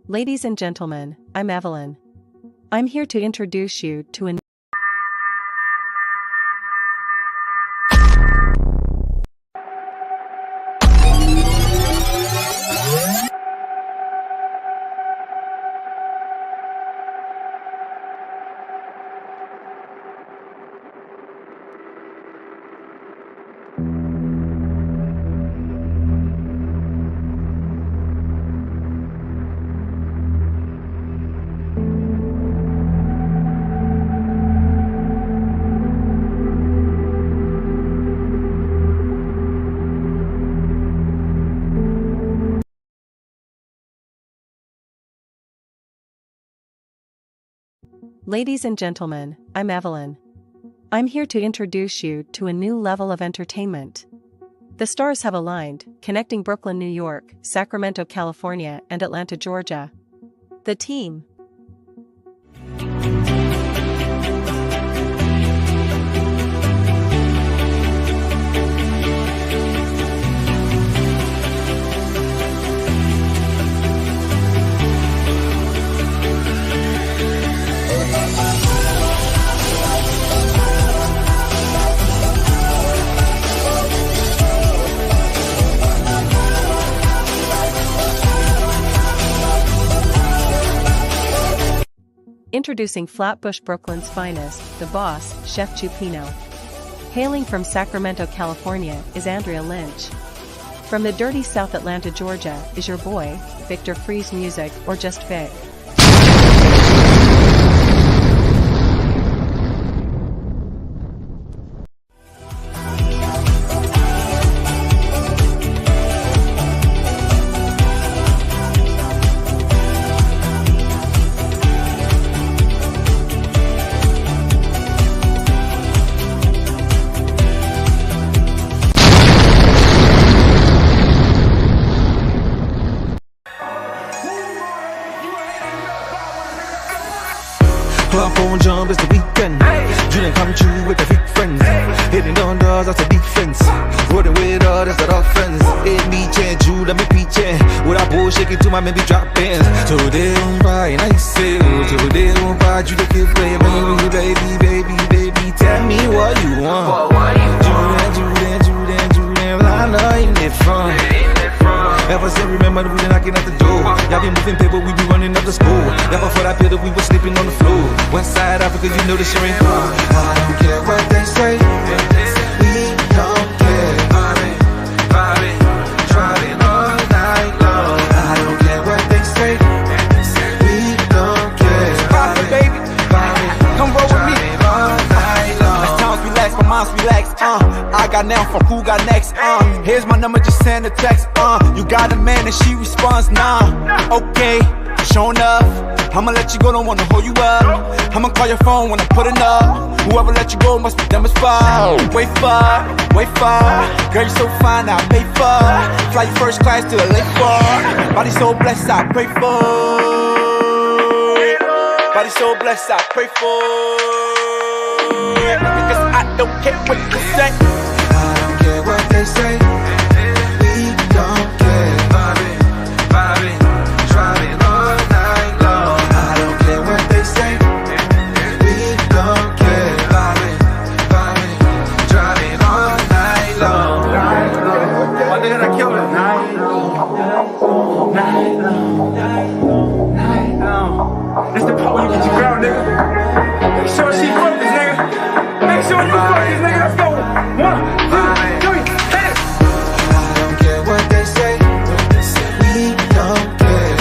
Ladies and gentlemen, I'm Evelyn. I'm here to introduce you to a Ladies and gentlemen, I'm Evelyn. I'm here to introduce you to a new level of entertainment. The stars have aligned, connecting Brooklyn, New York, Sacramento, California, and Atlanta, Georgia. The team. Introducing Flatbush, Brooklyn's finest, the boss, Chef Chupino. Hailing from Sacramento, California, is Andrea Lynch. From the dirty South Atlanta, Georgia, is your boy, Victor Freeze Music, or just Vic. Club phone jump, it's the weekend. Dream come true with the big friends. Hitting on doors, that's a defense. Rolling with us, that's the offense. It me change, you let me preach it. With our bullshit to my maybe drop bands. So they don't buy, and I say, so they don't buy, you the kid play, baby, tell me what you want. Julian, I know you need fun. Ever since remember that we been knocking at the door. Y'all been moving paper, we be running up the school. Y'all before that pillar, we was sleeping on the floor. West side Africa, you know the shit ain't cool. I don't care what they say. We don't care. Driving all night long. I don't care what they say. We don't care. Pop it, baby. Come roll with me. All night long. As times relax, my mind's relax. I got now from who got next. Here's my number, just send a text. You got a man and she responds, nah. Okay, showing up. I'ma let you go, don't wanna hold you up. I'ma call your phone when I put it up. Whoever let you go must be dumb as fuck. Wait for. Girl, you so fine, I pay for. Fly you first class to the lake for. Body so blessed, I pray for. Body so blessed, I pray for. Because I don't care what you say. I don't care what they say. We don't care. Driving all night long. I don't care what they say. We don't care. Driving all night long. My nigga, I killed it. Night long. This the part where you get your girl, nigga. Make sure she focus, nigga. Make sure you focus, nigga. Let's go. 1, 2, 3, hit it. I don't care what they say. We don't care.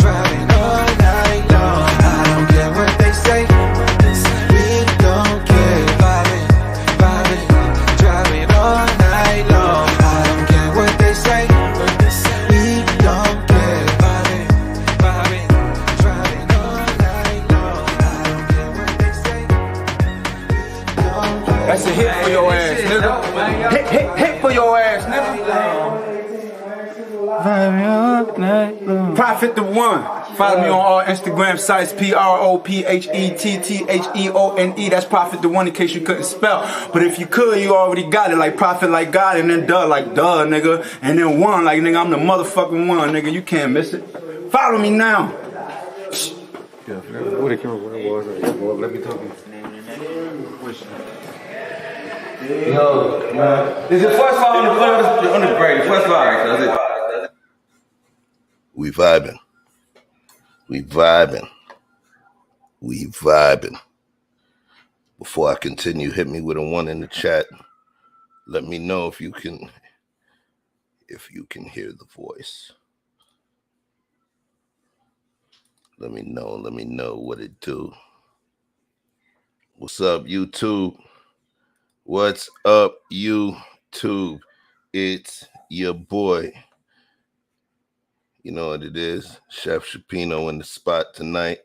Driving all night long. I don't care what they say. We don't care. Driving all night long. I don't care what they say. We don't care. Driving all night long. I don't care what they say. We don't care. That's a hit for your ass, nigga. Hit for your ass, nigga. Profit the one. Follow me on all Instagram sites, PROPHETTHEONE. That's Prophet the One in case you couldn't spell. But if you could, you already got it. Like Prophet like God, and then duh like duh, nigga. And then one like nigga, I'm the motherfucking one, nigga. You can't miss it. Follow me now. Yeah, what the camera was. Let me talk to you. Yo, man. Is it first fire on the break? First fire, that's it. We vibing. We vibing. We vibing. Before I continue, hit me with a 1 in the chat. Let me know if you can hear the voice. Let me know what it do. What's up, YouTube? What's up, YouTube? It's your boy. You know what it is. Chef Chupino in the spot tonight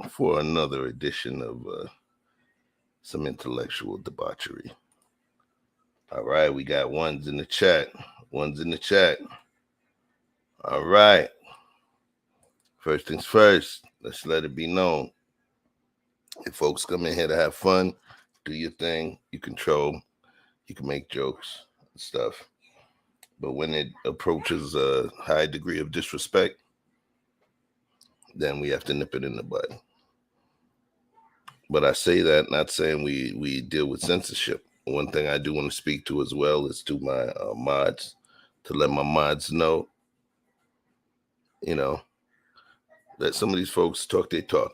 for another edition of some intellectual debauchery. All right, we got ones in the chat. All right. First things first, let's let it be known. If folks come in here to have fun, do your thing, you control, you can make jokes and stuff. But when it approaches a high degree of disrespect, then we have to nip it in the bud. But I say that not saying we deal with censorship. One thing I do want to speak to as well is to my mods, to let my mods know, you know, that some of these folks talk their talk.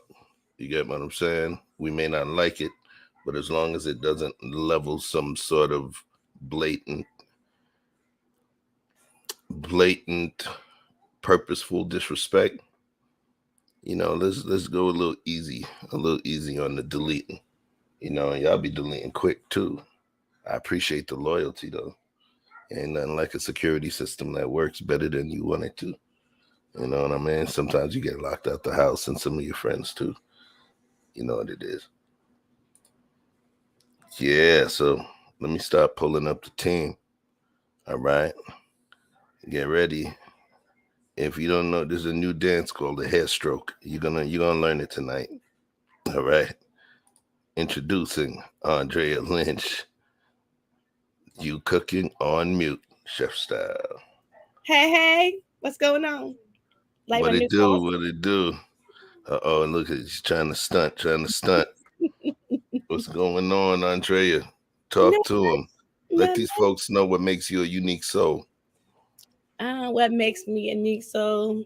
You get what I'm saying? We may not like it, but as long as it doesn't level some sort of blatant, purposeful disrespect, you know, let's go a little easy on the deleting. You know, and y'all be deleting quick too. I appreciate the loyalty though. Ain't nothing like a security system that works better than you want it to. You know what I mean? Sometimes you get locked out the house and some of your friends too. You know what it is. Yeah, so let me start pulling up the team. All right. Get ready. If you don't know, there's a new dance called the hair stroke. You're gonna learn it tonight. All right. Introducing Andrea Lynch. You cooking on mute, chef style. Hey, what's going on? Like what it do? Uh-oh, look at she's trying to stunt. What's going on, Andrea? Talk to him. Let these folks know what makes you a unique soul. What makes me a unique soul?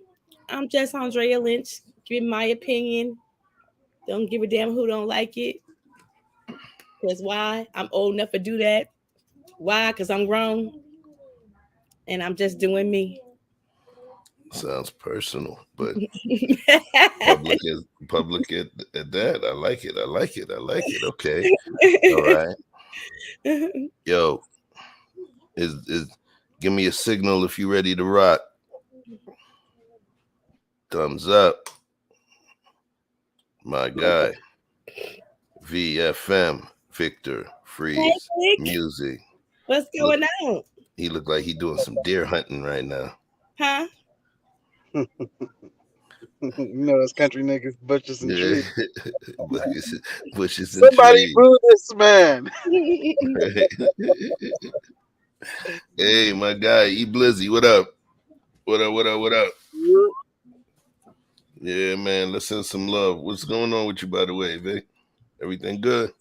I'm just Andrea Lynch, giving my opinion. Don't give a damn who don't like it. Because why? I'm old enough to do that. Why? Because I'm grown. And I'm just doing me. Sounds personal, but public at that. I like it. Okay. All right. Yo, is give me a signal if you're ready to rock. Thumbs up. My guy. VFM, Victor, Freeze, Music. What's going on? He looked like he doing some deer hunting right now. Huh? You know those country niggas, bushes and trees. bushes and Somebody trees. boo this man. Hey, my guy, E Blizzy, what up? What up? Yeah, man, let's send some love. What's going on with you, by the way, Vic? Everything good?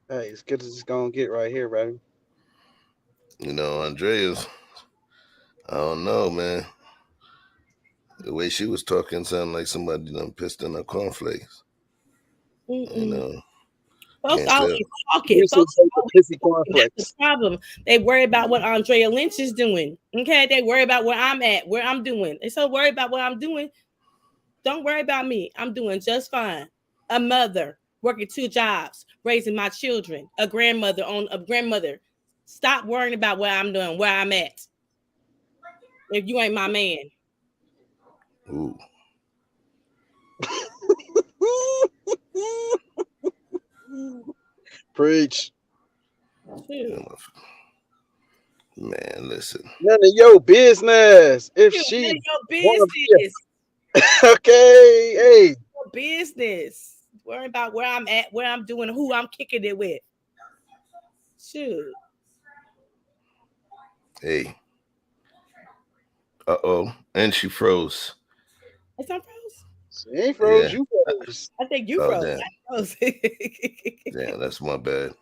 Hey, as good as it's gonna get right here, baby. You know, Andrea's, I don't know, man. The way she was talking sounded like somebody done pissed in her cornflakes. You know. Folks always talking. Folks always that's the problem. They worry about what Andrea Lynch is doing. Okay, they worry about where I'm at, where I'm doing. They so worried about what I'm doing. Don't worry about me. I'm doing just fine. A mother working 2 jobs, raising my children. A grandmother. Stop worrying about what I'm doing, where I'm at. If you ain't my man. Ooh. Preach. Man, listen. None of your business. If None she of your wanna business. be okay, hey. Your business. Worry about where I'm at, where I'm doing, who I'm kicking it with. Shoot. Hey. Uh-oh. And she froze. It's not froze. She ain't Yeah. froze, you froze. I think you Oh, froze. damn. I froze. Damn, that's my bad.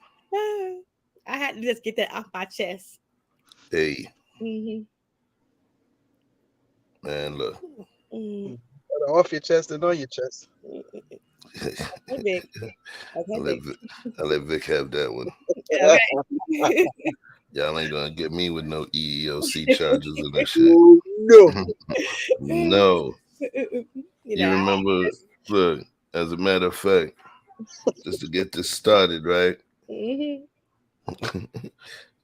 I had to just get that off my chest. Hey, Mm-hmm. man, look. Mm-hmm. Off your chest and on your chest. Okay, Vic. Okay, I let Vic have that one. Vic. Okay. Y'all ain't gonna get me with no EEOC charges and that shit. No. No. You You know, remember, look, as a matter of fact, just to get this started, right? mm-hmm.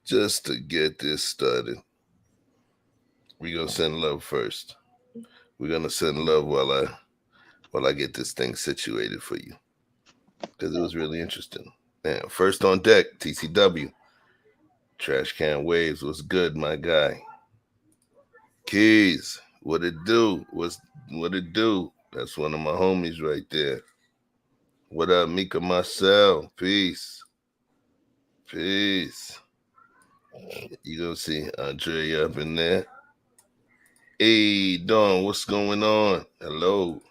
Just to get this started, we're gonna send love first. We're gonna send love while I get this thing situated for you. Because it was really interesting. Man, first on deck, TCW. Trash Can Waves was good, my guy. Keys, what it do? What it do? That's one of my homies right there. What up, Mika Marcel? Peace. Peace. You gonna see Andrea up in there. Hey, Dawn, what's going on? Hello.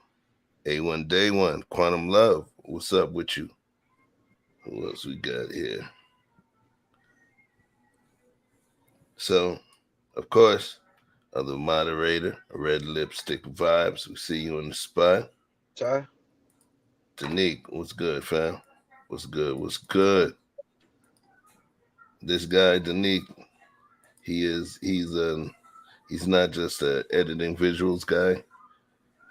A1 Day One, Quantum Love. What's up with you? Who else we got here? So, of course, other moderator, Red Lipstick Vibes. We see you on the spot. Chai. Tanique, what's good, fam? What's good? What's good? This guy, Tanique, he's not just a editing visuals guy.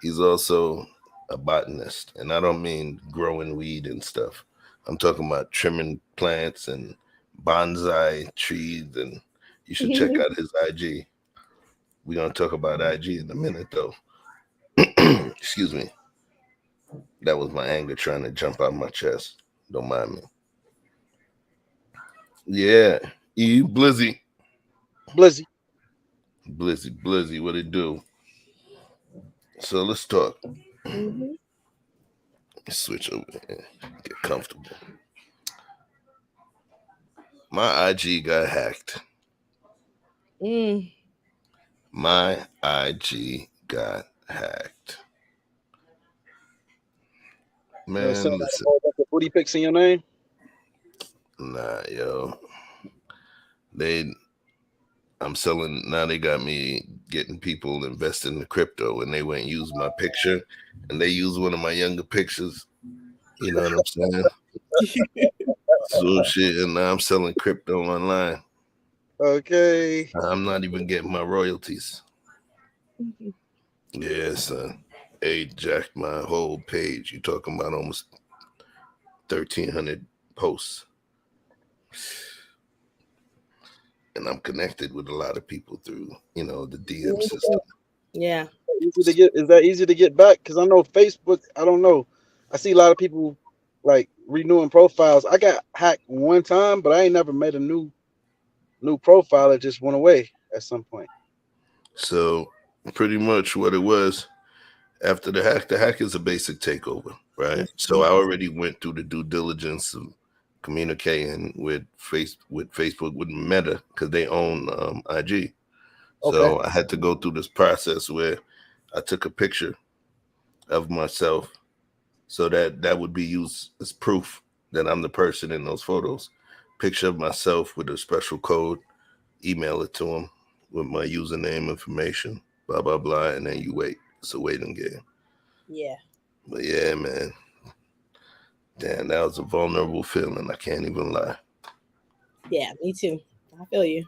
He's also a botanist, and I don't mean growing weed and stuff. I'm talking about trimming plants and bonsai trees, and you should check out his IG. We're gonna talk about IG in a minute, though. Excuse me. That was my anger trying to jump out my chest. Don't mind me. Yeah. Blizzy. Blizzy. Blizzy, what it do? So let's talk. Mm-hmm. Switch over here. Get comfortable. My IG got hacked. My IG got hacked. Man, listen. Booty pics in your name? Nah, yo. I'm selling now. They got me getting people invested in the crypto, and they went and used my picture, and they used one of my younger pictures. You know what I'm saying? So shit, and now I'm selling crypto online. Okay. I'm not even getting my royalties. Yeah, son. Hey, jacked my whole page. You talking about almost 1,300 posts. And I'm connected with a lot of people through, the DM system. Yeah. Is that easy to get back? Because I know Facebook, I don't know. I see a lot of people like renewing profiles. I got hacked one time, but I ain't never made a new profile. It just went away at some point. So pretty much what it was after the hack is a basic takeover, right? Mm-hmm. So I already went through the due diligence of communicating with Facebook, with Meta, because they own IG. So I had to go through this process where I took a picture of myself so that would be used as proof that I'm the person in those photos. Picture of myself with a special code, email it to them with my username information, blah, blah, blah, and then you wait. It's a waiting game. Yeah. But yeah, man. Damn, that was a vulnerable feeling. I can't even lie. Yeah, me too. I feel you.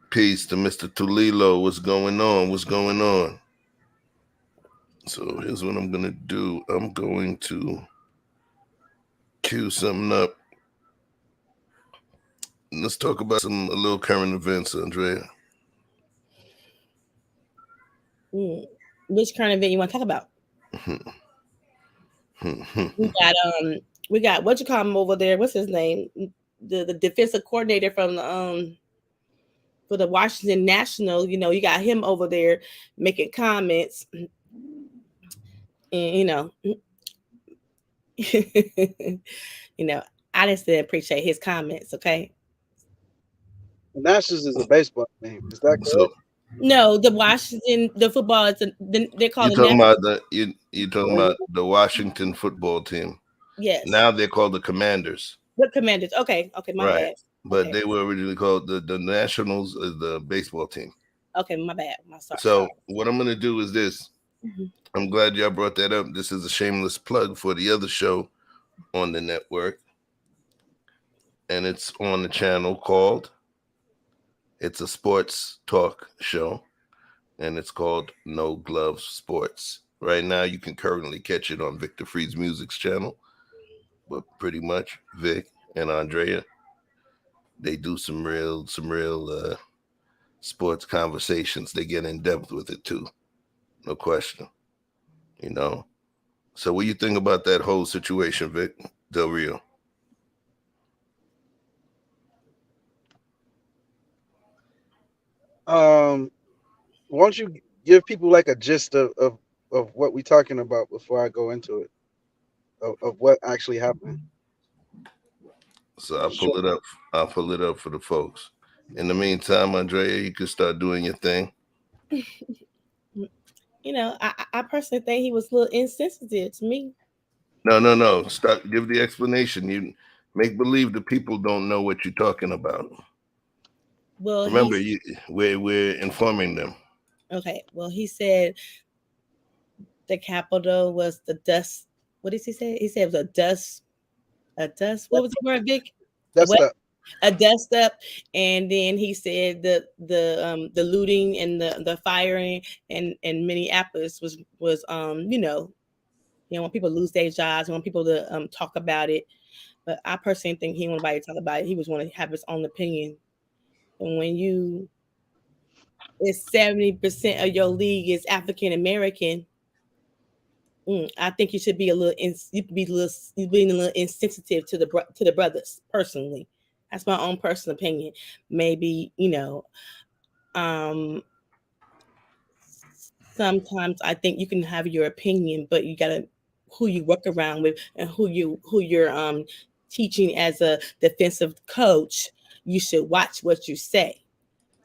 Peace to Mr. Tulilo. What's going on? What's going on? So here's what I'm going to do. I'm going to cue something up. Let's talk about a little current events, Andrea. Which current event you want to talk about? we got what you call him over there? What's his name? The defensive coordinator from the for the Washington National. You know, you got him over there making comments, and you know, you know, I just didn't appreciate his comments. Okay. The Nationals is a baseball team. Is that So correct? No, the Washington, the football, they're you called the talking National. about you talking about the Washington football team. Yes, Now they're called the Commanders. the Commanders. Okay, okay, my Right. bad. But Okay, they were originally called the Nationals is the baseball team. okay, my bad. My sorry. So what I'm gonna do is this. Mhm. I'm glad y'all brought that up. This is a shameless plug for the other show on the network. And it's on the channel called it's a sports talk show, and it's called No Gloves Sports. Right now you can currently catch it on Victor Freed's Music's channel, but pretty much Vic and Andrea, they do some real sports conversations. They get in depth with it too. No question. You know. So what do you think about that whole situation, Vic Del Rio? Why don't you give people like a gist of what we're talking about before I go into it, of what actually happened? So I'll Sure. pull it up. I'll pull it up for the folks. In the meantime, Andrea, you can start doing your thing. You know, I personally think he was a little insensitive to me. No. Start. Give the explanation. You make believe the people don't know what you're talking about. Well, Remember, he's we're informing them. okay. Well, he said the capital was the dust. What did he say? He said it was a dust. What was the word, Vic? A That's what? the A dust up. And then he said the looting and the firing and Minneapolis was when people lose their jobs, want people to talk about it. But I personally think he didn't want nobody to talk about it. He was want to have his own opinion. And when you it's 70% of your league is African American, I think you should be you being a little insensitive to the brothers personally. That's my own personal opinion. Maybe um, sometimes I think you can have your opinion, but you gotta who you work around with and who you're teaching as a defensive coach. You should watch what you say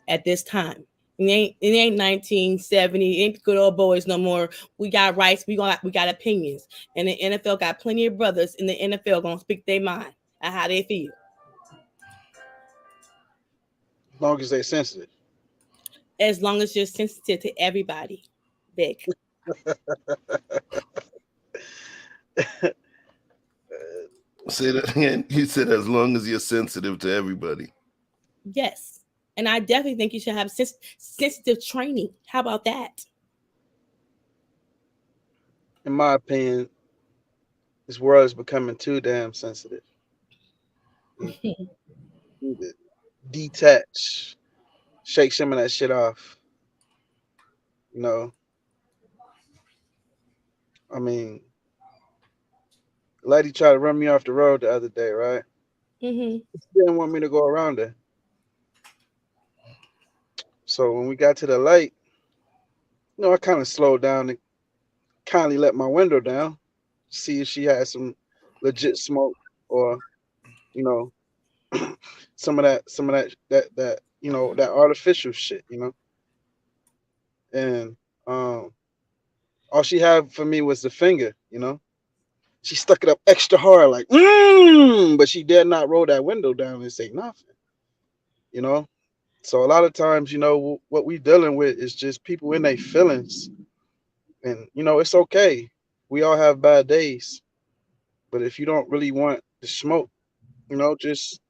at this time. It ain't 1970. It ain't the good old boys no more. We got rights. We got opinions. And the NFL got plenty of brothers in the NFL gonna speak their mind and how they feel. as long as they're sensitive. As long as you're sensitive to everybody, Vic. Say that again. You said as long as you're sensitive to everybody. Yes. And I definitely think you should have sensitive training. How about that? In my opinion, this world is becoming too damn sensitive. You need to detach, shake some of that shit off. You know, I mean, lady tried to run me off the road the other day, right? Hmm. She didn't want me to go around her. So when we got to the light, I kind of slowed down and kindly let my window down, see if she had some legit smoke or, you know, some of that that artificial shit. And all she had for me was the finger. She stuck it up extra hard, like, but she dare not roll that window down and say nothing, you know. So a lot of times, what we dealing with is just people in their feelings, and it's okay. We all have bad days, but if you don't really want the smoke, just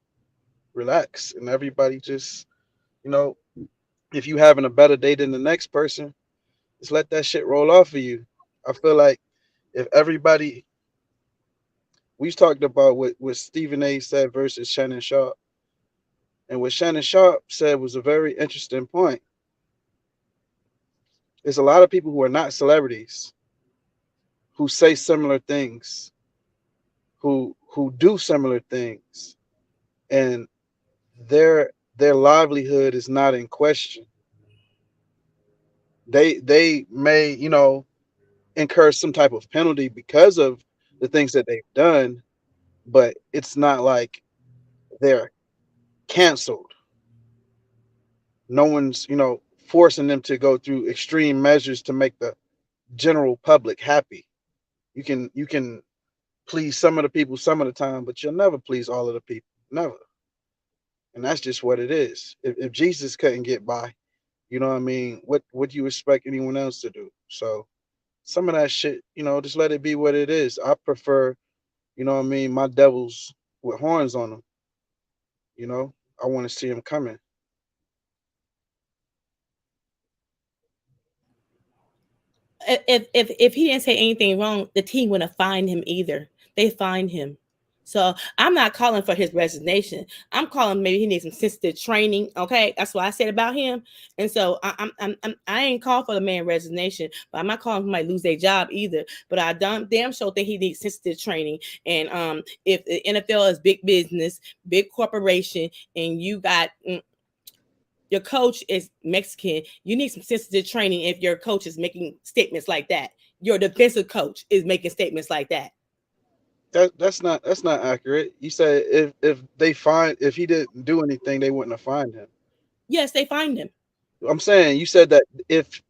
relax, and everybody just, you know, if you having a better day than the next person, just let that shit roll off of you. I feel like if everybody, we talked about what Stephen A said versus Shannon Sharp, and what Shannon Sharp said was a very interesting point. There's a lot of people who are not celebrities who say similar things, who do similar things, and their their livelihood is not in question. They may, incur some type of penalty because of the things that they've done, but it's not like they're canceled. No one's, forcing them to go through extreme measures to make the general public happy. You can please some of the people some of the time, but you'll never please all of the people. Never. And that's just what it is. If Jesus couldn't get by, you know what I mean? What do you expect anyone else to do? So some of that shit, just let it be what it is. I prefer, what I mean, my devils with horns on them. I want to see them coming. If he didn't say anything wrong, the team wouldn't find him either. They find him. So I'm not calling for his resignation. I'm calling maybe he needs some sensitive training. Okay, that's what I said about him. And so I ain't called for the man resignation, but I'm not calling him might lose their job either. But I damn sure think he needs sensitive training. And if the NFL is big business, big corporation, and you got your coach is Mexican, you need some sensitive training if your coach is making statements like that. Your defensive coach is making statements like that. That's not accurate. You said if he didn't do anything, they wouldn't have fined him. Yes, they find him. I'm saying you said that if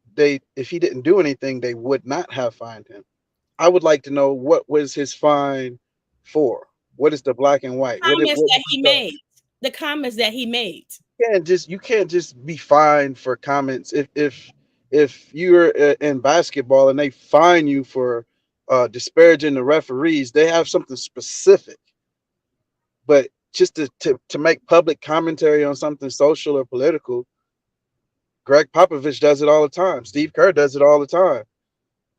he didn't do anything, they would not have fined him. I would like to know what was his fine for. What is the black and white? Comments that he made. The comments that he made. You can't just be fined for comments. If you're in basketball and they fine you for disparaging the referees, they have something specific. But just to make public commentary on something social or political, Greg Popovich does it all the time. Steve Kerr does it all the time.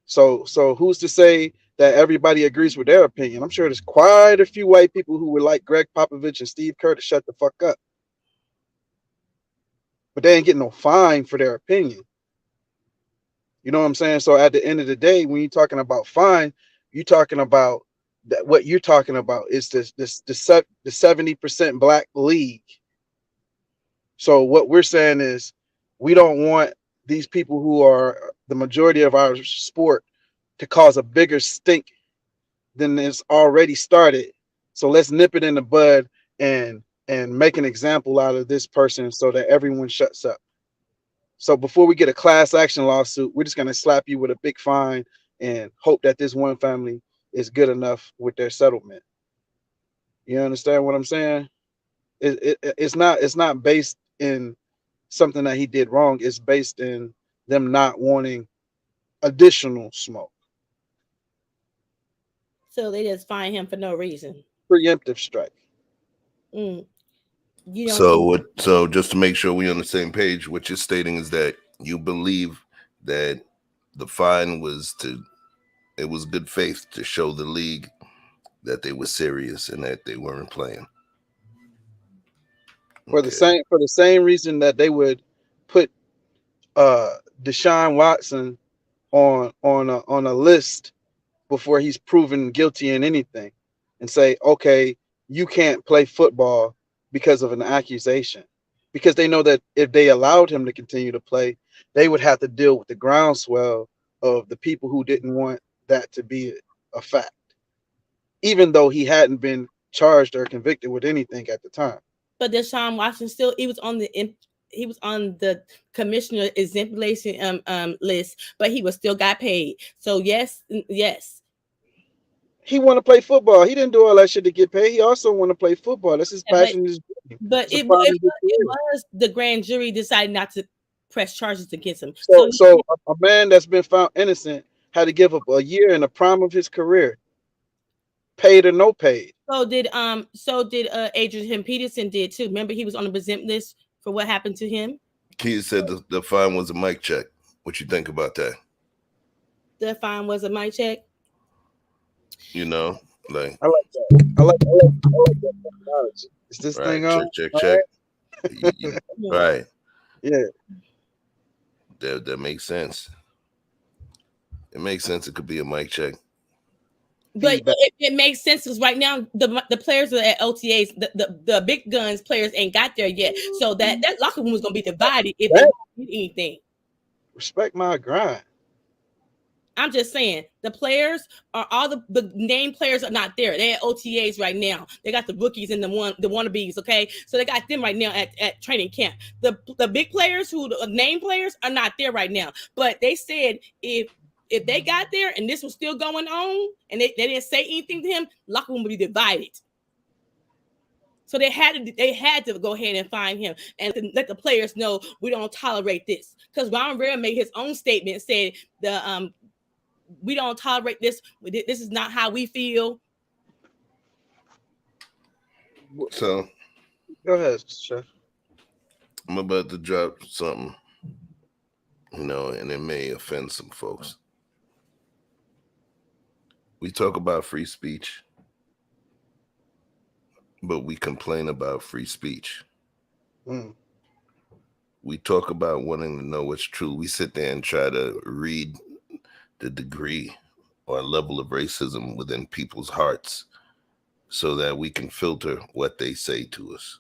So who's to say that everybody agrees with their opinion? I'm sure there's quite a few white people who would like Greg Popovich and Steve Kerr to shut the fuck up. But they ain't getting no fine for their opinion. You know what I'm saying? So at the end of the day, when you're talking about fine, you're talking about that. What you're talking about is the 70% black league. So what we're saying is we don't want these people who are the majority of our sport to cause a bigger stink than it's already started. So let's nip it in the bud and make an example out of this person so that everyone shuts up. So before we get a class action lawsuit, we're just going to slap you with a big fine and hope that this one family is good enough with their settlement. You understand what I'm saying? It's not based in something that he did wrong. It's based in them not wanting additional smoke. So they just fine him for no reason. Preemptive strike. You don't So just to make sure we're on the same page, what you're stating is that you believe that the fine was it was good faith to show the league that they were serious and that they weren't playing. For the same reason that they would put Deshaun Watson on a list before he's proven guilty in anything, and say, okay, you can't play football because of an accusation, because they know that if they allowed him to continue to play, they would have to deal with the groundswell of the people who didn't want that to be a fact, even though he hadn't been charged or convicted with anything at the time. But Deshaun Watson he was on the commissioner exemplation list, but he was still got paid. So yes. He want to play football. He didn't do all that shit to get paid. He also want to play football. That's his passion. But it was the grand jury decided not to press charges against him. So a man that's been found innocent had to give up a year in the prime of his career, paid or no paid. So did Adrian Peterson did too. Remember, he was on the exempt list for what happened to him. Keith said the fine was a mic check. What you think about that? The fine was a mic check. You know, like I like that. I like that technology. Is this right, thing on? check. Right. Yeah. That makes sense. It makes sense. It could be a mic check. But feedback. it makes sense because right now the players are at OTAs, the big guns players ain't got there yet. So that locker room is gonna be divided if they That- don't get anything. Respect my grind. I'm just saying the players are all the name players are not there. They're at OTAs right now. They got the rookies and the wannabes. Okay, so they got them right now at training camp. The big players who the name players are not there right now. But they said if they got there and this was still going on and they didn't say anything to him, locker room would be divided. So they had to go ahead and find him and let the players know we don't tolerate this. Because Ron Rivera made his own statement, said we don't tolerate this. This is not how we feel. So Go ahead, Chef. I'm about to drop something, and it may offend some folks. We talk about free speech, but we complain about free speech. Mm. We talk about wanting to know what's true. We sit there and try to read the degree or level of racism within people's hearts so that we can filter what they say to us.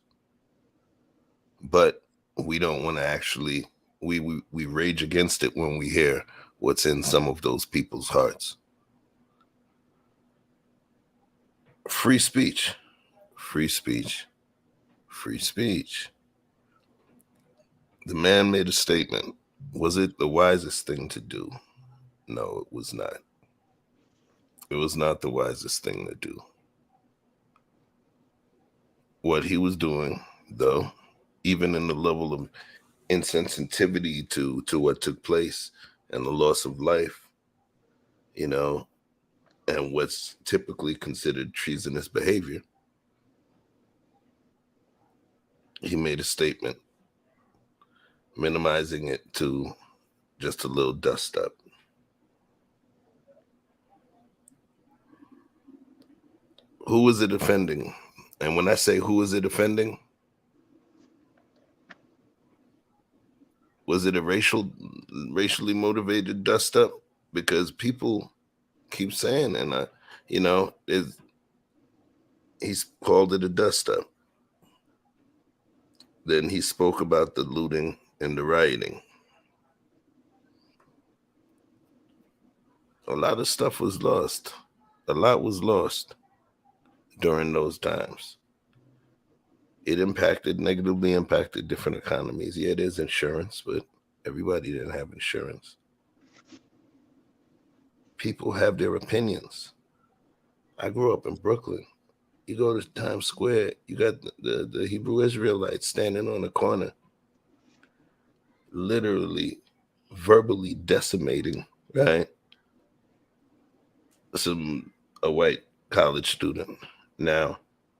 But we don't want to actually, we rage against it when we hear what's in some of those people's hearts. Free speech, free speech, free speech. The man made a statement. Was it the wisest thing to do? No, it was not. It was not the wisest thing to do. What he was doing, though, even in the level of insensitivity to what took place and the loss of life, and what's typically considered treasonous behavior, he made a statement minimizing it to just a little dust up. Who is it offending? And when I say who is it offending, was it a racially motivated dust up? Because people keep saying, and he's called it a dust up. Then he spoke about the looting and the rioting. A lot of stuff was lost. A lot was lost during those times. It negatively impacted different economies. Yeah, there's insurance, but everybody didn't have insurance. People have their opinions. I grew up in Brooklyn. You go to Times Square, you got the Hebrew Israelites standing on the corner, literally, verbally decimating, right? A white college student. Now,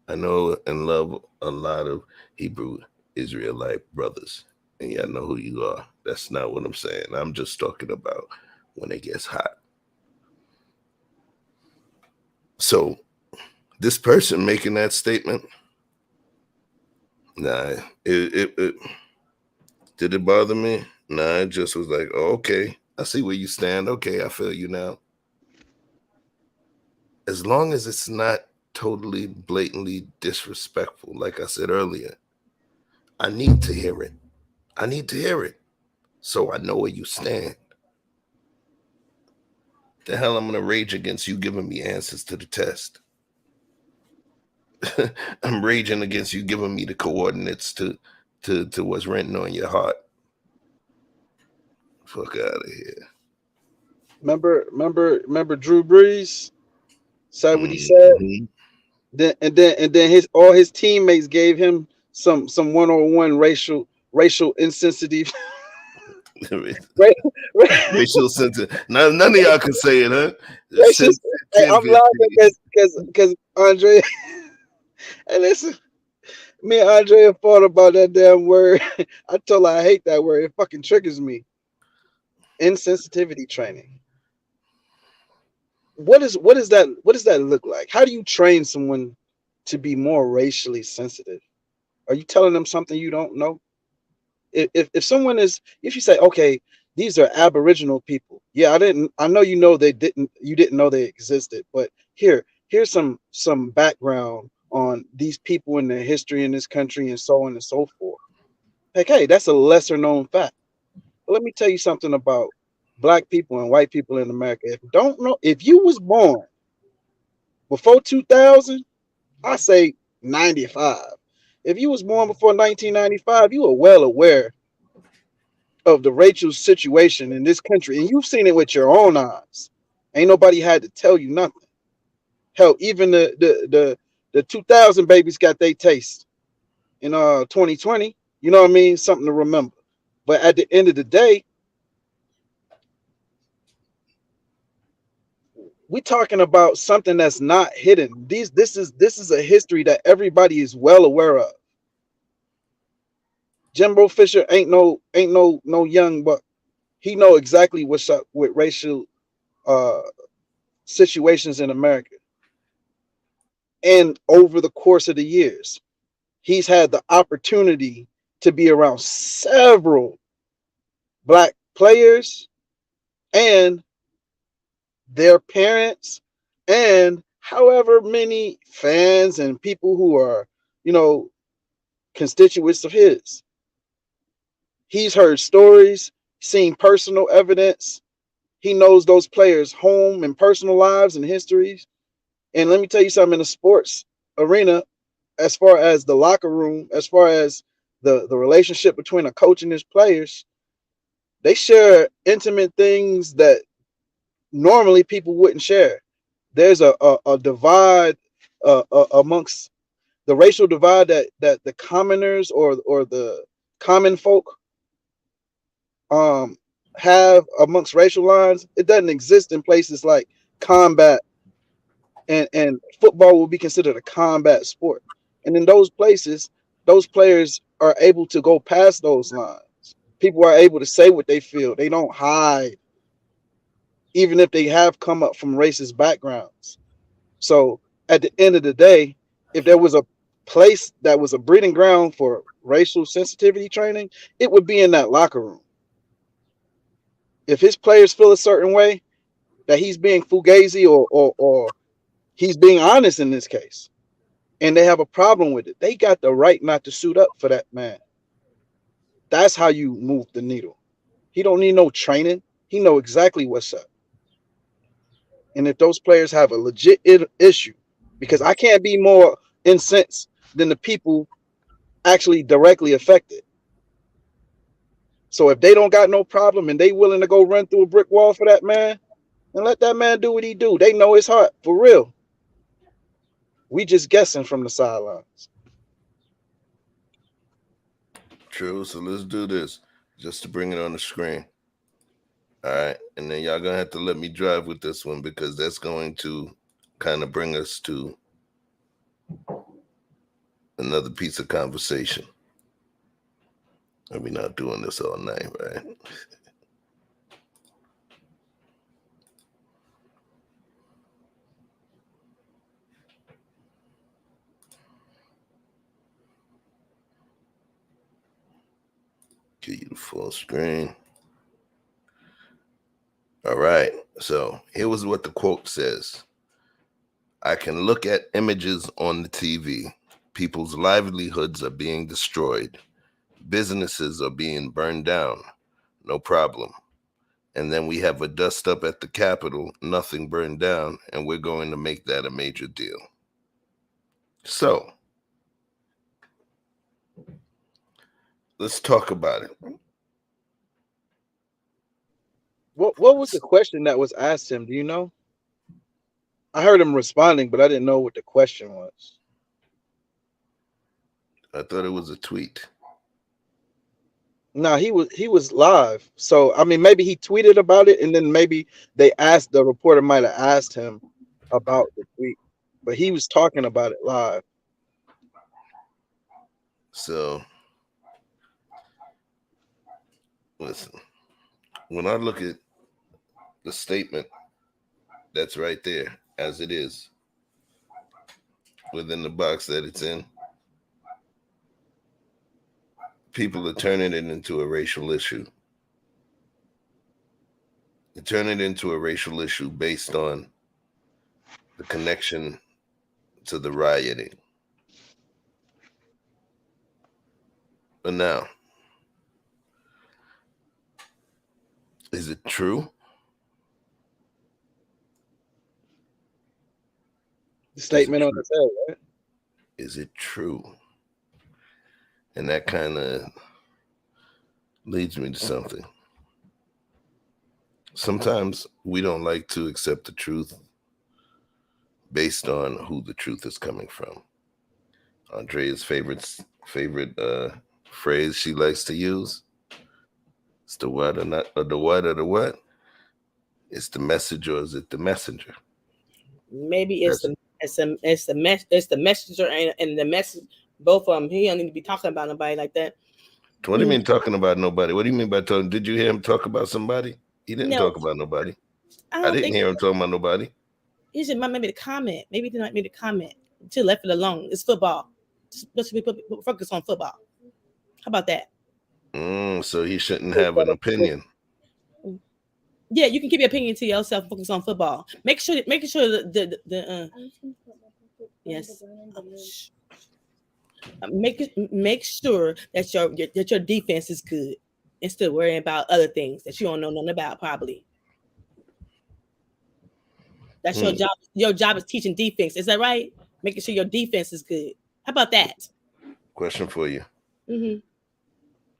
I know and love a lot of Hebrew Israelite brothers, and y'all know who you are. That's not what I'm saying. I'm just talking about when it gets hot. So, this person making that statement, nah, it did it bother me? Nah, it just was like, oh, okay, I see where you stand. Okay, I feel you now. As long as it's not totally blatantly disrespectful, like I said earlier, I need to hear it. I need to hear it so I know where you stand. The hell I'm going to rage against you giving me answers to the test. I'm raging against you giving me the coordinates to what's written on your heart. Fuck out of here. Remember Drew Brees said what he said. Then all his teammates gave him some one-on-one racial insensitive. Racial sensitive. None of y'all can say it, huh? I'm laughing because Andre. Hey, listen, me and Andre fought about that damn word. I told her I hate that word. It fucking triggers me. Insensitivity training. What does that look like? How do you train someone to be more racially sensitive? Are you telling them something you don't know? If someone is, if you say, okay, these are Aboriginal people. Yeah, I know you didn't know they existed, but here's some background on these people and their history in this country and so on and so forth. Like, hey, that's a lesser known fact. But let me tell you something about black people and white people in America. If you was born before 2000, I say 95. If you was born before 1995, you are well aware of the racial situation in this country, and you've seen it with your own eyes. Ain't nobody had to tell you nothing. Hell, even the 2000 babies got their taste in 2020. You know what I mean? Something to remember. But at the end of the day, we're talking about something that's not hidden. This is a history that everybody is well aware of. Jimbo Fisher ain't no young buck. He know exactly what's up with racial situations in America. And over the course of the years, he's had the opportunity to be around several black players and their parents and however many fans and people who are, constituents of his. He's heard stories, seen personal evidence. He knows those players' home and personal lives and histories. And let me tell you something, in the sports arena, as far as the locker room, as far as the relationship between a coach and his players, they share intimate things that normally people wouldn't share. There's a divide amongst the racial divide that the commoners or the common folk have amongst racial lines. It doesn't exist in places like combat, and football will be considered a combat sport. And in those places, those players are able to go past those lines. People are able to say what they feel. They don't hide, even if they have come up from racist backgrounds. So at the end of the day, if there was a place that was a breeding ground for racial sensitivity training, it would be in that locker room. If his players feel a certain way, that he's being fugazi or he's being honest in this case, and they have a problem with it, they got the right not to suit up for that man. That's how you move the needle. He don't need no training. He know exactly what's up. And if those players have a legit issue, because I can't be more incensed than the people actually directly affected. So if they don't got no problem and they willing to go run through a brick wall for that man, then let that man do what he do. They know his heart, for real. We just guessing from the sidelines. True. So let's do this just to bring it on the screen. All right. And then y'all going to have to let me drive with this one because that's going to kind of bring us to another piece of conversation. And we're not doing this all night, right? Give you the full screen. All right. So here was what the quote says. I can look at images on the TV. People's livelihoods are being destroyed. Businesses are being burned down. No problem. And then we have a dust up at the Capitol, nothing burned down, and we're going to make that a major deal. So let's talk about it. What was the question that was asked him? Do you know? I heard him responding, but I didn't know what the question was. I thought it was a tweet. No, he was live. So I mean, maybe he tweeted about it, and then maybe the reporter might have asked him about the tweet, but he was talking about it live. So listen, when I look at the statement that's right there as it is within the box that it's in, people are turning it into a racial issue. They're turning it into a racial issue based on the connection to the rioting. But now, is it true? The statement on the tail, right? Is it true? And that kind of leads me to something. Sometimes we don't like to accept the truth based on who the truth is coming from. Andrea's favorite phrase she likes to use. It's the what or not, or the what or the what? It's the message, or is it the messenger? Maybe it's the messenger and the message. Both of them. He don't need to be talking about nobody like that. What do you mean talking about nobody? What do you mean by talking? Did you hear him talk about somebody? He didn't talk about nobody. I didn't hear him talking about nobody. He should maybe the comment. Maybe he didn't make the comment. Just left it alone. It's football. Just focus on football. How about that? So he shouldn't have an opinion. Yeah, you can keep your opinion to yourself. Focus on football. Making sure the yes. Make sure that your defense is good instead of worrying about other things that you don't know nothing about. Probably that's your job. Your job is teaching defense. Is that right? Making sure your defense is good. How about that? Question for you. Mm-hmm.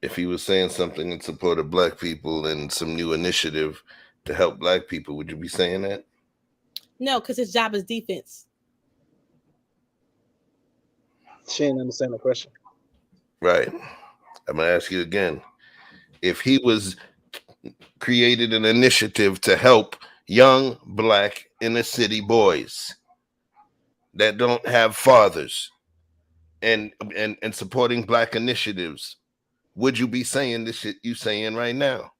If he was saying something in support of Black people and some new initiative to help Black people, would you be saying that? No, because his job is defense. She didn't understand the question. Right. I'm going to ask you again. If he was created an initiative to help young Black inner city boys that don't have fathers and supporting Black initiatives, would you be saying this shit you saying right now?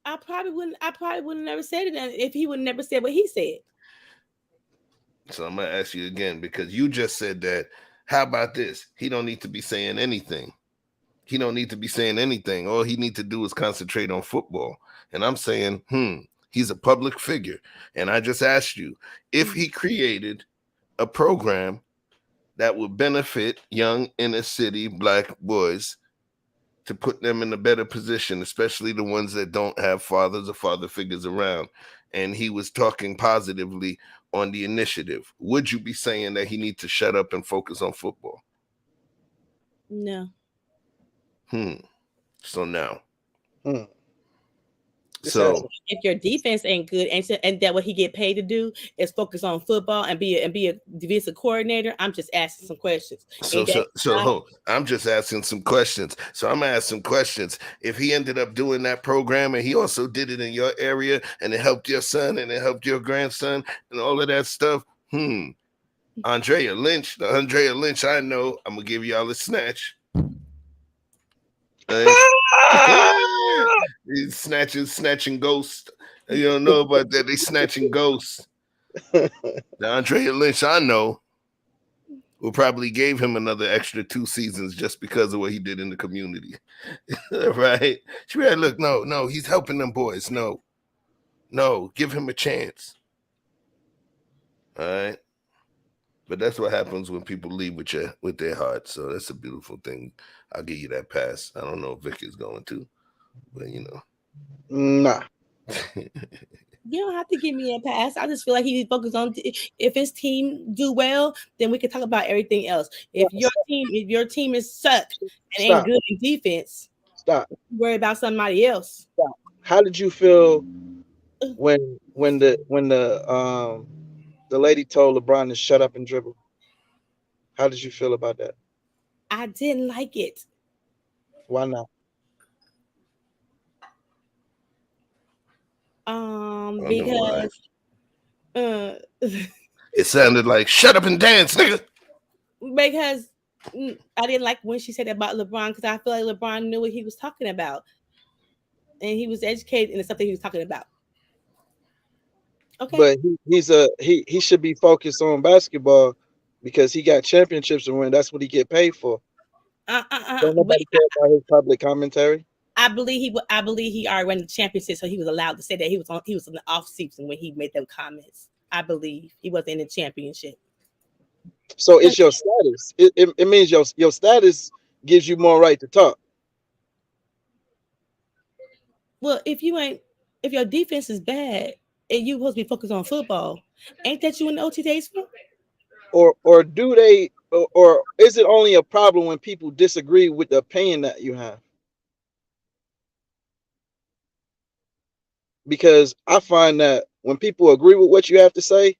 I probably wouldn't never said it if he would never said what he said. So I'm going to ask you again, because you just said that. How about this? He don't need to be saying anything. He don't need to be saying anything. All he need to do is concentrate on football. And I'm saying, he's a public figure. And I just asked you, if he created a program that would benefit young inner city Black boys to put them in a better position, especially the ones that don't have fathers or father figures around, and he was talking positively on the initiative, would you be saying that he needs to shut up and focus on football? No. So now. So if your defense ain't good and that what he get paid to do is focus on football and be a defensive coordinator, I'm just asking some questions. So I'm just asking some questions. So I'm gonna ask some questions. If he ended up doing that program and he also did it in your area and it helped your son and it helped your grandson and all of that stuff, Andrea Lynch, the Andrea Lynch I know, I'm gonna give y'all a snatch. He's snatching ghosts. You don't know about that. They snatching ghosts. The Andrea Lynch I know will probably gave him another extra 2 seasons just because of what he did in the community. Right? She had look, no, he's helping them boys. No, give him a chance. All right. But that's what happens when people leave with their heart. So that's a beautiful thing. I'll give you that pass. I don't know if Vic is going to, but you know. Nah. You don't have to give me a pass. I just feel like he needs to focus on if his team do well, then we can talk about everything else. If your team is sucked and ain't good in defense, worry about somebody else. How did you feel when the lady told LeBron to shut up and dribble? How did you feel about that? I didn't like it. Why not? Because it sounded like shut up and dance, nigga. Because I didn't like when she said that about LeBron, because I feel like LeBron knew what he was talking about, and he was educated in the stuff that he was talking about. Okay, but he should be focused on basketball because he got championships to win. That's what he get paid for. Don't nobody care about his public commentary. I believe he already won the championship, so he was allowed to say that he was in the off season when he made them comments. I believe he wasn't in the championship. So it's your status. It means your status gives you more right to talk. Well, if your defense is bad and you supposed to be focused on football, ain't that you in the OTAs for? Or do they or is it only a problem when people disagree with the opinion that you have? Because I find that when people agree with what you have to say,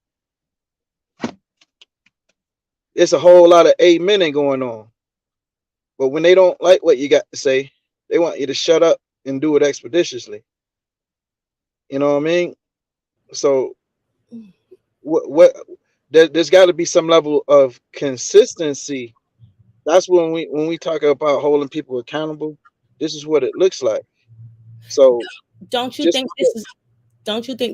it's a whole lot of amen going on. But when they don't like what you got to say, they want you to shut up and do it expeditiously. You know what I mean? So what there's got to be some level of consistency. That's when we talk about holding people accountable. This is what it looks like. So Don't you just think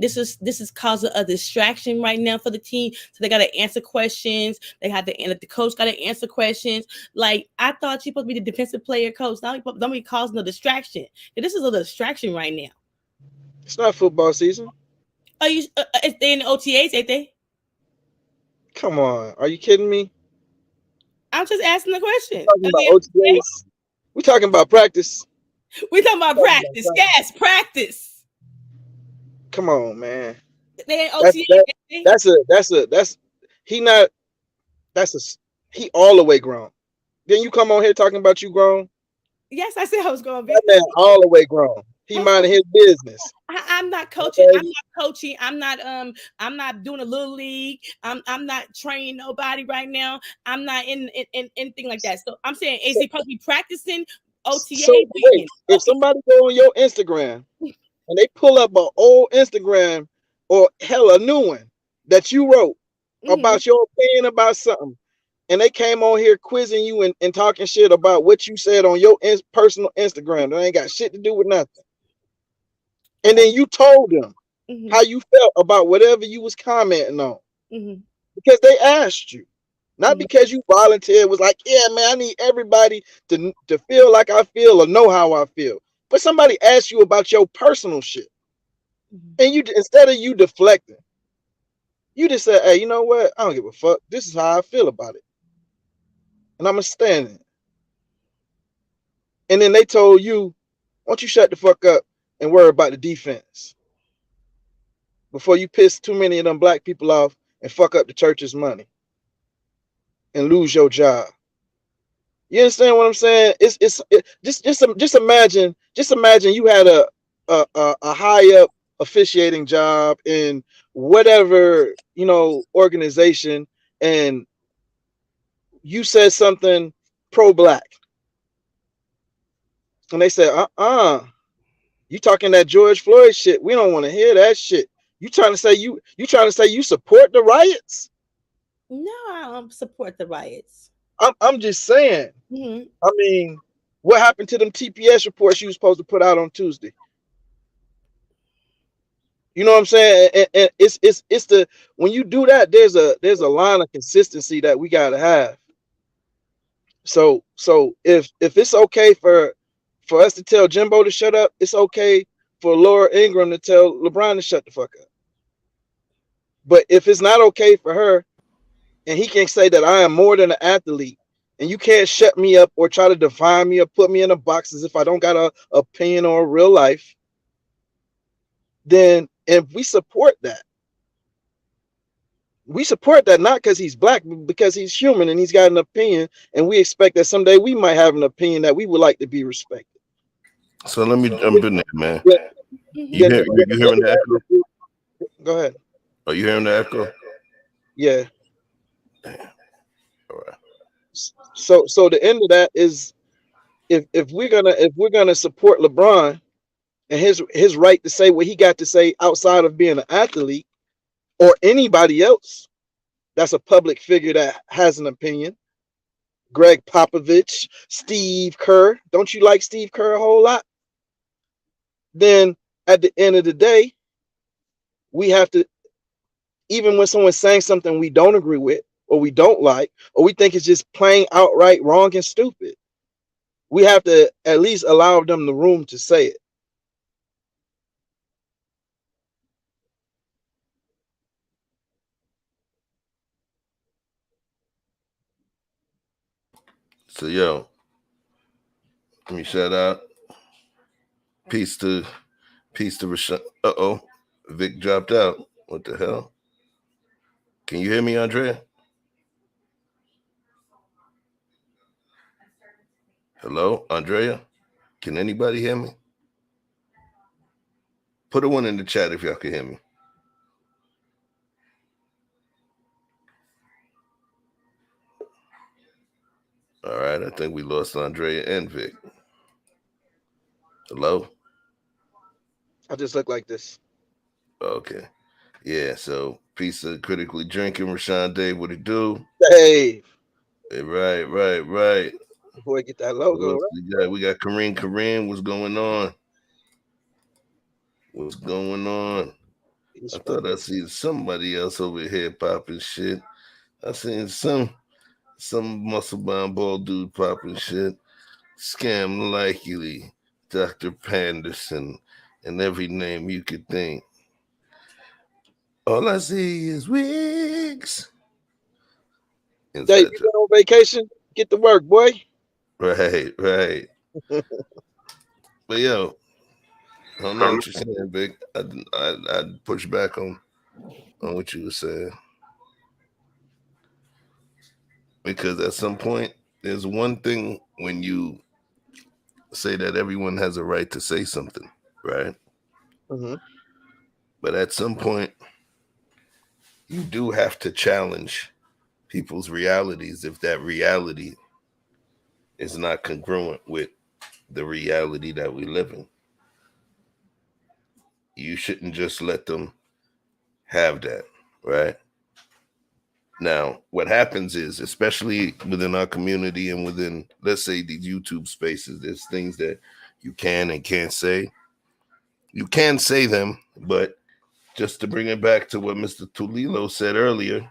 this is causing a distraction right now for the team? So they got to answer questions. They have to, and the coach got to answer questions. Like, I thought you're supposed to be the defensive player coach. Now don't be causing a distraction. This is a distraction right now. It's not football season. Are you? They in the OTAs, ain't they? Come on, are you kidding me? I'm just asking the question. Talking about OTAs. We talking about practice. We talking about practice. Yes, practice. Come on, man. They ain't OTAs. That's he not. He all the way grown. Then you come on here talking about you grown. Yes, I said I was going to be. That man all the way grown. He minding his business. I'm not coaching. Okay. I'm not coaching. I'm not doing a little league. I'm not training nobody right now. I'm not in anything like that. So I'm saying, is he supposed to be practicing OTA? So wait, if somebody go on your Instagram and they pull up an old Instagram or hell a new one that you wrote about your opinion about something, and they came on here quizzing you and talking shit about what you said on your personal Instagram, that ain't got shit to do with nothing. And then you told them how you felt about whatever you was commenting on. Because they asked you. Not because you volunteered, was like, yeah, man, I need everybody to feel like I feel or know how I feel. But somebody asked you about your personal shit. And you, instead of you deflecting, you just said, hey, you know what? I don't give a fuck. This is how I feel about it. And I'm going to stand in it. And then they told you, why don't you shut the fuck up and worry about the defense before you piss too many of them black people off and fuck up the church's money and lose your job. You understand what I'm saying? Just imagine you had a high up officiating job in whatever, organization, and you said something pro-black, and they said, you talking that George Floyd shit? We don't want to hear that shit. You trying to say you support the riots? No, I don't support the riots. I'm just saying. I mean, what happened to them TPS reports you was supposed to put out on Tuesday? You know what I'm saying? And it's the, when you do that, there's a line of consistency that we gotta have. So if it's okay for us to tell Jimbo to shut up, it's okay for Laura Ingram to tell LeBron to shut the fuck up. But if it's not okay for her, and he can say that I am more than an athlete, and you can't shut me up or try to define me or put me in a box as if I don't got a opinion or a real life, then if we support that, not because he's black, but because he's human and he's got an opinion, and we expect that someday we might have an opinion that we would like to be respected. So let me jump in there, man. You hearing the echo? Go ahead. Are you hearing the echo? Yeah. Damn. All right. So the end of that is, if we're gonna support LeBron and his right to say what he got to say outside of being an athlete, or anybody else that's a public figure that has an opinion, Greg Popovich, Steve Kerr, don't you like Steve Kerr a whole lot? Then at the end of the day, we have to, even when someone's saying something we don't agree with, or we don't like, or we think it's just plain outright wrong and stupid, we have to at least allow them the room to say it. So yo, let me shout out. Peace to Rashawn. Vic dropped out. What the hell? Can you hear me, Andrea? Hello, Andrea? Can anybody hear me? Put a one in the chat if y'all can hear me. All right, I think we lost Andrea and Vic. Hello? I just look like this. Okay. Yeah, so piece of critically drinking, Rashawn Dave, what it do? Dave. Right. Before I get that logo, right? We got Kareem. What's going on? What's going on? I thought I seen somebody else over here popping shit. I seen some muscle bound bald dude popping shit. Scam likely, Dr. Panderson, and every name you could think. All I see is wigs. Dave, you been on vacation? Get to work, boy. Right. But yo, I don't know what you're saying, Vic. I'd push back on what you were saying. Because at some point, there's one thing when you say that everyone has a right to say something, right? Mm-hmm. But at some point, you do have to challenge people's realities if that reality is not congruent with the reality that we live in. You shouldn't just let them have that, right? Now, what happens is, especially within our community and within, let's say, these YouTube spaces, there's things that you can and can't say. You can say them, but just to bring it back to what Mr. Tulilo said earlier,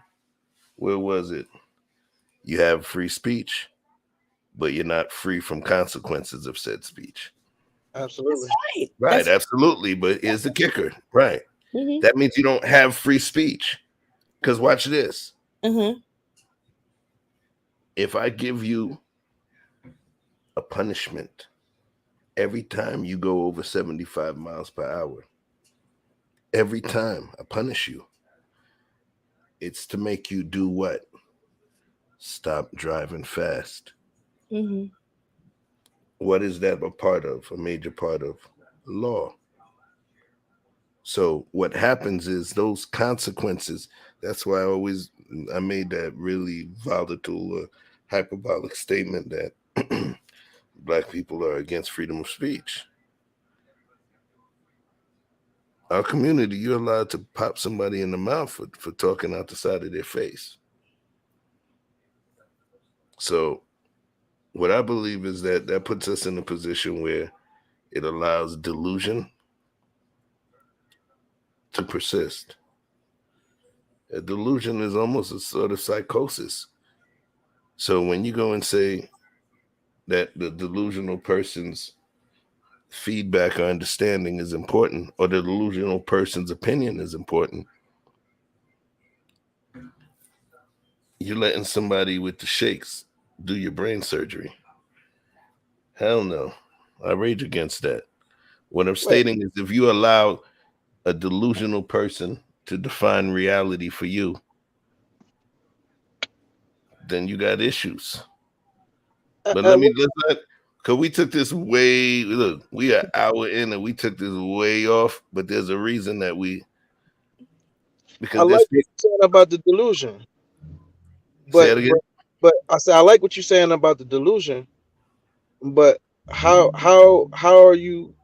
where was it? You have free speech, but you're not free from consequences of said speech. Absolutely. Right, absolutely. But here's the kicker, right? Mm-hmm. That means you don't have free speech. Because watch this. Mm-hmm. If I give you a punishment every time you go over 75 miles per hour, every time I punish you, it's to make you do what? Stop driving fast. Mm-hmm. What is that a major part of law? So what happens is those consequences, that's why I made that really volatile, hyperbolic statement that Black people are against freedom of speech. Our community, you're allowed to pop somebody in the mouth for talking out the side of their face. So what I believe is that puts us in a position where it allows delusion to persist. A delusion is almost a sort of psychosis. So when you go and say that the delusional person's feedback or understanding is important, or the delusional person's opinion is important, you're letting somebody with the shakes do your brain surgery. Hell no. I rage against that. What I'm stating is if you allow a delusional person to define reality for you, then you got issues. But because we took this way, look, we are an hour in and we took this way off, but there's a reason that because I like what you're saying about the delusion. Say it again? But I say I like what you're saying about the delusion, but how are you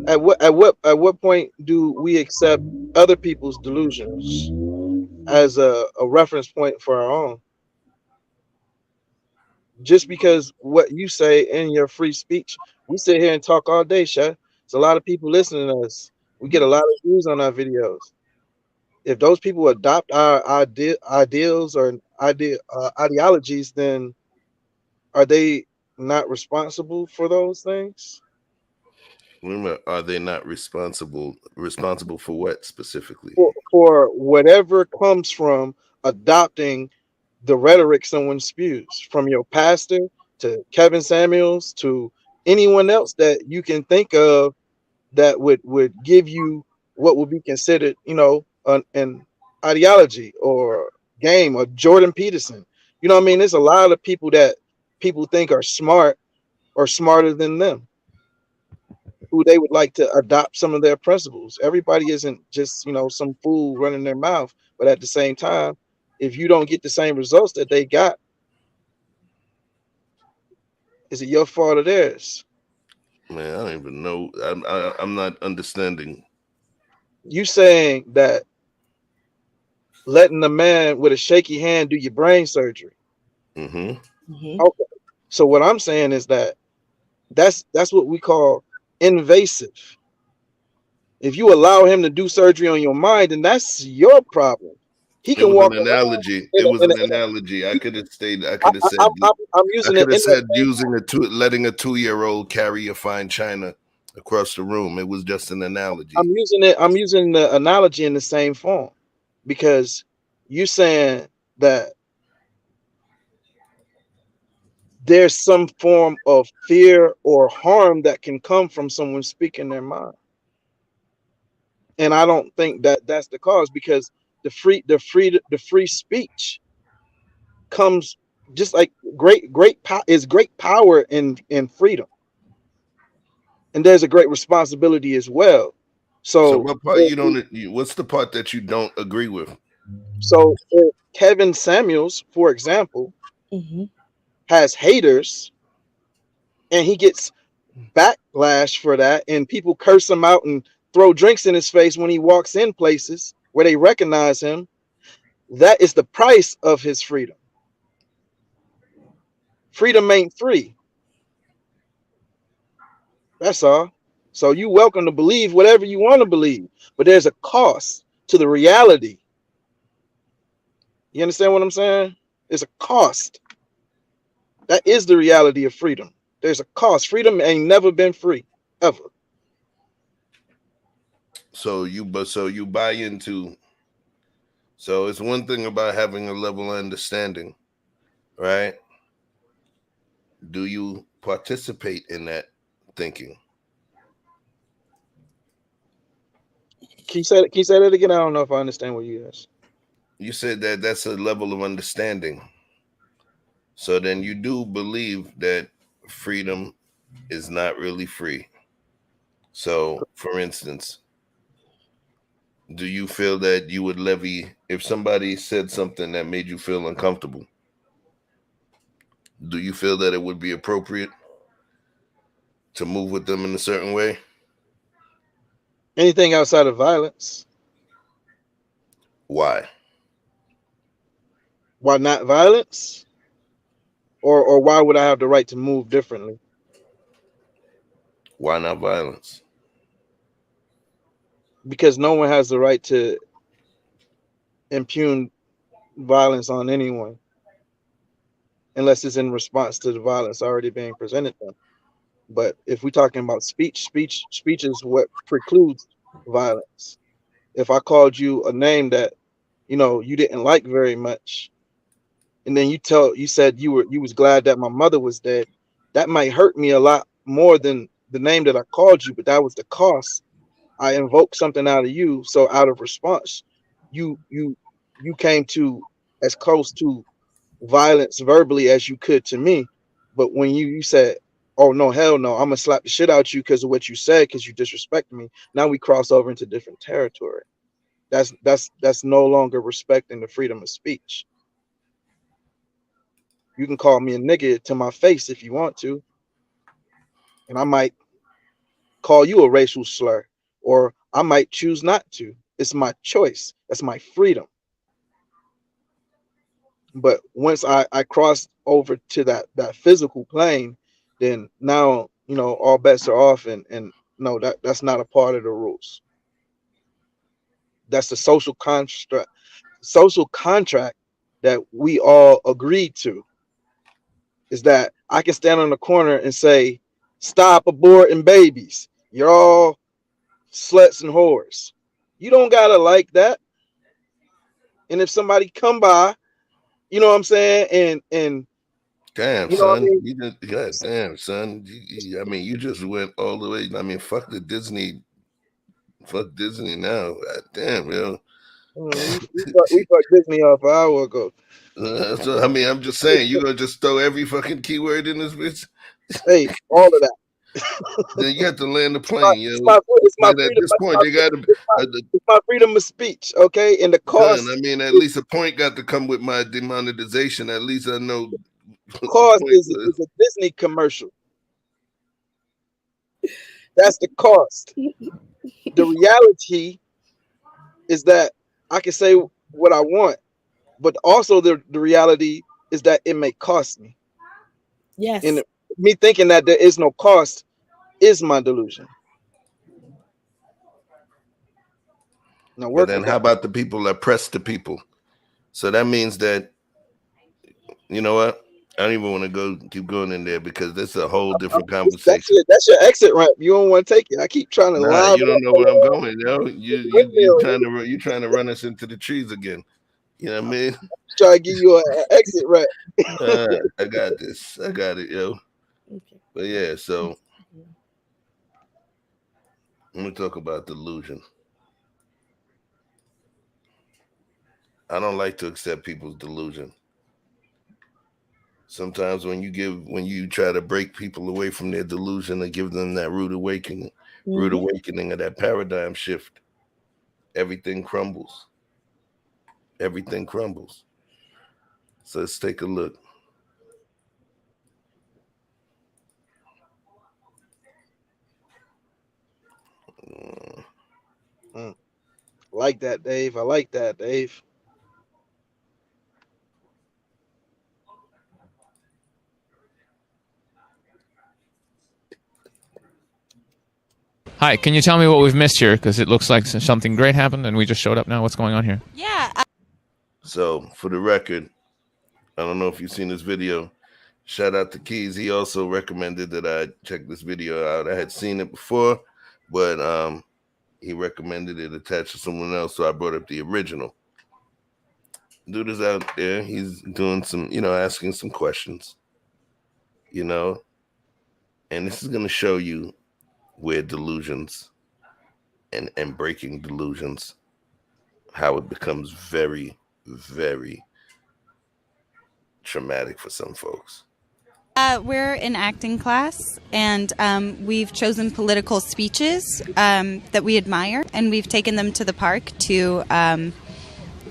at what point do we accept other people's delusions as a reference point for our own? Just because what you say in your free speech, we sit here and talk all day, Sha. There's a lot of people listening to us. We get a lot of views on our videos. If those people adopt our ideals or ideologies, then are they not responsible for those things? Remember, are they not responsible for what specifically? For whatever comes from adopting the rhetoric someone spews, from your pastor to Kevin Samuels to anyone else that you can think of that would give you what would be considered, an ideology or game, or Jordan Peterson. You know what I mean? There's a lot of people that people think are smart or smarter than them, who they would like to adopt some of their principles. Everybody isn't just, some fool running their mouth, but at the same time, if you don't get the same results that they got, is it your fault or theirs? Man, I don't even know. I'm not understanding. You saying that letting a man with a shaky hand do your brain surgery. Mm-hmm. Okay. So what I'm saying is that's what we call invasive. If you allow him to do surgery on your mind, then that's your problem. He It can was walk an around. analogy. It was an analogy. I could have stayed. I could have said. I'm I using could have it. said letting a 2-year-old carry a fine china across the room. It was just an analogy. I'm using the analogy in the same form, because you're saying that there's some form of fear or harm that can come from someone speaking their mind. And I don't think that that's the cause, because the free speech comes just like great power in freedom, and there's a great responsibility as well. So So what part you don't? What's the part that you don't agree with? so if Kevin Samuels, for example, has haters, and he gets backlash for that, and people curse him out and throw drinks in his face when he walks in places where they recognize him, that is the price of his freedom. Freedom ain't free. That's all. So you welcome to believe whatever you want to believe, but there's a cost to the reality. You understand what I'm saying? There's a cost. That is the reality of freedom. There's a cost. Freedom ain't never been free, ever. So you buy into. So it's one thing about having a level of understanding, right? Do you participate in that thinking? Can you say that again? I don't know if I understand what you asked. You said that that's a level of understanding. So then you do believe that freedom is not really free. So, for instance, do you feel that you would levy if somebody said something that made you feel uncomfortable? Do you feel that it would be appropriate to move with them in a certain way? Anything outside of violence? Why? Why not violence? Or why would I have the right to move differently? Why not violence? Because no one has the right to impugn violence on anyone unless it's in response to the violence already being presented to them. But if we're talking about speech is what precludes violence. If I called you a name that you didn't like very much, and then you said you was glad that my mother was dead, that might hurt me a lot more than the name that I called you, but that was the cost. I invoked something out of you, so out of response, you came to as close to violence verbally as you could to me. But when you said, "Oh no, hell no, I'm gonna slap the shit out you because of what you said, because you disrespected me," now we cross over into different territory. That's no longer respecting the freedom of speech. You can call me a nigga to my face if you want to, and I might call you a racial slur, or I might choose not to. It's my choice. That's my freedom. But once I cross over to that physical plane, then now all bets are off, and no, that's not a part of the rules. That's the social contract that we all agreed to, is that I can stand on the corner and say, "Stop aborting babies. You're all sluts and whores." You don't gotta like that. And if somebody come by, You know what I'm saying? And damn, you know what I son, mean? you just God damn, son. I mean, you just went all the way. I mean, fuck Disney now. God damn, yo. We fucked Disney off an hour ago. So I mean, I'm just saying, you gonna just throw every fucking keyword in this bitch? Hey, all of that. Then you have to land the plane, yo. It's my Then at freedom. this point, they got to. It's my freedom of speech, okay? And the cost. I mean, at least a point got to come with my demonetization. At least I know. Cost is a Disney commercial. That's the cost. The reality is that I can say what I want, but also the reality is that it may cost me. Yes. And me thinking that there is no cost is my delusion. Now, But then how about the people that press the people? So that means that, you know what? I don't even want to keep going in there because this is a whole different conversation. That's your exit ramp. You don't want to take it. I keep trying to line. You don't know where I'm going, yo. You trying to run us into the trees again. You know what I mean? Try to give you an exit ramp. I got this. I got it, yo. Okay. But yeah, so let me talk about delusion. I don't like to accept people's delusion. Sometimes when you try to break people away from their delusion and give them that rude awakening of that paradigm shift, everything crumbles. Everything crumbles. So let's take a look. Like that, Dave. I like that, Dave. Hi, can you tell me what we've missed here? Because it looks like something great happened and we just showed up now. What's going on here? Yeah. So, for the record, I don't know if you've seen this video. Shout out to Keys. He also recommended that I check this video out. I had seen it before, but he recommended it attached to someone else, so I brought up the original. Dude is out there. He's doing some, asking some questions, and this is going to show you where delusions and breaking delusions, how it becomes very, very traumatic for some folks. We're in acting class, and we've chosen political speeches that we admire, and we've taken them to the park to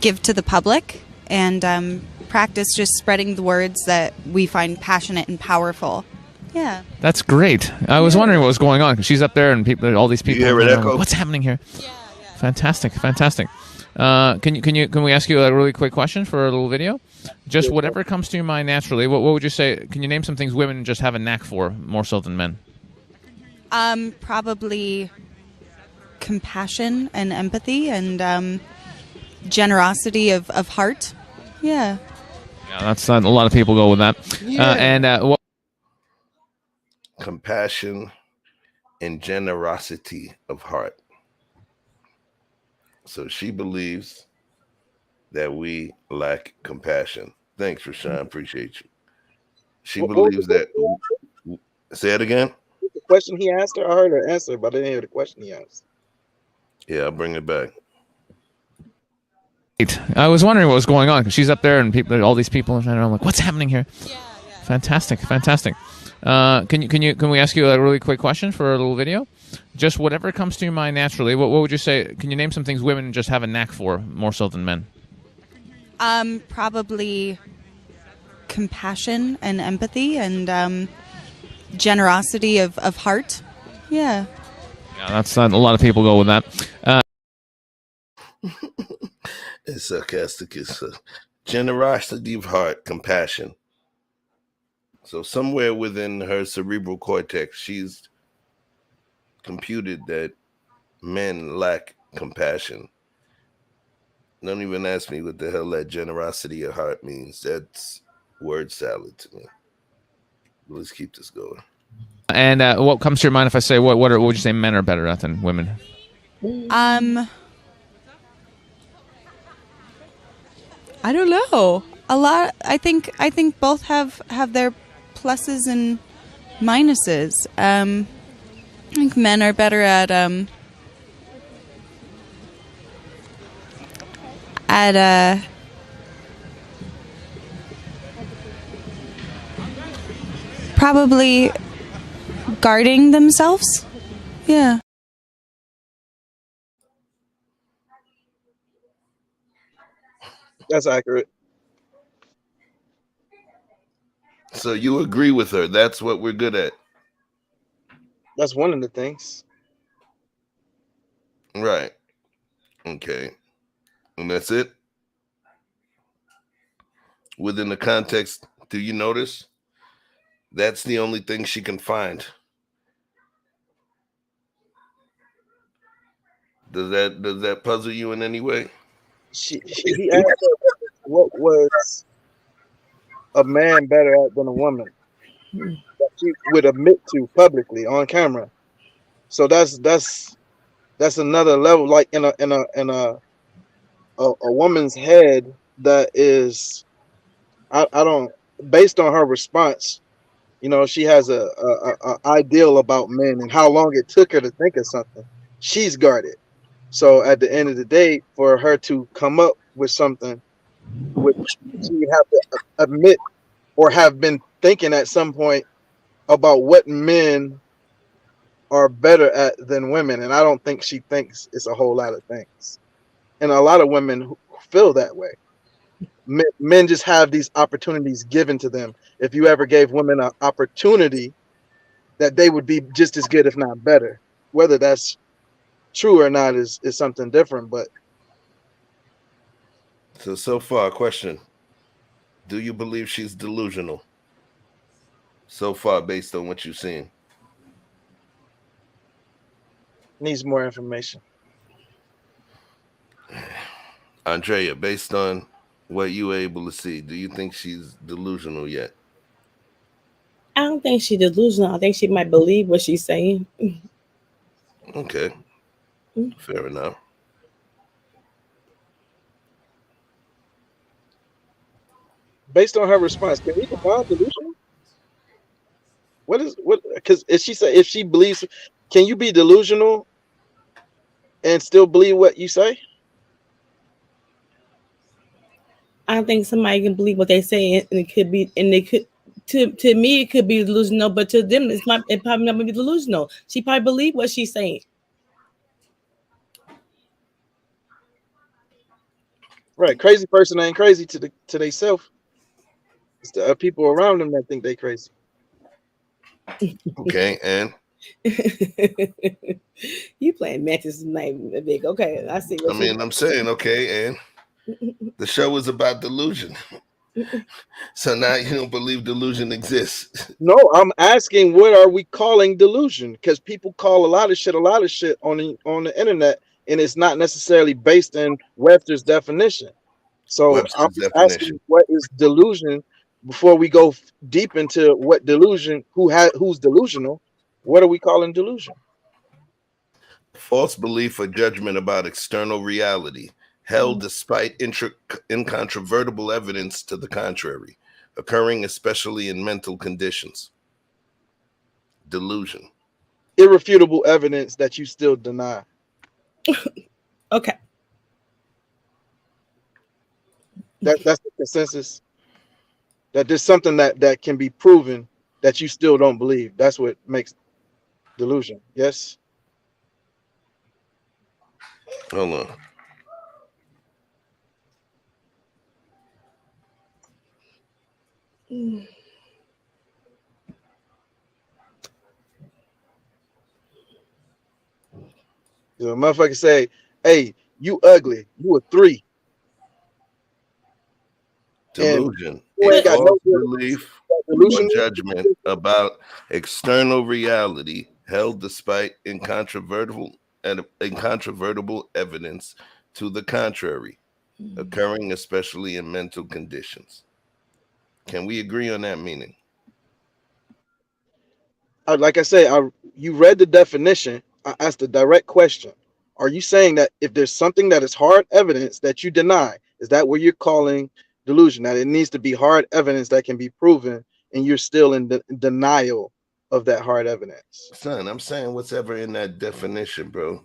give to the public and practice just spreading the words that we find passionate and powerful. Yeah. That's great. I was wondering what was going on because she's up there and all these people. You hear it echo? What's happening here? Yeah. Fantastic. Can we ask you a really quick question for a little video? Just whatever comes to your mind naturally. What would you say? Can you name some things women just have a knack for more so than men? Probably compassion and empathy and generosity of heart. Yeah. Yeah, that's a lot of people go with that. Yeah. Compassion and generosity of heart. So she believes that we lack compassion. Thanks, Rashawn. Appreciate you. She believes that. Say it again. The question he asked her, I heard her answer, but I didn't hear the question he asked. Yeah, I'll bring it back. I was wondering what was going on because she's up there and all these people, and I'm like, what's happening here? Yeah. Fantastic. Can we ask you a really quick question for a little video? Just whatever comes to your mind naturally. What would you say? Can you name some things women just have a knack for more so than men? Probably compassion and empathy and generosity of heart. Yeah. Yeah, that's a lot of people go with that. It's sarcastic. It's generosity of heart, compassion. So somewhere within her cerebral cortex, she's computed that men lack compassion. Don't even ask me what the hell that generosity of heart means. That's word salad to me. Let's keep this going. And what comes to your mind if I say what would you say men are better at than women? I don't know. a lot. I think both have their pluses and minuses. I think men are better at probably guarding themselves. Yeah. That's accurate. So you agree with her? That's what we're good at. That's one of the things. Right. Okay. And that's it? Within the context, do you notice? That's the only thing she can find. Does that puzzle you in any way? He asked her what was a man better at than a woman that she would admit to publicly on camera. So that's another level, like in a woman's head that is, I don't, based on her response, you know, she has a ideal about men and how long it took her to think of something. She's guarded. So at the end of the day, for her to come up with something which she would have to admit or have been thinking at some point about what men are better at than women. And I don't think she thinks it's a whole lot of things. And a lot of women who feel that way. Men just have these opportunities given to them. If you ever gave women an opportunity, that they would be just as good, if not better. Whether that's true or not is something different. But so far, question: do you believe she's delusional? So far, based on what you've seen, needs more information. Andrea, based on what you were able to see, do you think she's delusional yet? I don't think she's delusional. I think she might believe what she's saying. Okay, fair enough. Based on her response, can we define delusion? What? Because if she believes, can you be delusional and still believe what you say? I don't think somebody can believe what they say, and it could be, and they could. To me, it could be delusional, but to them, it probably not be delusional. She probably believe what she's saying. Right, crazy person ain't crazy to themselves. It's the people around them that think they crazy. Okay, and you playing matches tonight, big. Okay, I see. I mean, I'm saying okay, and the show is about delusion. So now you don't believe delusion exists. No, I'm asking, what are we calling delusion? Because people call a lot of shit on the internet, and it's not necessarily based in Webster's definition. So Webster's I'm definition. asking, what is delusion? Before we go deep into what delusion, who's delusional, what are we calling delusion? False belief or judgment about external reality held despite incontrovertible evidence to the contrary, occurring especially in mental conditions. Delusion. Irrefutable evidence that you still deny. Okay. That's the consensus. That there's something that can be proven that you still don't believe. That's what makes delusion. Yes? Hold on. So a motherfucker say, hey, you ugly. You a 3. Delusion. Ain't got False no belief delusion or judgment about external reality held despite incontrovertible evidence to the contrary, occurring especially in mental conditions. Can we agree on that meaning? Like I say, you read the definition. I asked a direct question. Are you saying that if there's something that is hard evidence that you deny, is that what you're calling delusion, that it needs to be hard evidence that can be proven, and you're still in denial of that hard evidence. Son, I'm saying whatever in that definition, bro.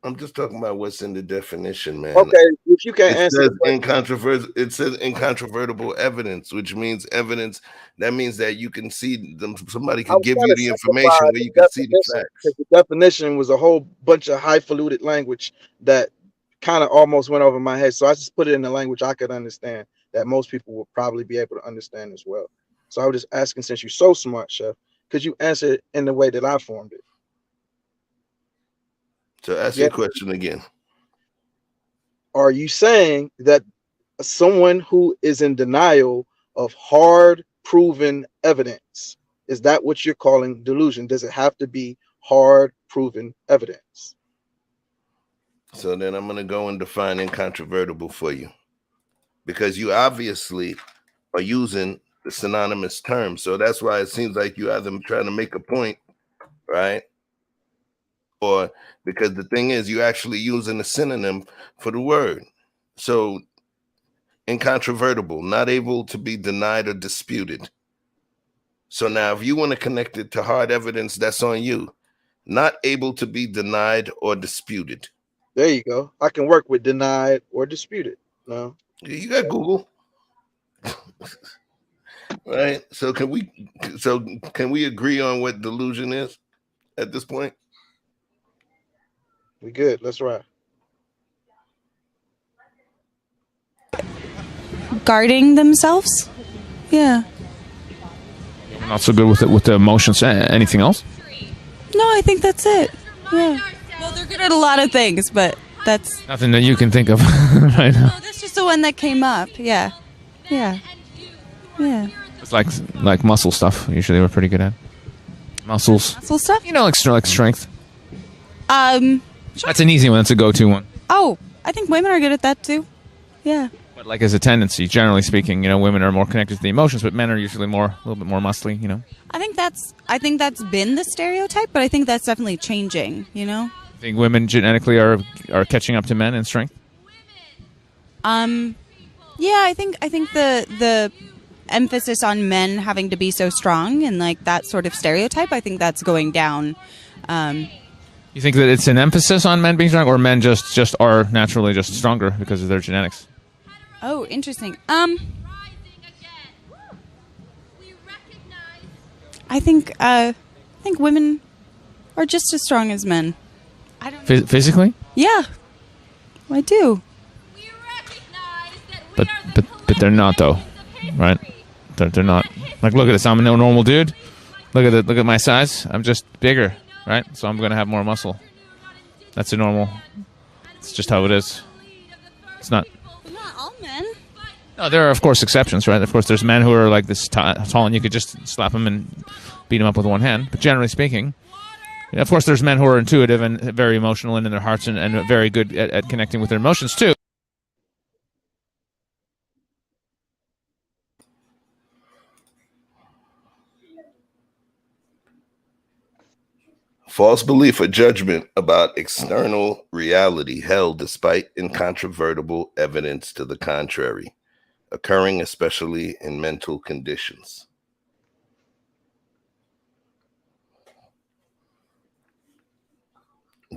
I'm just talking about what's in the definition, man. Okay, if you can't answer says the question, it says incontrovertible evidence, which means evidence. That means that you can see them. Somebody I could was give trying you to the simplify information where the you can see the definition, facts. because the definition was a whole bunch of highfalutin language that kind of almost went over my head. So I just put it in the language I could understand, that most people would probably be able to understand as well. So I was just asking, since you're so smart, Chef, could you answer it in the way that I formed it? So ask your question again. Are you saying that someone who is in denial of hard proven evidence, is that what you're calling delusion? Does it have to be hard proven evidence? So then I'm going to go and define incontrovertible for you, because you obviously are using the synonymous term. So that's why it seems like you either trying to make a point, right? Or because the thing is, you're actually using a synonym for the word. So incontrovertible, not able to be denied or disputed. So now if you want to connect it to hard evidence, that's on you. Not able to be denied or disputed. There you go. I can work with denied or disputed. No, you got Google. Right? So can we agree on what delusion is at this point? We good. Let's ride. Guarding themselves. Yeah. Not so good with the emotions. Anything else? No, I think that's it. Yeah. Well, they're good at a lot of things, but that's Nothing that you can think of right now. no, that's just the one that came up. Yeah. Yeah. Yeah. It's like muscle stuff. Usually we're pretty good at muscles. Muscle stuff? You know, like strength. Sure. That's an easy one. That's a go-to one. Oh, I think women are good at that too. Yeah. But like as a tendency, generally speaking, you know, women are more connected to the emotions, but men are usually a little bit more muscly. You know. I think that's been the stereotype, but I think that's definitely changing. You know. I think women genetically are catching up to men in strength. Yeah, I think the emphasis on men having to be so strong and like that sort of stereotype, I think that's going down. You think that it's an emphasis on men being strong, or men just are naturally just stronger because of their genetics? Oh, interesting. I think women are just as strong as men. I don't know. Physically? Yeah, I do. But they're not though, right? They're not. Like, look at this. I'm a normal dude. Look at my size. I'm just bigger, right? So I'm gonna have more muscle. That's a normal. It's just how it is. It's not. Not all men. No, there are of course exceptions, right? Of course, there's men who are like this tall, and you could just slap them and beat them up with one hand. But generally speaking, of course, there's men who are intuitive and very emotional and in their hearts and very good at connecting with their emotions too. False belief or judgment about external reality held despite incontrovertible evidence to the contrary, occurring especially in mental conditions.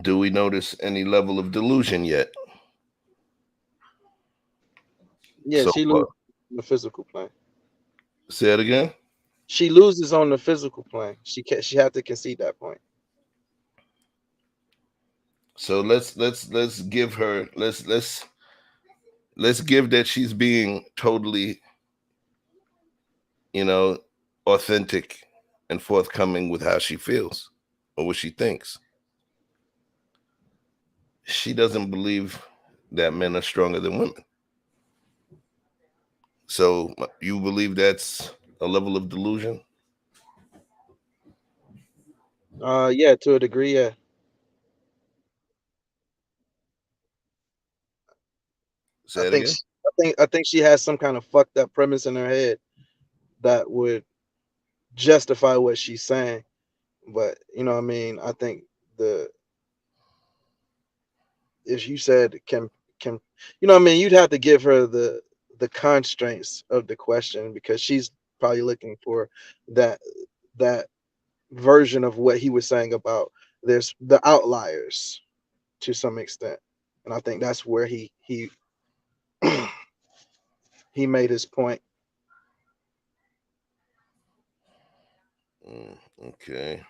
Do we notice any level of delusion yet? Yeah, So she far. loses on the physical plane. Say it again. She loses on the physical plane. She have to concede that point. So let's give her let's give that she's being totally, authentic and forthcoming with how she feels or what she thinks. She doesn't believe that men are stronger than women. So you believe that's a level of delusion? Yeah, to a degree, yeah. Say it again. I think she has some kind of fucked up premise in her head that would justify what she's saying. But you know what I mean? I think if you said can you know what I mean, you'd have to give her the the constraints of the question, because she's probably looking for that version of what he was saying about there's the outliers to some extent. And I think that's where he he made his point. Okay.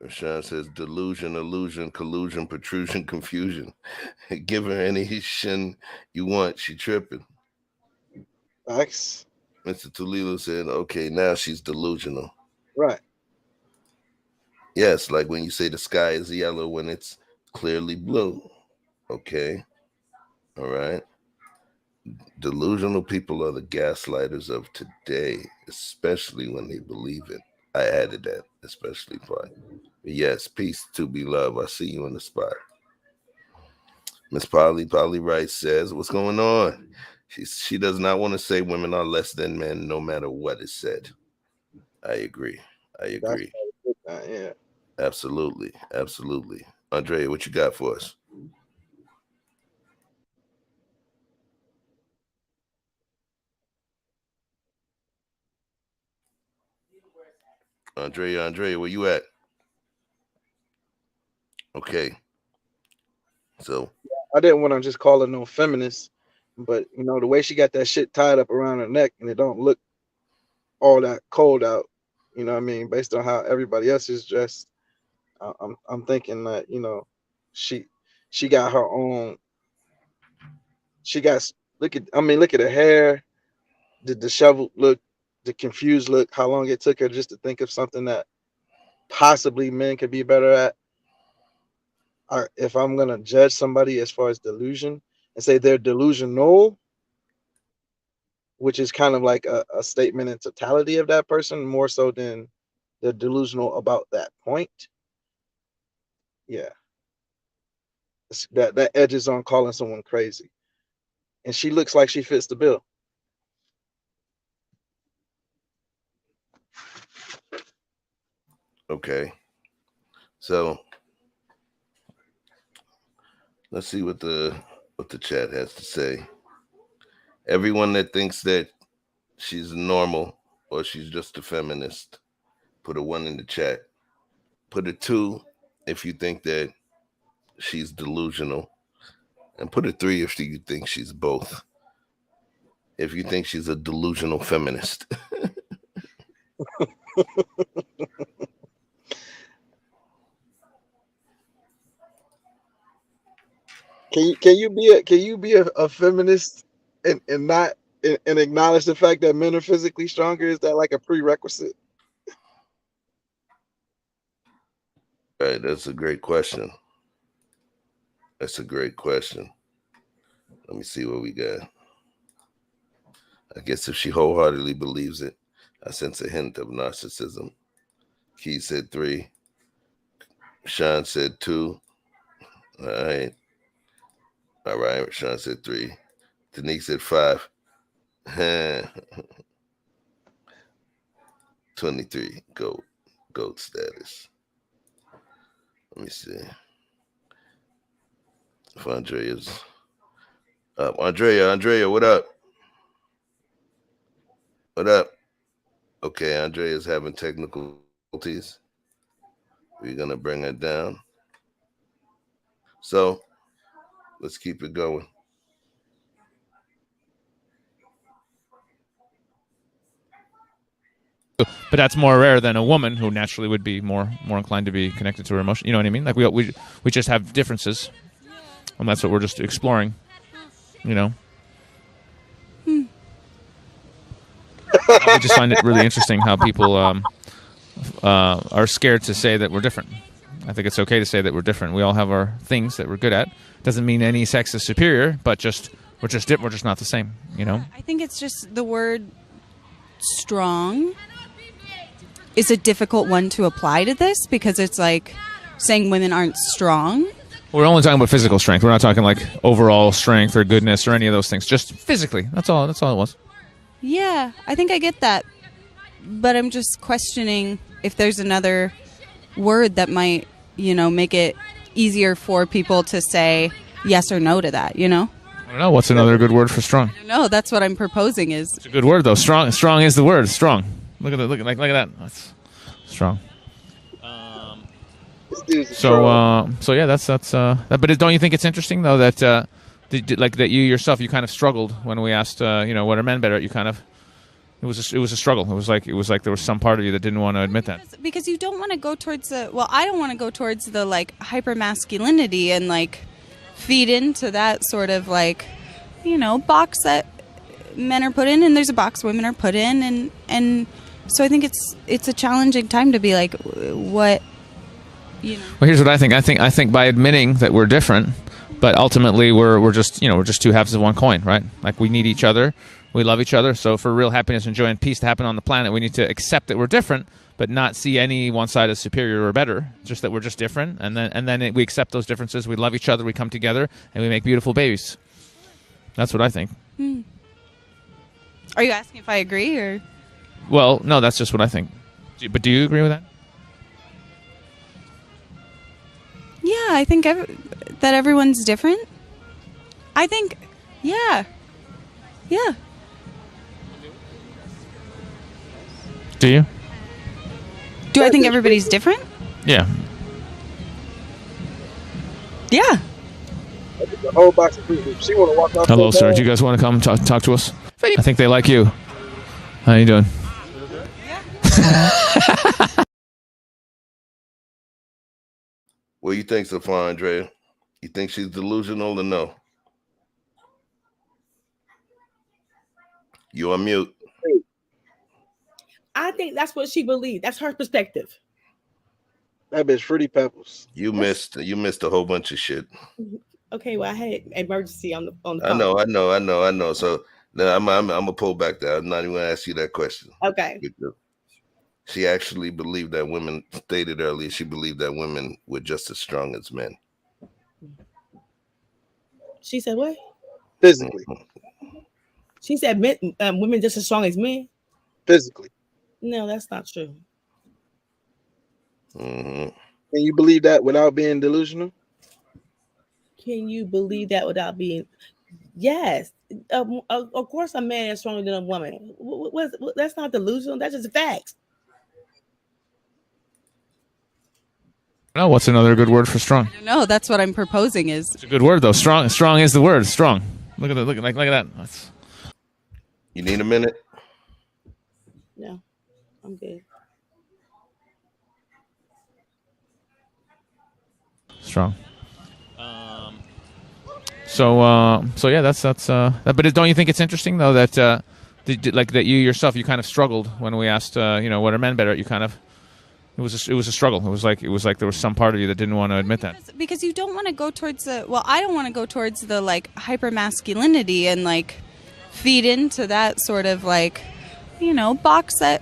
Rashawn says delusion, illusion, collusion, protrusion, confusion. Give her any shin you want. She tripping. Facts. Mr. Toledo said, okay, now she's delusional. Right. Yes, like when you say the sky is yellow when it's clearly blue. Okay. All right. Delusional people are the gaslighters of today, especially when they believe it. I added that, especially part. Yes, peace to be loved. I see you in the spot. Miss Polly Rice says, what's going on? She does not want to say women are less than men, no matter what is said. I agree. Yeah. Absolutely. Andrea, what you got for us? Andrea, where you at? Okay. So I didn't want to just call her no feminist, but the way she got that shit tied up around her neck and it don't look all that cold out, you know what I mean, based on how everybody else is dressed. I'm thinking that, she got her own. Look at her hair, the disheveled look, the confused look, how long it took her just to think of something that possibly men could be better at. If I'm gonna judge somebody as far as delusion and say they're delusional, which is kind of like a statement in totality of that person, more so than they're delusional about that point. Yeah. That edges on calling someone crazy. And she looks like she fits the bill. okay. So let's see what the chat has to say. Everyone that thinks that she's normal or she's just a feminist, put a 1 in the chat. Put a 2 if you think that she's delusional, and put a 3 if you think she's both. If you think she's a delusional feminist. Can you be a feminist and not and acknowledge the fact that men are physically stronger? Is that like a prerequisite? Right, that's a great question. Let me see what we got. I guess if she wholeheartedly believes it, I sense a hint of narcissism. Key said 3. Sean said 2. All right. Sean said 3. Denise said 5. 23. Goat status. Let me see. If Andrea's up. Andrea, what up? What up? Okay, Andrea's having technical difficulties. We're gonna bring her down. So let's keep it going. But that's more rare than a woman who naturally would be more inclined to be connected to her emotion. You know what I mean? Like we just have differences, and that's what we're just exploring. I just find it really interesting how people are scared to say that we're different. I think it's okay to say that we're different. We all have our things that we're good at. Doesn't mean any sex is superior, but we're just not the same. I think it's just the word strong is a difficult one to apply to this, because it's like saying women aren't strong. We're only talking about physical strength. We're not talking like overall strength or goodness or any of those things. Just physically. That's all it was. Yeah, I think I get that. But I'm just questioning if there's another word that might, make it easier for people to say yes or no to that, Well, don't know. What's another good word for strong? No, that's what I'm proposing is. It's a good word though. Strong. Strong is the word. Strong. Look at that. Look at that. That's strong. So yeah, that's that. But don't you think it's interesting though that that you yourself, you kind of struggled when we asked what are men better at? You kind of it was a struggle. It was like there was some part of you that didn't want to admit that. Because you don't want to go towards I don't want to go towards the like hyper masculinity and like feed into that sort of like box that men are put in, and there's a box women are put in, and so I think it's a challenging time to be like what. Well, here's what I think. I think by admitting that we're different, but ultimately we're just two halves of one coin, right? Like we need each other, we love each other. So for real happiness and joy and peace to happen on the planet, we need to accept that we're different, but not see any one side as superior or better. Just that we're just different, and then we accept those differences. We love each other, we come together, and we make beautiful babies. That's what I think. Are you asking if I agree or? Well, no, that's just what I think. But do you agree with that? Yeah, I think that everyone's different. I think, yeah. Do you? Do I think everybody's different? Yeah. The whole box of people. She want to walk off. Hello, sir. Do you guys want to come talk to us? I think they like you. How you doing? What do you think so far, Andrea? You think she's delusional or no? You on mute. I think that's what she believes. That's her perspective. That bitch Fruity Pebbles. You missed a whole bunch of shit. Okay, well, I had emergency on the phone. I know. So then I'm gonna pull back that. I'm not even gonna ask you that question. Okay. She actually believed that women, stated earlier, she believed that women were just as strong as men. She said what? Physically. She said women just as strong as men? Physically. No, that's not true. Mm-hmm. Can you believe that without being delusional? Can you believe that without being? Yes. Of course a man is stronger than a woman. That's not delusional. That's just facts. No, what's another good word for strong? No, that's what I'm proposing is. It's a good word though. Strong. Strong is the word. Strong. Look at that. Look at that. That's... You need a minute? No, I'm good. Strong. So yeah, that's that. But don't you think it's interesting though that that you yourself, you kind of struggled when we asked what are men better at? You kind of it was a struggle. It was like there was some part of you that didn't want to admit that. Because you don't want to go towards I don't want to go towards the like hyper masculinity and like feed into that sort of like box that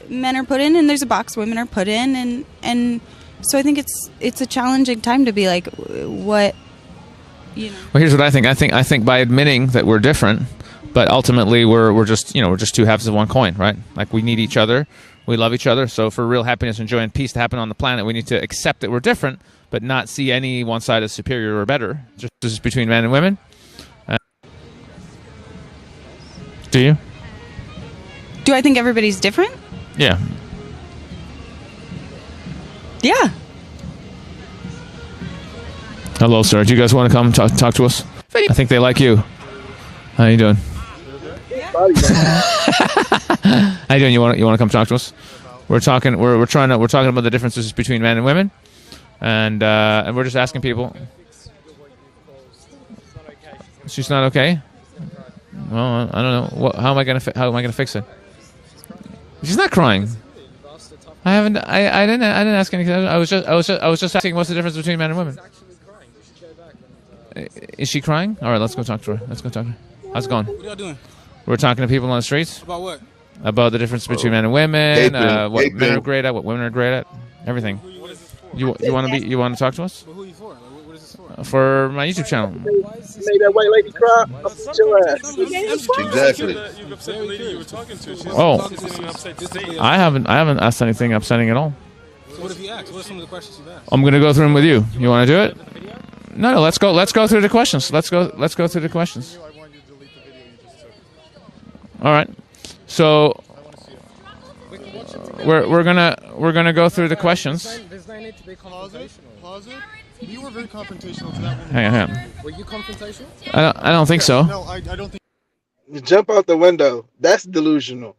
men are put in, and there's a box women are put in, and so I think it's a challenging time to be like what. Well, here's what I think. I think by admitting that we're different, but ultimately we're just two halves of one coin, right? Like we need each other, we love each other. So for real happiness and joy and peace to happen on the planet, we need to accept that we're different, but not see any one side as superior or better. Just this is between men and women. Do you? Do I think everybody's different? Yeah. Hello, sir. Do you guys want to come talk to us? I think they like you. How you doing? How you doing? You want to come talk to us? We're talking about the differences between men and women, and we're just asking people. She's not okay. Well, I don't know. How am I gonna fix it? She's not crying. I didn't ask anything. I was just asking what's the difference between men and women. Is she crying? All right, let's go talk to her. How's it going? What are y'all doing? We're talking to people on the streets. About what? About the difference between men and women, what men are great at, what women are great at, everything. You want to talk to us? But who are you for? What is this for? For my YouTube channel. Made that white lady cry. I'll beat your ass. Exactly. Oh, I haven't asked anything upsetting at all. So what have you asked? What are some of the questions you've asked? I'm gonna go through them with you. You want to do it? No. Let's go through the questions. Let's go through the questions. All right. So we're gonna go through the questions. There's no need to be confrontational. Pause it. You were very confrontational to that woman. Hang on. Were you confrontational? I don't think so. No, I don't think. You jump out the window. That's delusional.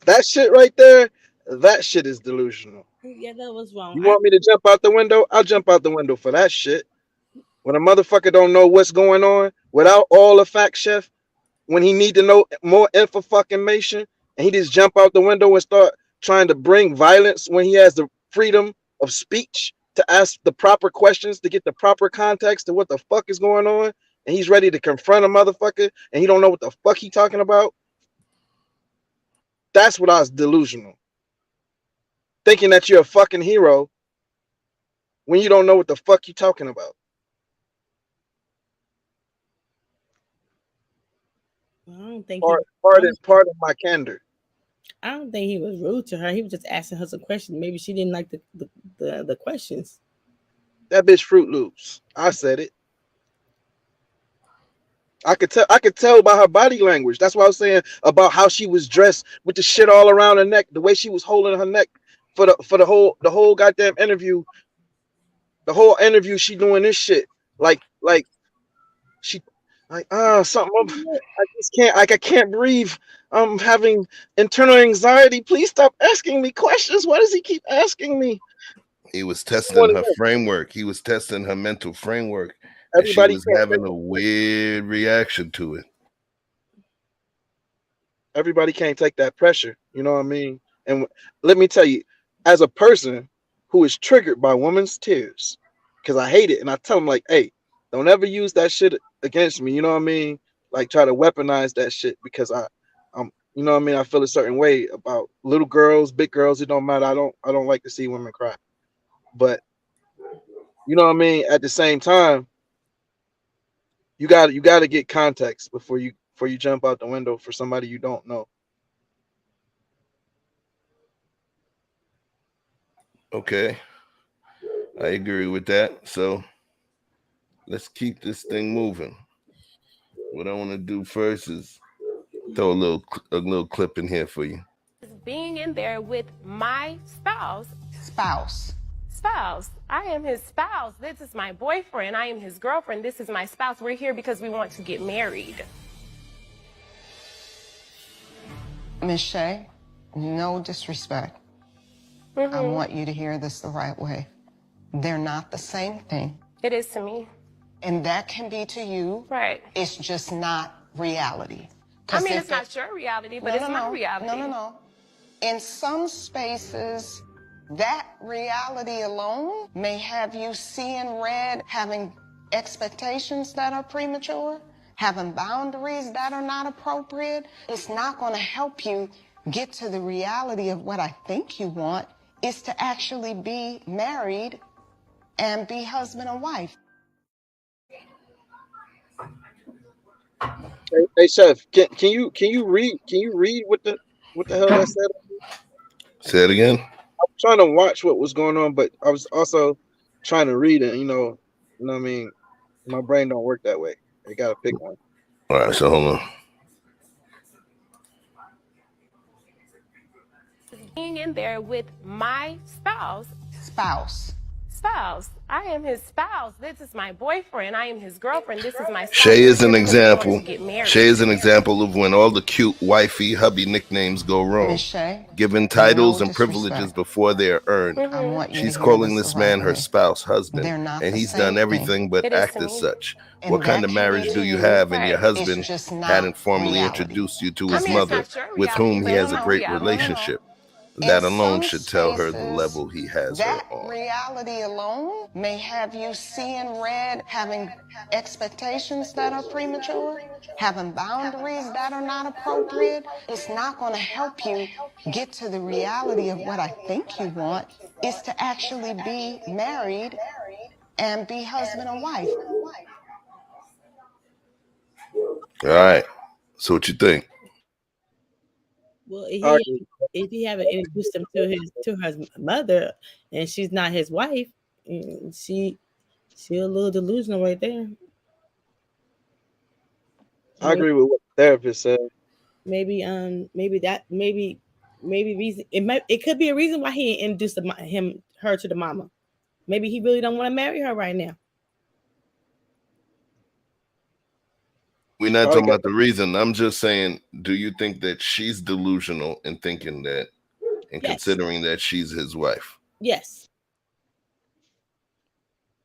That shit right there. That shit is delusional. Yeah, that was wrong. You want me to jump out the window? I'll jump out the window for that shit. When a motherfucker don't know what's going on without all the facts, chef, when he need to know more info fucking information, and he just jump out the window and start trying to bring violence when he has the freedom of speech to ask the proper questions to get the proper context to what the fuck is going on, and he's ready to confront a motherfucker and he don't know what the fuck he talking about. That's what I was delusional. Thinking that you're a fucking hero when you don't know what the fuck you talking about. I don't think pardon my candor. I don't think he was rude to her. He was just asking her some questions. Maybe she didn't like the questions. That bitch Fruit Loops. I said it. I could tell by her body language. That's what I was saying about how she was dressed with the shit all around her neck, the way she was holding her neck for the whole goddamn interview. The whole interview, she doing this shit like she like something. I can't breathe. I'm having internal anxiety. Please stop asking me questions. Why does he keep asking me? He was testing her framework. He was testing her mental framework. Everybody and she was having a weird reaction to it. Everybody can't take that pressure. You know what I mean? And let me tell you, as a person who is triggered by women's tears, because I hate it, and I tell them like, hey, don't ever use that shit against me. You know what I mean? Like try to weaponize that shit because I'm you know what I mean? I feel a certain way about little girls, big girls. It don't matter. I don't like to see women cry. But you know what I mean? At the same time, you got to get context before you jump out the window for somebody you don't know. Okay. I agree with that. So let's keep this thing moving. What I want to do first is throw a little clip in here for you. Being in there with my spouse. I am his spouse. This is my boyfriend. I am his girlfriend. This is my spouse. We're here because we want to get married. Miss Shay, no disrespect. I want you to hear this the right way. They're not the same thing. It is to me. And that can be to you. Right. It's just not reality. I mean, it's not your reality, but it's my reality. No. In some spaces, that reality alone may have you seeing red, having expectations that are premature, having boundaries that are not appropriate. It's not going to help you get to the reality of what I think you want, is to actually be married and be husband and wife. Hey Chef, can you read what the hell that said? Say it again. I'm trying to watch what was going on, but I was also trying to read it. You know what I mean? My brain don't work that way. You gotta pick one. All right, so hold on. Being in there with my spouse. I am his spouse. This is my boyfriend. I am his girlfriend. This is my spouse. Shay is an example. Shay is an example of when all the cute wifey hubby nicknames go wrong. Given titles and privileges before they're earned. She's calling this man her spouse, husband, and he's done everything but act as such. What kind of marriage do you have and your husband hadn't formally introduced you to his mother, with whom he has a great relationship? That alone should tell her the level he has her on. Reality alone may have you seeing red, having expectations that are premature, having boundaries that are not appropriate. It's not going to help you get to the reality of what I think you want, is to actually be married and be husband and wife. All right. So what you think? Well, if he haven't introduced him to his mother, and she's not his wife, she She a little delusional right there. I agree with what the therapist said. Maybe reason it could be a reason why he introduced her to the mama. Maybe he really don't want to marry her right now. We're not talking about the reason. I'm just saying, do you think that she's delusional in thinking that and considering that she's his wife? Yes.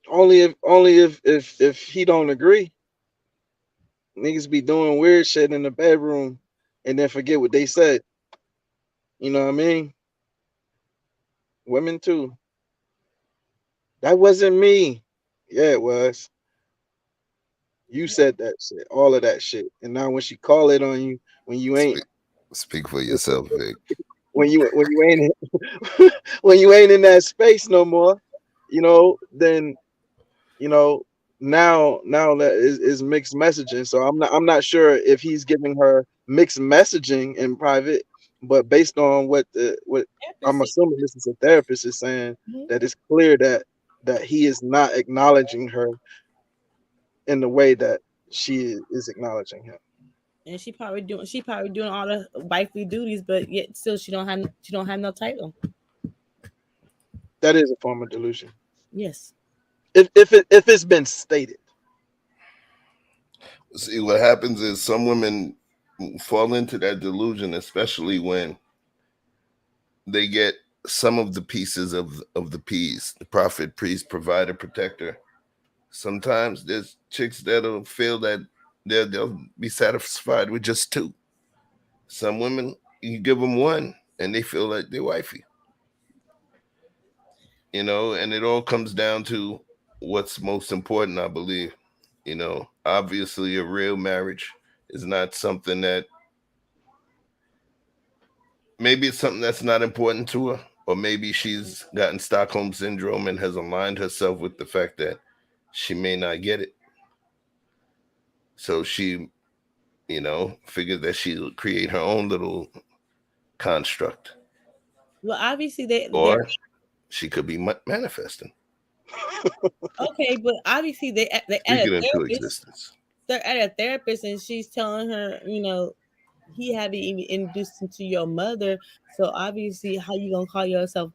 Only if he don't agree. Niggas be doing weird shit in the bedroom and then forget what they said. You know what I mean? Women too. That wasn't me. Yeah, it was. You said that shit, all of that shit. And now when she call it on you, when you ain't speak for yourself, Vic. when you ain't when you ain't in that space no more, then now that is mixed messaging. So I'm not sure if he's giving her mixed messaging in private, but based on what I'm assuming this is a therapist is saying, that it's clear that he is not acknowledging her in the way that she is acknowledging him. And she probably doing all the wifely duties, but yet still she don't have no title. That is a form of delusion. Yes. If it's been stated. See, what happens is some women fall into that delusion, especially when they get some of the pieces of the peas, the prophet, priest, provider, protector. Sometimes there's chicks that'll feel that they'll be satisfied with just two. Some women, you give them one and they feel like they're wifey. And it all comes down to what's most important, I believe. Obviously a real marriage is not something that, maybe it's something that's not important to her, or maybe she's gotten Stockholm syndrome and has aligned herself with the fact that she may not get it. So she, figured that she'll create her own little construct. Well, obviously or she could be manifesting. Okay, but obviously they at a therapist. They're at a therapist, and she's telling her, he haven't even introduced him to your mother. So obviously, how you gonna call yourself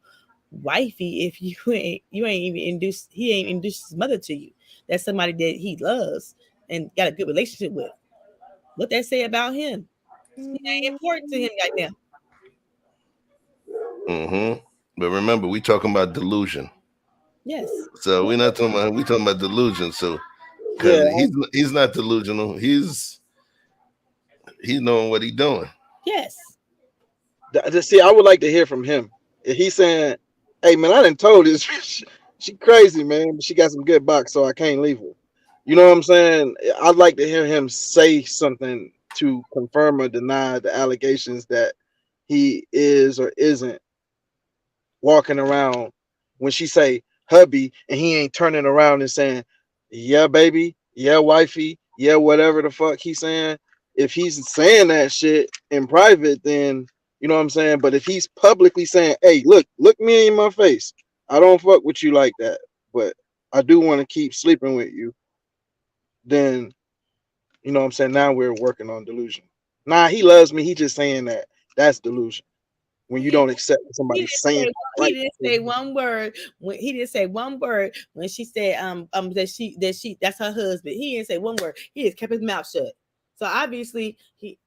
wifey if you ain't even introduced? He ain't introduced his mother to you. That's somebody that he loves and got a good relationship with. What that say about him? It ain't important to him right now. Mm-hmm. But remember, we talking about delusion. Yes. So we're not talking about delusion. So because he's not delusional, he's knowing what he's doing. Yes. See, I would like to hear from him. If he's saying, "Hey man, I done told this she crazy, man, but she got some good box, so I can't leave her." You know what I'm saying? I'd like to hear him say something to confirm or deny the allegations that he is or isn't walking around when she say hubby and he ain't turning around and saying, "Yeah, baby, yeah, wifey, yeah, whatever the fuck he's saying." If he's saying that shit in private, then you know what I'm saying. But if he's publicly saying, "Hey, look me in my face, I don't fuck with you like that, but I do want to keep sleeping with you," then you know what I'm saying. Now we're working on delusion. Nah, he loves me. He just saying that. That's delusion. When you don't accept what somebody's saying. He didn't say one word when he didn't say one word when she said that that's her husband. He didn't say one word. He just kept his mouth shut. So obviously he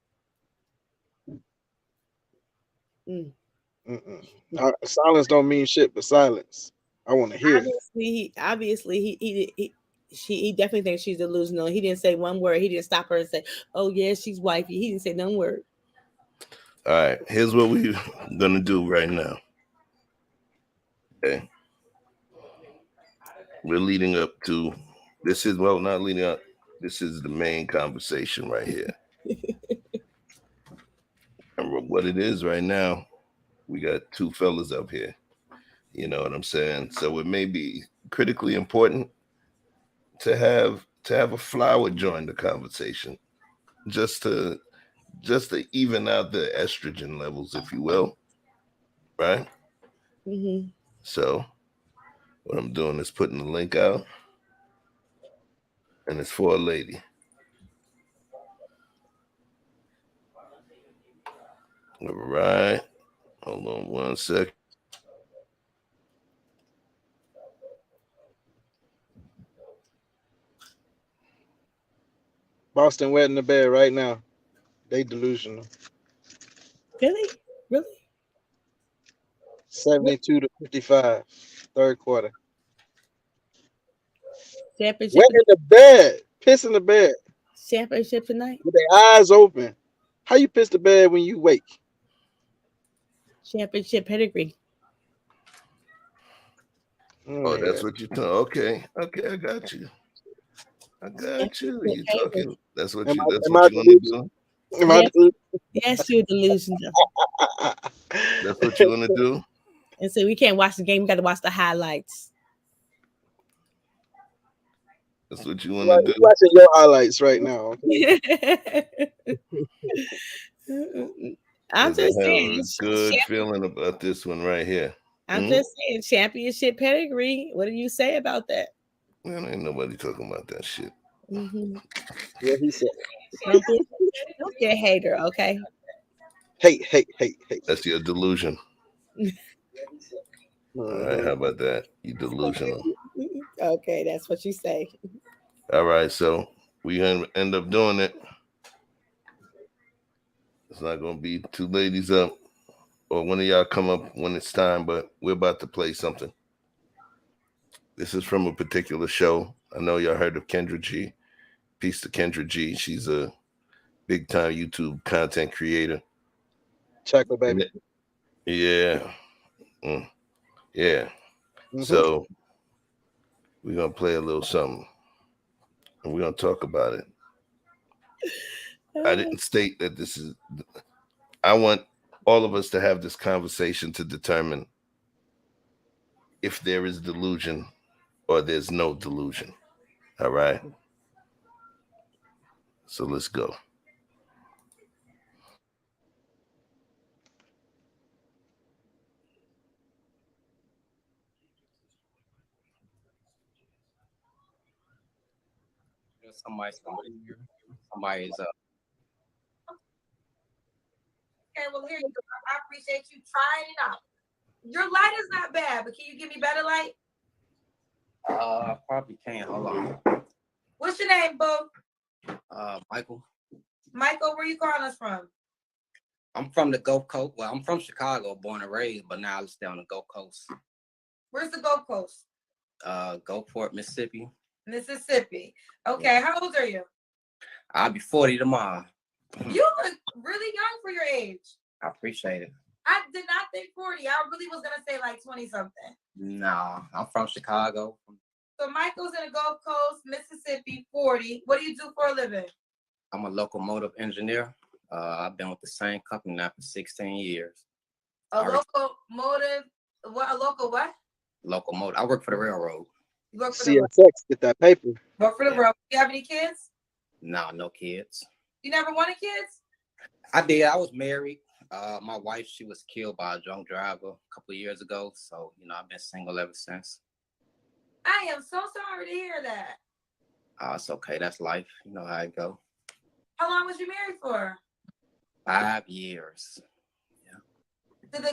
Silence don't mean shit, but silence. I want to hear. He definitely thinks she's delusional. He didn't say one word. He didn't stop her and say, "Oh yeah, she's wifey." He didn't say no word. All right, here's what we're gonna do right now. Okay, we're leading up to this is not leading up. This is the main conversation right here. And what it is right now, we got two fellas up here. You know what I'm saying? So it may be critically important to have a flower join the conversation, just to even out the estrogen levels, if you will, right? Mm-hmm. So what I'm doing is putting the link out. And it's for a lady. All right. Hold on 1 sec. Boston wet in the bed right now. They delusional. Really? 72 to 55. Third quarter. Championship. Wet in the bed. Piss in the bed. Championship tonight. With their eyes open. How you piss the bed when you wake? Championship pedigree. Oh, that's what you're talking. Okay, I got you. You talking? That's what you want to do. Yes, you're delusional. That's what you want to do. And so we can't watch the game. We got to watch the highlights. That's what you want to do. Watching your highlights right now. I'm just saying. A good feeling about this one right here. I'm just saying, championship pedigree. What do you say about that? Man, ain't nobody talking about that shit. Mm-hmm. Yeah, he said. Don't be a hater, okay? Hate. That's your delusion. All right, how about that? You delusional. Okay, that's what you say. All right, so we end up doing it. It's not going to be two ladies up or one of y'all come up when it's time, but we're about to play something. This is from a particular show. I know y'all heard of Kendra G. Peace to Kendra G. She's a big-time YouTube content creator. Chocolate baby. Yeah. Yeah. Mm-hmm. So we're going to play a little something, and we're going to talk about it. I didn't state that this is... I want all of us to have this conversation to determine if there is delusion or there's no delusion. All right? So let's go. Somebody's Okay, well here you go. I appreciate you trying it out. Your light is not bad, but can you give me better light? probably can't. Hold on. What's your name, boo? Michael. Michael, where you calling us from? I'm from the Gulf Coast. Well, I'm from Chicago, born and raised, but now I stay on the Gulf Coast. Where's the Gulf Coast? Gulfport, Mississippi. Mississippi. Okay, yeah. How old are you? I'll be 40 tomorrow. You look really young for your age. I appreciate it. I did not think 40. I really was gonna say like 20 something. No, I'm from Chicago. So Michael's in the Gulf Coast, Mississippi, 40. What do you do for a living? I'm a locomotive engineer. I've been with the same company now for 16 years. Locomotive? What? A local what? Locomotive. I work for the railroad. You work for CSX, get that paper. Work for the railroad. Do you have any kids? No kids. You never wanted kids? I did. I was married. My wife, she was killed by a drunk driver a couple of years ago. So, I've been single ever since. I am so sorry to hear that. It's okay. That's life. You know how it go. How long was you married for? 5 years. Yeah.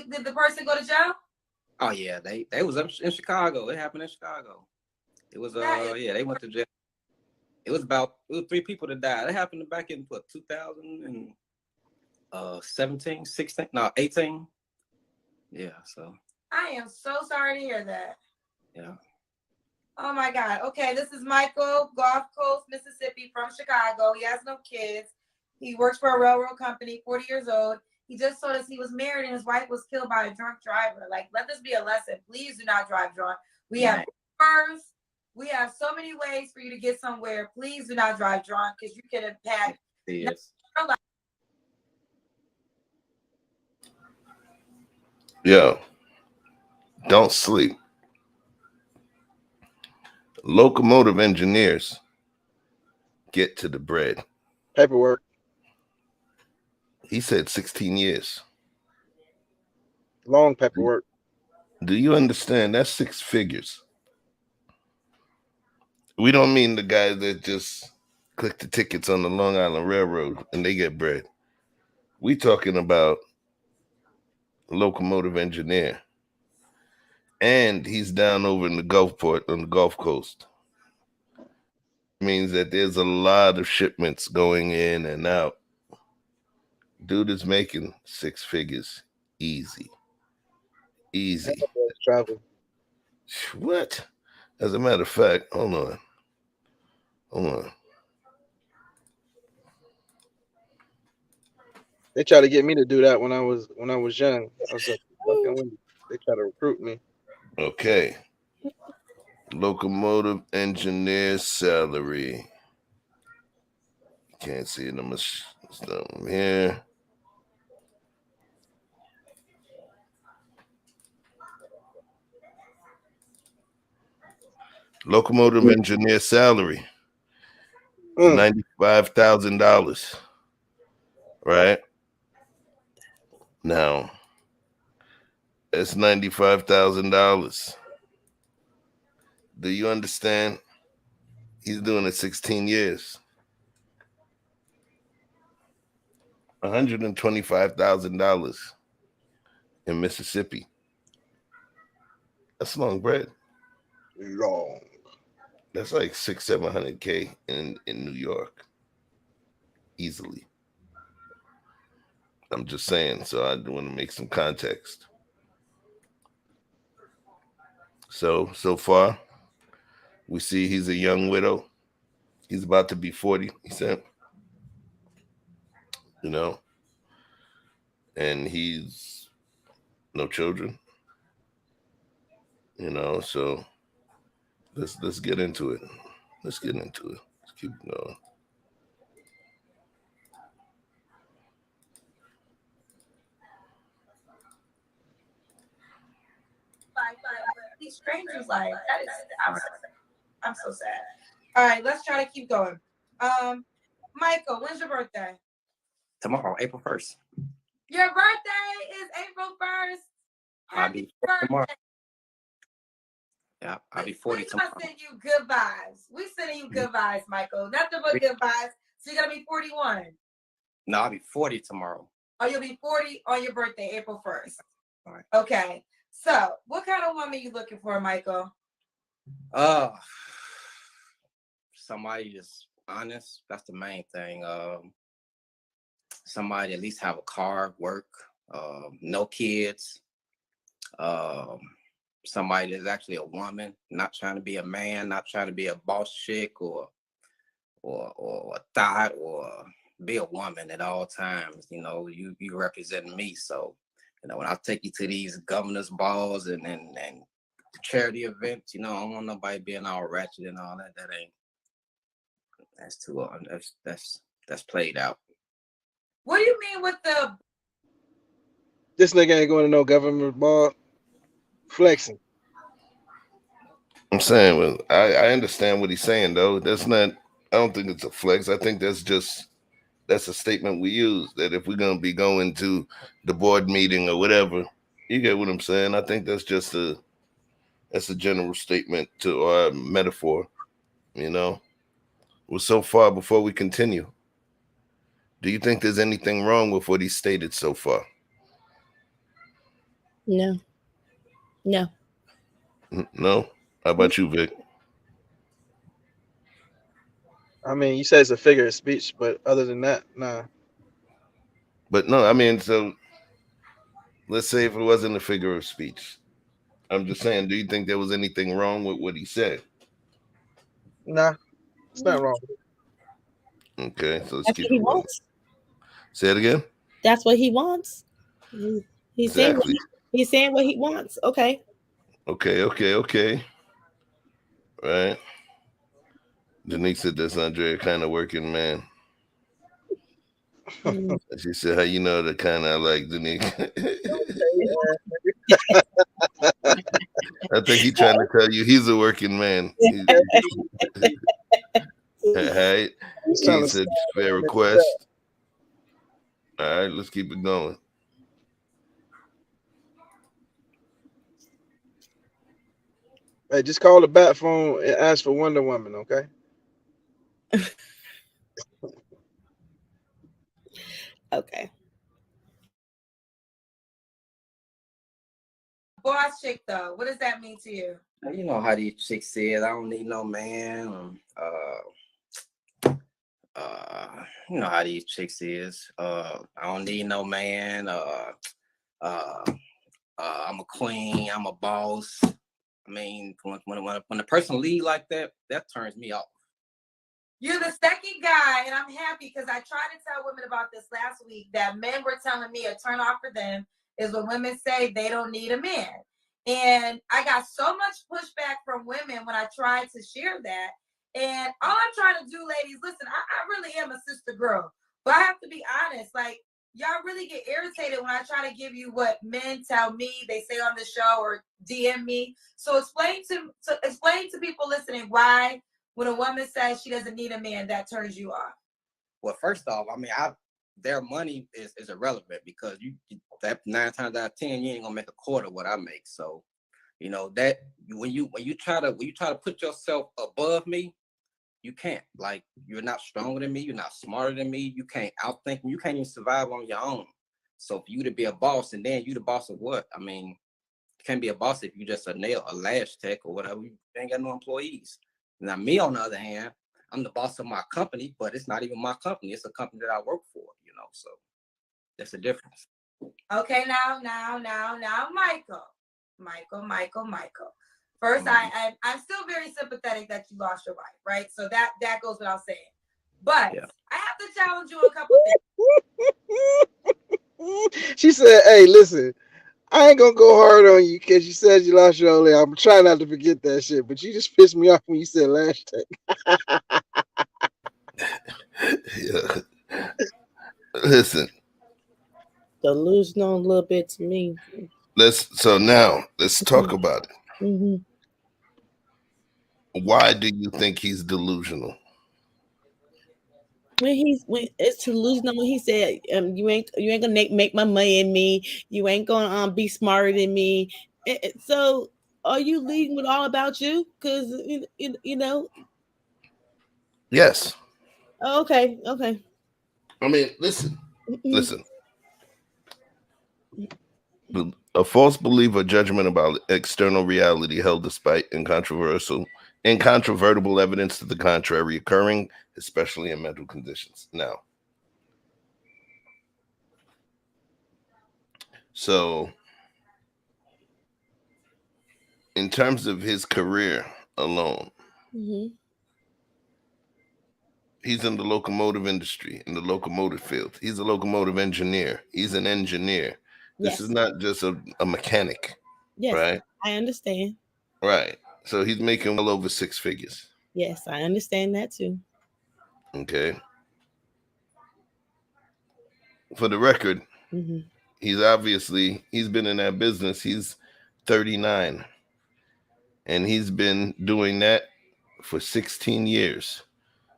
Did the person go to jail? Oh yeah, they was in Chicago. It happened in Chicago. It was they went to jail. It was 3 people that died. It happened back in 2017, 16, no 18. Yeah, so. I am so sorry to hear that. Yeah. Oh my God. Okay, this is Michael, Gulf Coast, Mississippi, from Chicago. He has no kids. He works for a railroad company, 40 years old. He just told us he was married and his wife was killed by a drunk driver. Like, let this be a lesson. Please do not drive drunk. We have cars. We have so many ways for you to get somewhere. Please do not drive drunk because you can impact your life. Yeah. Don't sleep. Locomotive engineers get to the bread. Paperwork. He said 16 years. Long paperwork. Do you understand? That's 6 figures. We don't mean the guys that just click the tickets on the Long Island Railroad and they get bread. We talking about a locomotive engineer. And he's down over in the Gulfport on the Gulf Coast. Means that there's a lot of shipments going in and out. Dude is making 6 figures. Easy. Travel. What? As a matter of fact, hold on. They tried to get me to do that when I was young. I was like, they tried to recruit me. Okay. Locomotive engineer salary. Can't see it. I'm gonna start from here. Locomotive engineer salary. $95,000. Right? Now, that's $95,000. Do you understand? He's doing it 16 years. $125,000 in Mississippi. That's long bread. Long. That's like $600,000-$700,000 in New York. Easily. I'm just saying, so I want to make some context. So far, we see he's a young widow. He's about to be 40, he said. You know, and he's no children. You know, so let's get into it. Let's get into it. Let's keep going. These strangers like that is I'm so sad. All right, let's try to keep going. Michael, when's your birthday? Tomorrow, April 1st. Your birthday is April 1st. I'll be tomorrow. Yeah, I'll be 40 tomorrow. I send you good vibes. We sending you good vibes, Michael. Nothing but good vibes. So you're gonna be 41. No, I'll be 40 tomorrow. Oh, you'll be 40 on your birthday, April 1st. All right. Okay. So what kind of woman you looking for, Michael? Somebody that's honest. That's the main thing. Somebody at least have a car, work, no kids. Somebody that's actually a woman, not trying to be a man, not trying to be a boss chick or a thought, or be a woman at all times. You know, you representing me. So, you know, when I take you to these governors' balls and charity events, you know, I don't want nobody being all ratchet and all that. That's too that's played out. What do you mean with the? This nigga ain't going to no government ball. Flexing. I'm saying, well, I understand what he's saying though. That's not. I don't think it's a flex. I think that's a statement we use, that if we're gonna be going to the board meeting or whatever, you get what I'm saying. I think that's just a general statement to our metaphor. You know, we're so far before we continue. Do you think there's anything wrong with what he stated so far? No. No. How about you, Vic? I mean, you said it's a figure of speech, but other than that, nah. But no, I mean, so let's say if it wasn't a figure of speech. I'm just saying, do you think there was anything wrong with what he said? Nah, it's not wrong. Okay, so let's That's keep what he it going. wants. Say it again. That's what he wants. He's Exactly. He's saying what he wants. Okay. Okay. Right. Denise said that's Andre, a kind of working man. She said, how you know the kind I like, Denise? I think he's trying to tell you he's a working man. Hey, he said fair request. All right, let's keep it going. Hey, just call the bat phone and ask for Wonder Woman, okay? Okay. Boss chick though, what does that mean to you? You know how these chicks say it. I don't need no man. You know how these chicks is. I don't need no man. I'm a queen. I'm a boss. I mean, when a person lead like that, that turns me off. You're the second guy, and I'm happy because I tried to tell women about this last week that men were telling me a turn off for them is when women say they don't need a man. And I got so much pushback from women when I tried to share that. And all I'm trying to do, ladies, listen, I really am a sister girl, but I have to be honest. Like, y'all really get irritated when I try to give you what men tell me, they say on the show or DM me. So explain to people listening why when a woman says she doesn't need a man, that turns you off. Well, first off, I mean, their money is irrelevant because that 9 times out of 10 you ain't gonna make a quarter what I make. So, you know that when you try to put yourself above me, you can't. Like, you're not stronger than me, you're not smarter than me, you can't outthink me, you can't even survive on your own. So for you to be a boss, and then you the boss of what? I mean, you can't be a boss if you just a lash tech or whatever. You ain't got no employees. Now me, on the other hand, I'm the boss of my company, but it's not even my company. It's a company that I work for, you know, so that's the difference. Okay, now, Michael. First, I'm still very sympathetic that you lost your wife, right? So that goes without saying. But yeah. I have to challenge you on a couple things. She said, hey, listen, I ain't gonna go hard on you because you said you lost your old lady. I'm trying not to forget that shit, but you just pissed me off when you said lash tech. Yeah. Listen. Delusional a little bit to me. Let's talk about it. Mm-hmm. Why do you think he's delusional? When it's delusional when he said, you ain't gonna make my money in me, you ain't gonna be smarter than me. So are you leading with all about you? Because you know. Yes. Oh, okay. I mean, listen. A false belief or judgment about external reality held despite incontrovertible evidence to the contrary occurring, especially in mental conditions. Now, so in terms of his career alone, he's in the locomotive industry, in the locomotive field. He's a locomotive engineer. He's an engineer. This is not just a mechanic. Yes, right? I understand. Right. So he's making well over 6 figures. Yes, I understand that too. Okay. For the record, he's been in that business. He's 39. And he's been doing that for 16 years.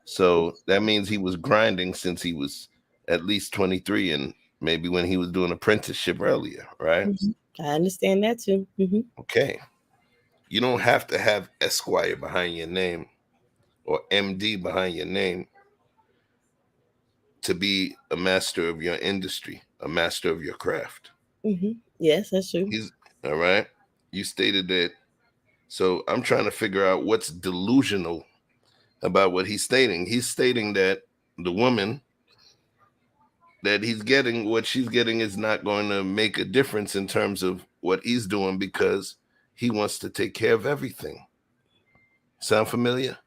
So that means he was grinding since he was at least 23 and maybe when he was doing apprenticeship earlier, right? I understand that too. Okay. You don't have to have Esquire behind your name or MD behind your name to be a master of your industry, a master of your craft. Yes, that's true. All right. You stated that. So I'm trying to figure out what's delusional about what he's stating. He's stating that the woman that he's getting, what she's getting is not going to make a difference in terms of what he's doing because he wants to take care of everything. Sound familiar?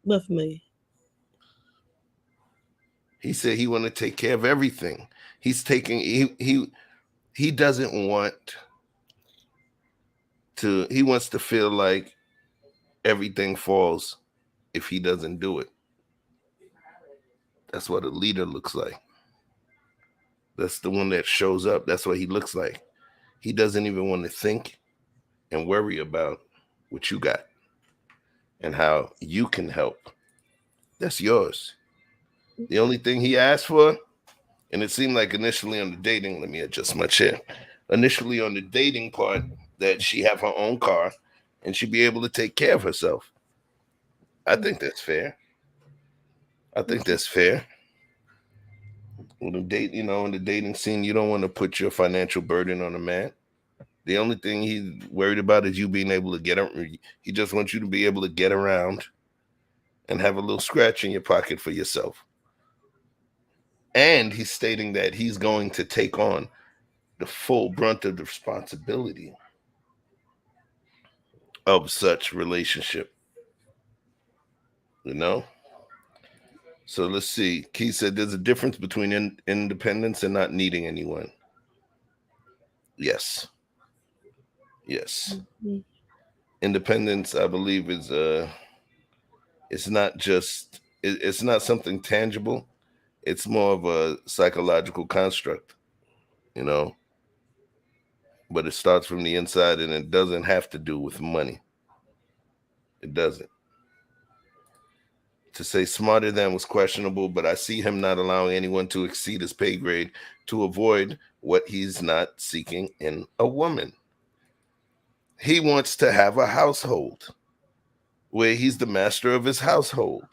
What familiar? He said he want to take care of everything. He's taking he doesn't want to, he wants to feel like everything falls if he doesn't do it. That's what a leader looks like. That's the one that shows up. That's what he looks like. He doesn't even want to think and worry about what you got and how you can help. That's yours. The only thing he asked for, and it seemed like initially on the dating, let me adjust my chair. Initially on the dating part that she have her own car and she be able to take care of herself. I think that's fair. I think that's fair. When the date, in the dating scene, you don't want to put your financial burden on a man. The only thing he's worried about is you being able to get around. He just wants you to be able to get around and have a little scratch in your pocket for yourself. And he's stating that he's going to take on the full brunt of the responsibility of such relationship. So let's see. Keith said there's a difference between independence and not needing anyone. Yes. Mm-hmm. Independence, I believe, is it's not just it's not something tangible. It's more of a psychological construct, but it starts from the inside, and it doesn't have to do with money. It doesn't. To say smarter than was questionable, but I see him not allowing anyone to exceed his pay grade to avoid what he's not seeking in a woman. He wants to have a household where he's the master of his household,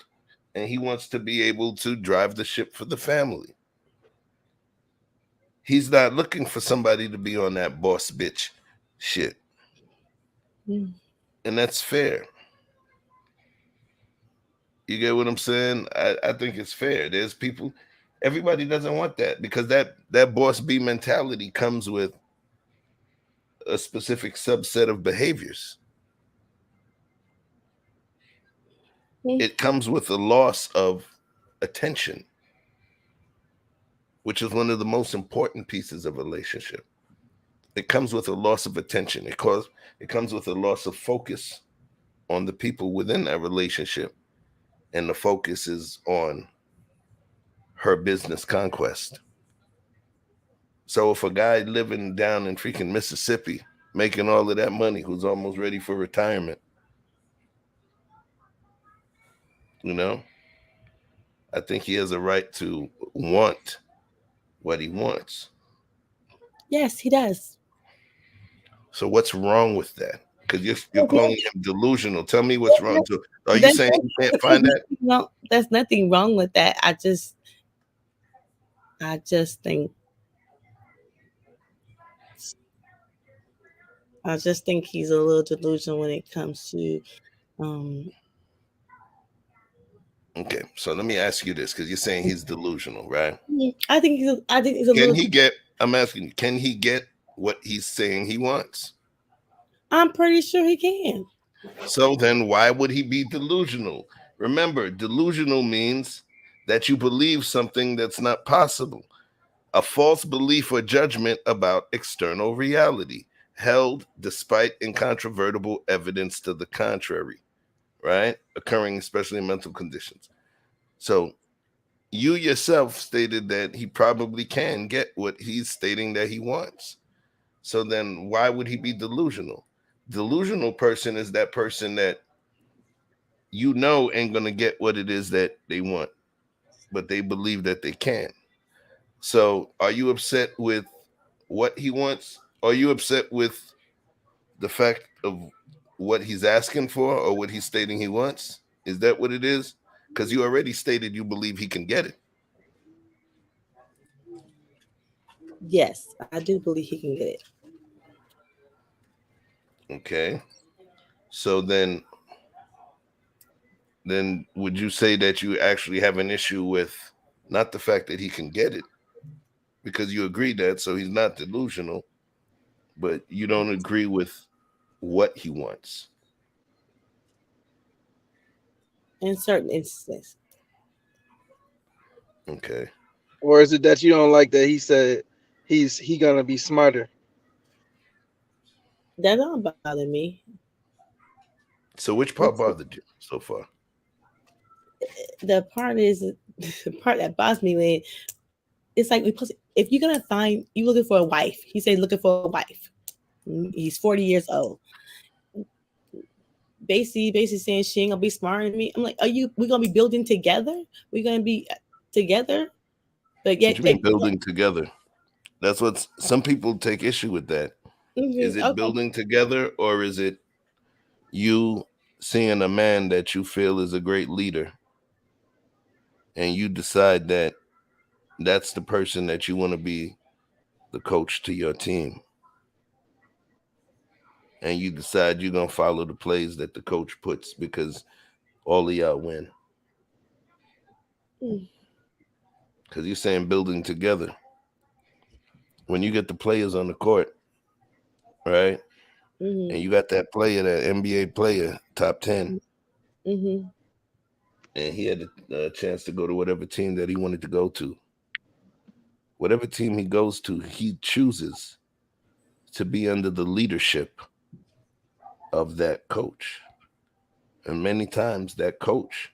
and he wants to be able to drive the ship for the family. He's not looking for somebody to be on that boss bitch shit. And that's fair. You get what I'm saying? I think it's fair. There's people, everybody doesn't want that, because that boss B mentality comes with a specific subset of behaviors. It comes with a loss of attention, which is one of the most important pieces of a relationship. It comes with a loss of attention. It comes with a loss of focus on the people within that relationship. And the focus is on her business conquest. So if a guy living down in freaking Mississippi, making all of that money, who's almost ready for retirement, I think he has a right to want what he wants. Yes, he does. So what's wrong with that? Because you're calling him delusional. Tell me what's wrong. So are you saying you can't find that? No, there's nothing wrong with that. I just think he's a little delusional when it comes to Okay, so let me ask you this, because you're saying he's delusional, right? I think he's a Can he get, I'm asking you, can he get what he's saying he wants? I'm pretty sure he can. So then why would he be delusional? Remember, delusional means that you believe something that's not possible. A false belief or judgment about external reality, held despite incontrovertible evidence to the contrary, right? Occurring especially in mental conditions. So you yourself stated that he probably can get what he's stating that he wants. So then why would he be delusional? Delusional person is that person that ain't going to get what it is that they want, but they believe that they can. So are you upset with what he wants? Are you upset with the fact of what he's asking for or what he's stating he wants? Is that what it is? Because you already stated you believe he can get it. Yes, I do believe he can get it. Okay. So then would you say that you actually have an issue with not the fact that he can get it, because you agree that, so he's not delusional, but you don't agree with what he wants? In certain instances. Okay. Or is it that you don't like that he said he gonna be smarter? That don't bother me. So which part bothered you so far? The part that bothers me when it's like if you're gonna find, you looking for a wife. He said looking for a wife. He's 40 years old. Basically saying she ain't gonna be smarter than me. I'm like, we gonna be building together? We're gonna be together? But yet What you mean building together? That's what some people take issue with that. Is it Okay. building together, or is it you seeing a man that you feel is a great leader and you decide that that's the person that you want to be the coach to your team, and you decide you're going to follow the plays that the coach puts because all of y'all win? Because you're saying building together. When you get the players on the court, right, and you got that player, that NBA player, top 10, Mm-hmm. and he had a chance to go to whatever team that he wanted to go to. Whatever team he goes to, he chooses to be under the leadership of that coach. And many times that coach,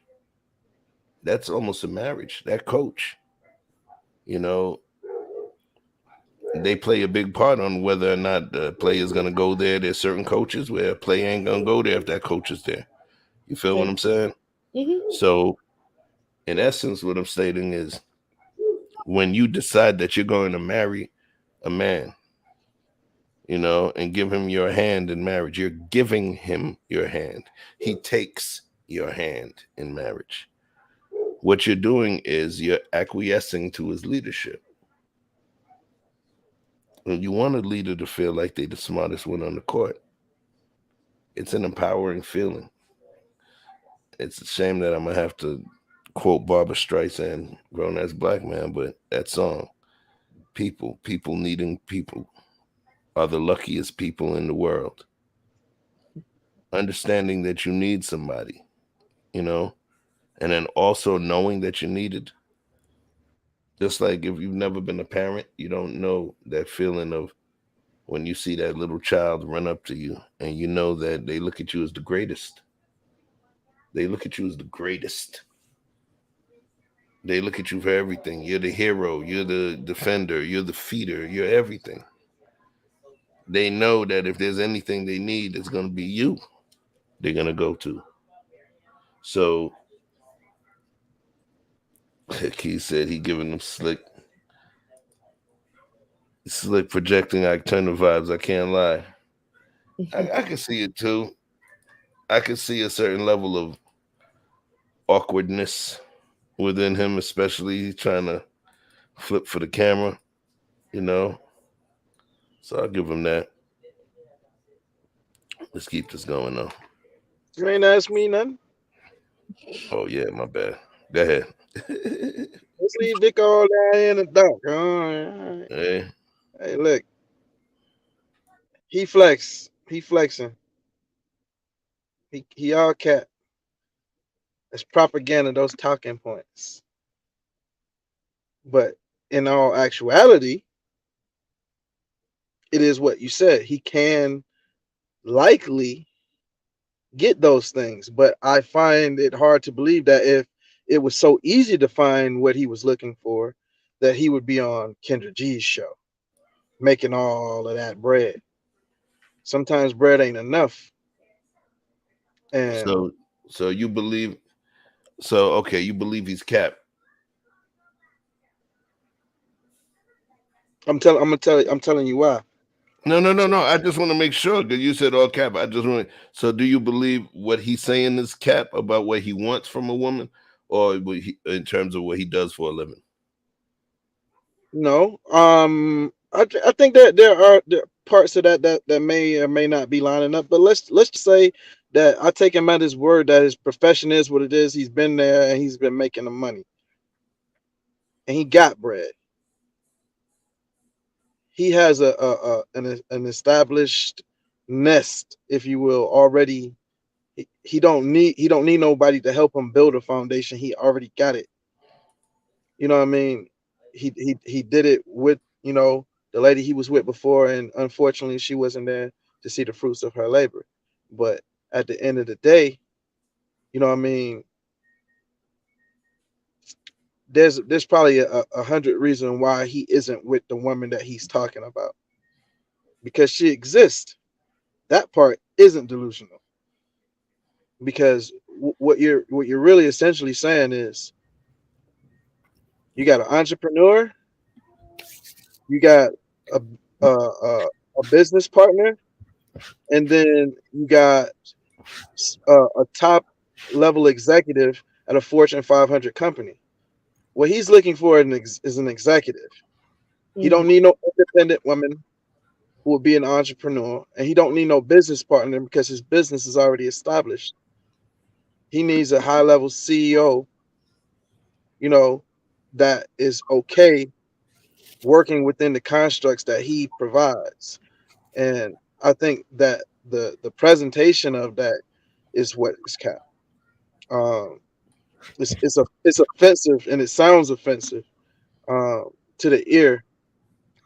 that's almost a marriage. That coach, you know, they play a big part on whether or not the player is going to go there. There's certain coaches where a player ain't going to go there if that coach is there. You feel what I'm saying? Mm-hmm. So, in essence, what I'm stating is when you decide that you're going to marry a man, you know, and give him your hand in marriage, you're giving him your hand. He takes your hand in marriage. What you're doing is you're acquiescing to his leadership. And you want a leader to feel like they're the smartest one on the court. It's an empowering feeling. It's a shame that I'm going to have to quote Barbara Streisand, Grown As Black Man, but that song, people needing people, are the luckiest people in the world. Understanding that you need somebody, you know, and then also knowing that you need it. Just like if you've never been a parent, you don't know that feeling of when you see that little child run up to you and you know that they look at you as the greatest. They look at you as the greatest. They look at you for everything. You're the hero. You're the defender. You're the feeder. You're everything. They know that if there's anything they need, it's going to be you they're going to go to. So Keith said he giving them slick projecting alternative vibes. I can't lie. I can see it too. I can see a certain level of awkwardness within him, especially trying to flip for the camera, you know. So I'll give him that. Let's keep this going though. You ain't asked me nothing. Oh yeah, my bad. Go ahead. Let's leave Dick all down here in the dark. All right. Hey. Hey, look. He flexing. He all cat. It's propaganda, those talking points. But in all actuality, it is what you said. He can likely get those things, but I find it hard to believe that if it was so easy to find what he was looking for, that he would be on Kendra G's show making all of that bread. Sometimes bread ain't enough. And so you believe okay, you believe he's capped. I'm telling you why. No. I just want to make sure because you said all cap. I just want to. So, do you believe what he's saying is cap about what he wants from a woman, or in terms of what he does for a living? No, I think that there are parts of that may or may not be lining up. But let's just say that I take him at his word that his profession is what it is. He's been there and he's been making the money, and he got bread. He has an established nest, if you will, already. He don't need nobody to help him build a foundation. He already got it. You know what I mean? He did it with, you know, the lady he was with before, and unfortunately she wasn't there to see the fruits of her labor. But at the end of the day, you know what I mean, there's probably a 100 reasons why he isn't with the woman that he's talking about. Because she exists. That part isn't delusional. Because what you're really essentially saying is you got an entrepreneur, you got a a business partner, and then you got a top level executive at a Fortune 500 company. What he's looking for is an executive. He don't need no independent woman who will be an entrepreneur, and he don't need no business partner because his business is already established. He needs a high level CEO, you know, that is okay working within the constructs that he provides. And I think that the presentation of that is what is capped. Um, it's offensive and it sounds offensive to the ear,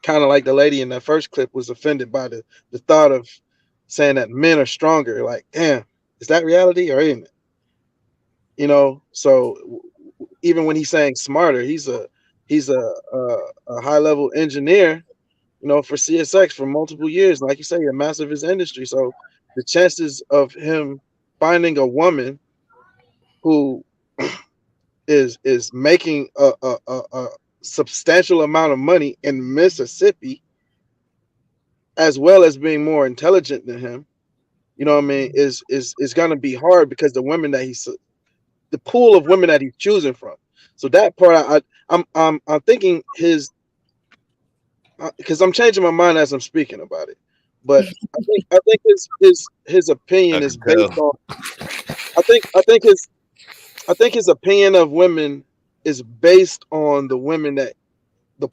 kind of like the lady in that first clip was offended by the thought of saying that men are stronger. Like, damn, is that reality or ain't it? You know, so even when he's saying smarter, he's a high level engineer, you know, for CSX for multiple years. Like you say, a massive his industry. So the chances of him finding a woman who is making a substantial amount of money in Mississippi, as well as being more intelligent than him, you know what I mean, is gonna be hard because the pool of women that he's choosing from. So that part, I'm thinking his, because I'm changing my mind as I'm speaking about it. But I think his opinion I is can based tell. on. I think his opinion of women is based on the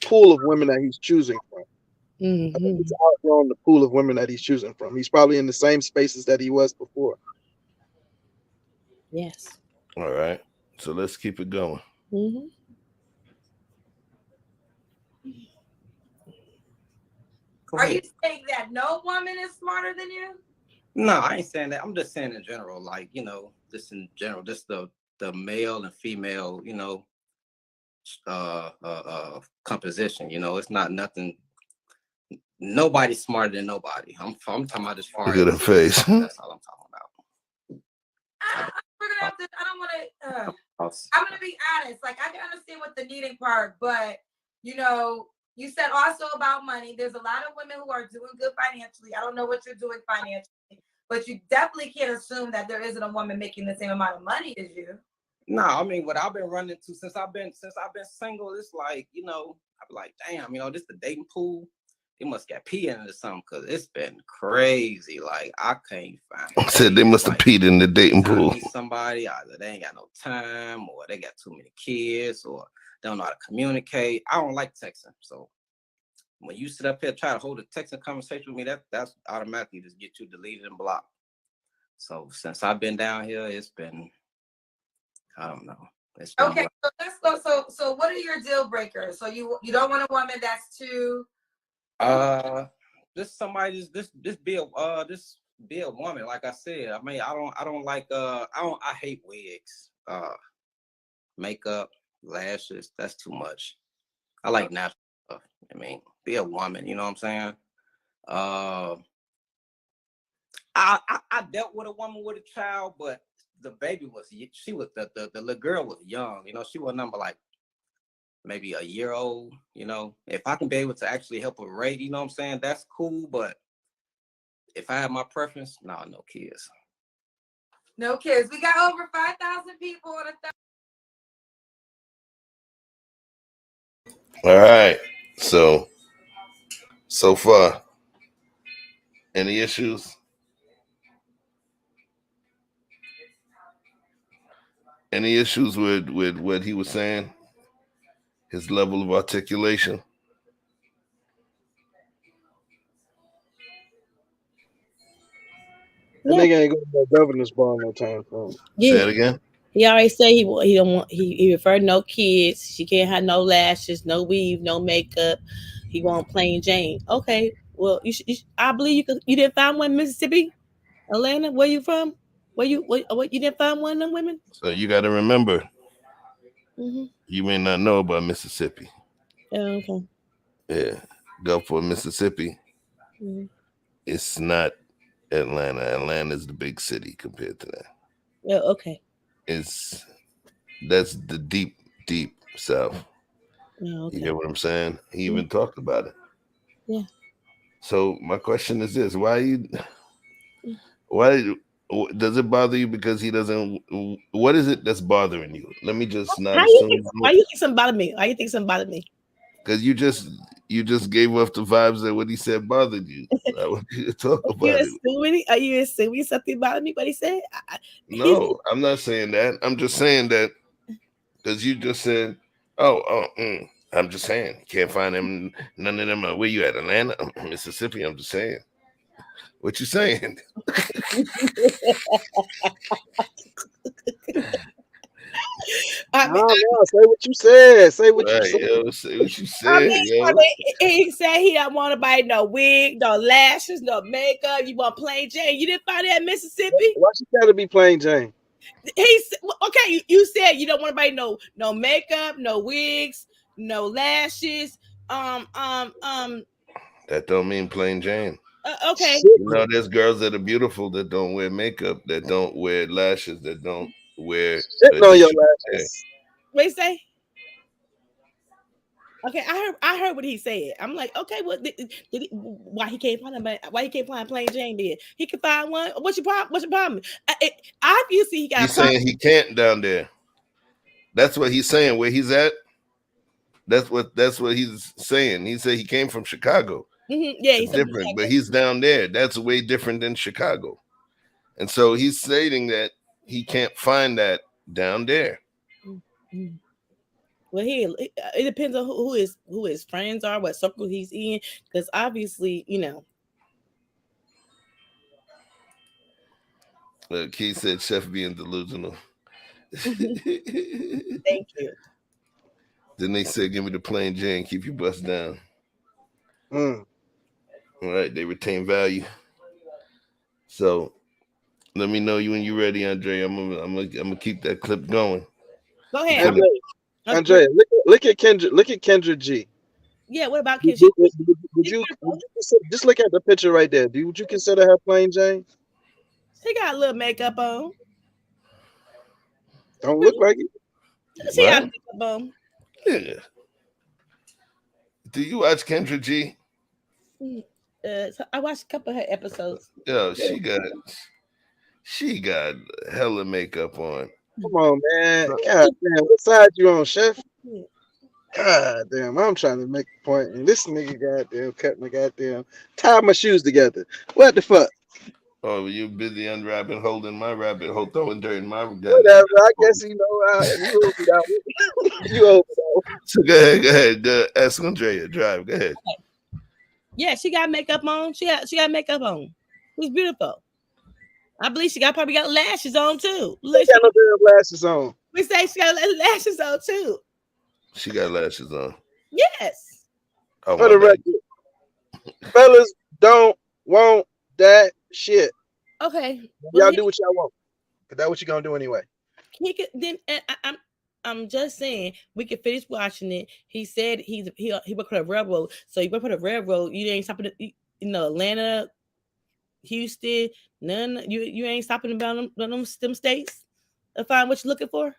pool of women that he's choosing from. I think he's outgrown the pool of women that he's choosing from. He's probably in the same spaces that he was before. Yes. All right. So let's keep it going. Are you saying that no woman is smarter than you? No, I ain't saying that. I'm just saying in general, like, you know, just in general, just the male and female, you know, composition. You know, it's not nothing. Nobody's smarter than nobody. I'm talking about as far Look at as her face. That's all I'm talking about. We're gonna have to. I don't want to. I'm gonna be honest. Like, I can understand what the needing part, but you know, you said also about money. There's a lot of women who are doing good financially. I don't know what you're doing financially, but you definitely can't assume that there isn't a woman making the same amount of money as you. No, I mean, what I've been running to since I've been single, it's like, you know, I'm like, damn, you know, this the dating pool. They must get peed into something because it's been crazy. Like, I can't find. Said they must have peed in the dating pool. Somebody either they ain't got no time, or they got too many kids, or they don't know how to communicate. I don't like texting, so when you sit up here try to hold a texting conversation with me, that's automatically just get you deleted and blocked. So since I've been down here, it's been, I don't know. Okay, so let's go. So what are your deal breakers? So you don't want a woman that's too. Just somebody just be a woman. Like I said, I mean, I don't like I hate wigs, makeup, lashes. That's too much. I like natural stuff. I mean, be a woman. You know what I'm saying? I dealt with a woman with a child, but the baby was the little girl was young. You know, she was number like maybe a year old. You know, if I can be able to actually help her rate, you know what I'm saying, that's cool. But if I have my preference, no kids. No kids. We got over 5,000 people on All right. So far, any issues? Any issues with what he was saying? His level of articulation? That nigga ain't going to no governor's ball no time soon. Say it again. He already said he don't want. He referred no kids. She can't have no lashes, no weave, no makeup. He want plain Jane. Okay, well I believe you didn't find one in Mississippi, Atlanta. Where you from? What you didn't find one of them women? So you got to remember, Mm-hmm. you may not know about Mississippi. Oh, okay. Yeah, Gulf of Mississippi. Mm-hmm. It's not Atlanta. Atlanta is the big city compared to that. Oh, okay. That's the deep South. Oh, okay. You get what I'm saying? He even talked about it. Yeah. So my question is this: why does it bother you? Because he doesn't. What is it that's bothering you? Let me just not How you think? assume. Why you think something bothered me? Why you think something bothered me? Because you just gave off the vibes that what he said bothered you. I want you to talk about it. Are you assuming something bothered me? What he said? No, I'm not saying that. I'm just saying that because you just said, I'm just saying, can't find them. None of them are where you at, Atlanta, Mississippi. I'm just saying. What you saying? No, say what you said. Say what you Right, said. yo, say what you said, yo. He said he don't want to buy no wig, no lashes, no makeup. You want plain Jane. You didn't find that in Mississippi? Why she gotta be plain Jane? He's okay. You said you don't want to buy no makeup, no wigs, no lashes. That don't mean plain Jane. Okay. You know, there's girls that are beautiful that don't wear makeup, that don't wear lashes, that don't wear. Shitting on your lashes. What you say? Okay, I heard what he said. I'm like, okay, what why he can't find plain Jane then? He can find one. What's your problem? Obviously he got. He's saying he can't down there. That's what he's saying. Where he's at. That's what he's saying. He said he came from Chicago. Mm-hmm. Yeah, he's different, but he's down there. That's way different than Chicago. And so he's stating that he can't find that down there. Mm-hmm. Well, it depends on who his friends are, what circle he's in, because obviously, Keith said, "Chef being delusional." Thank you. Then they said, "Give me the plain Jane, keep your bust down." All right, they retain value. So let me know when you're ready, Andre. I'm gonna keep that clip going. Go ahead, Andre. Look at Kendra. Look at Kendra G. Yeah, what about Kendra? Would you just look at the picture right there? Would you consider her plain Jane? She got a little makeup on. Don't look like it. She got makeup on. Yeah. Do you watch Kendra G? So I watched a couple of her episodes. Yo, she got hella makeup on. Come on, man. God damn, what side you on, Chef? God damn, I'm trying to make a point, and this nigga goddamn cut my goddamn tie my shoes together. What the fuck? Oh, you busy unwrapping, holding my rabbit hole, throwing dirt in my goddamn. Whatever. I guess you hold it out. You hold it out. So go ahead. Ask Andrea. Drive. Go ahead. Yeah, she got makeup on. She got makeup on. She's beautiful. I believe she probably got lashes on too. She got no damn lashes on. We say she got lashes on too. She got lashes on. Yes. Oh, for the record, fellas don't want that shit. Okay. Y'all do what y'all want. Cause that's what you're gonna do anyway. He could then. I'm just saying we could finish watching it. He said he worked for a railroad, so you work for the railroad. You ain't stopping. Atlanta, Houston, none. You ain't stopping about them states to find what you're looking for.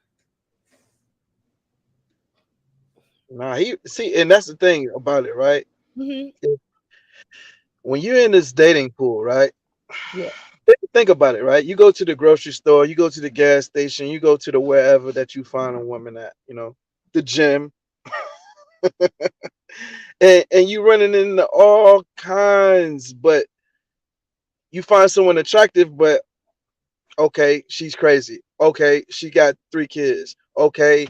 Nah, and that's the thing about it, right? Mm-hmm. When you're in this dating pool, right? Yeah. Think about it, right? You go to the grocery store, you go to the gas station, you go to the wherever that you find a woman at, the gym, and you running into all kinds, but you find someone attractive, but okay, she's crazy. Okay, she got 3 kids. Okay,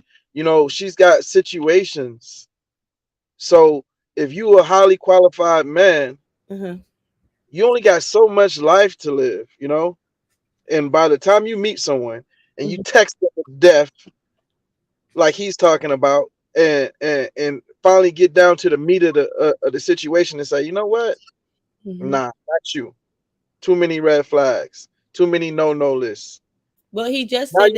she's got situations. So if you a highly qualified man, you only got so much life to live, and by the time you meet someone and you text them to death, like he's talking about, and finally get down to the meat of the situation and say, you know what? Nah, not you. Too many red flags. Too many no lists. Well, he just said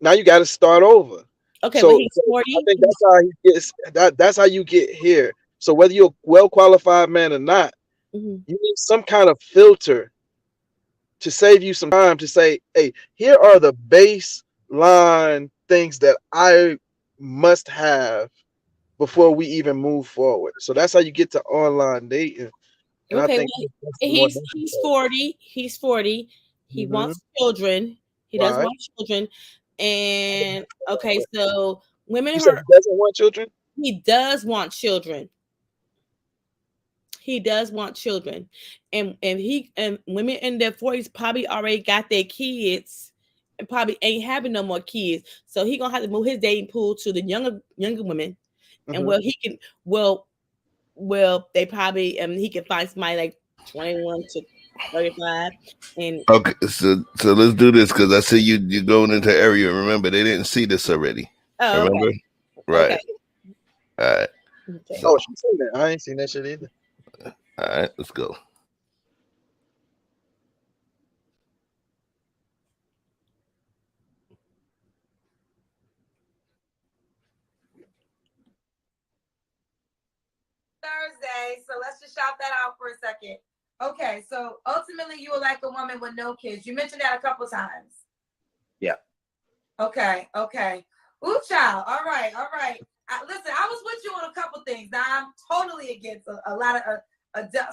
now you got to start over. Okay, so but he's 40. I think that's how he gets. That's how you get here. So whether you're a well qualified man or not, you need some kind of filter to save you some time to say, hey, here are the baseline things that I must have before we even move forward. So that's how you get to online dating. And I Okay, think well, that's more he's necessary. 40. He's 40. He Mhm. wants children. He does Right. want children. And okay, so women You said are he doesn't want children? he does want children. He does want children. And women in their 40s probably already got their kids and probably ain't having no more kids. So he gonna have to move his dating pool to the younger women. And Mhm. they probably he can find somebody like 21 to 35 and Okay, so let's do this because I see you going into area. Remember, they didn't see this already. oh Remember, okay. right? All right. Okay. So, Oh, she seen that. I ain't seen that shit either. all right, let's go. Thursday, so let's just shout that out for a second. Okay, so ultimately you would like a woman with no kids. You mentioned that a couple times. Yeah. Okay. Ooh, child. All right. Listen, I was with you on a couple things. Now I'm totally against a lot of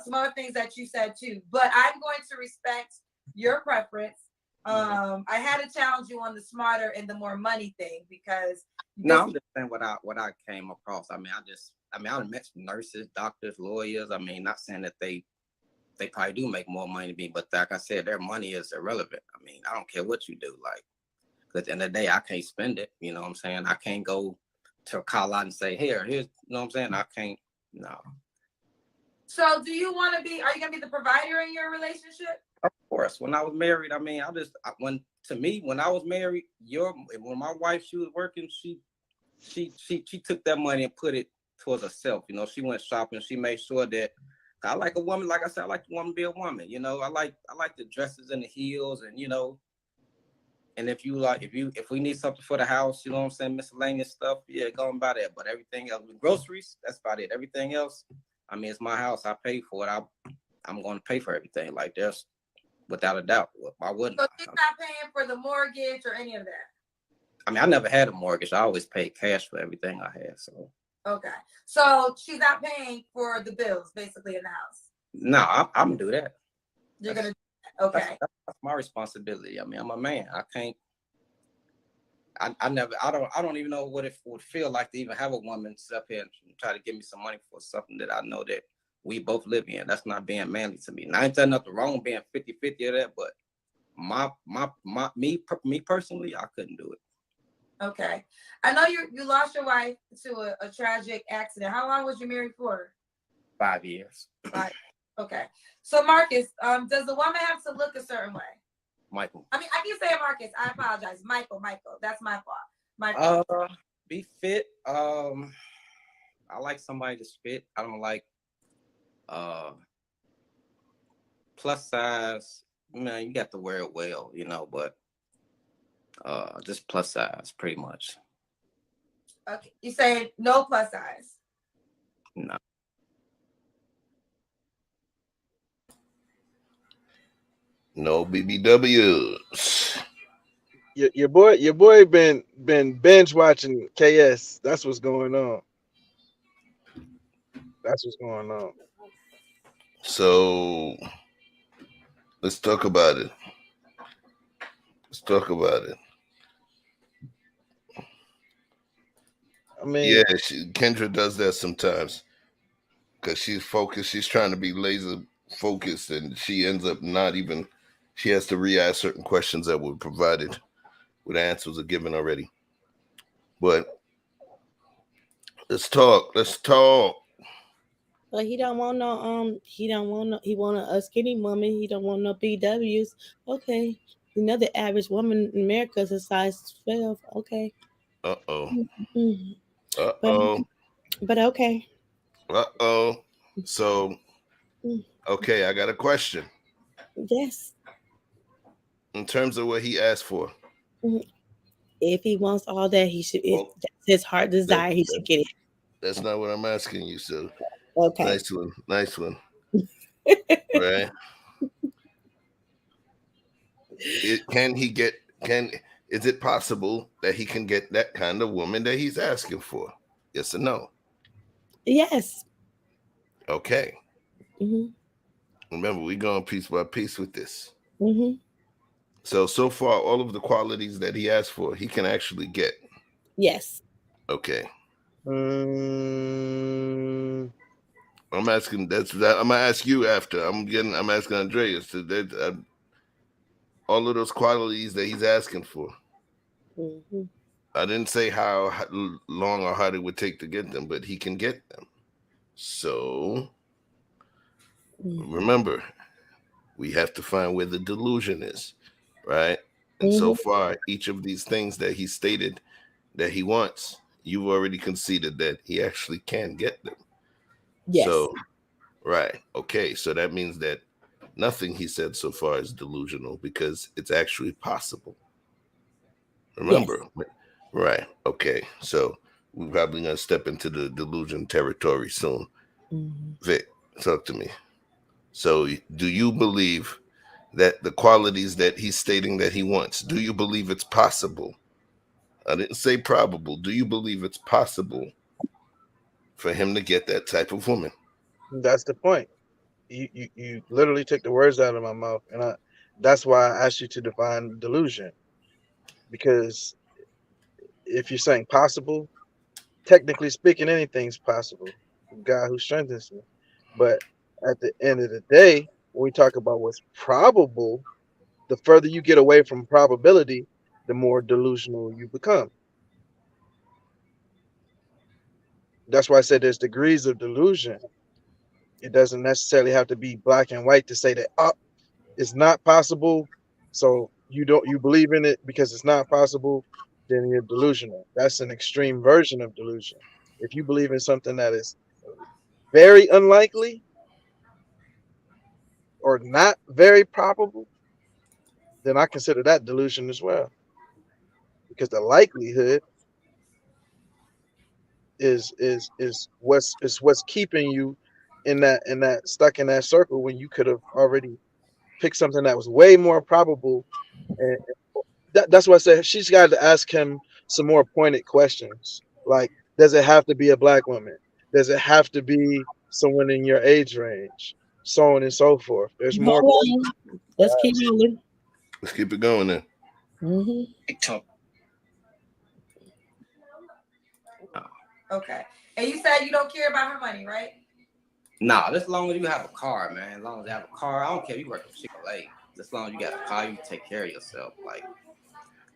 some other things that you said too. But I'm going to respect your preference. I had to challenge you on the smarter and the more money thing because No, I'm just saying what I came across. I met some nurses, doctors, lawyers. I mean, not saying that they probably do make more money than me, but like I said, their money is irrelevant. I mean, I don't care what you do. Like, at the end of the day, I can't spend it. You know what I'm saying? I can't go to a call out and say, here's, you know what I'm saying? I can't, no. So are you gonna be the provider in your relationship? Of course, when I was married, I mean, when I was married, when my wife, she was working, she took that money and put it towards herself. You know, she went shopping. She made sure that I like a woman. Like I said, I like the woman to be a woman. You know, I like the dresses and the heels, and you know, and if we need something for the house, you know what I'm saying, miscellaneous stuff, yeah, go and buy that. But everything else, with groceries, that's about it. Everything else, I mean, it's my house. I pay for it. I'm going to pay for everything. Like there's without a doubt. Why wouldn't So I? she's not paying for the mortgage or any of that. I mean, I never had a mortgage. I always paid cash for everything I had. So okay, so she's not paying for the bills basically in the house. no, I'm gonna do that. You're gonna okay. That's my responsibility. I mean, I'm a man. I can't. I don't even know what it would feel like to even have a woman sit up here and try to give me some money for something that I know that we both live in. That's not being manly to me. And I ain't done nothing wrong being 50-50 of that, but me personally, I couldn't do it. Okay. I know you lost your wife to a tragic accident. How long was you married for? 5 years. Okay. So Marcus, does the woman have to look a certain way? Michael. I mean, I keep saying Marcus. I apologize. Michael. That's my fault. Michael. Be fit. I like somebody that's fit. I don't like plus size. Man, you got to wear it well, you know, but just plus size pretty much. Okay. You saying no plus size? No. No BBWs. Your boy been binge watching KS. That's what's going on. So let's talk about it. I mean, yeah, Kendra does that sometimes because she's focused. She's trying to be laser focused, and she ends up not even. She has to re-ask certain questions that were provided with answers are given already. But let's talk. But he don't want he want a skinny woman. He don't want no BWs. Okay. You know the average woman in America is a size 12. Okay. But okay. So, okay, I got a question. Yes. In terms of what he asked for. If he wants all that, he should. That's his heart desire. He should get it. That's not what I'm asking you. So, okay. Nice one. Right? Is it possible that he can get that kind of woman that he's asking for? Yes or no? Yes. Okay. Mm-hmm. Remember, we're going piece by piece with this. Mm-hmm. So far, all of the qualities that he asked for, he can actually get. Yes. Okay. Mm, I'm asking. I'm gonna ask you after. I'm asking Andreas. All of those qualities that he's asking for. Mm-hmm. I didn't say how long or hard it would take to get them, but he can get them. So remember, we have to find where the delusion is, right? And so far, each of these things that he stated that he wants, you've already conceded that he actually can get them. Yes. So, right. Okay. So that means that nothing he said so far is delusional because it's actually possible. Remember? Yes. Right. Okay. So we're probably going to step into the delusion territory soon. Vic, talk to me. So do you believe that the qualities that he's stating that he wants, do you believe it's possible? I didn't say probable. Do you believe it's possible for him to get that type of woman? that's the point. You literally took the words out of my mouth, and that's why I asked you to define delusion. Because if you're saying possible, technically speaking, anything's possible. God who strengthens me. But at the end of the day, when we talk about what's probable, the further you get away from probability, the more delusional you become. That's why I said there's degrees of delusion. It doesn't necessarily have to be black and white to say that it's not possible. So you believe in it because it's not possible, then you're delusional. That's an extreme version of delusion. If you believe in something that is very unlikely or not very probable, then I consider that delusion as well. Because the likelihood is what's keeping you in that stuck in that circle when you could have already picked something that was way more probable. And that's why I said she's got to ask him some more pointed questions. Like, does it have to be a black woman? Does it have to be someone in your age range? So on and so forth. There's more. Let's keep moving. Let's keep it going then. Okay. And you said you don't care about her money, right? Nah, as long as you have a car, man. As long as you have a car, I don't care if you work at Chick-fil-A. As long as you got a car, you take care of yourself. Like,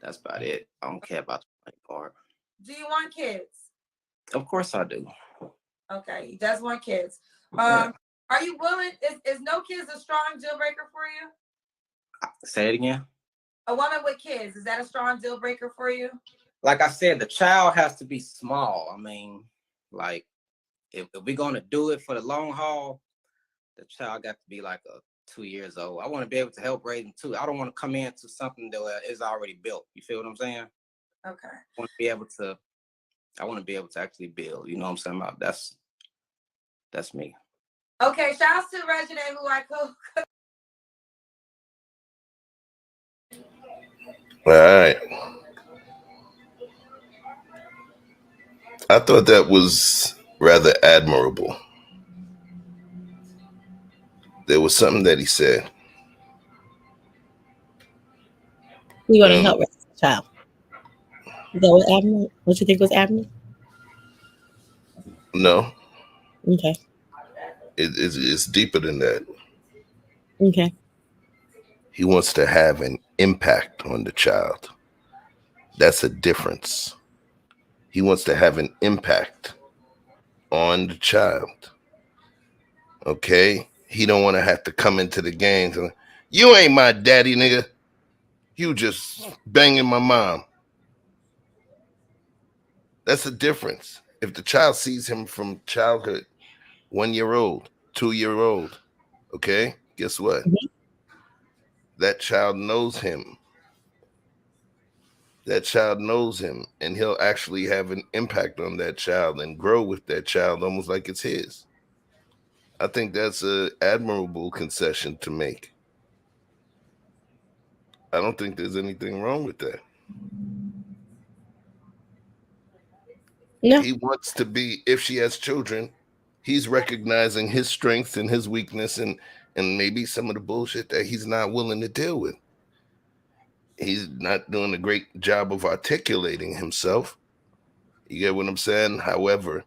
that's about it. I don't care about the money part. Do you want kids? Of course I do. Okay, he does want kids. Yeah. Are you willing? Is no kids a strong deal breaker for you? Say it again. A woman with kids, is that a strong deal breaker for you? Like I said, the child has to be small. I mean, like, if we're going to do it for the long haul, the child got to be like 2 years old. I want to be able to help raise them too. I don't want to come into something that is already built. You feel what I'm saying? Okay. I want to be able to actually build. You know what I'm saying about? That's me. Okay, shouts to Regine, who I cook. All right. I thought that was rather admirable. There was something that he said. We're going to help raise the child. Is that what admirable? What you think was admirable? No. Okay. It's deeper than that. Okay. He wants to have an impact on the child. That's a difference. He wants to have an impact on the child. Okay? He don't want to have to come into the game and, you ain't my daddy, nigga. You just banging my mom. That's a difference. If the child sees him from childhood, 1 year old, 2 year old, okay, guess what? Mm-hmm. That child knows him. That child knows him, and he'll actually have an impact on that child and grow with that child almost like it's his. I think that's an admirable concession to make. I don't think there's anything wrong with that. No. He wants to be, if she has children, he's recognizing his strengths and his weakness, and and maybe some of the bullshit that he's not willing to deal with. He's not doing a great job of articulating himself. You get what I'm saying? However,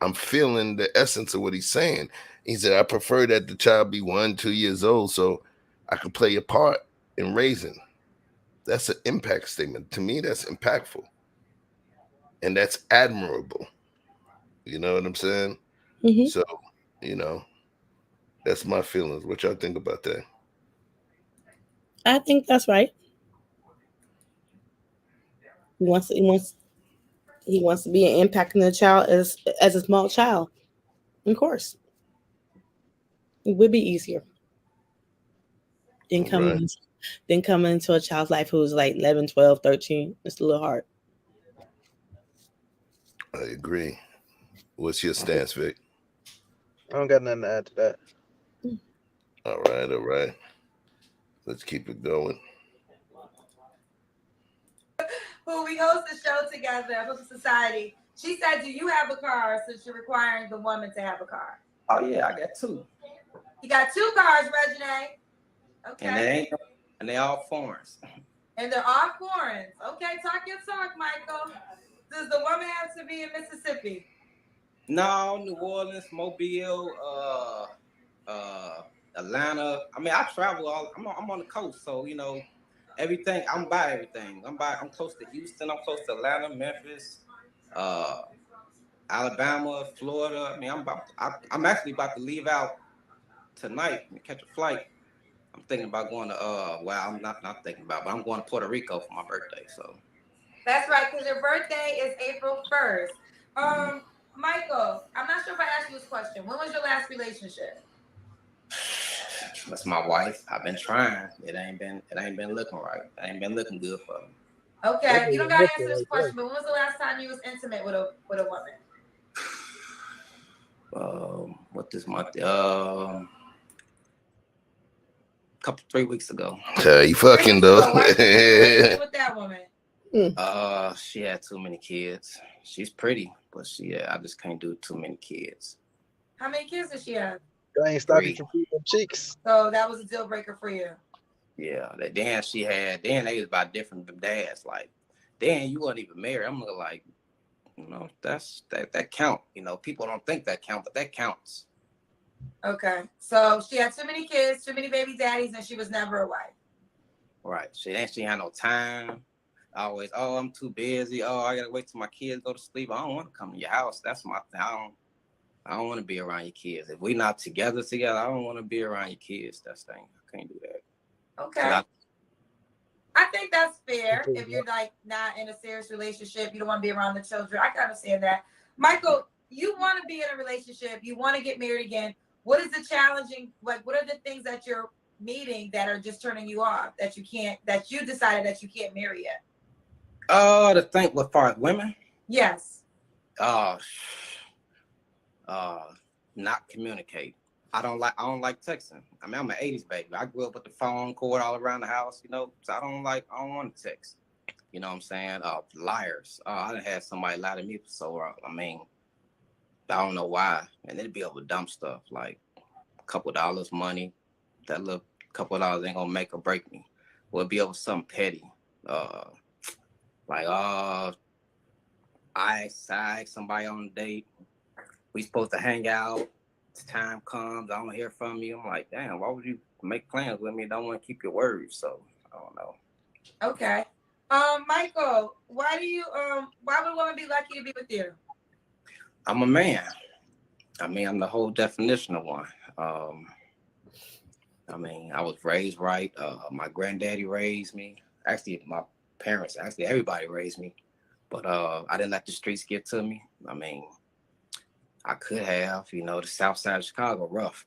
I'm feeling the essence of what he's saying. He said, I prefer that the child be 1, 2 years old so I could play a part in raising. That's an impact statement. To me, that's impactful. And that's admirable. You know what I'm saying? Mm-hmm. So, that's my feelings. What y'all think about that? I think that's right. He wants to be an impact on the child as a small child. Of course. It would be easier than coming into a child's life who's like 11, 12, 13. It's a little hard. I agree. What's your stance, Vic? I don't got nothing to add to that. All right. Let's keep it going. Who we host a show together, Hook Society. She said, do you have a car since you're requiring the woman to have a car? Oh yeah, I got 2. You got 2 cars, Regine. Okay. And they all foreigns. And they're all foreigns. Okay, talk your talk, Michael. Does the woman have to be in Mississippi? No, New Orleans, Mobile, Atlanta. I mean, I travel all. I'm on the coast, so everything. I'm by everything. I'm close to Houston. I'm close to Atlanta, Memphis, Alabama, Florida. I mean, I'm actually about to leave out tonight and catch a flight. I'm thinking about going to I'm not thinking about, but I'm going to Puerto Rico for my birthday. So that's right, because your birthday is April 1st. Michael, I'm not sure if I asked you this question. When was your last relationship? That's my wife. I've been trying. It ain't been looking right. It ain't been looking good for me. Okay, you don't gotta answer this question, but when was the last time you was intimate with a woman? What this month? 3 weeks ago. You fucking though. Why did you with that woman? She had too many kids. She's pretty, but I just can't do too many kids. How many kids does she have? I ain't stopping from feeding cheeks. So that was a deal breaker for you. Yeah, then they was by different dads. Like, then you weren't even married. I'm like, that count. People don't think that count, but that counts. Okay, so she had too many kids, too many baby daddies, and she was never a wife. Right. She had no time. Always, I'm too busy. I gotta wait till my kids go to sleep. I don't want to come to your house. That's my thing. I don't want to be around your kids. If we're not together, I don't want to be around your kids. That's the thing. I can't do that. Okay. I think that's fair. If you're like not in a serious relationship, you don't want to be around the children. I can understand that. Michael, you want to be in a relationship. You want to get married again. What is the challenging? What are the things that you're meeting that are just turning you off that you decided that you can't marry yet? To think with far as women? Yes. Not communicate. I don't like texting. I mean, I'm an 80s baby. I grew up with the phone cord all around the house, so I don't want to text. You know what I'm saying? Liars. I done had somebody lie to me for so long. I mean, I don't know why. And it'd be over dumb stuff like a couple dollars, money. That little couple of dollars ain't gonna make or break me. Or it'd be over something petty. I asked somebody on a date. We supposed to hang out. Time comes, I don't hear from you. I'm like, damn, why would you make plans with me? Don't want to keep your word. So I don't know. Okay. Michael, why would a woman be lucky to be with you? I'm a man. I mean, I'm the whole definition of one. I mean, I was raised right. My granddaddy raised me. Actually, my parents, everybody raised me. But I didn't let the streets get to me. I mean, I could have, the south side of Chicago, rough,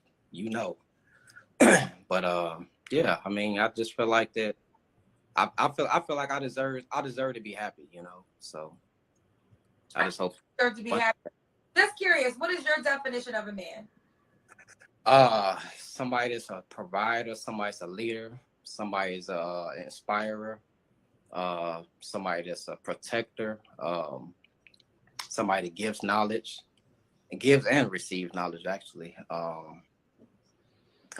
But yeah, I mean, I just feel like that. I feel like I deserve to be happy, So I just hope. Deserve to be happy. Just curious, what is your definition of a man? Somebody that's a provider, somebody's a leader, somebody's an inspirer, somebody that's a protector, somebody that gives knowledge. It gives and receives knowledge, actually.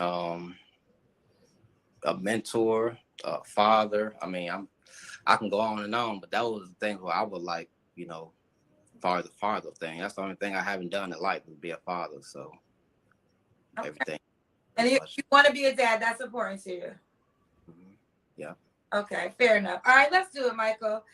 a mentor, a father. I mean, I can go on and on, but that was the thing where I would like, you know, father thing. That's the only thing I haven't done in life is be a father. So everything. And you want to be a dad. That's important to you. Yeah. Okay, fair enough. All right, let's do it, Michael.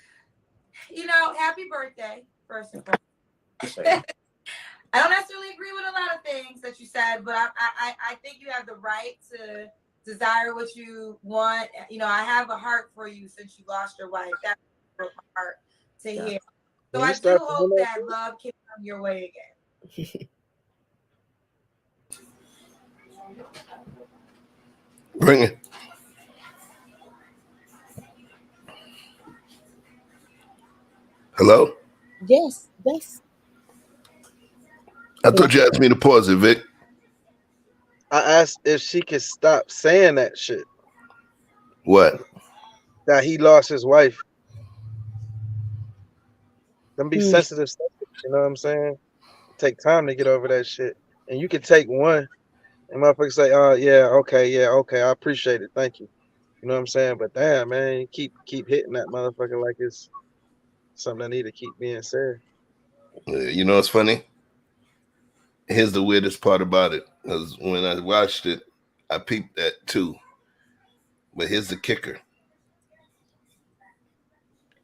You know, happy birthday, first and foremost. I don't necessarily agree with a lot of things that you said, but I think you have the right to desire what you want. You know, I have a heart for you since you lost your wife. That broke my heart to hear. So I do hope that love can come your way again. Bring it. Hello? Yes, yes. I thought you asked me to pause it, Vic. I asked if she could stop saying that shit. What? That he lost his wife. Them be sensitive stuff, you know what I'm saying? Take time to get over that shit. And you can take one and motherfuckers say, oh yeah, okay, I appreciate it. Thank you. You know what I'm saying? But damn, man, keep hitting that motherfucker like it's something that need to keep being said. You know what's funny? Here's the weirdest part about it. Because when I watched it, I peeped that too. But here's the kicker.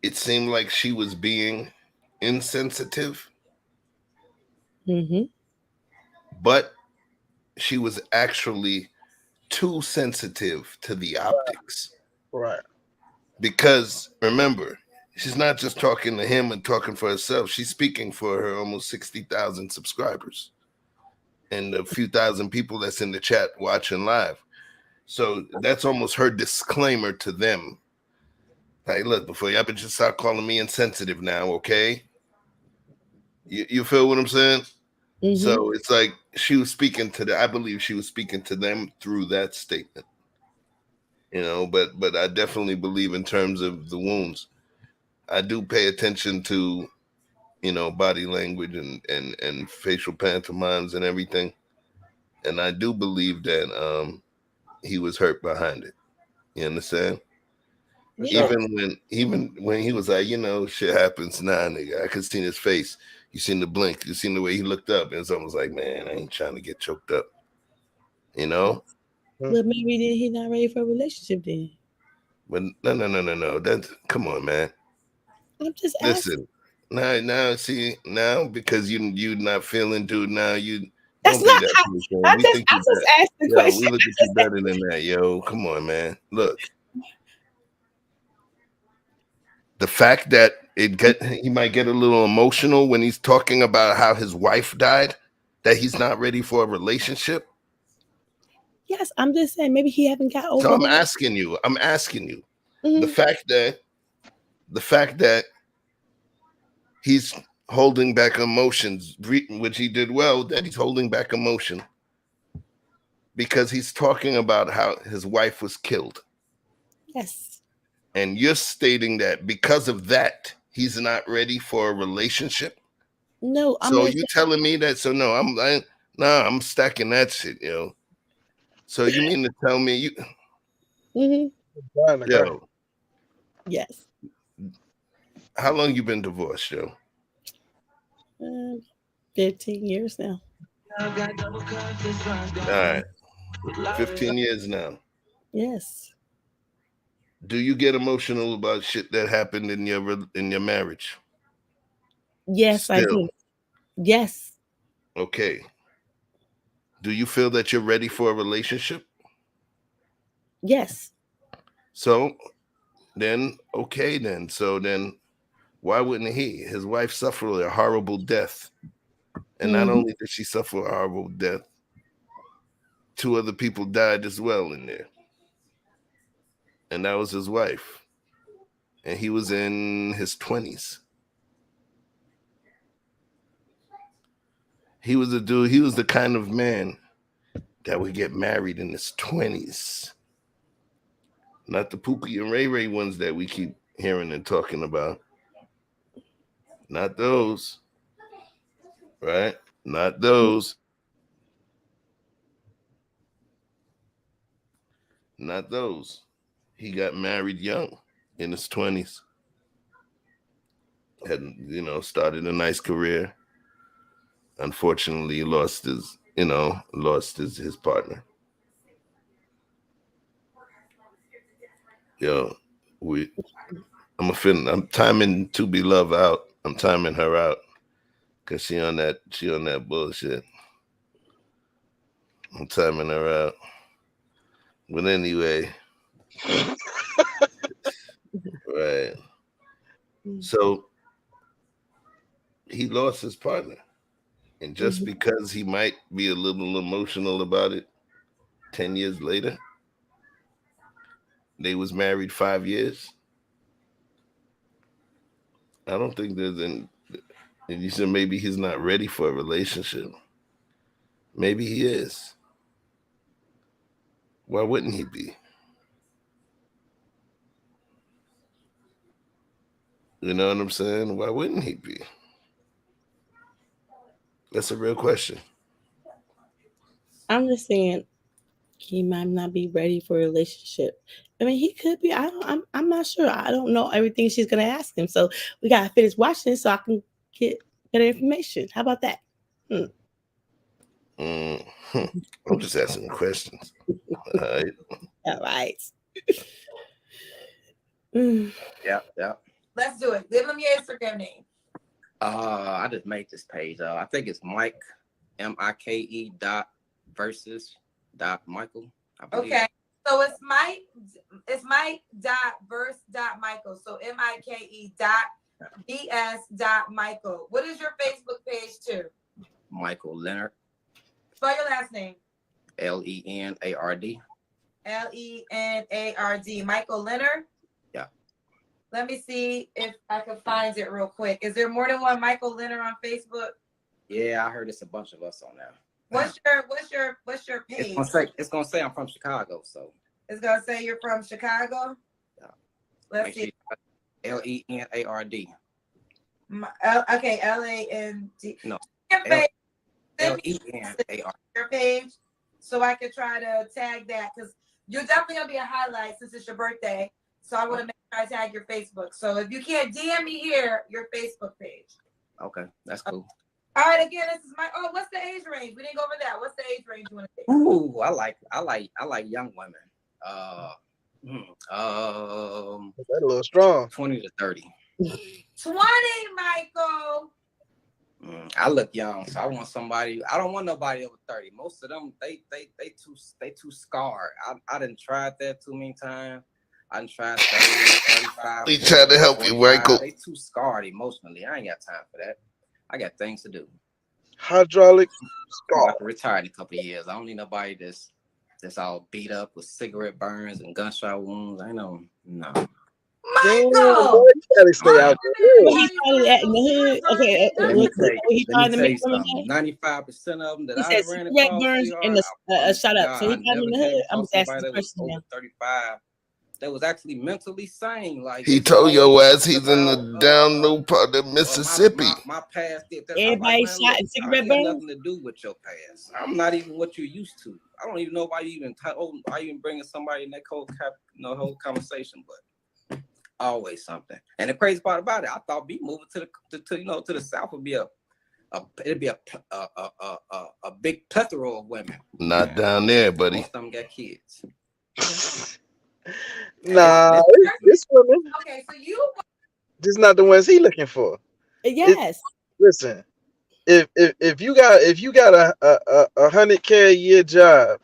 It seemed like she was being insensitive. But she was actually too sensitive to the optics. Right. Because remember, she's not just talking to him and talking for herself. She's speaking for her almost 60,000 subscribers and a few thousand people that's in the chat watching live. So that's almost her disclaimer to them. Hey, look, before y'all bitches start calling me insensitive now, okay? You feel what I'm saying? So it's like she was speaking to I believe she was speaking to them through that statement. You know, but I definitely believe in terms of the wounds. I do pay attention to, you know, body language and facial pantomimes and everything. And I do believe that he was hurt behind it. You understand? Yeah. Even when he was like, you know, shit happens. Nah, nigga, I could see his face. You seen the blink. You seen the way he looked up. And it's almost like, man, I ain't trying to get choked up. You know? Well, maybe then he's not ready for a relationship then. But no. That come on, man. I'm just listen. Now, see now because you not feeling, dude. Now you that's don't be not. that. I We just think you asked the yo, question. we look at you better than that, yo. Come on, man. Look, the fact that he might get a little emotional when he's talking about how his wife died, that he's not ready for a relationship. Yes, I'm just saying maybe he haven't got over. So I'm asking you. The fact that he's holding back emotions, which he did well, that he's holding back emotion because he's talking about how his wife was killed. Yes. And you're stating that because of that, he's not ready for a relationship. No, so you telling me that? So no, I'm stacking that shit, yo. So you mean to tell me you? Yo. Yes. How long you been divorced, yo? 15 years now. All right. 15 years now. Yes. Do you get emotional about shit that happened in your marriage? Yes, I do. Yes. Okay. Do you feel that you're ready for a relationship? Yes. So then, okay then. So then why wouldn't he? His wife suffered a horrible death. And not only did she suffer a horrible death, 2 other people died as well in there. And that was his wife. And he was in his 20s. He was the kind of man that would get married in his 20s. Not the Pookie and Ray Ray ones that we keep hearing and talking about. Not those. Right? Not those. Not those. He got married young, in his 20s. Had, started a nice career. Unfortunately, he lost his partner. Yo, I'm timing To Be Love out. I'm timing her out because she on that bullshit. I'm timing her out. But anyway, right. So he lost his partner. And just because he might be a little emotional about it, 10 years later, they was married 5 years. I don't think there's an. And you said maybe he's not ready for a relationship. Maybe he is. Why wouldn't he be? You know what I'm saying? Why wouldn't he be? That's a real question. I'm just saying he might not be ready for a relationship. I mean, he could be. I'm not sure. I don't know everything she's gonna ask him. So we gotta finish watching so I can get better information. How about that? I'm just asking questions. All right. All right. Yeah. Let's do it. Give them your Instagram name. I just made this page. I think it's Mike, MIKE versus Michael. Okay. So it's Mike dot verse dot Michael. So MIKE.BS.Michael. What is your Facebook page too? Michael Leonard. Spell your last name. LENARD. LENARD. Michael Leonard. Yeah. Let me see if I can find it real quick. Is there more than one Michael Leonard on Facebook? Yeah, I heard it's a bunch of us on there. What's your page? It's gonna say I'm from Chicago, so it's gonna say you're from Chicago. Yeah. Let's see. LENARD. Okay, LAND. No. LENARD. Your page, so I could try to tag that because you're definitely gonna be a highlight since it's your birthday. So I want to make sure I tag your Facebook. So if you can't DM me here, your Facebook page. Okay, that's cool. All right, again, this is what's the age range? We didn't go over that. What's the age range you want to take? Ooh, I like young women. That's a little strong. 20 to 30. 20, Michael. I look young, so I want somebody. I don't want nobody over 30. Most of them, they too scarred. I done tried that too many times. I done tried 30, 35. We trying to help you, Michael. They too scarred emotionally. I ain't got time for that. I got things to do. Hydraulic scar. I can retire in a couple of years. I don't need nobody that's all beat up with cigarette burns and gunshot wounds. I know. No. Michael! You gotta stay out there. He started at in the hood. Okay. Let me tell you something. 95% of them that I ran across burns and a shut up. So he got in the hood. I'm just asking the question now. 35. That was actually mentally sane. Like he told your ass he's in the down low part of Mississippi. My past. Everybody shot and cigarette burns. Nothing to do with your past. I'm not even what you're used to. I don't even know why you even bringing somebody in that whole conversation, but always something. And the crazy part about it, I thought me moving to the south would be a big plethora of women. Not down there, buddy. Most of them got kids. Nah, this women. Okay, so you just not the ones he looking for. Yes. Listen, if you got a 100K a year job,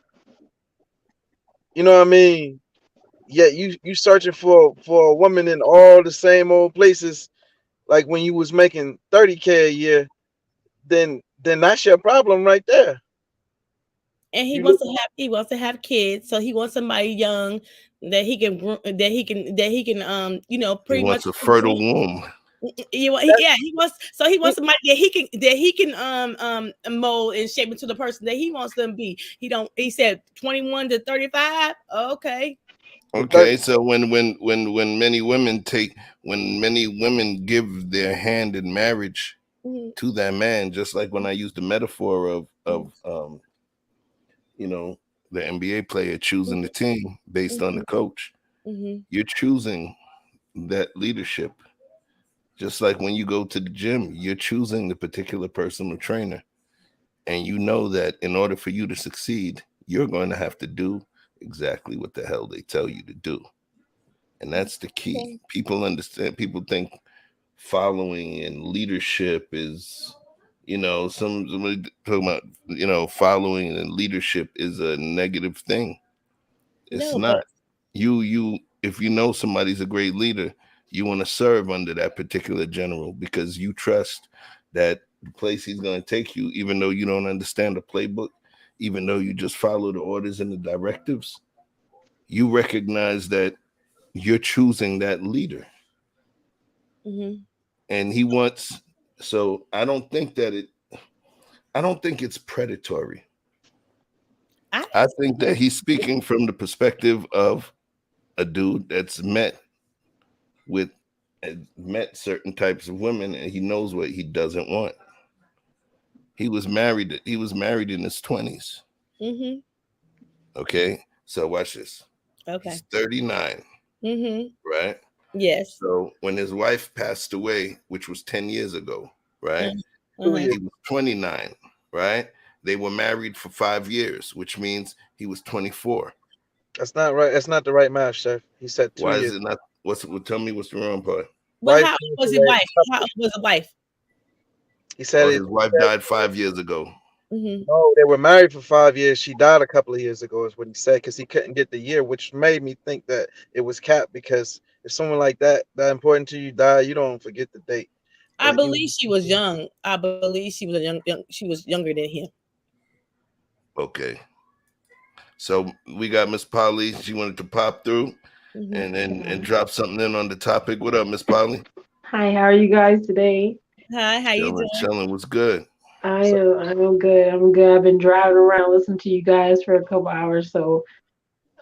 you know what I mean? Yeah, you searching for a woman in all the same old places, like when you was making 30K a year, then that's your problem right there. And he wants to have kids, so he wants somebody young that he can pretty he wants much a fertile womb. He wants somebody that he can mold and shape into the person that he wants them to be. He said 21 to 35. Okay. Okay, so when many women give their hand in marriage to that man, just like when I used the metaphor of the NBA player choosing the team based on the coach. You're choosing that leadership. Just like when you go to the gym, you're choosing the particular personal trainer. And you know that in order for you to succeed, you're going to have to do exactly what the hell they tell you to do. And that's the key. People understand, people think following and leadership is, somebody talking about, following and leadership is a negative thing. It's not. If you know somebody's a great leader, you want to serve under that particular general because you trust that the place he's going to take you, even though you don't understand the playbook, even though you just follow the orders and the directives, you recognize that you're choosing that leader. And he wants, so I don't think it's predatory. I think that he's speaking from the perspective of a dude that's met certain types of women, and he knows what he doesn't want. He was married in his 20s. Okay, so watch this. Okay. He's 39. Right? Yes. So when his wife passed away, which was 10 years ago, right? He was 29, right? They were married for 5 years, which means he was 24. That's not right. That's not the right math, Chef. He said 2 Why years. is it not? Tell me what's the wrong part. Well, how old was his wife? How old was the wife? He said his wife died 5 years ago. No, they were married for 5 years. She died a couple of years ago, is what he said, because he couldn't get the year, which made me think that it was capped. Because if someone like that important to you die, you don't forget the date. I believe she was young. I believe she was young. She was younger than him. Okay. So we got Miss Polly. She wanted to pop through and drop something in on the topic. What up, Miss Polly? Hi, how are you guys today? Hi, how you doing? Chilling. What's good? I'm good. I'm good. I've been driving around listening to you guys for a couple hours, so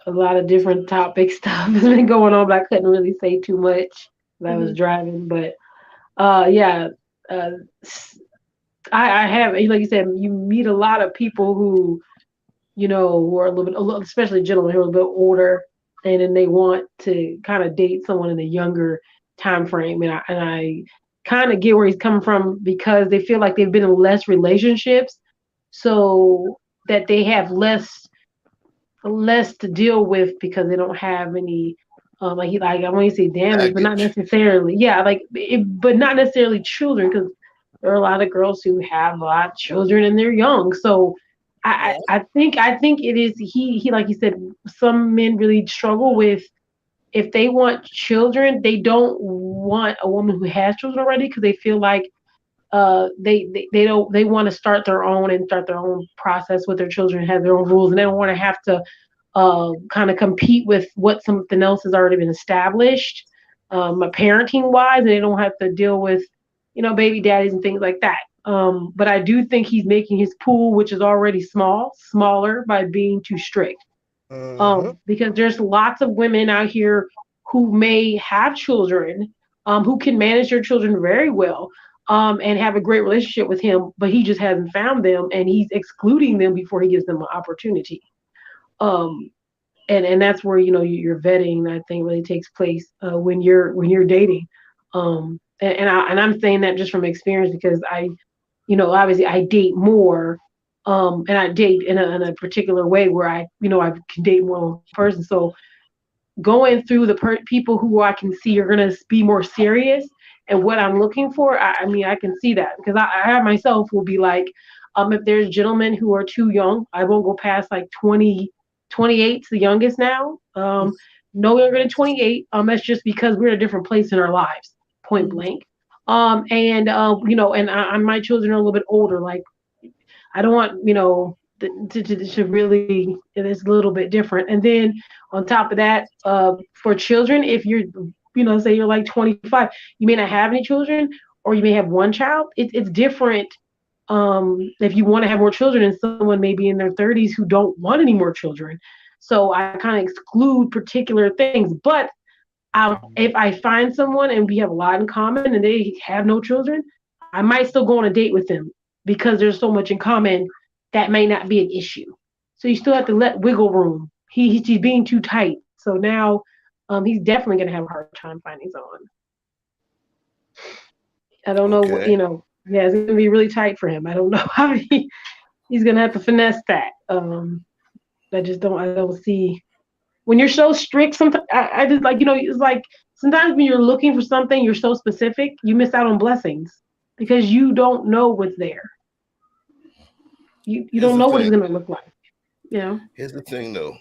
a lot of different topic stuff has been going on, but I couldn't really say too much because I was driving. But yeah, I have, like you said, you meet a lot of people who, who are a little bit, especially gentlemen who are a little bit older, and then they want to kind of date someone in a younger time frame, and I kind of get where he's coming from because they feel like they've been in less relationships, so that they have less to deal with because they don't have any I want to say damage, but not necessarily. Yeah, but not necessarily children, because there are a lot of girls who have a lot of children and they're young. So I think it is he like you said, some men really struggle with, if they want children, they don't want a woman who has children already, because they feel like they want to start their own process with their children, have their own rules, and they don't want to have to kind of compete with what something else has already been established, parenting wise, and they don't have to deal with baby daddies and things like that. But I do think he's making his pool, which is already smaller, by being too strict. Because there's lots of women out here who may have children, who can manage their children very well, and have a great relationship with him, but he just hasn't found them, and he's excluding them before he gives them an opportunity. And that's where your vetting, I think, really takes place when you're dating. And I'm saying that just from experience, because I obviously I date more. And I date in a particular way where I can date more than one person. So going through the people who I can see are going to be more serious and what I'm looking for, I mean, I can see that, because I myself will be like, if there's gentlemen who are too young, I won't go past like 28's the youngest now. No younger than 28. That's just because we're in a different place in our lives, point blank. And my children are a little bit older, like, I don't want, to really, it's a little bit different. And then on top of that, for children, if you're, say you're like 25, you may not have any children, or you may have one child. It's different. If you want to have more children, and someone may be in their 30s who don't want any more children. So I kind of exclude particular things. But if I find someone and we have a lot in common and they have no children, I might still go on a date with them, because there's so much in common that may not be an issue. So you still have to let wiggle room. He's being too tight. So now he's definitely gonna have a hard time finding someone. I don't know what Okay. yeah, it's gonna be really tight for him. I don't know how he's gonna have to finesse that. I don't see when you're so strict. Sometimes I just like it's like sometimes when you're looking for something, you're so specific, you miss out on blessings because you don't know what's there. You Here's don't the know what it's thing. gonna look like. You know. Here's the thing, though.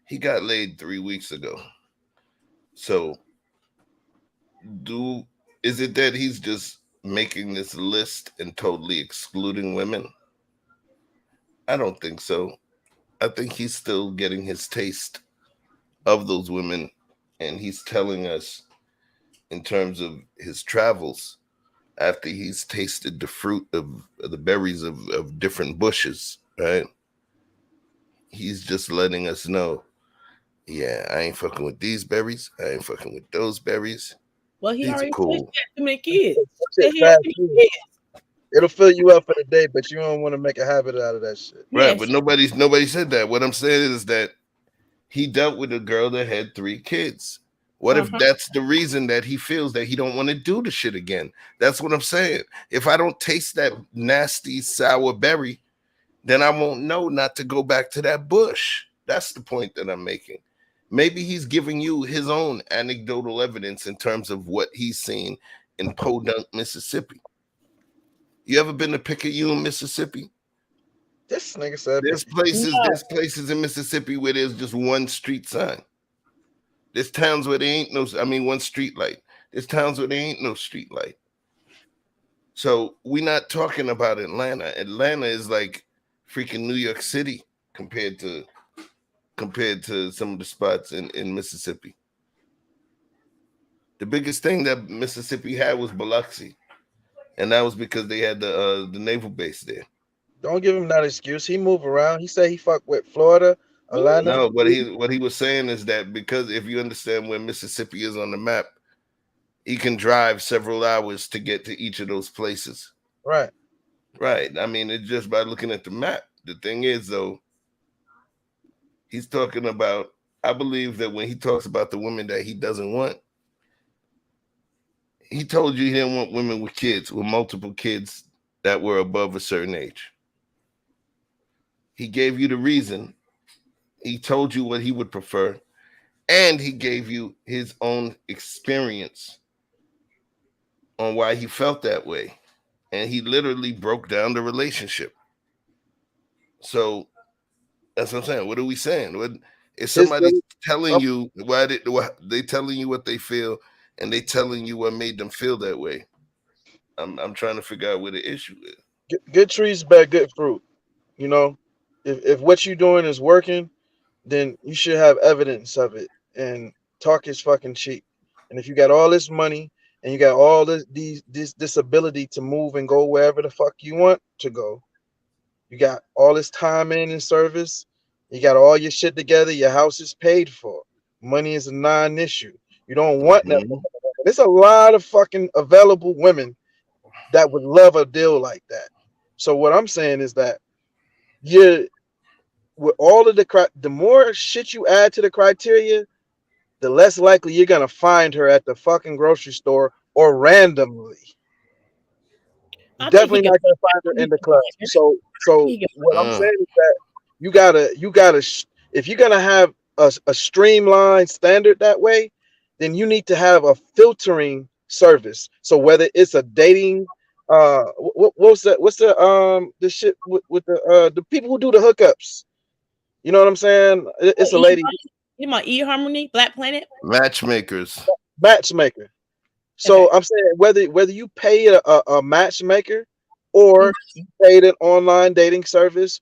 He got laid 3 weeks ago. So, do is it that he's just making this list and totally excluding women? I don't think so. I think he's still getting his taste of those women, and he's telling us in terms of his travels after he's tasted the fruit of the berries of different bushes, right? He's just letting us know, yeah, I ain't fucking with these berries. I ain't fucking with those berries. Well, he These are already said he cool. got too many kids. Shit He had fast too food. many kids. It'll fill you up for the day, but you don't want to make a habit out of that shit. Right, Yes. but nobody said that. What I'm saying is that he dealt with a girl that had 3 kids. What if that's the reason that he feels that he don't want to do the shit again? That's what I'm saying. If I don't taste that nasty sour berry, then I won't know not to go back to that bush. That's the point that I'm making. Maybe he's giving you his own anecdotal evidence in terms of what he's seen in Podunk, Mississippi. You ever been to Picayune, Mississippi? This nigga said There's places in Mississippi where there's just one street sign. There's towns where there ain't one street light. There's towns where there ain't no street light. So we're not talking about Atlanta. Atlanta is like freaking New York City compared to some of the spots in Mississippi. The biggest thing that Mississippi had was Biloxi, and that was because they had the naval base there. Don't give him that excuse. He move around. He said he fuck with Florida, Atlanta. No, what he was saying is that because if you understand where Mississippi is on the map, he can drive several hours to get to each of those places. Right. Right. I mean, it's just by looking at the map. The thing is, though, he's talking about, I believe that when he talks about the women that he doesn't want, he told you he didn't want women with kids, with multiple kids that were above a certain age. He gave you the reason. He told you what he would prefer, and he gave you his own experience on why he felt that way. And he literally broke down the relationship. So that's what I'm saying. What are we saying? If somebody's telling you why they telling you what they feel, and they telling you what made them feel that way, I'm trying to figure out where the issue is. Good trees bear good fruit. You know, if what you're doing is working, then you should have evidence of it. And talk is fucking cheap. And if you got all this money and you got all this ability to move and go wherever the fuck you want to go, you got all this time in service, you got all your shit together, your house is paid for, money is a non-issue. You don't want nothing. There's a lot of fucking available women that would love a deal like that. So what I'm saying is that with all of the more shit you add to the criteria, the less likely you're gonna find her at the fucking grocery store or randomly. You're definitely not gonna find her in the club. So what I'm saying is that you gotta if you're gonna have a streamlined standard that way, then you need to have a filtering service. So whether it's a dating, what's the shit with the people who do the hookups? You know what I'm saying? It's a lady. You might eHarmony, Black Planet, matchmaker. So I'm saying whether you pay a matchmaker or you paid an online dating service,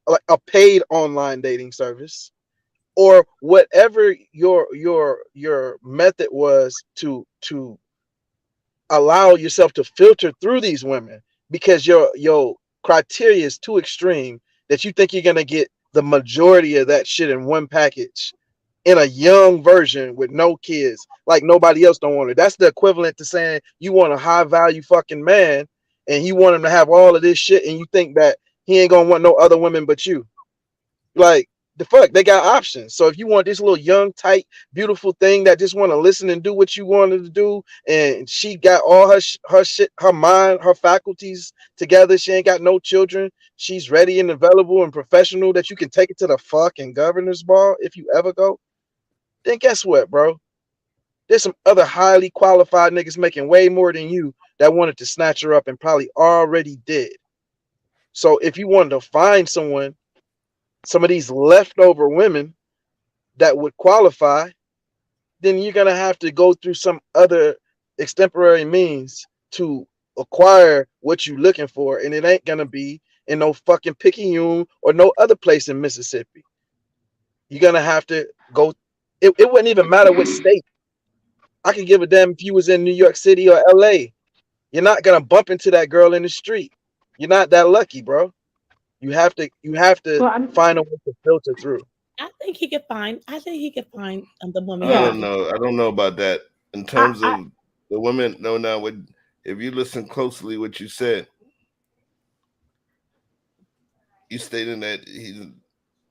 like a paid online dating service, or whatever your method was to allow yourself to filter through these women, because your criteria is too extreme that you think you're gonna get the majority of that shit in one package in a young version with no kids, like nobody else don't want it. That's the equivalent to saying you want a high value fucking man and you want him to have all of this shit and you think that he ain't gonna want no other women but you. Like the fuck, they got options. So if you want this little young, tight, beautiful thing that just want to listen and do what you wanted to do, and she got all her shit, her mind, her faculties together. She ain't got no children. She's ready and available and professional that you can take it to the fucking governor's ball if you ever go. Then guess what, bro? There's some other highly qualified niggas making way more than you that wanted to snatch her up and probably already did. So if you wanted to find someone, some of these leftover women that would qualify, then you're gonna have to go through some other extemporary means to acquire what you're looking for, and it ain't gonna be in no fucking Picayune or no other place in Mississippi. You're gonna have to go. It wouldn't even matter what state. I could give a damn if you was in New York City or LA. You're not gonna bump into that girl in the street. You're not that lucky, bro. You have to find a way to filter through. I think he could find. I think he could find the woman. I don't know. I don't know about that. In terms of the women, no, now, if you listen closely, what you said, you stated that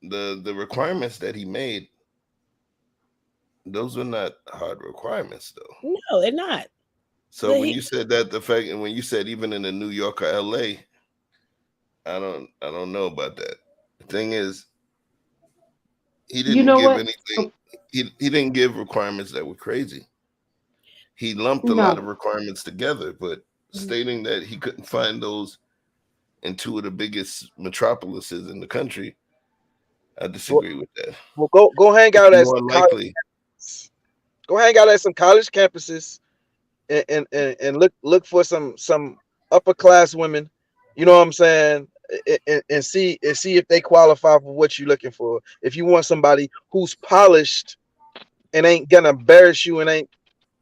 the requirements that he made, those were not hard requirements, though. No, they're not. So but when you said that, the fact, and when you said even in the New York or LA, I don't know about that. The thing is, he didn't give anything. He didn't give requirements that were crazy. He lumped a lot of requirements together, but stating that he couldn't find those in two of the biggest metropolises in the country, I disagree with that. Well, go hang out at some college. Go hang out at some college campuses and look for some upper class women. You know what I'm saying? And see if they qualify for what you're looking for. If you want somebody who's polished and ain't gonna embarrass you and ain't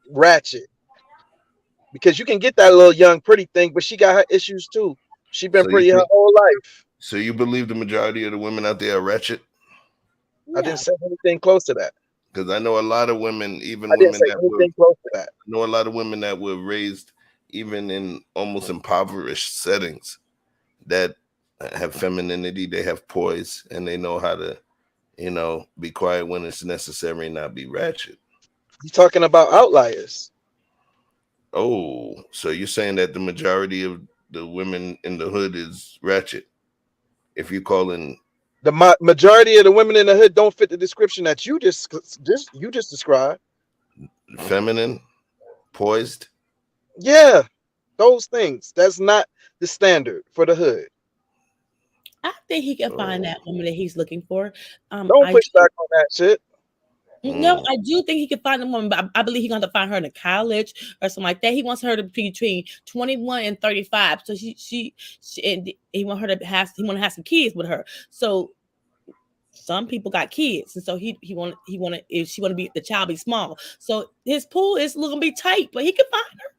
ratchet, because you can get that little young pretty thing, but she got her issues too. She been pretty her whole life. So you believe the majority of the women out there are ratchet? I didn't say anything close to that. Because I know a lot of women, even I didn't women say that anything close to that. I know a lot of women that were raised even in almost impoverished settings that have femininity, they have poise, and they know how to, be quiet when it's necessary and not be ratchet. You're talking about outliers. Oh, so you're saying that the majority of the women in the hood is ratchet? If you're calling the majority of the women in the hood don't fit the description that you just described. Feminine, poised. Yeah, those things. That's not the standard for the hood. I think he can find that woman that he's looking for. Don't push back on that shit. No, I do think he can find a woman, but I believe he's going to find her in a college or something like that. He wants her to be between 21 and 35. So she and he want her to have some kids with her. So some people got kids, and so he if she want to be the child be small. So his pool is going to be tight, but he can find her.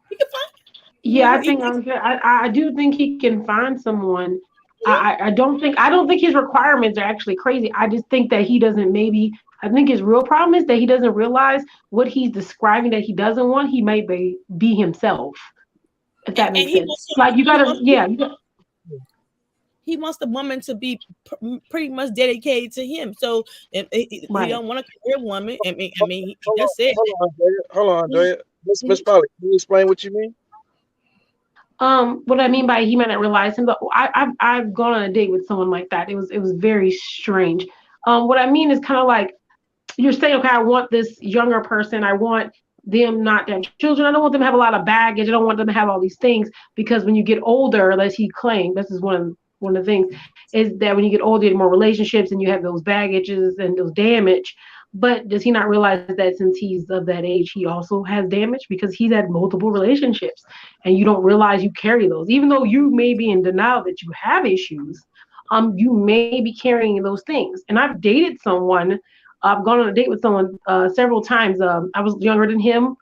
He can find her. Yeah, I do think he can find someone. I don't think his requirements are actually crazy. I just think that he doesn't I think his real problem is that he doesn't realize what he's describing that he doesn't want. He may be himself. If that makes sense. Like you gotta. He wants the woman to be pretty much dedicated to him. So if he don't want a career woman, he just said. Hold on, Andrea. Miss Polly, can you explain what you mean? What I mean by he might not realize him, but I've gone on a date with someone like that. It was very strange. What I mean is kind of like you're saying, okay, I want this younger person. I want them not to have children. I don't want them to have a lot of baggage. I don't want them to have all these things, because when you get older, as he claimed, this is one of the things, is that when you get older, you have more relationships and you have those baggages and those damage. But does he not realize that since he's of that age, he also has damage because he's had multiple relationships, and you don't realize you carry those, even though you may be in denial that you have issues. You may be carrying those things. And I've dated someone. I've gone on a date with someone several times. I was younger than him.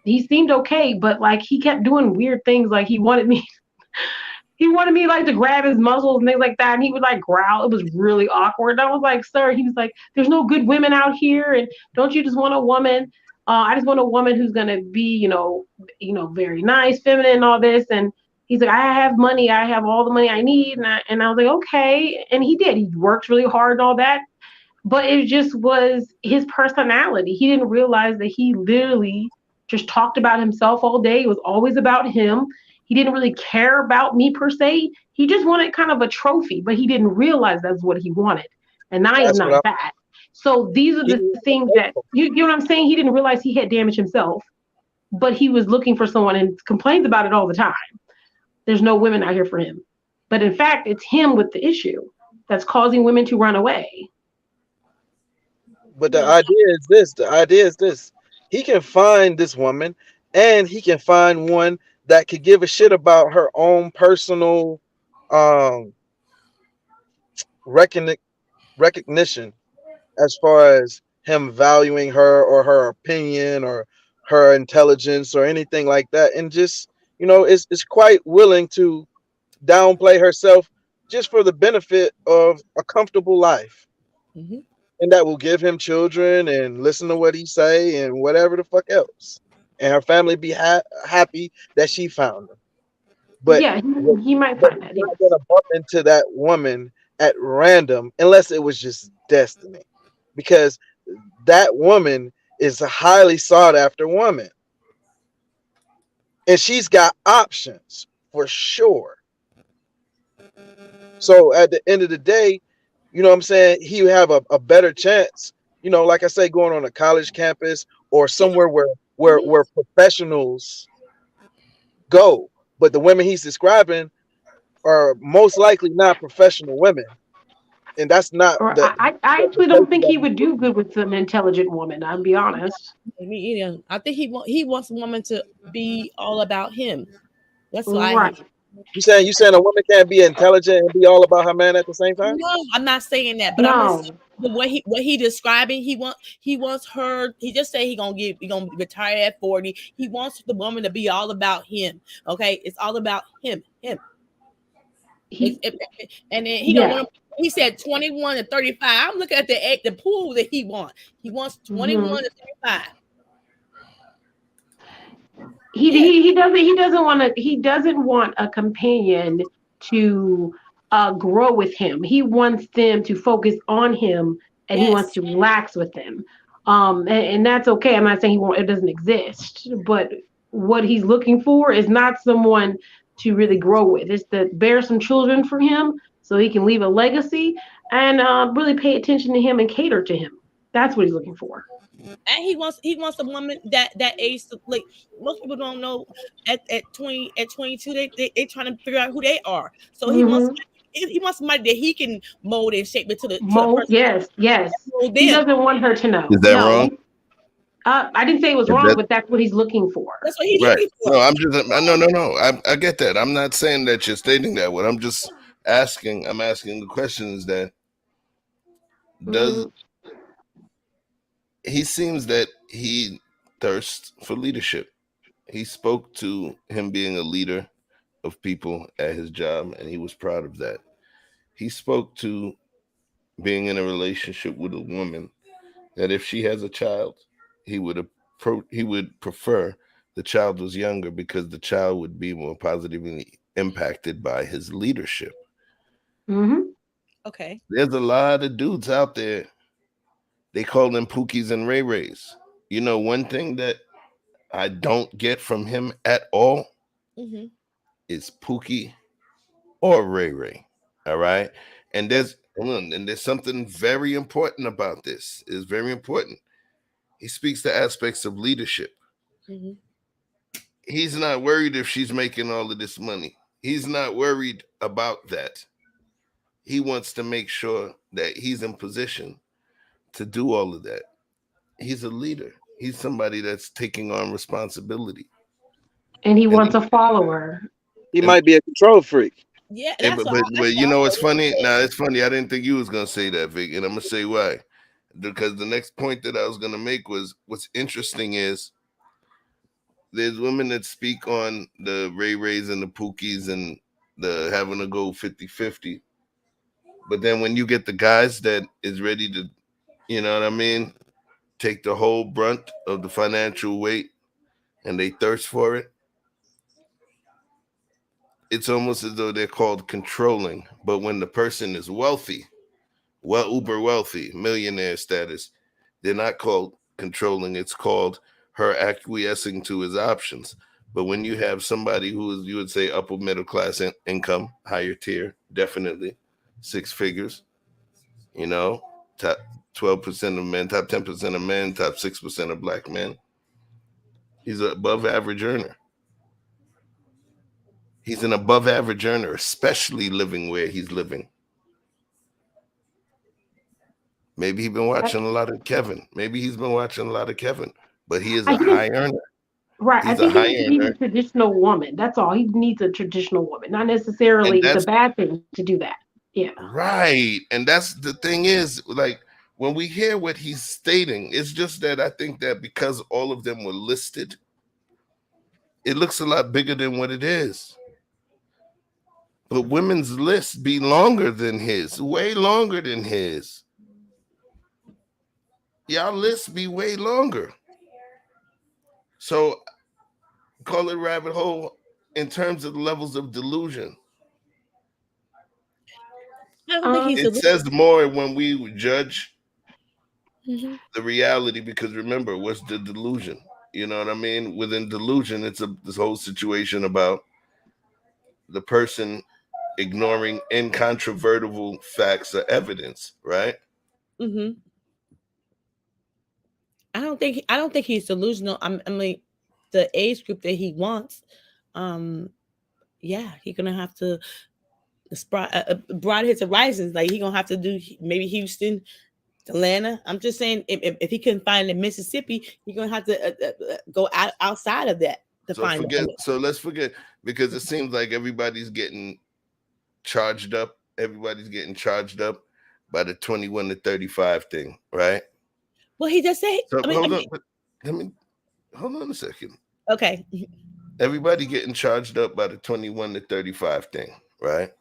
He seemed okay, but like he kept doing weird things. Like he wanted me like to grab his muscles and things like that, and he would like growl. It was really awkward. And I was like, sir, he was like, there's no good women out here, and don't you just want a woman? I just want a woman who's gonna be, very nice, feminine, and all this. And He's like, I have money, I have all the money I need, and I was like, okay, and he did. He worked really hard and all that, but it just was his personality. He didn't realize that he literally just talked about himself all day. It was always about him. He didn't really care about me per se. He just wanted kind of a trophy, but he didn't realize that's what he wanted. And I am That's what not that. So these are the things that you know what I'm saying? He didn't realize he had damaged himself, but he was looking for someone and complains about it all the time. There's no women out here for him. But in fact, it's him with the issue that's causing women to run away. But the idea is this. The idea is this. He can find this woman, and he can find one that could give a shit about her own personal um recogni- recognition, as far as him valuing her or her opinion or her intelligence or anything like that, and just is quite willing to downplay herself just for the benefit of a comfortable life, Mm-hmm. and that will give him children and listen to what he say and whatever the fuck else, and her family be happy that she found him. But Yeah, he might but find he's that. not Yes. gonna bump into that woman at random unless it was just destiny, because that woman is a highly sought after woman, and she's got options for sure. So at the end of the day, you know what I'm saying, he would have a better chance, like I say, going on a college campus or somewhere where professionals go. But the women he's describing are most likely not professional women, and that's not Or I the actually don't places think that he he's would do looking good with an intelligent woman. I'll be honest. I think he wants a woman to be all about him. That's what I hear. Right. You saying a woman can't be intelligent and be all about her man at the same time? No, I'm not saying that, but I'm just No. the way he describing. He wants her. He just say he gonna retire at 40. He wants the woman to be all about him. Okay, it's all about him. He And then he don't yeah. want. He said 21 to 35. I'm looking at the pool that he wants. He wants 21 Hmm. to 35. Yeah. He doesn't want a companion to grow with him. He wants them to focus on him, and he wants Yes. to relax with them. And that's okay. I'm not saying it doesn't exist, but what he's looking for is not someone to really grow with. It's to bear some children for him so he can leave a legacy and really pay attention to him and cater to him. That's what he's looking for. And he wants a woman that age, like most people don't know at 22 they trying to figure out who they are. So Hmm. he wants somebody that he can mold and shape it to the Mold, person yes, yes. that mold He them. doesn't want her to Is know. that wrong? No, I didn't say it was Is wrong, that but that's what he's looking for. That's what he's right? looking No, for. I'm just no. I get that. I'm not saying that you're stating that. What I'm just asking, I'm asking the question is that does Hmm. he seems that he thirsts for leadership. He spoke to him being a leader of people at his job, and he was proud of that. He spoke to being in a relationship with a woman that if she has a child, he would he would prefer the child was younger because the child would be more positively impacted by his leadership. Hmm. Okay. There's a lot of dudes out there. They call them Pookies and Ray Rays. You know, one thing that I don't get from him at all Hmm. is Pookie or Ray Ray. All right. And there's hold on, and there's something very important about this. It's very important. He speaks to aspects of leadership. Hmm. He's not worried if she's making all of this money. He's not worried about that. He wants to make sure that he's in position to do all of that. He's a leader. He's somebody that's taking on responsibility. And he And wants a follower. He and, might be a control freak. Yeah, but, that's what but, that's but you what I know heard it's him funny. say. Now it's funny. I didn't think you was gonna say that, Vic, and I'm gonna say why. Because the next point that I was gonna make was what's interesting is there's women that speak on the Ray Rays and the Pookies and the having to go 50-50. But then when you get the guys that is ready to, you know what I mean, take the whole brunt of the financial weight and they thirst for it, it's almost as though they're called controlling. But when the person is wealthy, uber wealthy, millionaire status, they're not called controlling. It's called her acquiescing to his options. But when you have somebody who is, you would say, upper middle class income, higher tier, definitely 6 figures, you know, top 12% of men, top 10% of men, top 6% of black men. He's an above average earner. He's an above average earner, especially living where he's living. Maybe he's been watching a lot of Kevin. But he is a high earner. Right. I He's a think he high just needs earner. a traditional woman. That's all. He needs a traditional woman. Not And necessarily it's a that's bad thing to do that. Yeah. right. And that's the thing is, like, when we hear what he's stating, it's just that I think that because all of them were listed, it looks a lot bigger than what it is. But women's lists be longer than his, way longer than his. Y'all lists be way longer. So call it rabbit hole in terms of the levels of delusion. I don't think he's It says more when we judge the reality, because remember, what's the delusion? You know what I mean? Within delusion, it's this whole situation about the person ignoring incontrovertible facts or evidence, right? Mm-hmm. I don't think he's delusional. I mean, the age group that he wants, yeah, he's gonna have to broaden his horizons. Like, he gonna have to do maybe Houston, Atlanta. I'm just saying, if he couldn't find it in Mississippi, he's gonna have to go outside of that to find it. So let's forget, because it seems like everybody's getting charged up. Everybody's getting charged up by the 21 to 35 thing, right? Well, he just said. So hold on a second. Okay. Everybody getting charged up by the 21 to 35 thing, right?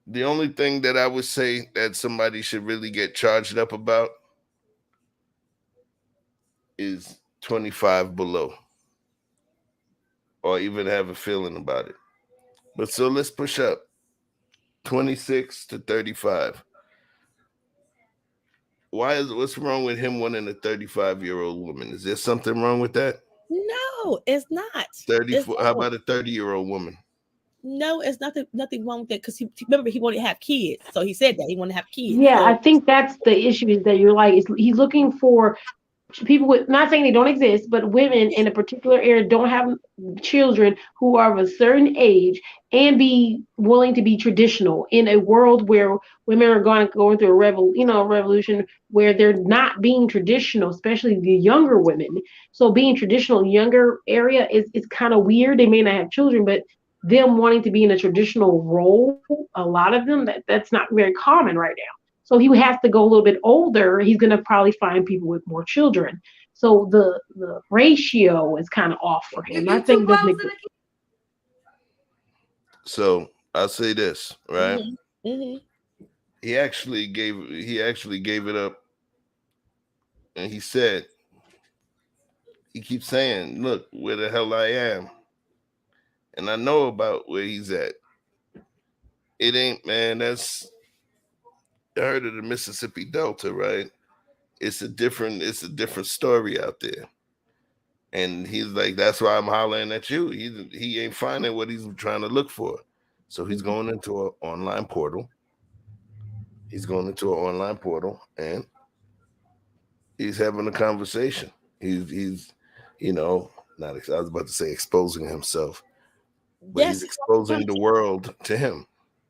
The only thing that I would say that somebody should really get charged up about is 25 below, or even have a feeling about it. But so let's push up 26 to 35. What's wrong with him wanting a 35-year-old woman? Is there something wrong with that? No, it's not. 34. How about a 30-year-old woman? No, it's nothing wrong with that, because remember, he wanted to have kids. So he said that he wanted to have kids. Yeah, so. I think that's the issue, is that you're like, he's looking for people with, not saying they don't exist, but women in a particular area don't have children who are of a certain age and be willing to be traditional in a world where women are going through a revolution where they're not being traditional, especially the younger women. So being traditional in younger area is kind of weird. They may not have children, but them wanting to be in a traditional role, a lot of them, that's not very common right now. So he has to go a little bit older. He's going to probably find people with more children. So the ratio is kind of off for him. I think so I'll say this, right? Mm-hmm. He actually gave it up, and he said, he keeps saying, "Look where the hell I am, and I know about where he's at." It ain't, man. That's, I heard of the Mississippi Delta, right? It's a different story out there. And he's like, that's why I'm hollering at you. He ain't finding what he's trying to look for. So he's going into an online portal. And he's having a conversation. He's not, I was about to say exposing himself, but he's exposing the world to him.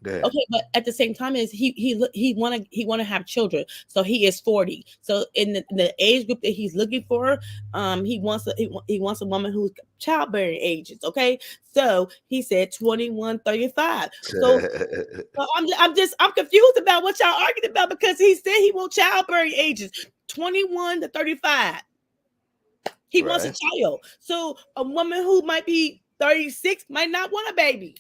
Okay, but at the same time, is he want to have children. So he is 40. So in the age group that he's looking for, he wants a woman who's childbearing ages. Okay, so he said 21, 35. So I'm confused about what y'all arguing about, because he said he wants childbearing ages 21 to 35. He wants a child. So a woman who might be 36 might not want a baby.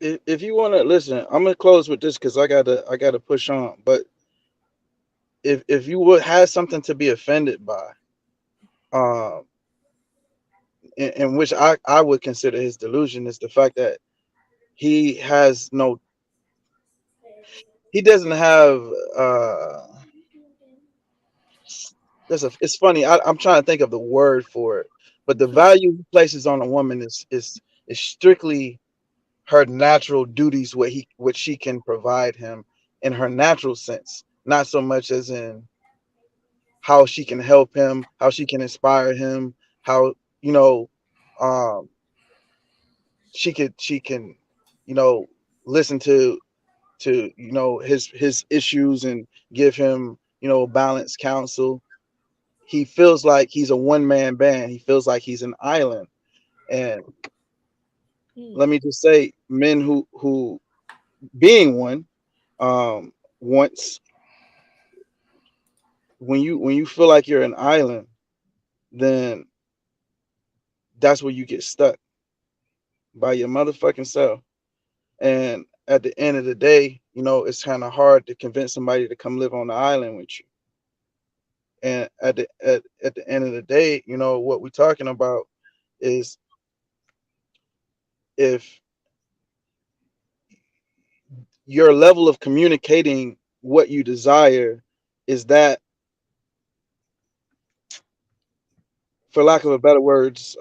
If you want to listen, I'm gonna close with this because I gotta push on. But if you would have something to be offended by, in which I would consider his delusion, is the fact that he has no, he doesn't have it's funny. I'm trying to think of the word for it, but the value he places on a woman is strictly her natural duties, what she can provide him in her natural sense, not so much as in how she can help him, how she can inspire him, how, you know, um she can, you know, listen to, you know, his issues and give him, you know, balanced counsel. He feels like he's a one-man band. He feels like he's an island. And let me just say, men who being one, once, when you feel like you're an island, then that's where you get stuck by your motherfucking self. And at the end of the day, you know, it's kind of hard to convince somebody to come live on the island with you. And at the end of the day, you know, what we're talking about is, if your level of communicating what you desire is that, for lack of a better words,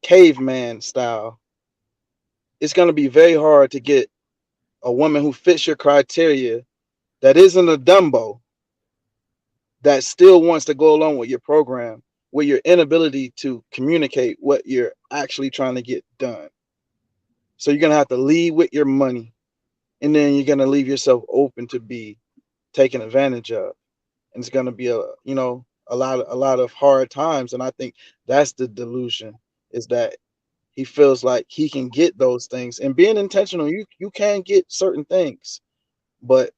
caveman style, it's going to be very hard to get a woman who fits your criteria, that isn't a Dumbo, that still wants to go along with your program, with your inability to communicate what you're actually trying to get done. So you're going to have to lead with your money, and then you're going to leave yourself open to be taken advantage of. And it's going to be a lot of hard times. And I think that's the delusion, is that he feels like he can get those things. And being intentional, you can get certain things, but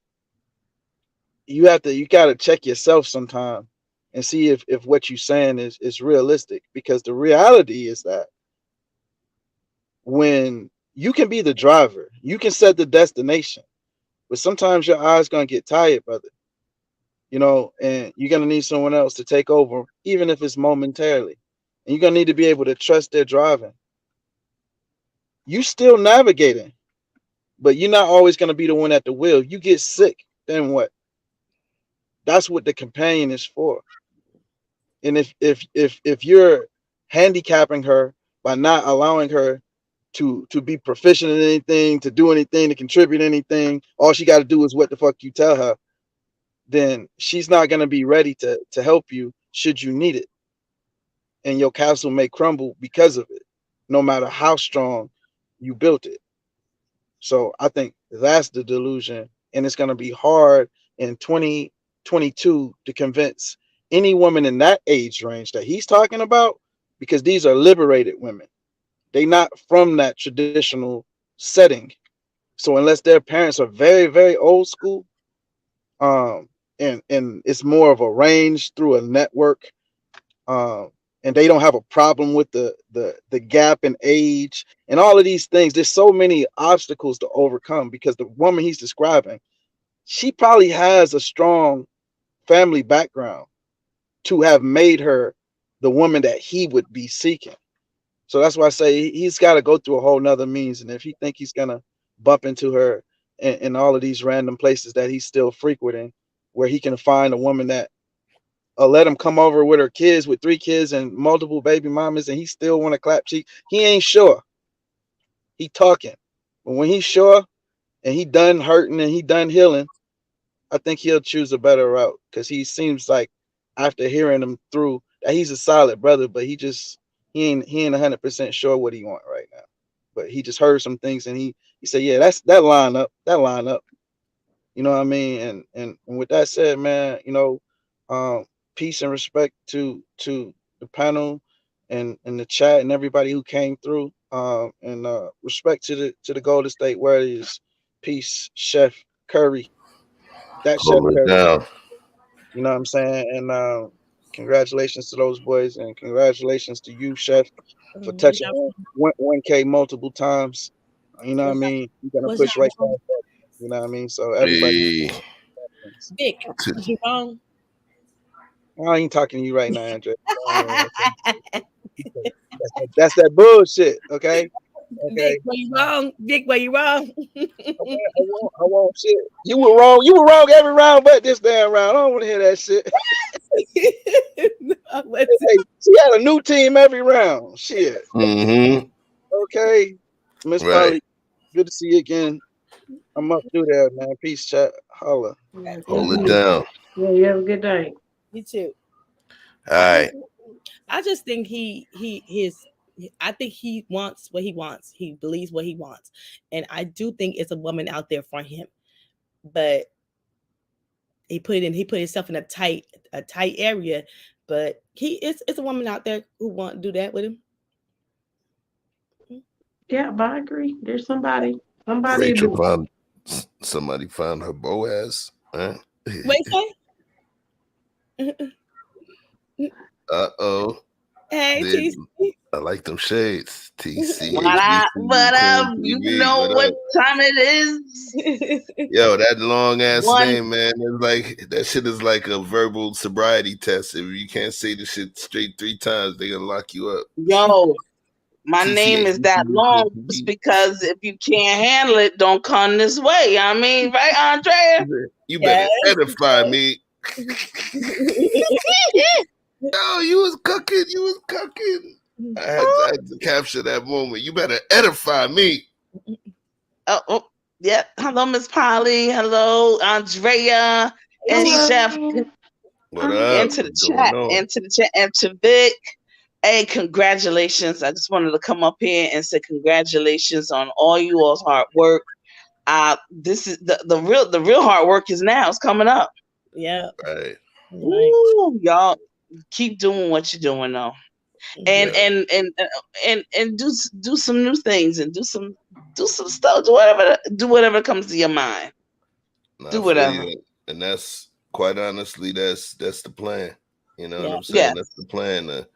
you got to check yourself sometime and see if what you're saying is realistic. Because the reality is that when you can be the driver, you can set the destination, but sometimes your eyes gonna get tired, brother. You know, and you're gonna need someone else to take over, even if it's momentarily. And you're gonna need to be able to trust their driving. You still navigating, but you're not always gonna be the one at the wheel. You get sick, then what? That's what the companion is for. And if you're handicapping her by not allowing her to be proficient in anything, to do anything, to contribute anything, all she got to do is what the fuck you tell her, then she's not going to be ready to help you should you need it. And your castle may crumble because of it, no matter how strong you built it. So I think that's the delusion. And it's going to be hard in 2022 to convince any woman in that age range that he's talking about, because these are liberated women. They not from that traditional setting. So unless their parents are very, very old school, and it's more of arranged through a network, and they don't have a problem with the gap in age and all of these things. There's so many obstacles to overcome, because the woman he's describing, she probably has a strong family background to have made her the woman that he would be seeking. So that's why I say he's got to go through a whole nother means. And if he think he's gonna bump into her in all of these random places that he's still frequenting, where he can find a woman that let him come over with her kids, with 3 kids and multiple baby mamas, and he still want to clap cheek, he ain't sure. He talking, but when he's sure and he done hurting and he done healing, I think he'll choose a better route, because he seems like, after hearing him through, that he's a solid brother, but he ain't 100% sure what he want right now. But he just heard some things, and he said, yeah, that line up. You know what I mean? And with that said, man, you know, peace and respect to the panel and the chat and everybody who came through. And respect to the Golden State Warriors. Peace, Chef Curry. That Chef Hold it Curry. down. You know what I'm saying? And congratulations to those boys, and congratulations to you, Chef, for touching 1K multiple times. You know what I mean? You're gonna push right past that. You know what I mean? So everybody. Vic, was you wrong? I ain't talking to you right now, Andre. That's that bullshit. Okay. Vic, where you wrong? Vic, where you wrong? I won't shit. You were wrong. You were wrong every round but this damn round. I don't want to hear that shit. Hey, she had a new team every round. Shit. Mm-hmm. Okay. Miss Right. Polly, good to see you again. I'm up through there, man. Peace, chat. Holla. Hold it down. Yeah, you have a good night. You too. All right. I just think I think he wants what he wants. He believes what he wants. And I do think it's a woman out there for him. But he put himself in a tight area. But it's a woman out there who want to do that with him. Yeah, but I agree. There's somebody Rachel found somebody found her Boaz. Huh? Wait, say? Uh-oh. Hey, TC. I like them shades. TC. What up? What up? You know what time it is? Yo, that long ass One. name, man. It's like that shit is like a verbal sobriety test. If you can't say the shit straight 3 times, they gonna lock you up. Yo, my name is that long because if you can't handle it, don't come this way. I mean, right, Andrea? You better edify me. Yo, you was cooking. I had to capture that moment. You better edify me. Oh, yeah. Hello, Miss Polly. Hello, Andrea. And Chef. What up? Into the chat, and to Vic. Hey, congratulations. I just wanted to come up here and say congratulations on all you all's hard work. This is the real hard work is now. It's coming up. Yeah. Right. Ooh, y'all keep doing what you're doing though. And do some new things and do some stuff. Do whatever comes to your mind. Do whatever. And that's quite honestly, that's the plan. You know what I'm saying? Yes. That's the plan to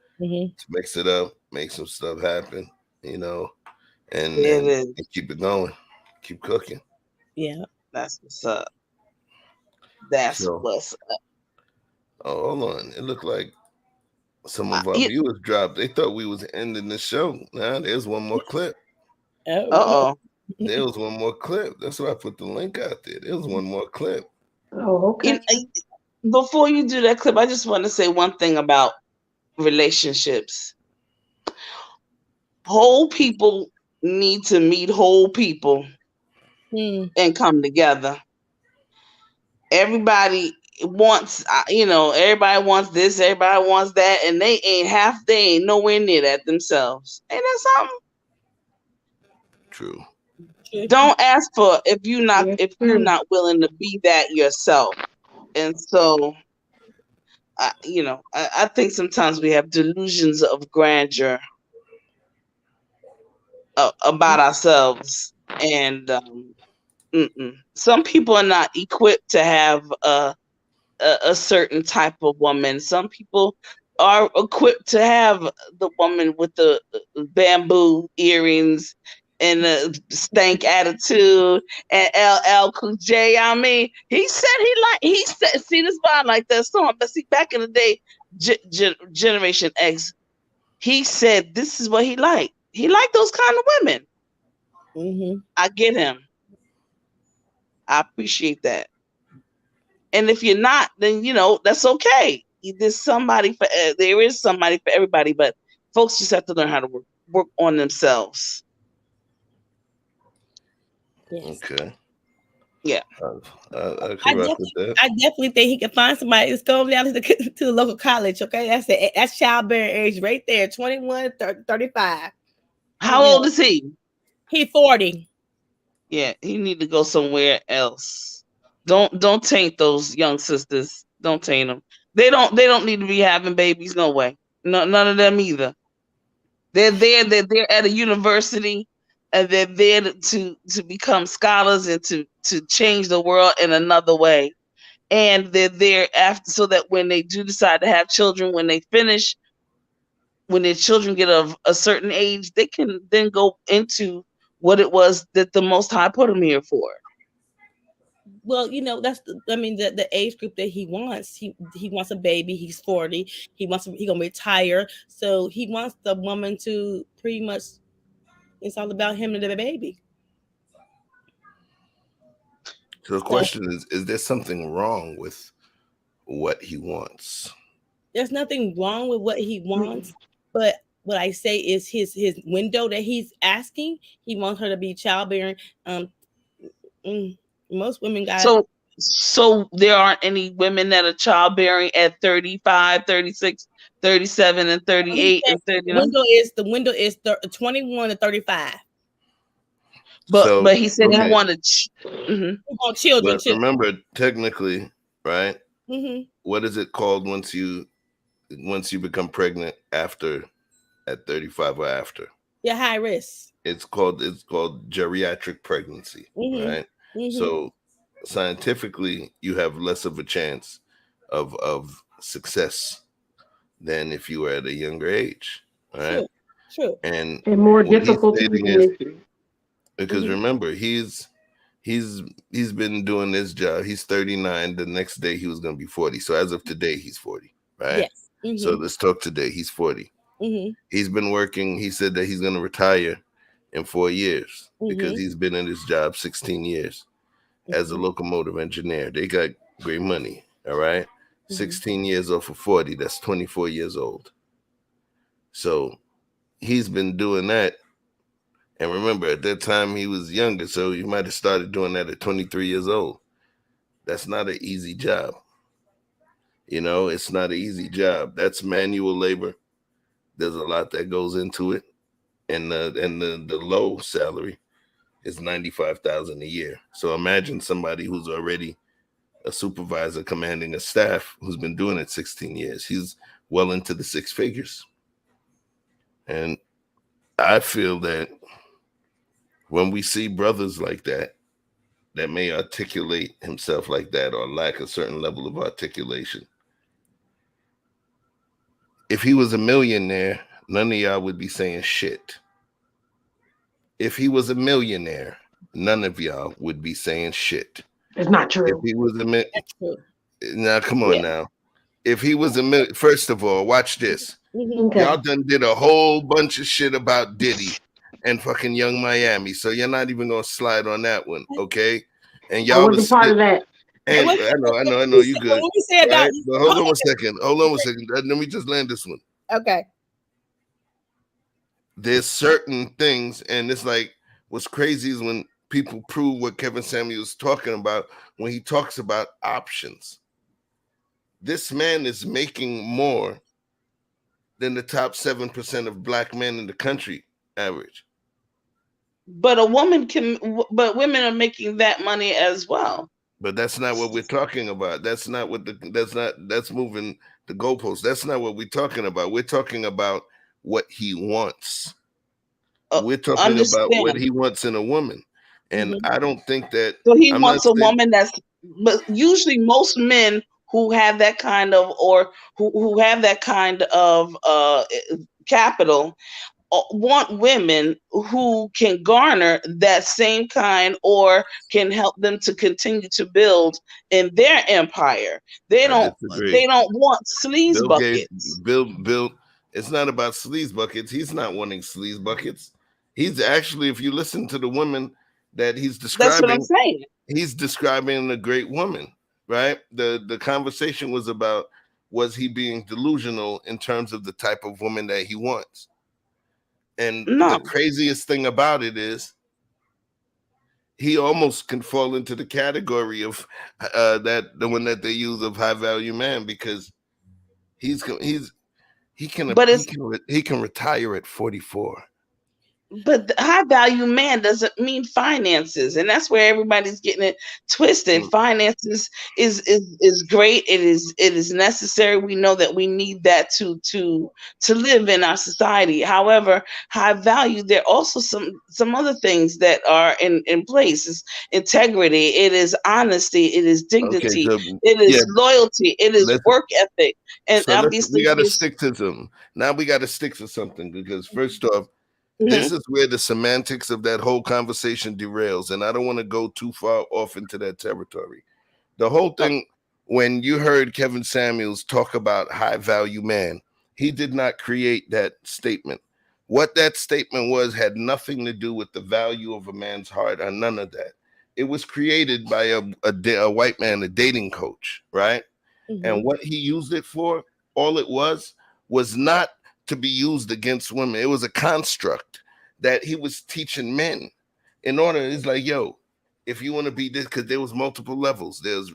mix it up, make some stuff happen, you know, and keep it going, keep cooking. Yeah, that's what's up. That's what's up. Oh, hold on. It looked like some of our viewers dropped. They thought we was ending the show. Now there's one more clip. Uh-oh. There was one more clip. That's why I put the link out there. There was one more clip. Oh, okay. Before you do that clip, I just want to say one thing about relationships. Whole people need to meet whole people and come together. Everybody wants, everybody wants this, everybody wants that, and they ain't nowhere near that themselves. Ain't that something? True. Don't ask for if you're not willing to be that yourself. And so I think sometimes we have delusions of grandeur about ourselves, and some people are not equipped to have a certain type of woman. Some people are equipped to have the woman with the bamboo earrings and the stank attitude and LL Cool J. I mean, he said see this vibe like that song, but see back in the day, Generation X, he said this is what he liked. He liked those kind of women. Mm-hmm. I get him. I appreciate that. And if you're not, then that's okay. There is somebody for everybody, but folks just have to learn how to work on themselves. Yes. Okay. Yeah. I definitely think he can find somebody that's going down to the local college. Okay, that's childbearing age right there, 21 to 35. How old is he? He 40. Yeah, he need to go somewhere else. Don't taint those young sisters. Don't taint them. They don't need to be having babies. No way. No, none of them either. They're there at a university, and they're there to become scholars and to change the world in another way. And they're there after so that when they do decide to have children, when they finish, when their children get of a certain age, they can then go into what it was that the Most High put them here for. Well, that's the age group that he wants. He wants a baby. He's 40. He gonna retire. So he wants the woman to pretty much. It's all about him and the baby. So the question is there something wrong with what he wants? There's nothing wrong with what he wants, but what I say is his window that he's asking. He wants her to be childbearing. Most women got. So there aren't any women that are childbearing at 35, 36, 37, and 38 and 39. The window is 21 to 35. But he said he wanted children. But remember, technically, right? Mm-hmm. What is it called once you become pregnant at 35 or after? Yeah, high risk. It's called geriatric pregnancy, right? Mm-hmm. So scientifically, you have less of a chance of success than if you were at a younger age, right? True. And more difficult to do. Because remember, he's been doing this job. He's 39. The next day he was going to be 40. So as of today, he's 40, right? Yes. Mm-hmm. So let's talk today. He's 40. Mm-hmm. He's been working. He said that he's going to retire in 4 years because he's been in this job 16 years as a locomotive engineer. They got great money, all right? 16 years off of 40, that's 24 years old. So he's been doing that. And remember, at that time, he was younger, so he might have started doing that at 23 years old. That's not an easy job. It's not an easy job. That's manual labor. There's a lot that goes into it. And the low salary is $95,000 a year. So imagine somebody who's already a supervisor commanding a staff who's been doing it 16 years. He's well into the six figures. And I feel that when we see brothers like that may articulate himself like that or lack a certain level of articulation, if he was a millionaire, none of y'all would be saying shit. If he was a millionaire, none of y'all would be saying shit. It's not true. If he was now, come on now. If he was first of all, watch this. Okay. Y'all done did a whole bunch of shit about Diddy and fucking Young Miami, so you're not even gonna slide on that one, okay? And y'all wasn't part of that. And I know you good. Right? But hold on a second. Let me just land this one. Okay. There's certain things, and it's like what's crazy is when people prove what Kevin Samuel's talking about when he talks about options. This man is making more than the top 7% of black men in the country average. But women are making that money as well. But that's not what we're talking about. That's moving the goalposts. That's not what we're talking about. We're talking about what he wants. We're talking about what he wants in a woman. And I don't think that. So he wants a woman but usually most men who have that kind of, or who have that kind of capital, want women who can garner that same kind or can help them to continue to build in their empire. They don't want sleaze buckets. Bill, it's not about sleaze buckets. He's not wanting sleaze buckets. He's actually, if you listen to the women that he's describing, that's what I'm saying. He's describing a great woman, right? The conversation was about, was he being delusional in terms of the type of woman that he wants? And the craziest thing about it is he almost can fall into the category of the one that they use of high value man, because he can retire at 44. But the high value man doesn't mean finances, and that's where everybody's getting it twisted. Finances is great. It is necessary. We know that we need that to live in our society. However, high value, there are also some other things that are in place. It's integrity. It is honesty. It is dignity. It is loyalty. It is work ethic. And so obviously, we got to stick to them. Now we got to stick to something, because first off, This is where the semantics of that whole conversation derails, and I don't want to go too far off into that territory. The whole thing, when you heard Kevin Samuels talk about high value man, he did not create that statement. What that statement was had nothing to do with the value of a man's heart or none of that. It was created by a white man, a dating coach, right? And what he used it for, all it was not to be used against women. It was a construct that he was teaching men in order. It's like, yo, if you want to be this, because there was multiple levels. There's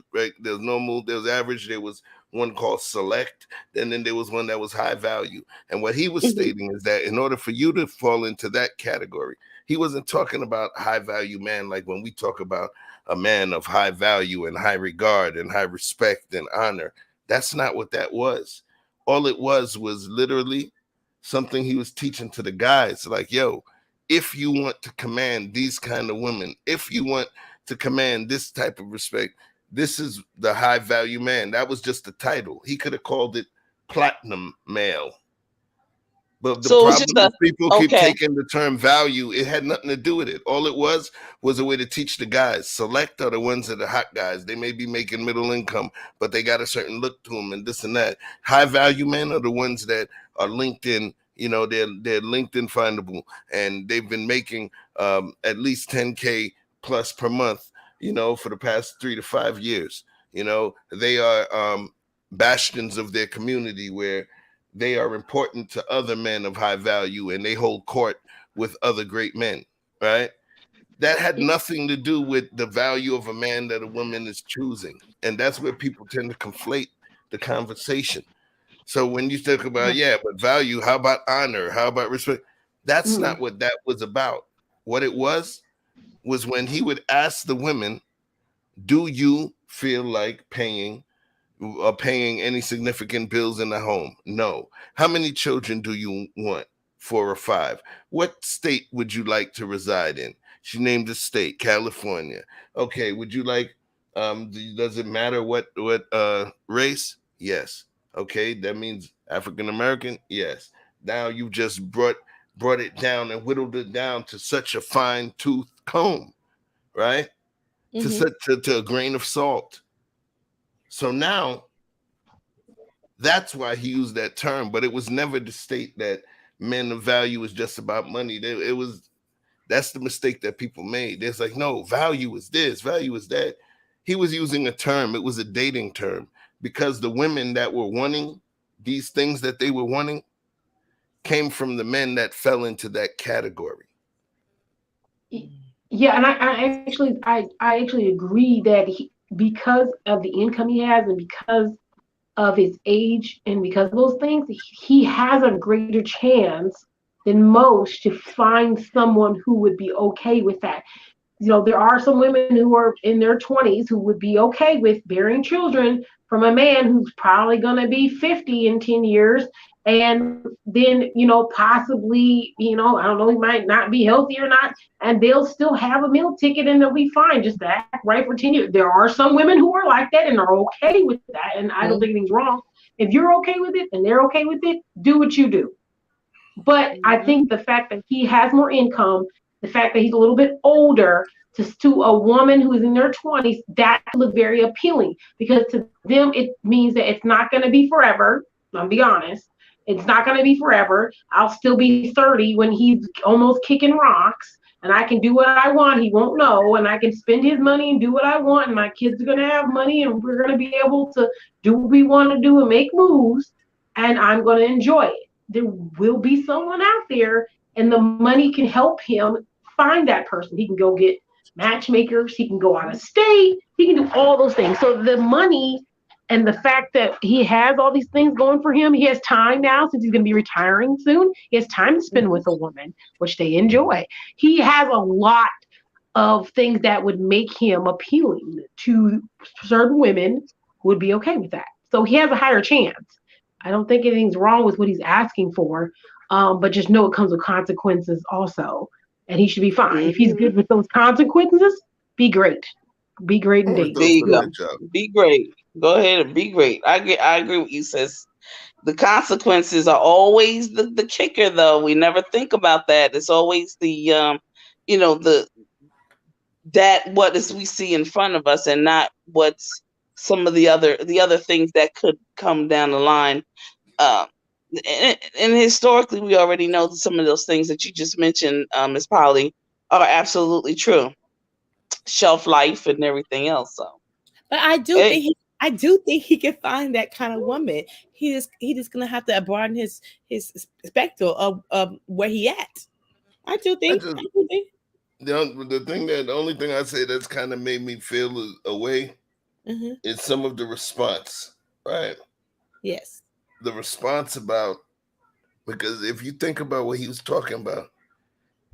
normal, there's average, there was one called select, and then there was one that was high value. And what he was stating is that in order for you to fall into that category, he wasn't talking about high value man like when we talk about a man of high value and high regard and high respect and honor. That's not what that was. All it was literally something he was teaching to the guys, like, yo, if you want to command these kind of women, if you want to command this type of respect, this is the high value man. That was just the title. He could have called it platinum male. But the problem is people keep taking the term value. It had nothing to do with it. All it was a way to teach the guys. Select are the ones that are hot guys. They may be making middle income, but they got a certain look to them and this and that. High value men are the ones that are LinkedIn. You know, they're LinkedIn findable, and they've been making at least 10K plus per month, you know, for the past 3 to 5 years. You know, they are bastions of their community where they are important to other men of high value, and they hold court with other great men, right? That had nothing to do with the value of a man that a woman is choosing. And that's where people tend to conflate the conversation. So when you talk about, but value, how about honor? How about respect? That's not what that was about. What it was when he would ask the women, do you feel like paying any significant bills in the home? No. How many children do you want? 4 or 5. What state would you like to reside in? She named a state, California. Okay, would you like, does it matter what race? Yes. Okay, that means African American? Yes. Now you just brought it down and whittled it down to such a fine tooth comb, right? To a grain of salt. So now that's why he used that term, but it was never to state that men of value is just about money. That's the mistake that people made. It's like, no, value is this, value is that. He was using a term, it was a dating term, because the women that were wanting these things that they were wanting came from the men that fell into that category. Yeah, and I actually agree that because of the income he has and because of his age and because of those things, he has a greater chance than most to find someone who would be okay with that. You know, there are some women who are in their 20s who would be okay with bearing children from a man who's probably going to be 50 in 10 years. And then, you know, possibly, you know, I don't know, he might not be healthy or not, and they'll still have a meal ticket and they'll be fine. Just act right for 10 years. There are some women who are like that and are okay with that. And I don't think anything's wrong. If you're okay with it and they're okay with it, do what you do. But I think the fact that he has more income, the fact that he's a little bit older, to a woman who is in their 20s, that look very appealing, because to them it means that it's not going to be forever. I'll be honest. It's not going to be forever. I'll still be 30 when he's almost kicking rocks, and I can do what I want. He won't know, and I can spend his money and do what I want, and my kids are going to have money, and we're going to be able to do what we want to do and make moves, and I'm going to enjoy it. There will be someone out there, and the money can help him find that person. He can go get matchmakers. He can go out of state. He can do all those things. So the money and the fact that he has all these things going for him, he has time now since he's going to be retiring soon. He has time to spend with a woman, which they enjoy. He has a lot of things that would make him appealing to certain women who would be okay with that. So he has a higher chance. I don't think anything's wrong with what he's asking for, but just know it comes with consequences also. And he should be fine. If he's good with those consequences, be great. Be great and date. There you go. Be great. Go ahead and be great. I agree with you, sis. The consequences are always the kicker, though. We never think about that. It's always the what is we see in front of us, and not what's some of the other things that could come down the line. And historically, we already know that some of those things that you just mentioned, Ms. Polly, are absolutely true. Shelf life and everything else. So, but I do think he can find that kind of woman. He just gonna have to broaden his spectrum of where he at. I do think. The only thing I say that's kind of made me feel away is some of the response, right? Yes. The response about, because if you think about what he was talking about,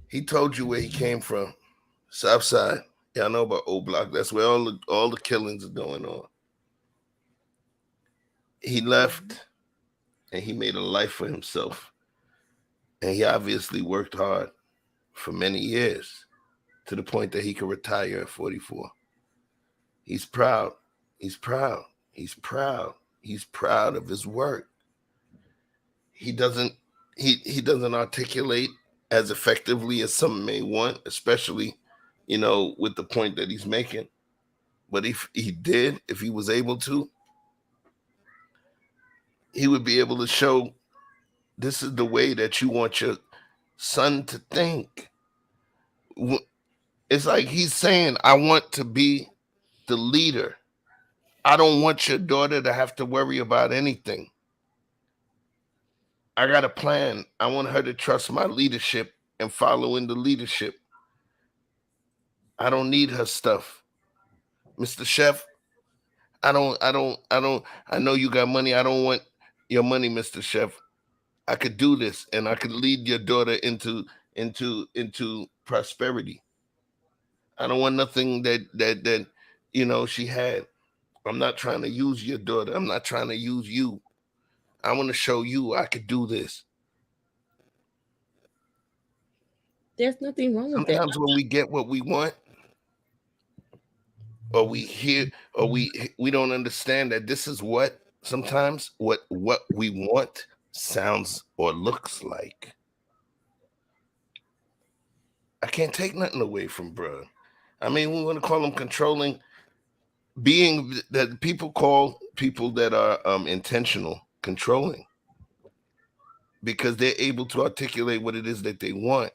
he told you where he came from, South Side. Y'all know about O Block. That's where all the killings are going on. He left, and he made a life for himself, and he obviously worked hard for many years, to the point that he could retire at 44. He's proud. He's proud. He's proud. He's proud of his work. He doesn't articulate as effectively as some may want, especially, with the point that he's making. But if he was able to, he would be able to show, this is the way that you want your son to think. It's like he's saying, I want to be the leader. I don't want your daughter to have to worry about anything. I got a plan. I want her to trust my leadership and follow in the leadership. I don't need her stuff. Mr. Chef, I know you got money. I don't want your money, Mr. Chef. I could do this, and I could lead your daughter into prosperity. I don't want nothing that she had. I'm not trying to use your daughter. I'm not trying to use you. I want to show you I could do this. There's nothing wrong with that. Sometimes when we get what we want, or we hear, or we don't understand that this is what sometimes what we want sounds or looks like. I can't take nothing away from bro. I mean, we want to call them controlling, being that people call people that are intentional controlling, because they're able to articulate what it is that they want.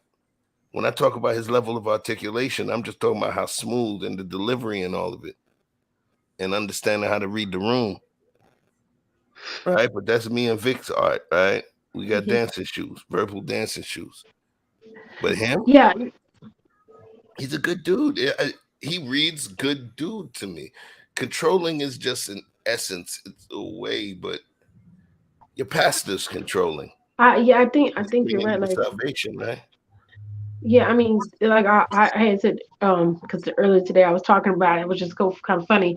When I talk about his level of articulation, I'm just talking about how smooth and the delivery and all of it, and understanding how to read the room. Right? But that's me and Vic's art, right? We got dancing shoes, verbal dancing shoes. But him? Yeah. He's a good dude. He reads good dude to me. Controlling is just an essence. It's a way, but your pastor's controlling. I think you're right. Like salvation, right? Yeah, I mean, like I had said, because earlier today I was talking about it, which is kind of funny.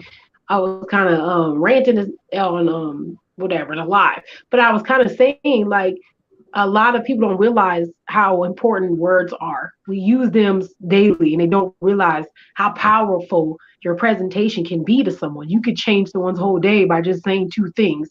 I was kind of ranting on whatever the live, but I was kind of saying like a lot of people don't realize how important words are. We use them daily, and they don't realize how powerful your presentation can be to someone. You could change someone's whole day by just saying two things.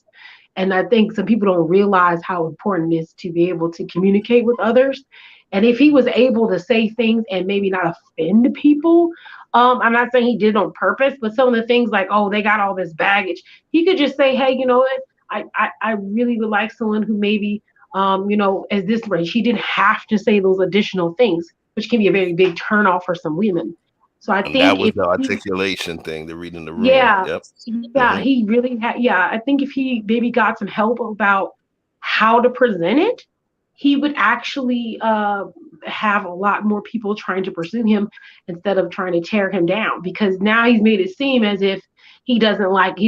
And I think some people don't realize how important it is to be able to communicate with others. And if he was able to say things and maybe not offend people, I'm not saying he did it on purpose, but some of the things like, oh, they got all this baggage, he could just say, hey, you know what? I really would like someone who maybe, as this range. He didn't have to say those additional things, which can be a very big turnoff for some women. So I think that was the articulation thing, the reading the room. Yeah, yep. Yeah, he really had. Yeah, I think if he maybe got some help about how to present it, he would actually have a lot more people trying to pursue him instead of trying to tear him down. Because now he's made it seem as if he's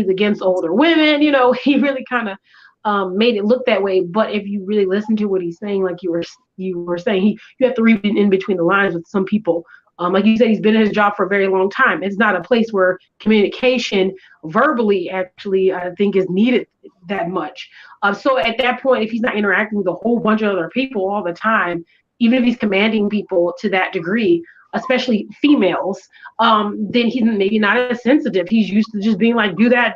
against older women. He really kind of made it look that way. But if you really listen to what he's saying, like you were saying, you have to read it in between the lines with some people. Like you said, he's been in his job for a very long time. It's not a place where communication verbally actually, I think, is needed that much. So at that point, if he's not interacting with a whole bunch of other people all the time, even if he's commanding people to that degree, especially females, then he's maybe not as sensitive. He's used to just being like, do that,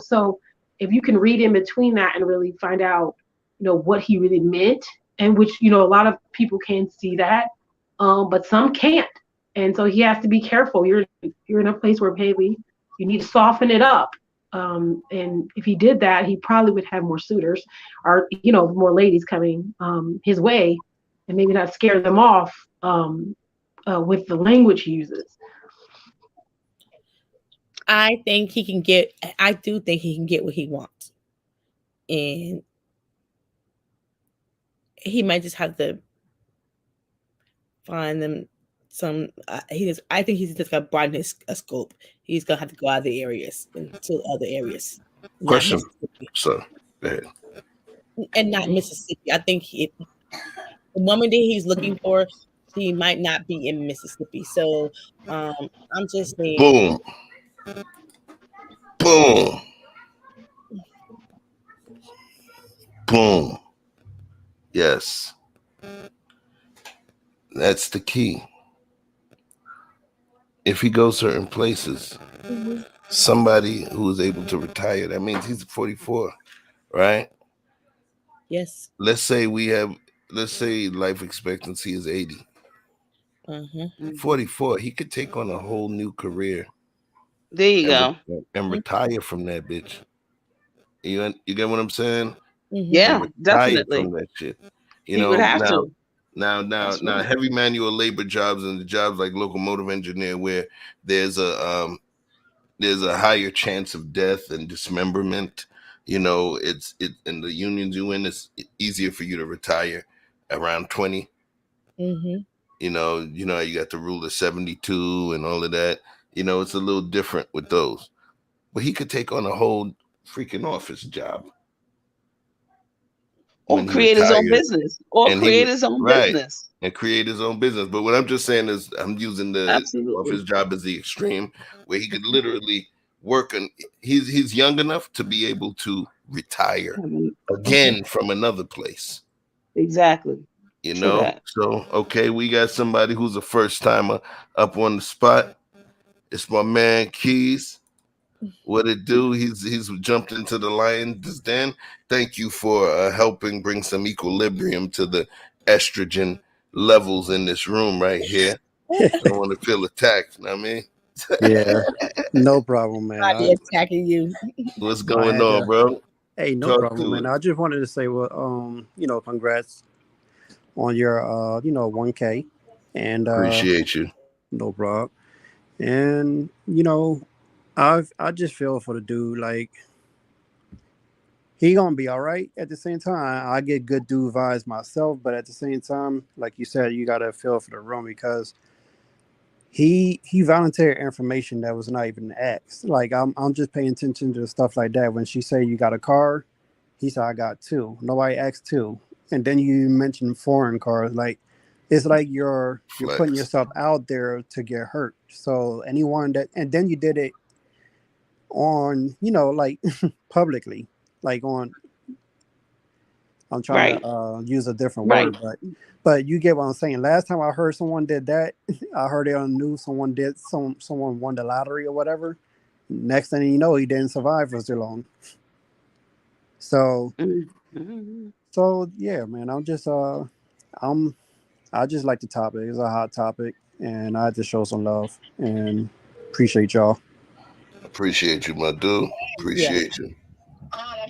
So if you can read in between that and really find out, what he really meant, and which, a lot of people can see that, but some can't. And so he has to be careful. You're in a place where maybe you need to soften it up. And if he did that, he probably would have more suitors, or more ladies coming his way, and maybe not scare them off with the language he uses. I think he can get. I do think he can get what he wants, and he might just have to find them some. I think he's just gonna broaden his scope. He's gonna have to go out of the areas into other areas. Question. So, go ahead. And not Mississippi. I think the woman that he's looking for, she might not be in Mississippi. So, I'm just saying. Boom. Boom. Boom. Yes. That's the key. If he goes certain places, somebody who is able to retire, that means he's 44, right? Yes. Let's say life expectancy is 80. 44, he could take on a whole new career. There you go. And retire from that bitch. You get what I'm saying? Yeah, definitely. From that shit. He would have to. Now, heavy manual labor jobs and the jobs like locomotive engineer, where there's a higher chance of death and dismemberment. And the unions you in, it's easier for you to retire around 20. You got the rule of 72 and all of that. It's a little different with those. But he could take on a whole freaking office job. Or create his own business. And create his own business. But what I'm just saying is I'm using the office job as the extreme, where he could literally work on. He's young enough to be able to retire again from another place. Exactly. So okay, we got somebody who's a first timer up on the spot. It's my man Keys. What it do? He's jumped into the lion's den. Thank you for helping bring some equilibrium to the estrogen levels in this room right here. I don't want to feel attacked. You know what I mean? Yeah, no problem, man. I'll be attacking you. What's going on, bro? Hey, no problem, man. I just wanted to say, congrats on your 1K, and appreciate you. No problem. And I just feel for the dude, like he gonna be all right. At the same time, I get good dude vibes myself, but at the same time, like you said, you gotta feel for the room, because he volunteered information that was not even asked. Like I'm just paying attention to stuff like that. When she said you got a car, he said I got 2. Nobody asked 2, and then you mentioned foreign cars. Like it's like you're putting yourself out there to get hurt. So anyone that, and then you did it on, like publicly, like on, I'm trying to use a different word, but you get what I'm saying. Last time I heard someone did that, I heard it on the news. Someone won the lottery or whatever. Next thing you know, he didn't survive for too long. So yeah, man, I just like the topic. It's a hot topic, and I had to show some love and appreciate y'all. Appreciate you, my dude. Appreciate you. I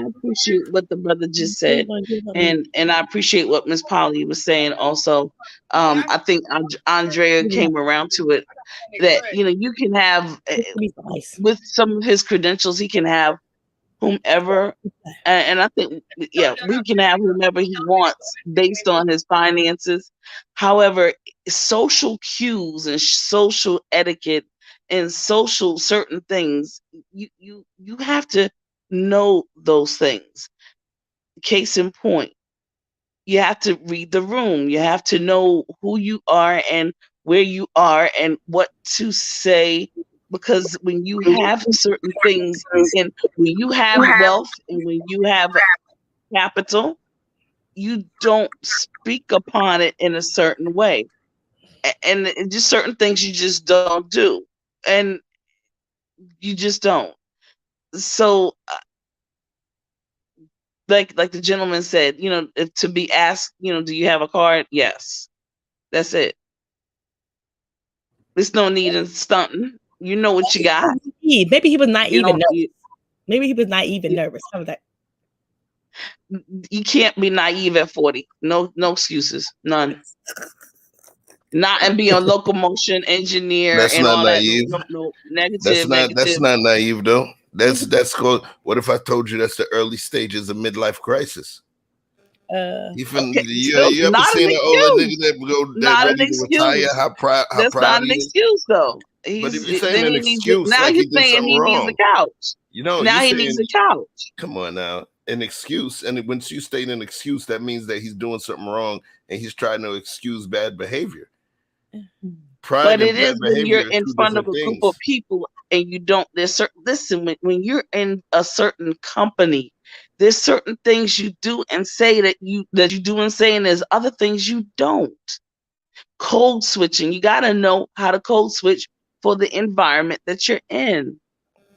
appreciate what the brother just said, and I appreciate what Miss Polly was saying also. I think Andrea came around to it that you can have with some of his credentials, he can have whomever, and I think we can have whomever he wants based on his finances. However, social cues and social etiquette and social certain things, you have to know those things. Case in point, you have to read the room. You have to know who you are and where you are and what to say, because when you have certain things and when you have wealth and when you have capital, you don't speak upon it in a certain way, and just certain things you just don't do. And You just don't. So, like the gentleman said, if to be asked, do you have a card? Yes. That's it. There's no need in stunting. You know what you got. Maybe he was not even nervous. Maybe he was not even nervous. How was that? You can't be naive at 40. No excuses. None. Not and be a locomotion engineer That's and not all naive. that. No, negative. That's not naive though. That's called. What if I told you that's the early stages of midlife crisis? You ever seen an older nigga that ready to retire? How proud an he is? excuse though. But if you're saying an excuse, now like you're he did saying something he wrong, needs a couch. Now he needs a couch. Come on now, an excuse. And once you state an excuse, that means that he's doing something wrong and he's trying to excuse bad behavior. But it is when you're in front of a group of people and you don't. Listen, when you're in a certain company, there's certain things you do and say that you do and say, and there's other things you don't. Code switching, you got to know how to code switch for the environment that you're in.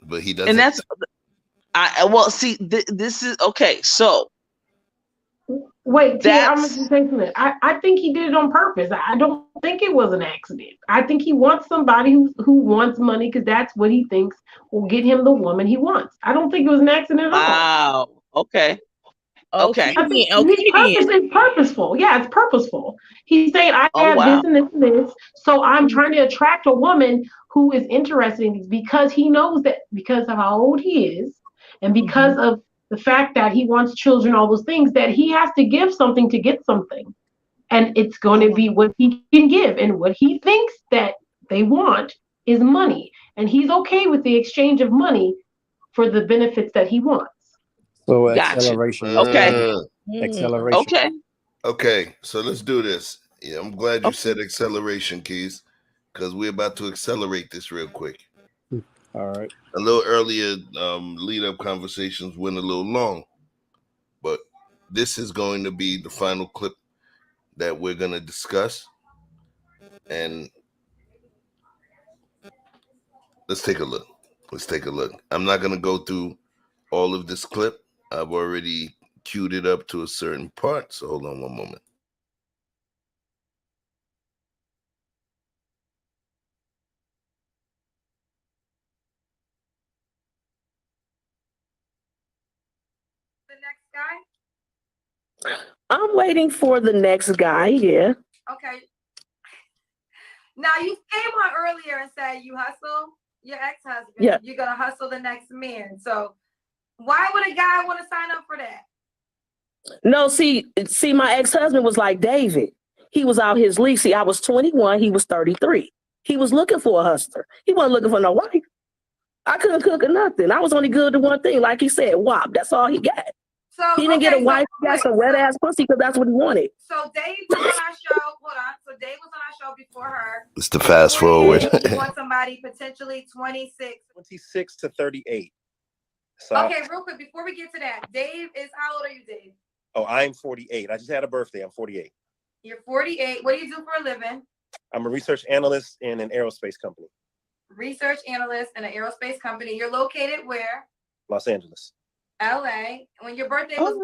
But he doesn't. And that's this is okay. So wait, Tia, I'm gonna just say something. I think he did it on purpose. I don't think it was an accident. I think he wants somebody who wants money because that's what he thinks will get him the woman he wants. I don't think it was an accident at all. Wow. Okay. Okay. I think it's purposeful. Yeah, it's purposeful. He's saying, I have this and this and this, so I'm trying to attract a woman who is interested in this because he knows that because of how old he is and because of the fact that he wants children, all those things, that he has to give something to get something. And it's going to be what he can give. And what he thinks that they want is money. And he's okay with the exchange of money for the benefits that he wants. So acceleration. Okay. Acceleration. Okay. So let's do this. Yeah, I'm glad you said acceleration, Keys, because we're about to accelerate this real quick. All right. A little earlier, lead-up conversations went a little long, but this is going to be the final clip that we're going to discuss. And let's take a look. I'm not going to go through all of this clip. I've already queued it up to a certain part, so hold on one moment. The next guy? I'm waiting for the next guy, yeah. Okay. Now you came on earlier and said you hustle your ex-husband. Yeah. You're gonna hustle the next man. So why would a guy want to sign up for that? No, see, my ex-husband was like David. He was out his league. See, I was 21, he was 33. He was looking for a hustler. He wasn't looking for no wife. I couldn't cook or nothing. I was only good to one thing, like he said, WAP. That's all he got. So he didn't get a wife. He got some wet ass pussy because that's what he wanted. So Dave was on our show. Hold on. So Dave was on our show before her. It's the fast forward. You want somebody potentially 26 to 38. So okay, real quick before we get to that, Dave is how old are you, Dave? Oh, I'm 48. I just had a birthday. I'm 48. You're 48. What do you do for a living? I'm a research analyst in an aerospace company. Research analyst in an aerospace company. You're located where? Los Angeles. LA. When your birthday was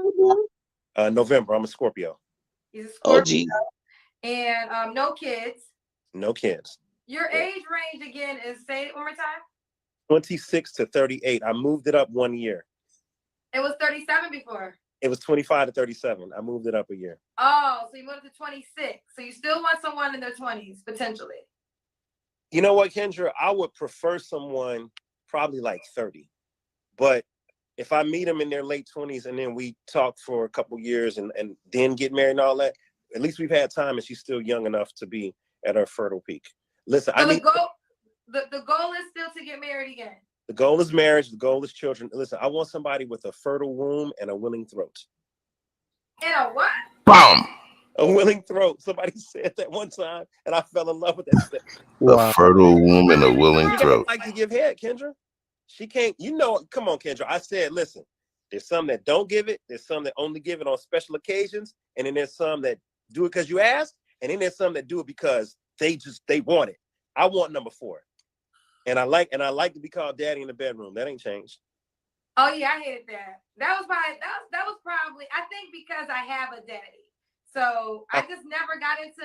November. I'm a Scorpio. He's a Scorpio. And no kids. No kids. Your age range again is, say it one more time. 26 to 38. I moved it up 1 year. It was 37 before. It was 25 to 37. I moved it up a year. Oh, so you moved to 26. So you still want someone in their 20s, potentially. You know what, Kendra? I would prefer someone probably like 30. But if I meet them in their late 20s and then we talk for a couple years and then get married and all that, at least we've had time and she's still young enough to be at her fertile peak. Listen, so the goal is still to get married again. The goal is marriage. The goal is children. Listen, I want somebody with a fertile womb and a willing throat. And a what? Bam! A willing throat. Somebody said that one time, and I fell in love with that. A fertile womb and a willing You throat. like to give head, Kendra. She can't. You know. Come on, Kendra. I said, listen. There's some that don't give it. There's some that only give it on special occasions, and then there's some that do it because you asked, and then there's some that do it because they want it. I want number 4. And I like to be called daddy in the bedroom. That ain't changed. Oh yeah, I hate that. That was probably I think because I have a daddy. So I just never got into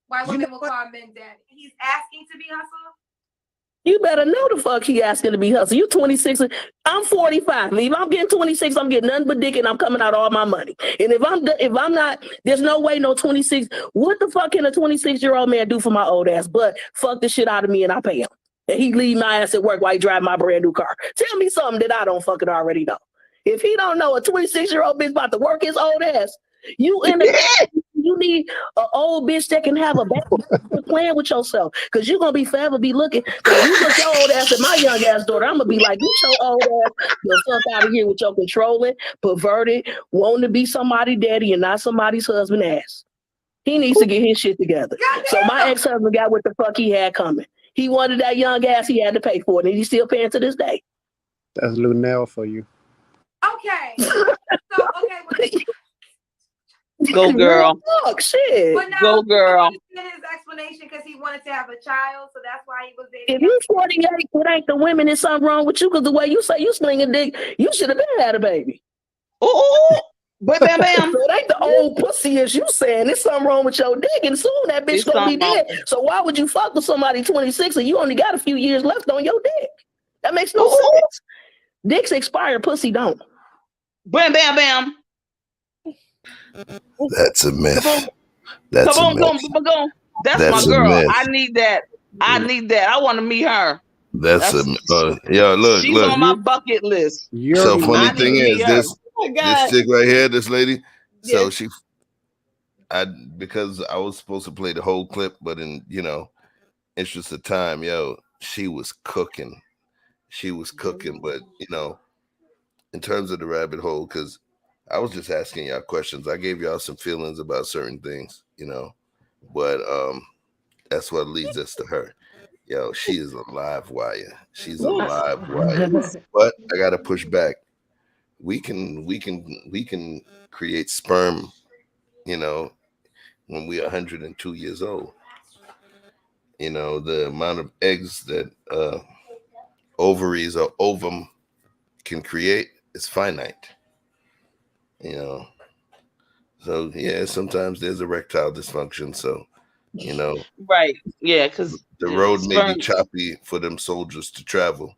why women will call men daddy. He's asking to be hustled. You better know the fuck he asking to be hustled. You 26, I'm 45. If I'm getting 26, I'm getting nothing but dick and I'm coming out all my money. And if I'm not, there's no way no 26. What the fuck can a 26-year-old man do for my old ass? But fuck the shit out of me and I pay him. And he leave my ass at work while he drive my brand new car. Tell me something that I don't fucking already know. If he don't know a 26-year-old bitch about to work his old ass, you need an old bitch that can have a baby playing with yourself. Because you're going to be forever be looking. Because you look your old ass at my young ass daughter, I'm going to be like, get your old ass the fuck out of here with your controlling, perverted, wanting to be somebody's daddy and not somebody's husband ass. He needs to get his shit together. So my ex-husband got what the fuck he had coming. He wanted that young ass, he had to pay for it, and he's still paying to this day. That's Lunel for you. Okay. Okay. Go girl. Fuck shit. But now, Go girl. His explanation because he wanted to have a child, so that's why he was dating. If you 48, it ain't the women. There's something wrong with you because the way you say you sling a dick, you should have been had a baby. Oh, bam, bam, bam. So it ain't the old pussy as you saying. There's something wrong with your dick, and soon that bitch gonna be dead. So why would you fuck with somebody 26 and you only got a few years left on your dick? That makes no sense. Dicks expire, pussy don't. Bam, bam, bam. That's a myth. That's a myth. Come. That's my girl. I need that. I want to meet her. That's a look. She's on my bucket list. So funny thing is this chick right here, this lady. So because I was supposed to play the whole clip, but in interest of time, she was cooking. But in terms of the rabbit hole, because I was just asking y'all questions. I gave y'all some feelings about certain things, but that's what leads us to her. She is a live wire. She's a live wire. But I gotta push back. We can create sperm, when we're 102 years old. The amount of eggs that ovaries or ovum can create is finite. So sometimes there's erectile dysfunction. So, right, because the road may be choppy for them soldiers to travel,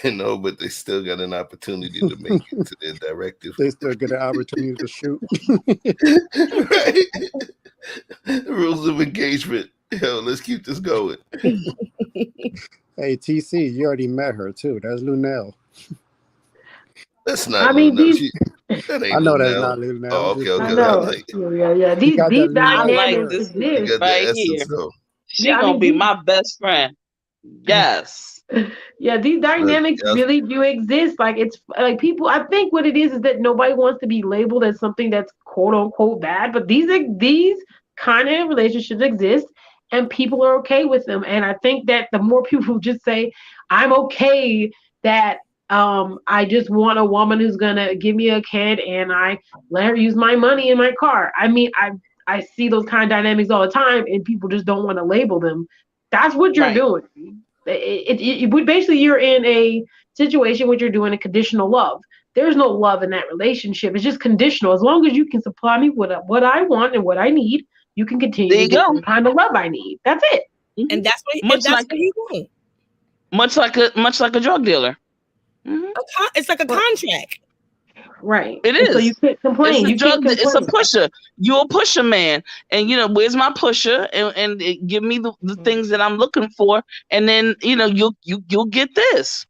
but they still got an opportunity to make it to their directive. They still get an opportunity to shoot. Right. Rules of engagement. Let's keep this going. Hey, TC, you already met her too. That's Lunel. That's not. I mean, I know that's not Lunel. Oh, okay. Yeah. These dynamics exist right here. She's gonna be my best friend. Yes. Yeah, these dynamics really do exist. Like it's like people. I think what it is that nobody wants to be labeled as something that's quote unquote bad, but these kind of relationships exist, and people are okay with them. And I think that the more people just say, "I'm okay that." I just want a woman who's gonna give me a kid and I let her use my money in my car. I mean, I see those kind of dynamics all the time and people just don't want to label them. That's what you're doing. It would basically you're in a situation where you're doing a conditional love. There's no love in that relationship. It's just conditional. As long as you can supply me with what I want and what I need, you can continue to get the kind of love I need. That's it. And that's what he wants. Much like a drug dealer. Mm-hmm. It's like a contract. Right. It is. So you can't complain. It's a pusher. You're a pusher man. And where's my pusher? And give me the things that I'm looking for. And then, you'll get this.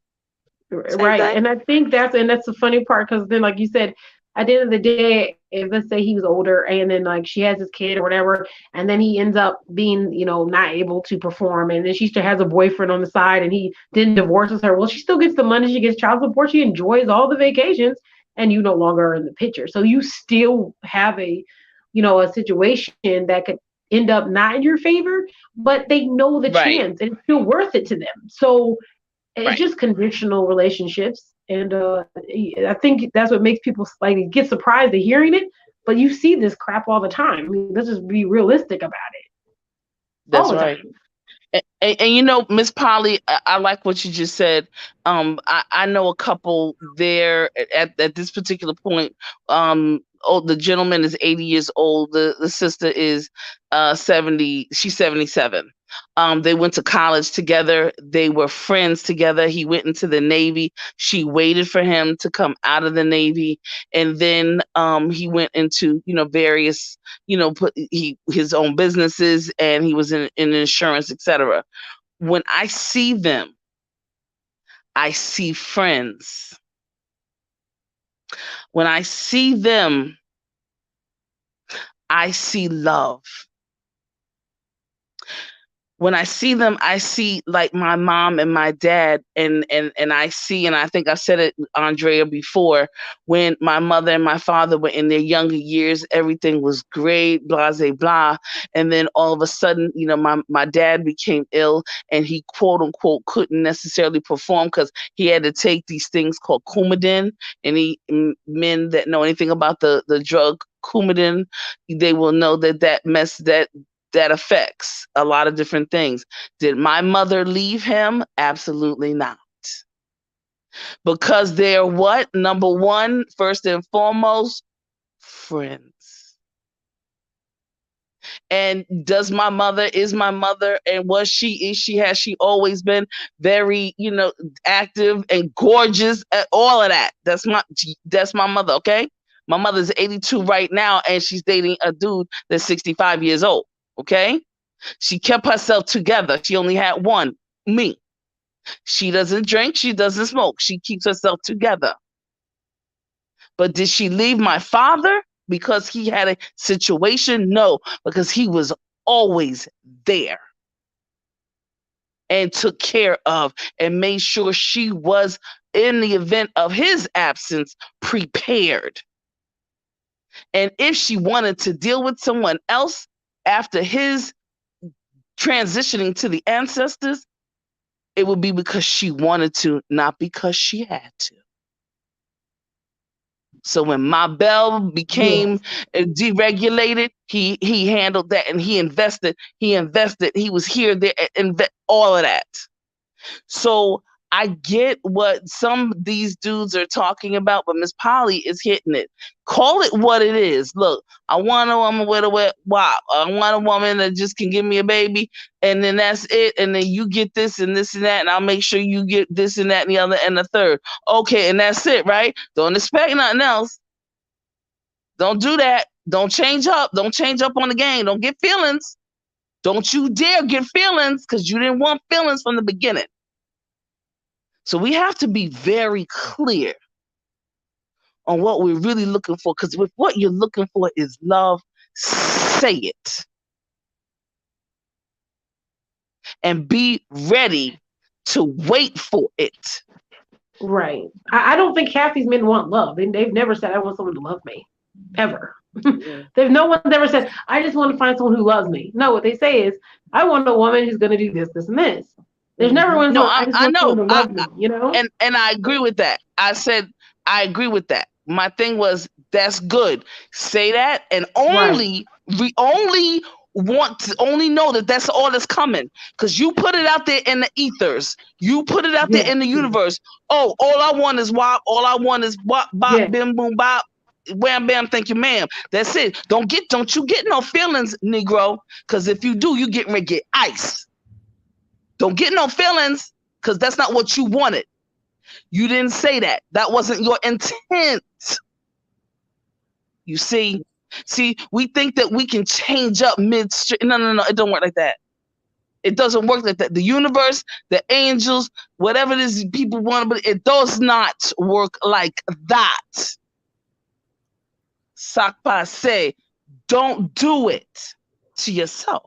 Right. And I think that's the funny part, because then like you said, at the end of the day, if let's say he was older and then like she has his kid or whatever, and then he ends up being, not able to perform, and then she still has a boyfriend on the side and he didn't divorce her. Well, she still gets the money, she gets child support, she enjoys all the vacations, and you no longer are in the picture. So you still have a situation that could end up not in your favor, but they know the chance and it's still worth it to them. So it's just conditional relationships. And I think that's what makes people get surprised at hearing it. But you see this crap all the time. I mean, let's just be realistic about it. That's right. And you know, Miss Polly, I like what you just said. I know a couple there at this particular point. The gentleman is 80 years old. The sister is 70. She's 77. They went to college together. They were friends together. He went into the Navy. She waited for him to come out of the Navy, and then he went into various his own businesses, and he was in insurance, etc. When I see them, I see friends. When I see them, I see love. When I see them, I see like my mom and my dad, and I see, and I think I said it, Andrea, before, when my mother and my father were in their younger years, everything was great, blah, blah, blah. And then all of a sudden, my dad became ill, and he, quote unquote, couldn't necessarily perform because he had to take these things called Coumadin. And men that know anything about the drug Coumadin, they will know that affects a lot of different things. Did my mother leave him? Absolutely not. Because they're what? Number one, first and foremost, friends. And is my mother, and has she always been very, active and gorgeous, all of that. That's my mother, okay? My mother's 82 right now, and she's dating a dude that's 65 years old, okay? She kept herself together. She only had one, me. She doesn't drink. She doesn't smoke. She keeps herself together. But did she leave my father because he had a situation? No, because he was always there and took care of and made sure she was, in the event of his absence, prepared. And if she wanted to deal with someone else after his transitioning to the ancestors, it would be because she wanted to, not because she had to. So when my bell became deregulated, he handled that, and he invested. He was here, there, and all of that. So I get what some of these dudes are talking about, but Miss Polly is hitting it. Call it what it is. Look, I want a woman with a wet wow. I want a woman that just can give me a baby, and then that's it. And then you get this and this and that, and I'll make sure you get this and that and the other and the third. Okay, and that's it, right? Don't expect nothing else. Don't do that. Don't change up. Don't change up on the game. Don't get feelings. Don't you dare get feelings, because you didn't want feelings from the beginning. So we have to be very clear on what we're really looking for, because if what you're looking for is love, say it. And be ready to wait for it. Right. I don't think half these men want love. They've never said, I want someone to love me. Ever. No one's ever said, I just want to find someone who loves me. No, what they say is, I want a woman who's going to do this, this, and this. There's never one. No, I just want someone to love me, you know? And I agree with that. I said, I agree with that. My thing was, that's good. Say that, and only know that that's all that's coming, because you put it out there in the ethers. You put it out there in the universe. Oh, all I want is wop. All I want is bop, bop, bim, boom, bop. Wham, bam, thank you, ma'am. That's it. Don't you get no feelings, Negro, because if you do, you getting ready to get ice. Don't get no feelings, because that's not what you wanted. You didn't say that. That wasn't your intent. You see, we think that we can change up midstream. No, it don't work like that. It doesn't work like that. The universe, the angels, whatever it is people want, but it does not work like that. Sakpase, don't do it to yourself.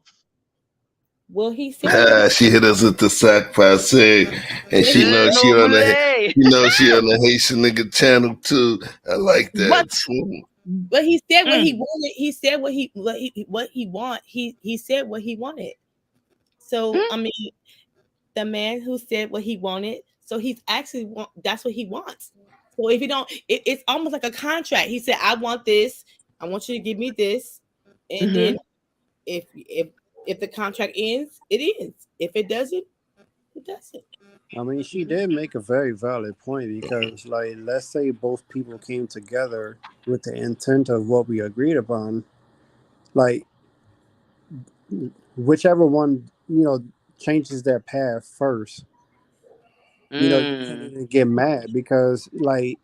Well, he said She hit us with the sac passe, and she knows she on the Haitian nigga channel too. I like that. But he said what he wanted. He said what he want. He said what he wanted. So I mean, the man who said what he wanted, so he's actually that's what he wants. So if you don't, it's almost like a contract. He said, I want this. I want you to give me this, and then if If the contract ends, it ends. If it doesn't, it doesn't. I mean, she did make a very valid point because, like, let's say both people came together with the intent of what we agreed upon, like, whichever one, changes their path first, you can't even get mad because, like,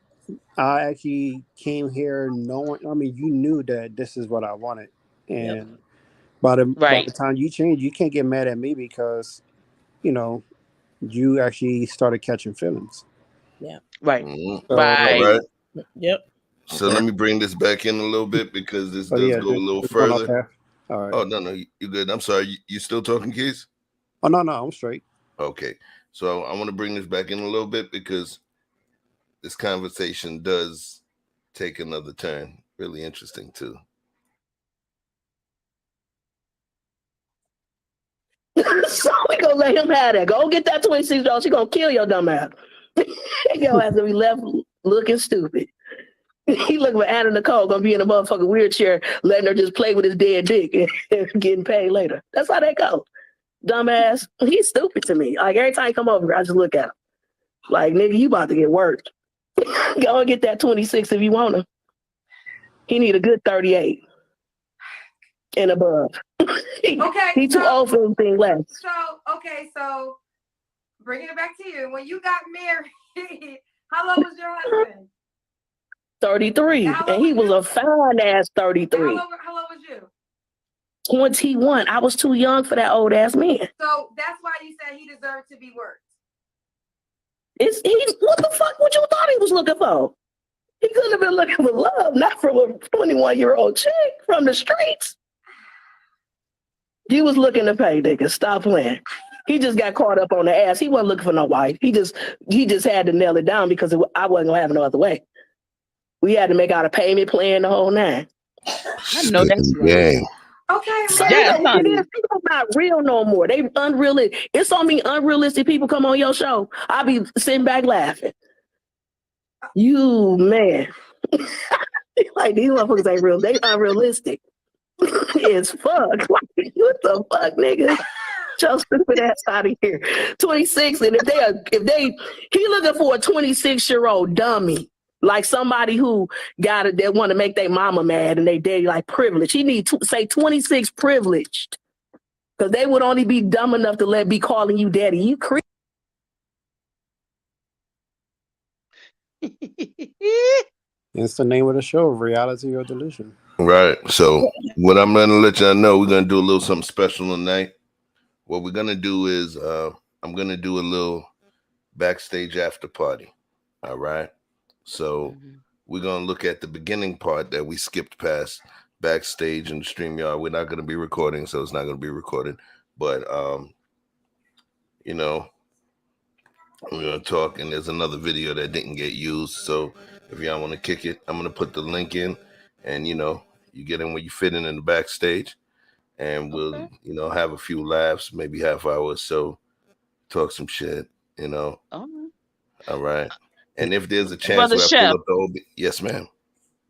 I actually came here knowing, I mean, you knew that this is what I wanted. Yep. And by the time you change, you can't get mad at me because, you know, you actually started catching feelings. Yeah. Right. So, All right. Yep. So let me bring this back in a little bit because this but does yeah, go a little just going off further. there. All right. Oh, no, you good. I'm sorry. You still talking, Keys? Oh, no, I'm straight. Okay. So I want to bring this back in a little bit because this conversation does take another turn. Really interesting, too. So we gonna let him have that. Go get that $26. She gonna kill your dumb ass. Your ass gonna be left looking stupid. He looking for Anna Nicole gonna be in a motherfucking wheelchair, letting her just play with his dead dick and getting paid later. That's how that go. Dumbass. He's stupid to me. Like every time he come over here, I just look at him. Like, nigga, you about to get worked. Go and get that 26 if you want him. He need a good 38 and above. He too old for anything less. So bringing it back to you. When you got married, how old was your husband? 33. And he was a fine ass 33. How old was you? 21. I was too young for that old ass man. So that's why you said he deserved to be worked. He's what the fuck would you thought he was looking for? He couldn't have been looking for love, not from a 21-year-old chick from the streets. He was looking to pay, nigga. Stop playing. He just got caught up on the ass. He wasn't looking for no wife. He just had to nail it down because I wasn't gonna have no other way. We had to make out a payment plan, the whole nine. I know that's right. Gang. Okay, so yes, people not real no more. They unrealistic. It's on me. Unrealistic people come on your show. I'll be sitting back laughing. You man, like these motherfuckers ain't real. They unrealistic. It's fuck. Like, what the fuck, nigga? Your stupid ass out of here. 26, and if he looking for a 26-year-old dummy. Like somebody who that want to make their mama mad and they daddy like privileged. He need to say 26 privileged. Because they would only be dumb enough to be calling you daddy. You creep. It's the name of the show, Reality or Delusion. Right. So what I'm going to let y'all know, we're going to do a little something special tonight. What we're going to do is I'm going to do a little backstage after party. All right. So we're going to look at the beginning part that we skipped past backstage in the StreamYard. We're not going to be recording, so it's not going to be recorded. But, we're going to talk, and there's another video that didn't get used. So if y'all want to kick it, I'm going to put the link in, and, you get in where you fit in the backstage, and we'll, have a few laughs, maybe half hour or so, talk some shit, All right. And if there's a chance Brother where I Chef. pull up the old, yes, ma'am.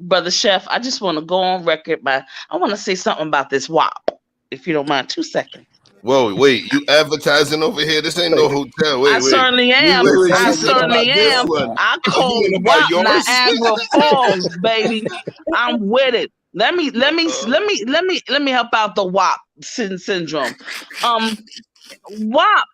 Brother Chef, I just want to go on record I want to say something about this WAP, if you don't mind. 2 seconds. Whoa, wait, you advertising over here? This ain't no hotel. Wait, I certainly am. I certainly am. I call WAP Niagara Falls, baby. I'm with it. Let me help out the WAP syndrome. WAP.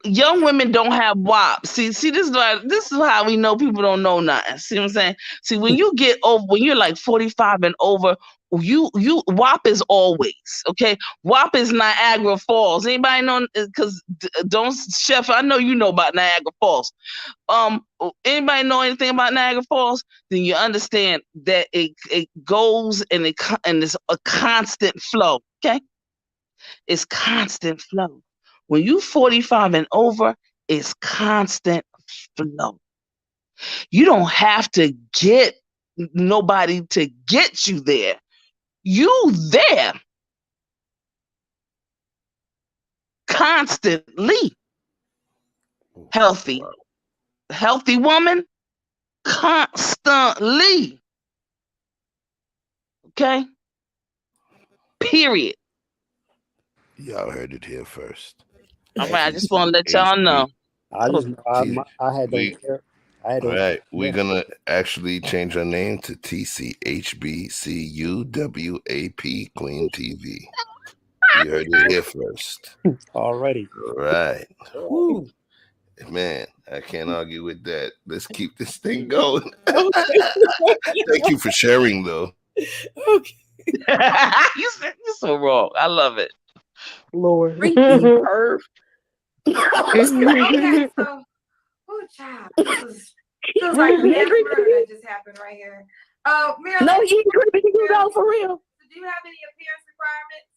Young women don't have WAP. See, this is how we know people don't know nothing. See what I'm saying? See, when you get over, when you're like 45 and over, you WAP is always okay. WAP is Niagara Falls. Anybody know? Because don't Chef, I know you know about Niagara Falls. Anybody know anything about Niagara Falls? Then you understand that it goes and it's a constant flow. Okay, it's constant flow. When you 45 and over, it's constant flow. You don't have to get nobody to get you there. You there constantly. Healthy woman, constantly. Okay? Period. Y'all heard it here first. All right, I just want to let y'all know. I just know I had don't care. I had All don't right, care. we're gonna actually change our name to TCHBCUWAP Queen TV. You heard it here first. Already. All right. Woo. Man, I can't argue with that. Let's keep this thing going. Thank you for sharing, though. Okay. You're so wrong. I love it. Lord. Freaky perv. Okay, so, child, this feels like a He mass ain't creepy murder to you? that just happened right here. Marilyn, No, he ain't creepy to you though, for real. do you have any appearance requirements?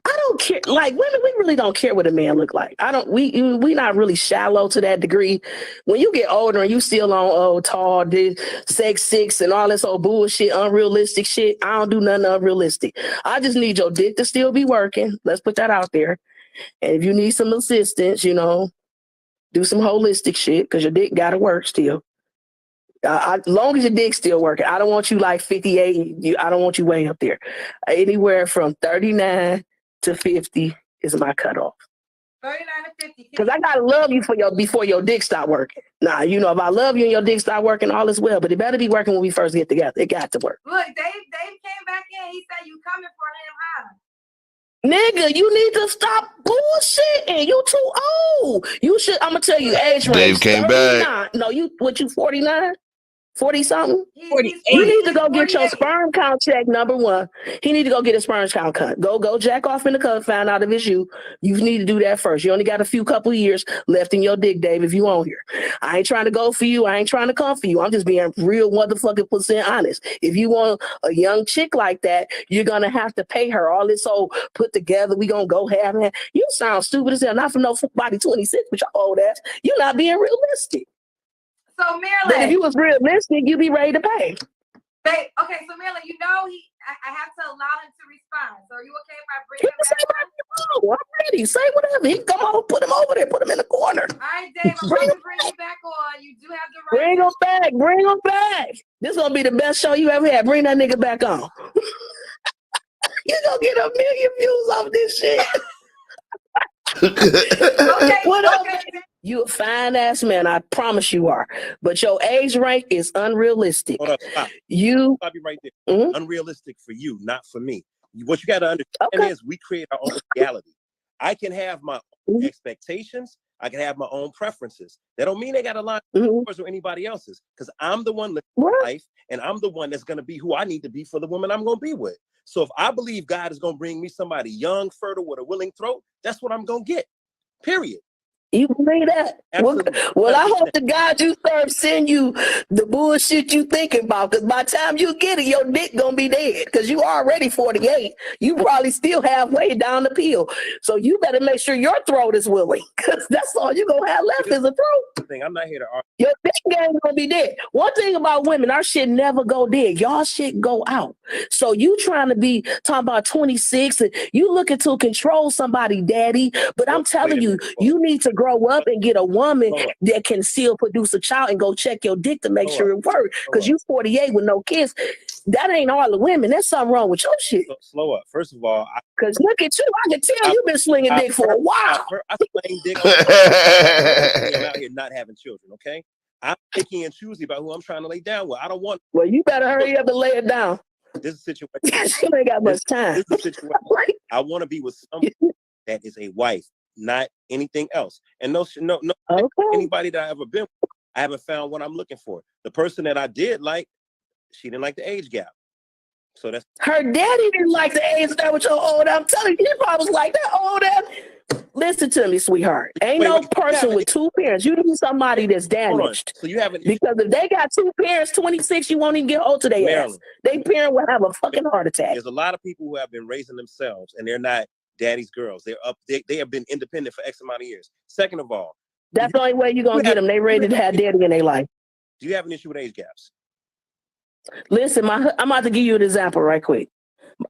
I don't care. Like women, we really don't care what a man look like. I don't. We not really shallow to that degree. When you get older and you still on tall, this 6'6" and all this old bullshit, unrealistic shit. I don't do nothing unrealistic. I just need your dick to still be working. Let's put that out there. And if you need some assistance, do some holistic shit because your dick got to work still. As long as your dick's still working, I don't want you like 58. I don't want you way up there. Anywhere from 39 to 50 is my cutoff. 39 to 50. Because I gotta love you before your dick stop working. Nah, if I love you and your dick stop working, all is well. But it better be working when we first get together. It got to work. Look, Dave came back in. He said you coming for him high. Nigga, you need to stop bullshitting. You too old. You should. I'm gonna tell you, age range. Dave came 39. back. No, you 49? 40 something? 48. You need to go get your sperm count check, number one. He need to go get his sperm count cut. Go jack off in the cup, find out if it's you. You need to do that first. You only got a couple years left in your dick, Dave, if you on here. I ain't trying to go for you. I ain't trying to come for you. I'm just being real motherfucking % honest. If you want a young chick like that, you're gonna have to pay her all this old put together. We gonna go have that. You sound stupid as hell. Not from nobody 26, but your old ass. You're not being realistic. So Marilyn, But if you was realistic, you'd be ready to pay. Okay, so Marilyn, I have to allow him to respond. So are you okay if I bring him back? I'm ready. Say whatever. He can come on, put him over there, put him in the corner. All right, Dave, I'm going to bring you back on. You do have the right. Bring him back. Bring him back. This gonna be the best show you ever had. Bring that nigga back on. You gonna get 1 million views off this shit. Okay. You a fine ass man, I promise you are. But your age rank is unrealistic. Hold up, stop. Stop you right there. Unrealistic for you, not for me. What you got to understand is we create our own reality. I can have my own expectations. I can have my own preferences. That don't mean they got to line up yours or anybody else's. Because I'm the one living my life, and I'm the one that's going to be who I need to be for the woman I'm going to be with. So if I believe God is going to bring me somebody young, fertile, with a willing throat, that's what I'm going to get. Period. You believe that? Well, I hope the God you serve send you the bullshit you thinking about. Because by the time you get it, your dick gonna be dead. Because you already 48. You probably still halfway down the pill. So you better make sure your throat is willing. Because that's all you gonna have left is a throat. I'm not here to argue. Your dick game gonna be dead. One thing about women, our shit never go dead. Y'all shit go out. So you trying to be talking about 26 and you looking to control somebody, daddy. But I'm telling you, you need to grow up and get a woman that can still produce a child and go check your dick to make sure it works. Because you 48 with no kids. That ain't all the women. There's something wrong with your shit. Slow up. First of all, because look at you. I can tell you've been slinging dick for a while. I sling dick. I'm out here not having children, okay? I'm picky and choosy about who I'm trying to lay down with. I don't want. Well, you better hurry up and lay it down. This is a situation. She ain't got much time. This is a situation. I want to be with someone that is a wife, not anything else. And no, anybody that I ever been with, I haven't found what I'm looking for. The person that I did like, she didn't like the age gap. So that's her daddy didn't like the age gap with your old. I'm telling you, he probably was like that old ass. Listen to me, sweetheart. Ain't no person with two parents. You need somebody that's damaged. So you haven't, because if they got two parents, 26, you won't even get old to their ass. They parent will have a fucking heart attack. There's a lot of people who have been raising themselves and they're not daddy's girls. They're up. They have been independent for X amount of years. Second of all, that's the only way you're gonna get them. They ready to have daddy in their life. Do you have an issue with age gaps? Listen, I'm about to give you an example right quick.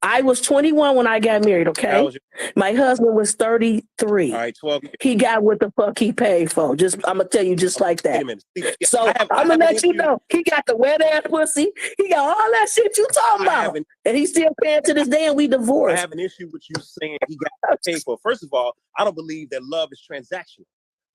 I was 21 when I got married, okay? My husband was 33. All right, 12 years. He got what the fuck he paid for. I'm going to tell you just like that. Wait a minute. See, So I'm going to let you know. He got the wet ass pussy. He got all that shit you talking about. And he's still paying to this day and we I divorced. have an issue with you saying he got paid for. First of all, I don't believe that love is transactional.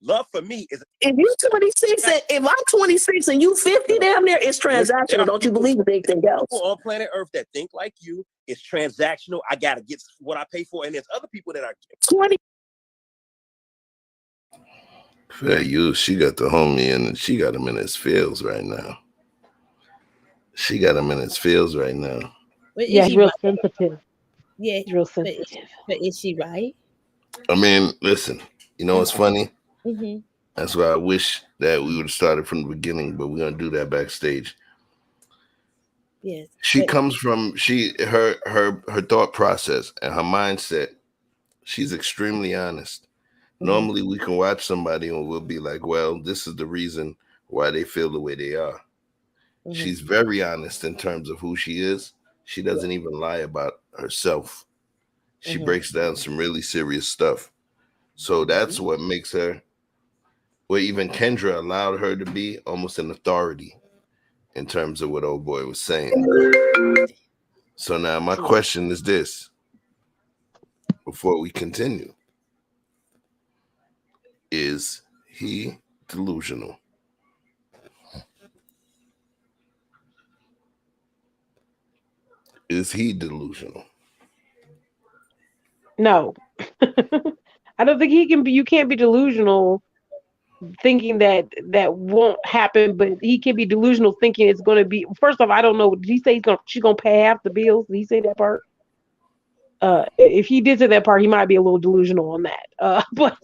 Love for me is. If you 26, if I'm 26 and you 50 down there, it's transactional. Don't you believe in anything else? People on planet Earth that think like you. It's transactional. I gotta get what I pay for, and there's other people that are 20. Fair use. She got the homie and she got him in his feels right now. She got him in his feels right now. But Yeah, is he's she real right? sensitive. Yeah, He's real but sensitive. is she right? I mean, listen, you know what's funny? Mm-hmm. That's why I wish that we would have started from the beginning, but we're gonna do that backstage. Yes. She comes from her thought process and her mindset. She's extremely honest. Normally we can watch somebody and we'll be like, well, this is the reason why they feel the way they are. She's very honest in terms of who she is. She doesn't even lie about herself. She breaks down some really serious stuff. So that's what makes her, where even Kendra allowed her to be almost an authority in terms of what old boy was saying. So now my question is this, before we continue. Is he delusional? Is he delusional? No. I don't think he can be. You can't be delusional thinking that won't happen, but he can be delusional thinking it's going to be. First off, I don't know. Did he say she's going to pay half the bills? Did he say that part? If he did say that part, he might be a little delusional on that. But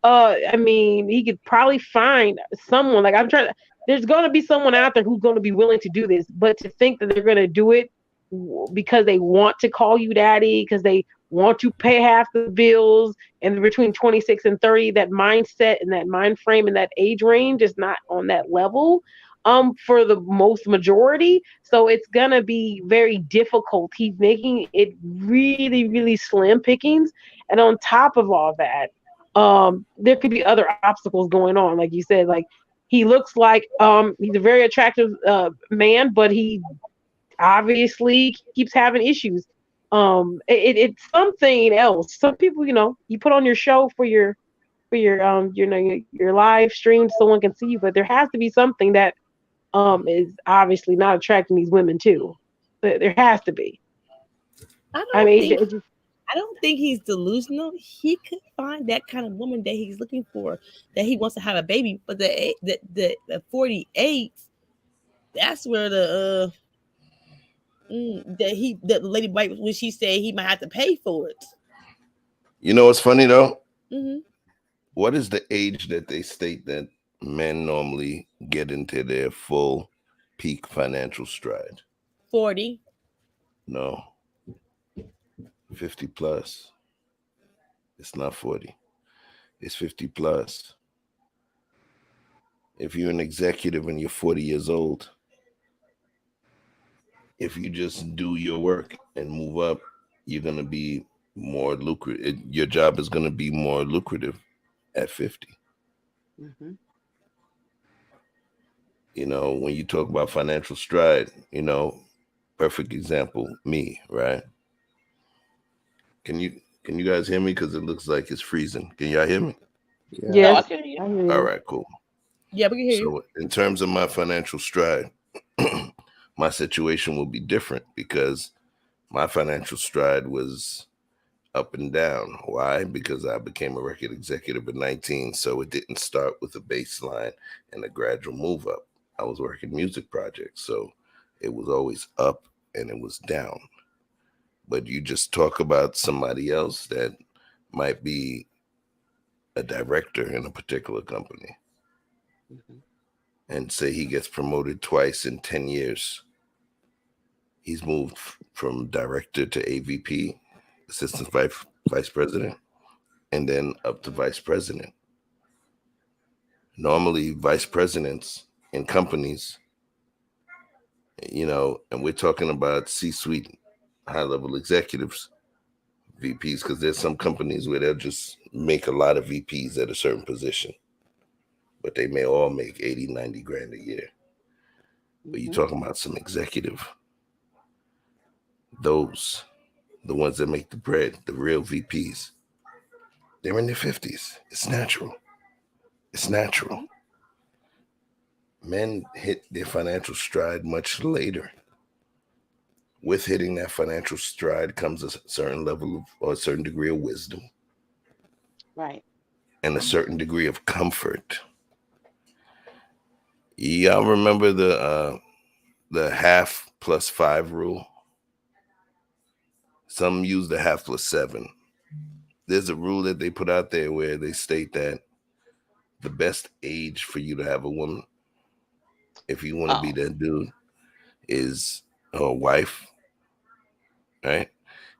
I mean, he could probably find someone. Like I'm trying to. There's going to be someone out there who's going to be willing to do this, but to think that they're going to do it because they want to call you daddy, because they want to pay half the bills, and between 26 and 30, that mindset and that mind frame and that age range is not on that level for the most majority. So it's gonna be very difficult. He's making it really, really slim pickings. And on top of all that, there could be other obstacles going on. Like you said, like he looks like he's a very attractive man, but he obviously keeps having issues. It's something else. Some people, you put on your show for your your live stream, someone can see you, but there has to be something that is obviously not attracting these women too. There has to be. I don't think he's delusional. He could find that kind of woman that he's looking for, that he wants to have a baby. But the 48, that's where the that Lady White, when she said he might have to pay for it. You know what's funny though? Mm-hmm. What is the age that they state that men normally get into their full peak financial stride? 40. No. 50 plus. It's not 40. It's 50 plus. If you're an executive and you're 40 years old, if you just do your work and move up, you're going to be more lucrative. Your job is going to be more lucrative at 50. Mm-hmm. You know, when you talk about financial stride, perfect example, me, right? Can you guys hear me? Because it looks like it's freezing. Can y'all hear me? Yes. All right, cool. Yeah, we can hear you. So in terms of my financial stride, my situation will be different because my financial stride was up and down. Why? Because I became a record executive at 19. So it didn't start with a baseline and a gradual move up. I was working music projects. So it was always up and it was down. But you just talk about somebody else that might be a director in a particular company and say he gets promoted twice in 10 years. He's moved from director to AVP, assistant vice president, and then up to vice president. Normally, vice presidents in companies, and we're talking about C-suite high-level executives, VPs, because there's some companies where they'll just make a lot of VPs at a certain position, but they may all make 80, 90 grand a year. But you're talking about some executive, those, the ones that make the bread, the real VPs, they're in their 50s. It's natural. It's natural. Men hit their financial stride much later. With hitting that financial stride comes a certain level of, or a certain degree of wisdom. Right. And a certain degree of comfort. Y'all remember the half plus 5 rule? Some use the half plus 7. There's a rule that they put out there where they state that the best age for you to have a woman, if you want to be that dude, is a wife, right?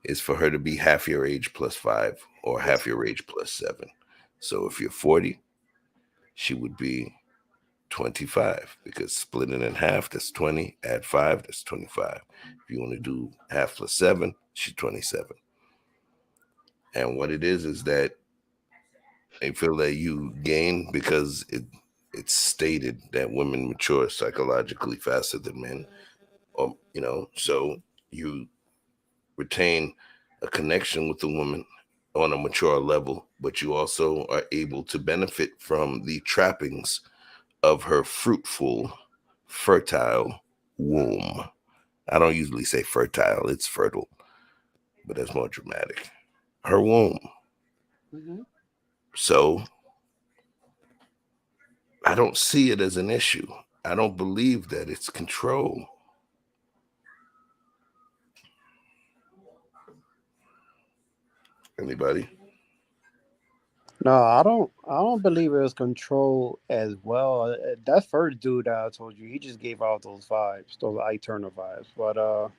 Is for her to be half your age plus 5 or half your age plus 7. So if you're 40, she would be 25, because split it in half, that's 20, add 5, that's 25. If you want to do half plus 7, she's 27. And what it is that they feel that you gain because it's stated that women mature psychologically faster than men, or so you retain a connection with the woman on a mature level, but you also are able to benefit from the trappings of her fruitful, fertile womb. I don't usually say fertile, it's fertile, but that's more dramatic. Her womb. So I don't see it as an issue. I don't believe that it's control. Anybody? No, I don't believe it was control as well. That first dude that I told you, he just gave out those vibes, those eternal vibes.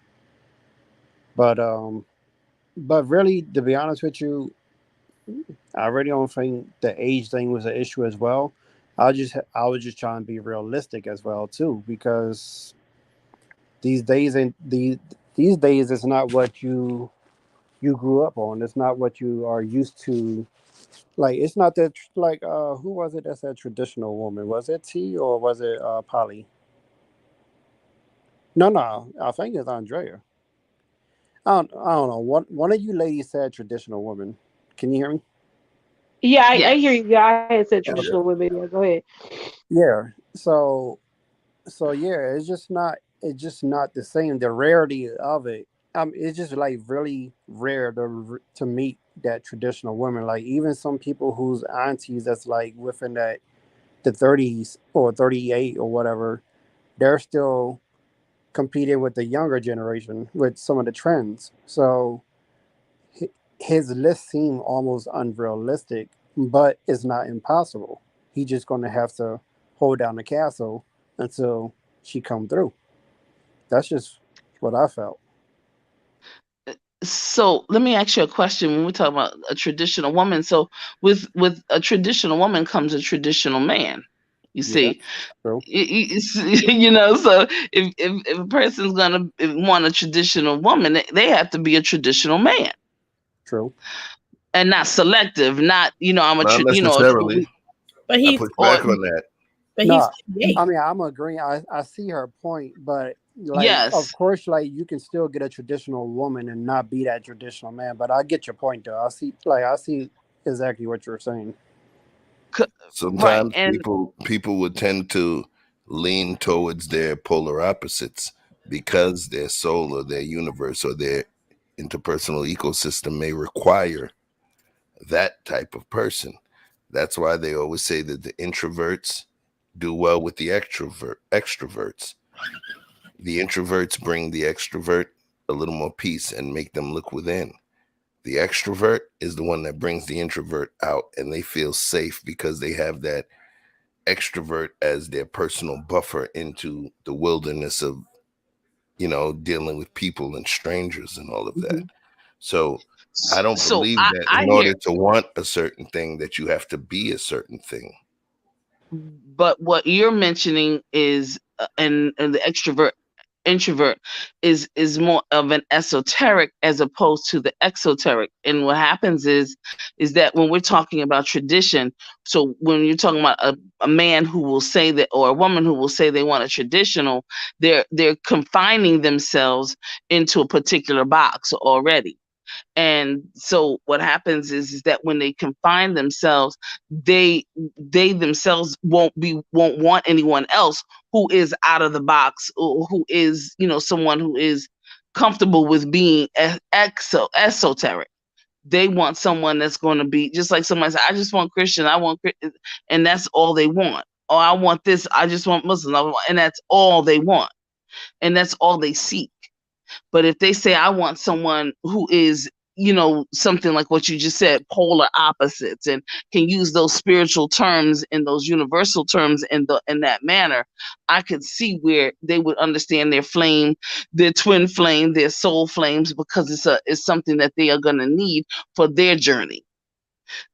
But really, to be honest with you, I really don't think the age thing was an issue as well. I was just trying to be realistic as well too, because these days these days it's not what you grew up on. It's not what you are used to. Like, it's not that, like, who was it that said traditional woman? Was it T or was it Polly? No, I think it's Andrea. I don't know. One of you ladies said traditional woman. Can you hear me? Yeah, I hear you. Yeah, I had said Okay. traditional women. Yeah, go ahead. Yeah. So yeah, it's just not the same. The rarity of it. It's just like really rare to meet that traditional woman. Like, even some people whose aunties that's like within the 30s or 38 or whatever, they're still competing with the younger generation with some of the trends. So hi- his list seemed almost unrealistic, but it's not impossible. He's just going to have to hold down the castle until she come through. That's just what I felt. So let me ask you a question. When we talk about a traditional woman, so with a traditional woman comes a traditional man. You Yeah, see, true, so if a person's gonna want a traditional woman, they have to be a traditional man true. and not selective. Not I'm a Not we, necessarily. But I he's push or back on that. but he's No, 58. I mean, I'm agreeing. I see her point, but like, of yes. course, like, you can still get a traditional woman and not be that traditional man. But I get your point, though. I see exactly what you're saying. Right. Sometimes And people would tend to lean towards their polar opposites because their soul or their universe or their interpersonal ecosystem may require that type of person. That's why they always say that the introverts do well with the extroverts. The introverts bring the extrovert a little more peace and make them look within. The extrovert is the one that brings the introvert out, and they feel safe because they have that extrovert as their personal buffer into the wilderness of dealing with people and strangers and all of that. So I don't so believe I that I in hear, order to want a certain thing that you have to be a certain thing. but what you're mentioning is and the extrovert introvert is more of an esoteric as opposed to the exoteric. And what happens is that when we're talking about tradition, so when you're talking about a man who will say that, or a woman who will say they want a traditional, they're confining themselves into a particular box already. And so what happens is that when they confine themselves, they themselves won't want anyone else who is out of the box, or who is, someone who is comfortable with being esoteric. They want someone that's going to be just like somebody said, I just want Christian, and that's all they want. Or I want this, I just want Muslim, and that's all they want. And that's all they seek. But if they say, I want someone who is, something like what you just said, polar opposites, and can use those spiritual terms and those universal terms in that manner, I could see where they would understand their flame, their twin flame, their soul flames, because it's something that they are going to need for their journey.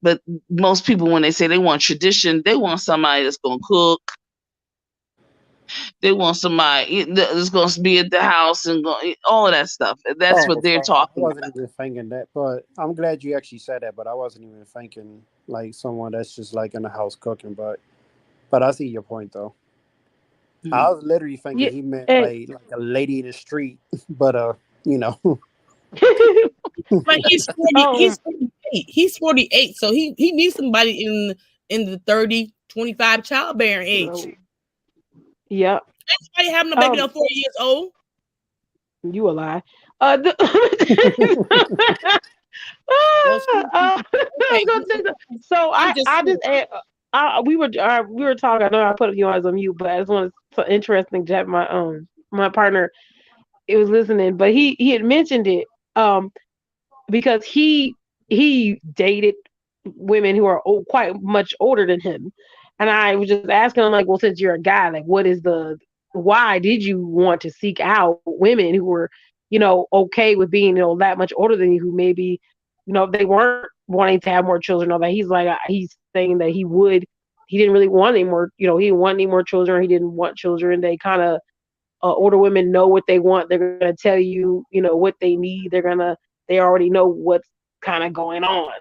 But most people, when they say they want tradition, they want somebody that's going to cook. They want somebody that's going to be at the house and all of that stuff. That's what they're talking about. I wasn't even thinking that, but I'm glad you actually said that. But I wasn't even thinking like someone that's just like in the house cooking. But I see your point though. Mm-hmm. I was literally thinking he meant like a lady in the street, but But he's 48. He's 48, so he needs somebody in the 30, 25 childbearing age. Yep. Anybody having a baby at 40 years old? You a lie. We were talking. I know I put you on mute, but I just wanted so interesting to have my partner. It was listening, but he had mentioned it because he dated women who are quite much older than him. And I was just asking him, like, well, since you're a guy, like, why did you want to seek out women who were, okay with being, that much older than you, who maybe, they weren't wanting to have more children, or that he's saying that he didn't really want any more, he didn't want any more children, he didn't want children. They kind of, older women know what they want. They're going to tell you, what they need. They already know what's kind of going on.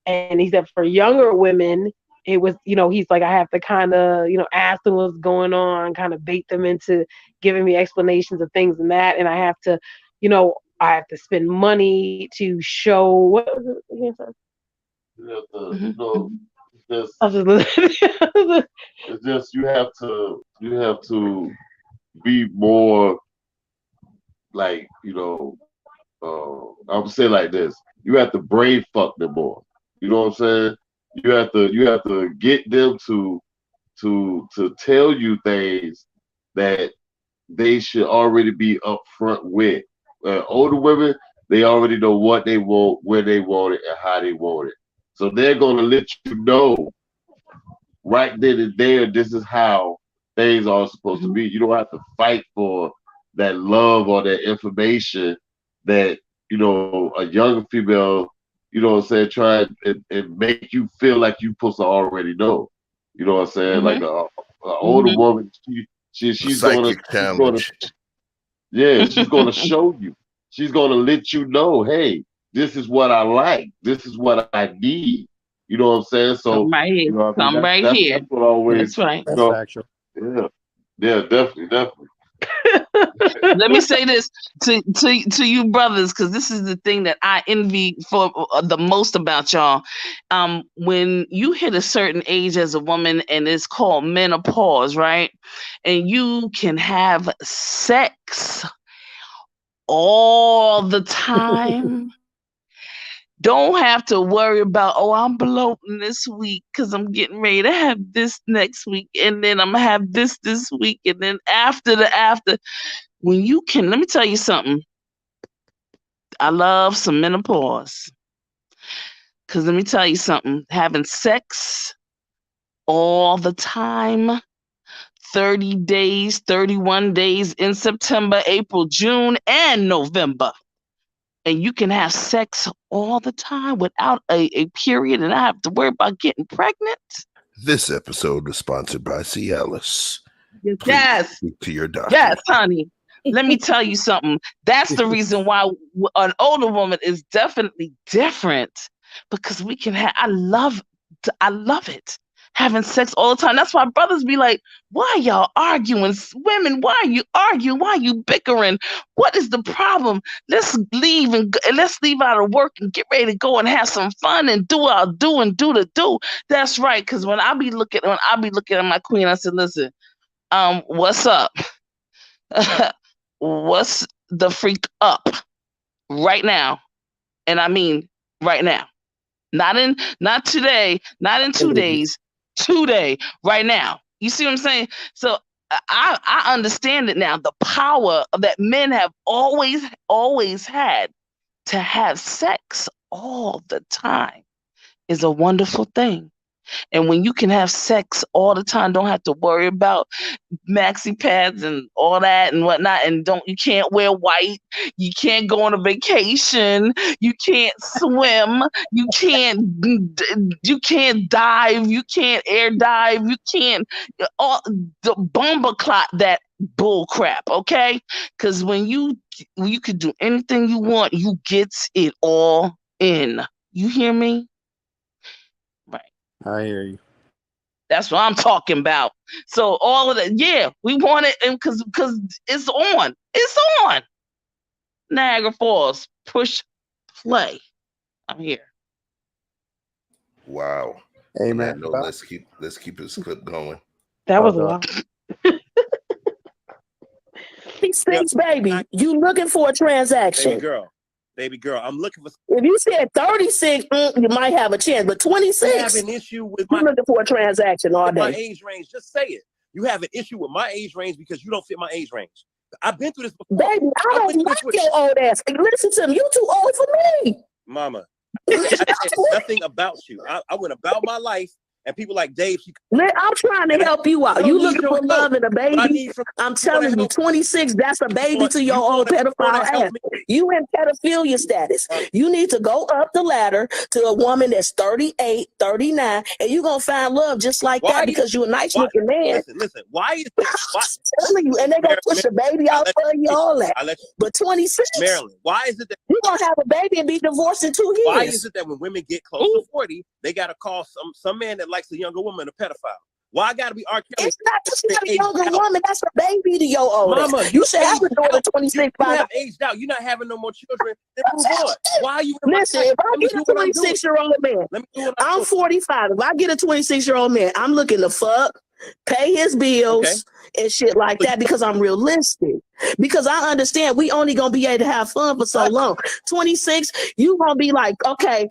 And he said for younger women, it was, he's like, I have to kind of, ask them what's going on, kind of bait them into giving me explanations of things and that. And I have to, I have to spend money to show what was it again, sir? It's just you have to be more like, I would say like this. You have to brain fuck them more. You know what I'm saying? You have to get them to tell you things that they should already be upfront with. Older women, they already know what they want, where they want it, and how they want it. So they're gonna let you know right then and there. This is how things are supposed to be. You don't have to fight for that love or that information that a young female, try and make you feel like you're supposed to already know. You know what I'm saying? Like an older woman, she's gonna show you. She's gonna let you know, hey, this is what I like. This is what I need. You know what I'm saying? So come right here. That's what always. That's right. That's factual. Yeah, definitely. Let me say this to you brothers, because this is the thing that I envy for the most about y'all. When you hit a certain age as a woman, and it's called menopause, right? And you can have sex all the time. Don't have to worry about, I'm bloating this week because I'm getting ready to have this next week, and then I'm gonna have this week, and then after. When you can, let me tell you something. I love some menopause. Because let me tell you something. Having sex all the time, 30 days, 31 days in September, April, June, and November. And you can have sex all the time without a period and not have to worry about getting pregnant. This episode was sponsored by Cialis. Yes. Speak to your doctor. Yes, honey. Let me tell you something. That's the reason why an older woman is definitely different, because we can have. I love it. Having sex all the time. That's why brothers be like, why y'all arguing? Women, why are you arguing? Why are you bickering? What is the problem? Let's leave let's leave out of work and get ready to go and have some fun and do our do and do the do. That's right. Because when I be looking at my queen, I said, listen, what's up? What's the freak up right now? And I mean right now. Not today, not in 2 days, today, right now. You see what I'm saying? So I understand it now. The power that men have always had to have sex all the time is a wonderful thing. And when you can have sex all the time, don't have to worry about maxi pads and all that and whatnot, and you can't wear white, you can't go on a vacation, you can't swim, you can't dive, you can't air dive, you can't all the bomber clot that bull crap, okay? Because when you could do anything you want, you get it all in. You hear me? Right. I hear you. That's what I'm talking about. So all of that, yeah, we want it, and because it's on. It's on. Niagara Falls, push play. I'm here. Wow. Hey, On man, that note, let's keep this clip going. That was a lot. These things, baby, you looking for a transaction. Baby girl, I'm looking for. If you said 36, you might have a chance, but 26, you have an issue with you're looking for a transaction all my day. age range. Just say it. You have an issue with my age range because you don't fit my age range. I've been through this before. Baby, I don't like your old ass. Listen to me, you too old for me. Mama, I said nothing about you. I went about my life, and people like Dave. I'm trying to help you out. You looking for love and a baby? I'm telling you, 26, that's a baby to your old pedophile ass. You in pedophilia status. You need to go up the ladder to a woman that's 38, 39, and you're going to find love just like that because you're a nice looking man. Listen, why is this? I'm telling you, and they're going to push a baby out for you, all that. But 26, Maryland, why is it that you're going to have a baby and be divorced in 2 years? Why is it that when women get close to 40, they got to call some man that likes a younger woman a pedophile? Why I got to be R. Kelly? It's not just a younger woman. That's a baby to your old. Mama, you should have a daughter 26 you have aged out. You're not having no more children. Then move on. Why are you? Listen, if I get a 26-year-old man, I'm 45. If I get a 26-year-old man, I'm looking to fuck, pay his bills, and shit like that because I'm realistic. Because I understand we only gonna be able to have fun for so long. 26, you gonna be like, okay,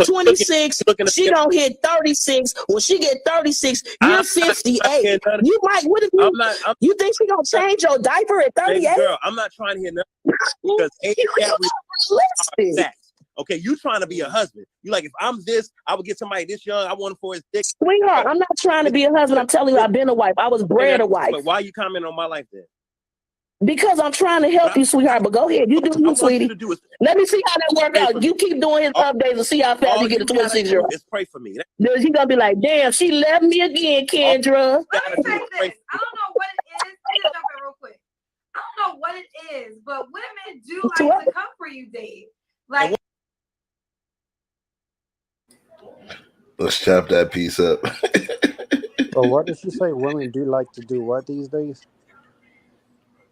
26, she don't hit 36. When she get 36, you're 58. You might, what if you think she gonna change your diaper at 38? Girl, I'm not trying to hear nothing because age gap realistic. Okay, you trying to be a husband. You like, if I'm this, I would get somebody this young. I want him for his dick. Sweetheart, I'm not trying to be a husband. I'm telling you, I've been a wife. I was bred a wife. But why are you commenting on my life then? Because I'm trying to help you, sweetheart. But go ahead, you do you, sweetie. Let me see how that work out. You keep doing his updates and see how fast you get a 26-year-old. Just pray for me. He's gonna be like, damn, she left me again, Kendra. Let me say this. I don't know what it is. Let me jump in real quick. I don't know what it is, but women do like to come for you, Dave. Like. Let's chop that piece up. But what did she say? Women do like to do what these days?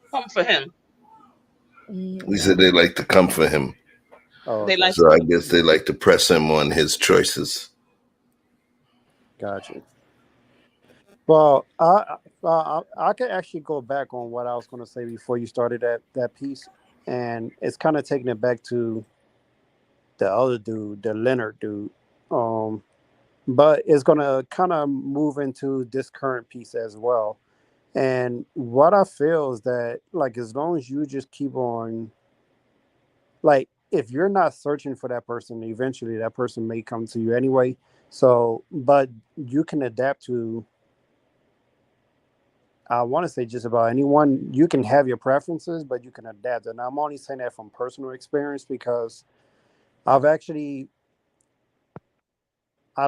Come for him. We said they like to come for him. Oh, they like so I guess they like to press him on his choices. Gotcha. Well, I could actually go back on what I was going to say before you started that piece, and it's kind of taking it back to the other dude, the Leonard dude. But it's going to kind of move into this current piece as well. And what I feel is that, like, as long as you just keep on, like, if you're not searching for that person, eventually that person may come to you anyway. So, but you can adapt to, I want to say just about anyone. You can have your preferences, but you can adapt. And I'm only saying that from personal experience because I've actually, I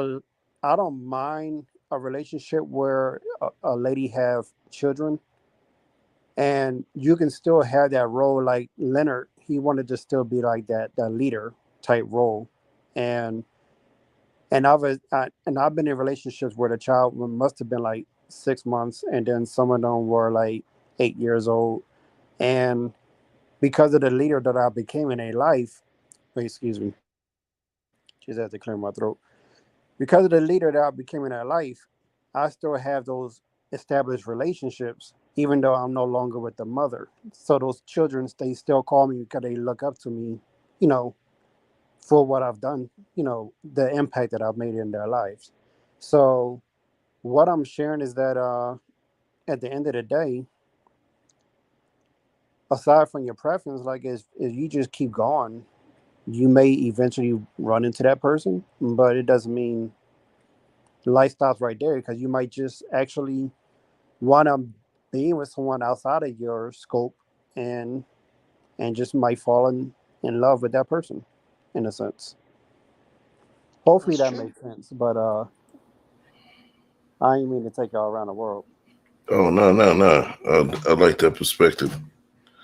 don't mind a relationship where a lady have children, And you can still have that role. Like Leonard, he wanted to still be like that leader type role. And I've been in relationships where the child must have been like 6 months, and then some of them were like 8 years old. And because of the leader that I became in a life, wait, excuse me, just had to clear my throat. Because of the leader that I became in their life, I still have those established relationships, even though I'm no longer with the mother. So those children, they still call me because they look up to me, you know, for what I've done, the impact that I've made in their lives. So what I'm sharing is that at the end of the day, aside from your preference, like is you just keep going, you may eventually run into that person, but it doesn't mean life stops right there, because you might just actually want to be with someone outside of your scope, and just might fall in love with that person in a sense. Hopefully That's that true. makes sense. But I ain't mean to take y'all around the world. Oh no, no, no. I like that perspective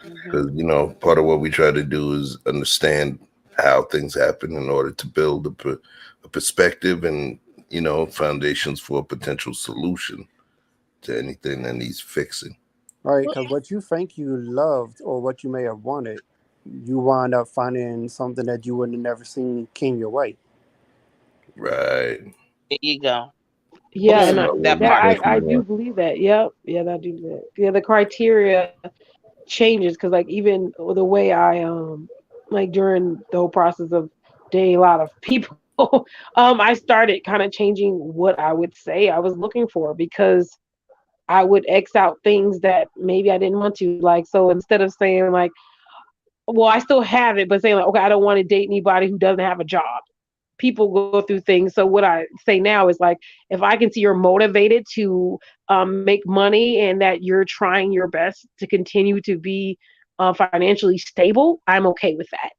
Mhm. because part of what we try to do is understand how things happen in order to build a perspective and foundations for a potential solution to anything that needs fixing. Right, because what you think you loved or what you may have wanted, you wind up finding something that you would have never seen came your way. Right. There you go. Yeah, That's and what I That wanted. part. I Thank I you, do man. believe that. Yep. Yeah, I do that. Yeah, the criteria changes because like even the way I like during the whole process of dating a lot of people, I started kind of changing what I would say I was looking for, because I would X out things that maybe I didn't want to. Like, so instead of saying like, well, I still have it, but saying like, okay, I don't want to date anybody who doesn't have a job. People go through things. So what I say now is like, if I can see you're motivated to make money and that you're trying your best to continue to be financially stable, I'm okay with that.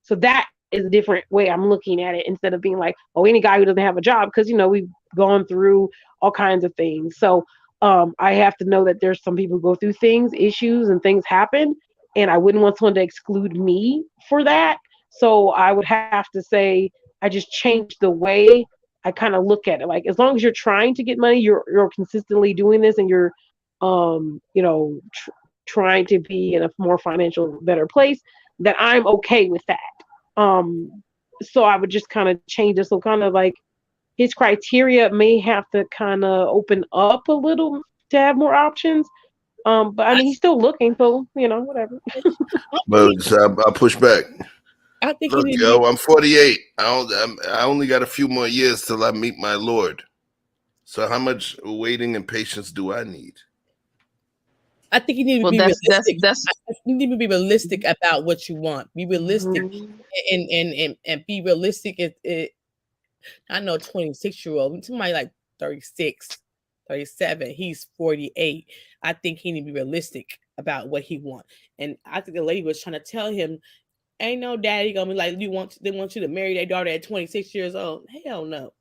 So that is a different way I'm looking at it, instead of being like, oh, any guy who doesn't have a job, because we've gone through all kinds of things. So I have to know that there's some people who go through things, issues, and things happen, and I wouldn't want someone to exclude me for that. So I would have to say I just changed the way I kind of look at it. Like, as long as you're trying to get money, you're consistently doing this, and you're trying to be in a more financial better place, that I'm okay with that. So I would just kind of change it. So kind of like his criteria may have to kind of open up a little to have more options. But I mean, he's still looking, so whatever. But I push back. I think he Look, need to be. yo, I'm 48. I only got a few more years till I meet my Lord. So how much waiting and patience do I need? I think you need to Well, be realistic. that's You need to be realistic about what you want. Be realistic, Mhm. and be realistic. I know 26-year-old, somebody like 36, 37. He's 48. I think he need to be realistic about what he want. And I think the lady was trying to tell him, ain't no daddy gonna be like, they want you to marry their daughter at 26 years old. Hell no.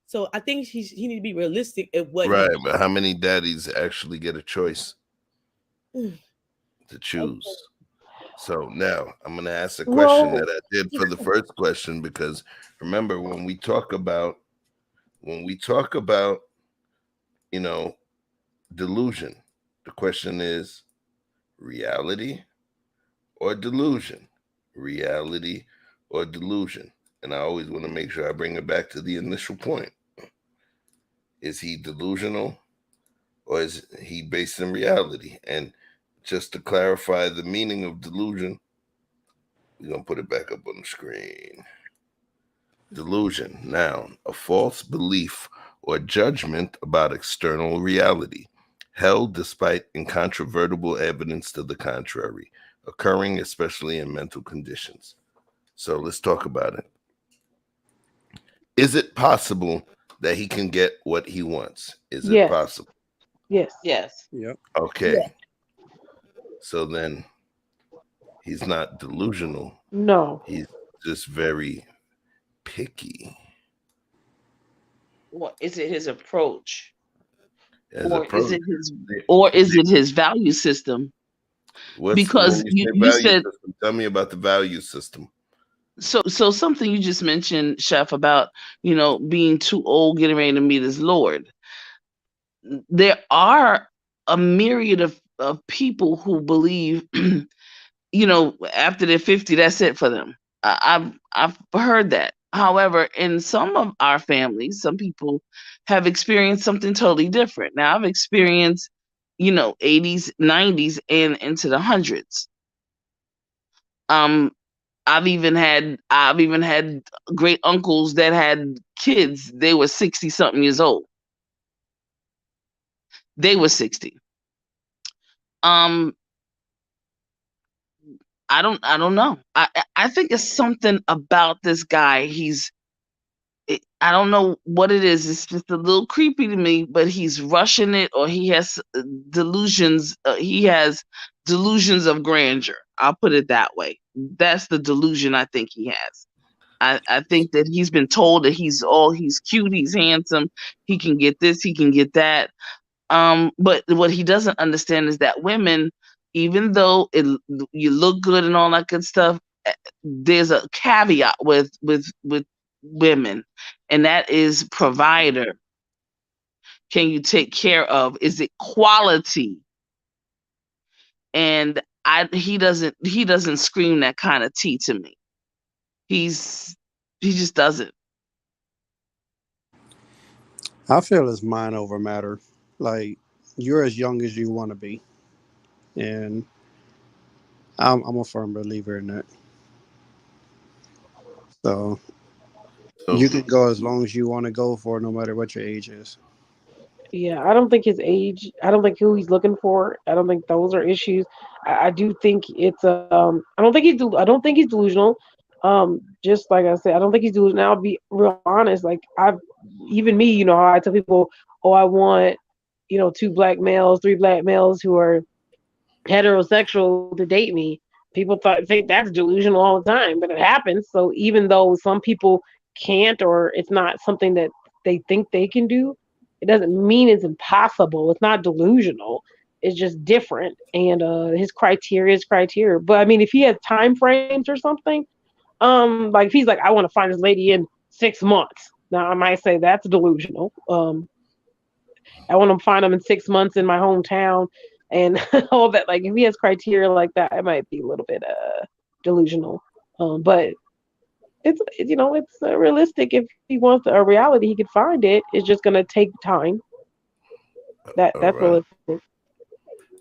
So I think he need to be realistic at what he Right, wants. but how many daddies actually get a choice to choose? So now I'm going to ask a question that Well, I did for the first question, because remember when we talk about you know delusion, the question is reality or delusion, reality or delusion. And I always want to make sure I bring it back to the initial point. Is he delusional or is he based in reality? And just to clarify the meaning of delusion, we're going to put it back up on the screen. Delusion, noun, a false belief or judgment about external reality, held despite incontrovertible evidence to the contrary, occurring especially in mental conditions. So let's talk about it. Is it possible that he can get what he wants? Is it yes, possible? yes, yes. Yep. Yeah. Okay. So then he's not delusional. no, He's just very picky Or is it his approach? as Or is approach. it his value system? Because when you say you value said system, tell me about the value system. so something you just mentioned, Chef, about being too old, getting ready to meet his Lord. There are a myriad of people who believe, after they're 50, that's it for them. I've heard that. However, in some of our families, some people have experienced something totally different. Now, I've experienced, 80s, 90s, and into the hundreds. I've even had great uncles that had kids. They were 60 something years old. They were 60. Um, I don't know. I think it's something about this guy. I don't know what it is. It's just a little creepy to me, but he's rushing it, or he has delusions. He has delusions of grandeur. I'll put it that way. That's the delusion I think he has. I think that he's been told that he's cute, he's handsome, he can get this, he can get that. But what he doesn't understand is that women, even though you look good and all that good stuff, there's a caveat with women, and that is provider. Can you take care of? Is it quality? And he doesn't scream that kind of tea to me. He just doesn't. I feel it's mind over matter. Like, you're as young as you want to be, and I'm a firm believer in that. So you can go as long as you want to go for, no matter what your age is. Yeah, I don't think his age. I don't think who he's looking for. I don't think those are issues. I do think it's I don't think I don't think he's delusional. Just like I said, I don't think he's delusional. I'll be real honest. Like even me, how I tell people, oh, I want, two black males, three black males who are heterosexual to date me. People think that's delusional all the time, but it happens. So even though some people can't, or it's not something that they think they can do, it doesn't mean it's impossible. It's not delusional. It's just different. And his criteria is criteria. But I mean, if he has time frames or something, like if he's like, I want to find this lady in 6 months. Now I might say that's delusional. I want to find them in 6 months in my hometown and all that. Like if he has criteria like that, it might be a little bit delusional. But it's realistic. If he wants a reality, he could find it. It's just gonna take time. That's right. realistic.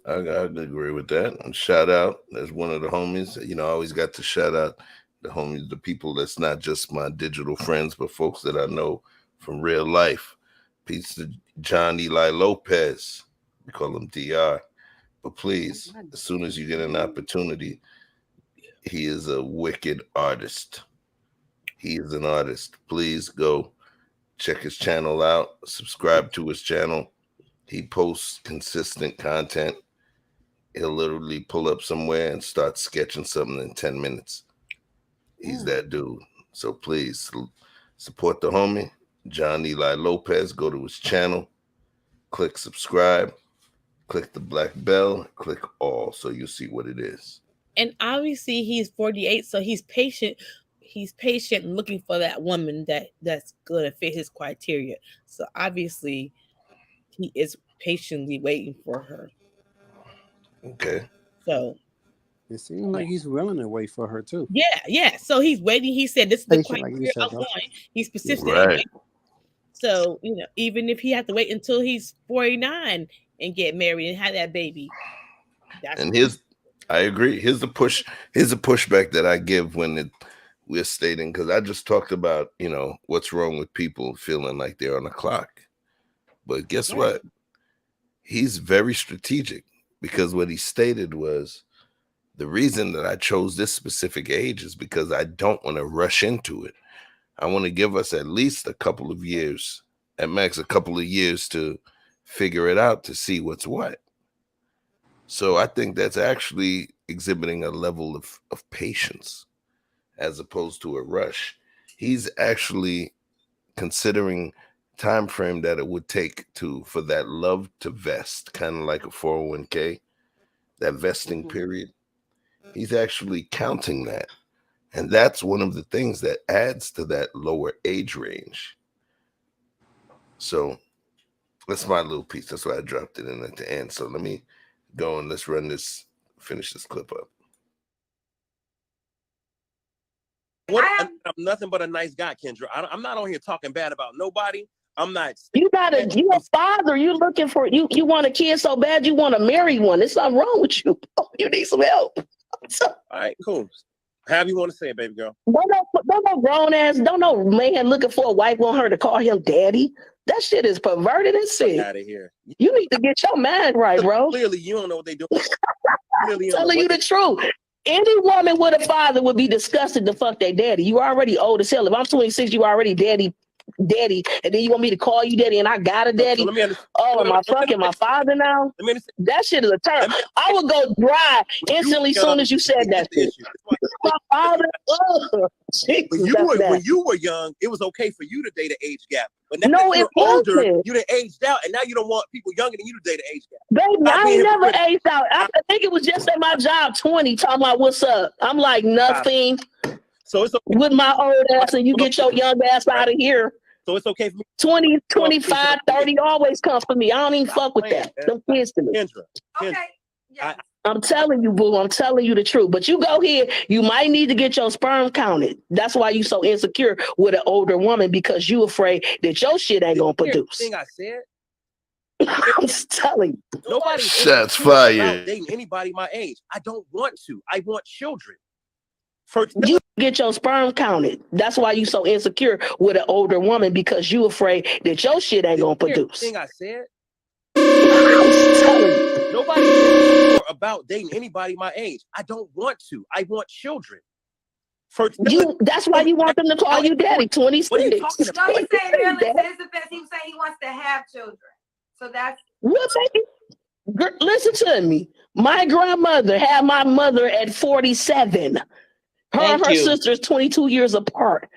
I agree with that. And shout out as one of the homies. I always got to shout out the homies, the people that's not just my digital friends, but folks that I know from real life. Peace to John Eli Lopez. We call him DR. But please, as soon as you get an opportunity, he is a wicked artist. He is an artist. Please go check his channel out. Subscribe to his channel. He posts consistent content. He'll literally pull up somewhere and start sketching something in 10 minutes. He's that dude. So please support the homie, John Eli Lopez. Go to his channel, click subscribe, click the black bell, click all so you'll see what it is. And obviously he's 48, so he's patient. He's patient looking for that woman that's going to fit his criteria. So obviously he is patiently waiting for her. Okay. So it seems like he's willing to wait for her too. Yeah. So he's waiting. He said, "This is the criteria I want." He's persistent. Right. So even if he has to wait until he's 49 and get married and have that baby, I agree. Here's the pushback that I give when we're stating, because I just talked about what's wrong with people feeling like they're on a clock. But guess what? He's very strategic, because what he stated was, the reason that I chose this specific age is because I don't want to rush into it. I want to give us at least a couple of years, at max a couple of years, to figure it out, to see what's what. So I think that's actually exhibiting a level of patience as opposed to a rush. He's actually considering time frame that it would take for that love to vest, kind of like a 401k, that vesting period, he's actually counting that. And that's one of the things that adds to that lower age range. So that's my little piece. That's why I dropped it in at the end. So let me go and let's finish this clip up. I'm nothing but a nice guy, Kendra. I'm not on here talking bad about nobody. I'm not. You a father. You looking for you want a kid so bad you want to marry one. There's something wrong with you. You need some help. All right, cool. However you want to say it, baby girl. Don't no grown ass, don't no man looking for a wife want her to call him daddy. That shit is perverted and sick. Out of here. You need to get your mind right, bro. Clearly, you don't know what they do. I'm telling you the truth. Any woman with a father would be disgusted to fuck their daddy. You already old as hell. If I'm 26, you already daddy, and then you want me to call you daddy and I got a daddy? Am I fucking my father now? That shit is a turn. I would go dry instantly soon as you said that shit. My father, when you were young, it was okay for you to date an age gap. But now no, that you're it older, wasn't. you done aged out, and now you don't want people younger than you to date an age gap. Baby, I ain't never aged out. I think it was just at my job 20 talking about what's up. I'm like nothing. So it's okay. With my old ass and you get your young ass out of here. So it's okay for me. 20, 25, 30 always comes for me. I don't even fuck with that. Them kids to me. Kendra. Okay. Yeah. I'm telling you, boo. I'm telling you the truth. But you go here, you might need to get your sperm counted. That's why you so insecure with an older woman, because you afraid that your shit ain't gonna produce. Thing I said. I'm just telling you. Nobody shots fired. Dating anybody my age. I don't want to. I want children. You get your sperm counted. That's why you so insecure with an older woman, because you afraid that your shit ain't gonna produce. Thing I said. I'm just telling you. Nobody is about dating anybody my age. I don't want to. I want children. That's why you want them to call you daddy. 26. What are you talking about? No, he's saying Maryland is the best. He was saying he wants to have children. So that's listen to me. My grandmother had my mother at 47. Her and her sister is 22 years apart.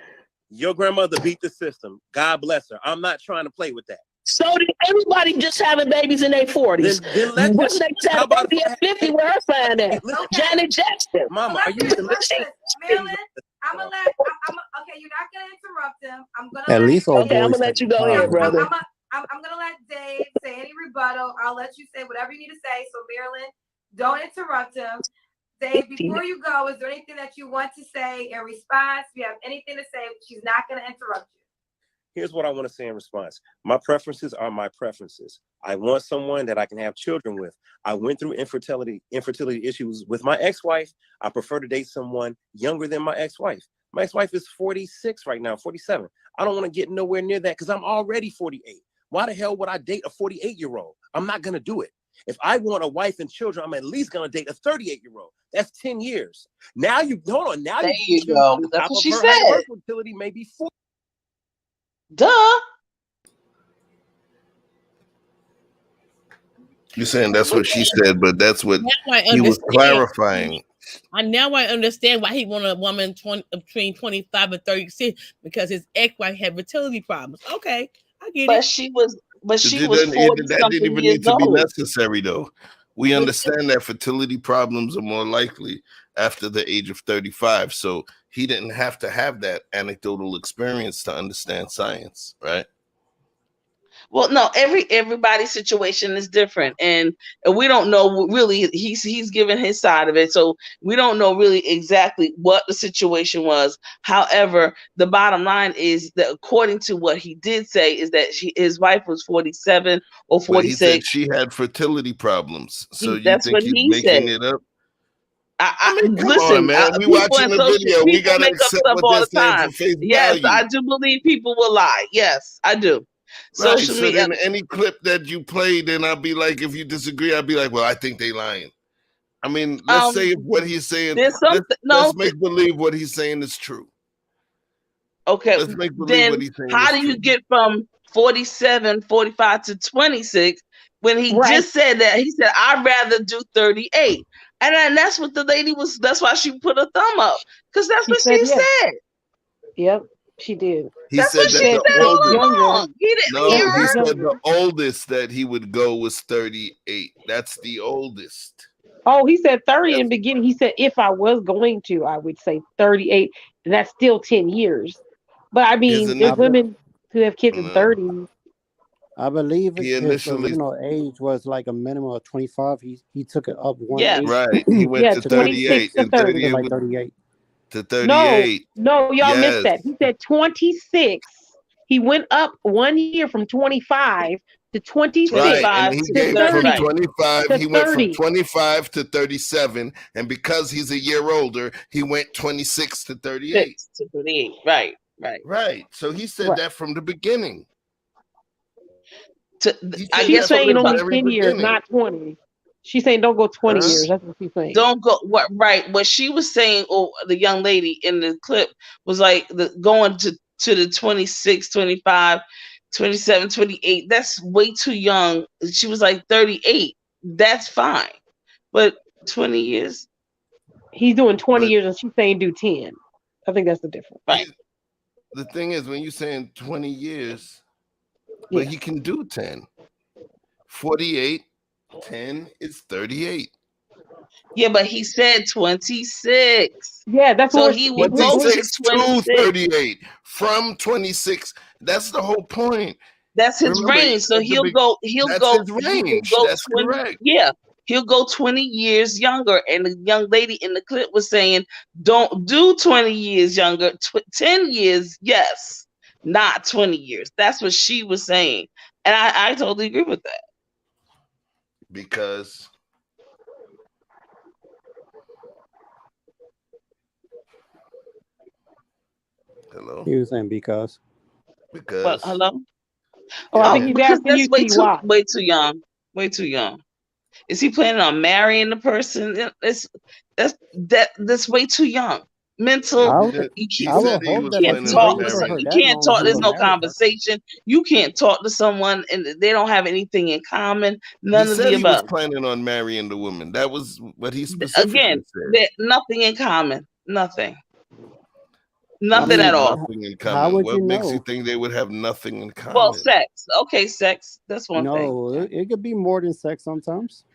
Your grandmother beat the system. God bless her. I'm not trying to play with that. So did everybody just having babies in their 40s. What's the next have a baby at 50 where her sign at? Janet Jackson. Mama, are you Maryland, I'm gonna let okay, you're not gonna interrupt him. I'm gonna at least all boys. I'm gonna let you go ahead, brother. I'm gonna let Dave say any rebuttal. I'll let you say whatever you need to say. So Maryland, don't interrupt him. Dave, before you go, is there anything that you want to say in response? If you have anything to say, she's not gonna interrupt you. Here's what I want to say in response. My preferences are my preferences. I want someone that I can have children with. I went through infertility issues with my ex-wife. I prefer to date someone younger than my ex-wife. My ex-wife is 46 right now, 47. I don't want to get nowhere near that because I'm already 48. Why the hell would I date a 48-year-old? I'm not going to do it. If I want a wife and children, I'm at least going to date a 38-year-old. That's 10 years. Now you, hold on. Now there you go. That's what she said. Her fertility may be 40. Duh. You're saying that's what she said, but that's what he was clarifying. Now I understand why he wanted a woman between 25 and 36, because his ex-wife had fertility problems. Okay, I get it. But she was 40 that didn't even need to be old. necessary, though. We understand that fertility problems are more likely after the age of 35. So he didn't have to have that anecdotal experience to understand science, right? Well, no, everybody's situation is different, and we don't know really. He's given his side of it, so we don't know really exactly what the situation was. However, the bottom line is that according to what he did say, is that his wife was 47 or 46. But he said she had fertility problems. So you think he's making it up? I mean, come listen, on, man. We watching the video. We gotta accept what they're saying for face yes, value. I do believe people will lie. Yes, I do. Right, social media. Then any clip that you play, then I'll be like, if you disagree, I'll be like, well, I think they lying. I mean, let's say what he's saying. Let's make believe what he's saying is true. Okay, let's make believe then what he's saying. How do you get from 47, 45 to 26 when he just said that? He said, I'd rather do 38. And that's what the lady was, that's why she put a thumb up. Because that's what she said. Yep, she did. He said that the oldest. He said the oldest that he would go was 38. That's the oldest. Oh, he said 30 in the beginning. He said if I was going to, I would say 38, and that's still 10 years. But I Here's mean, there's another. women who have kids in No. 30s. I believe He his initially original age was like a minimum of 25. He took it up one Yes. age right. He went Yeah, to 26 38, to and 30. 38 like was 38. to No, 38. no, y'all missed Yes. that. He said 26. He went up 1 year from 25 to 26 Right, and 25 he to to gave 30. from 30 Right. 25. to He went from 30. 25 to 37, and because he's a year older, he went 26 to 38. 6 to 38. Right. Right. Right. So he said Right. that from the beginning. He I said She's guess that what from saying the we're only very 10 years, beginning. not 20. She's saying don't go 20 Huh? years. That's what she's saying. don't go what right. What she was saying, or the young lady in the clip was like going to the 26, 25, 27, 28. That's way too young. She was like 38. That's fine. But 20 years, He's doing 20 But years and she's saying do 10. I think that's the difference. right. the thing is, when you're saying 20 years, but Yeah. he can do 10. 48, 10 is 38. Yeah, but he said 26. Yeah, that's So what he will go to 26 to 26. 38. From 26. That's the whole point. That's his Remember, range. So at the he'll go that's his range. That's 20. correct. Yeah. He'll go 20 years younger. And the young lady in the clip was saying, don't do 20 years younger. 10 years, yes. Not 20 years. That's what she was saying. And I totally agree with that. Because hello? He was saying because. Well, hello? Oh, I think he's Because asking you, T.Y. way too young. Way too young. Is he planning on marrying the person? That's way too young. Mental. I He I said would he hope was that if Can't he planning on talk waited to for marrying. her you that can't long, talk. he There's would no marry her. conversation. You can't talk to someone and they don't have anything in common. He None of said the he was above. planning on marrying the woman. That was what he specifically Again, said. nothing in common. Nothing. What do Nothing you at mean all. nothing in How common? would What you makes you know? think they would have nothing in Well, common? sex. Okay, sex. That's one thing. No, it could be more than sex sometimes.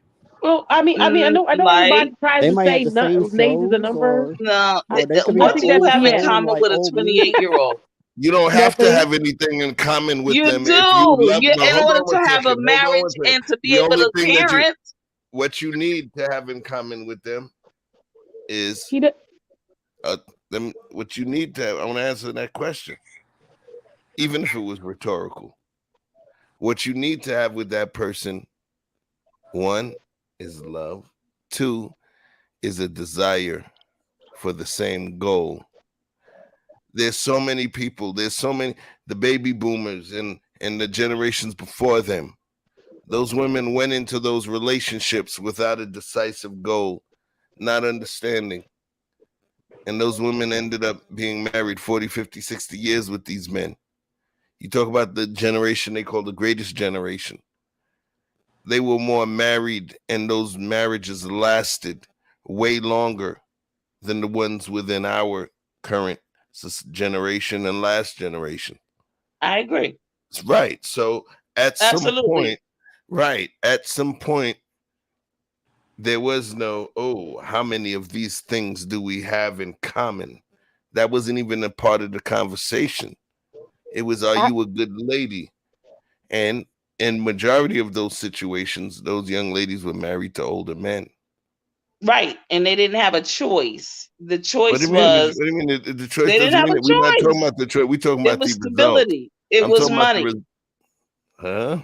Well, I mean, I know Like, everybody tries They to might have say the same names is a shows, number. no. or they could be I What think do you that's old have in BS. people, common like with a old men. 28-year-old? You don't have to Nothing. have anything in common with You them do. if you love them. In Hold order on to one have a second. Hold on one marriage second. and to be The able only to thing parent. what you need to have in common with them is He did. what you need to have. I want to answer that question, even if it was rhetorical. What you need to have with that person, one, is love. Two, is a desire for the same goal. There's so many people. There's so many, the baby boomers and the generations before them. Those women went into those relationships without a decisive goal, not understanding. And those women ended up being married 40, 50, 60 years with these men. You talk about the generation they call the greatest generation. They were more married, and those marriages lasted way longer than the ones within our current generation and last generation. I agree. Right. So at some Absolutely. point, there was no, how many of these things do we have in common? That wasn't even a part of the conversation. It was, are you a good lady? And in majority of those situations, those young ladies were married to older men. Right. And they didn't have a choice. The choice What do you was mean? The choice they didn't doesn't have mean a that we're not talking choice. about the choice. We're talking It about was the result. stability. It I'm was talking about money. Huh?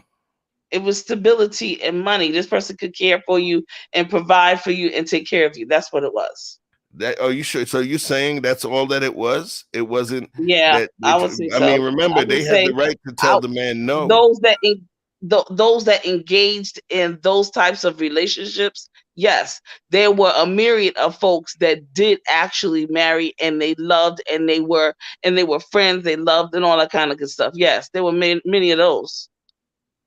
It was stability and money. This person could care for you and provide for you and take care of you. That's what it was. That, are you sure? So you're saying that's all that it was? It wasn't Yeah, that I would say I so. mean, remember, I would they had say the right to tell the man no. those that engaged in those types of relationships, yes, there were a myriad of folks that did actually marry and they loved and they were friends, they loved and all that kind of good stuff. Yes, there were many of those.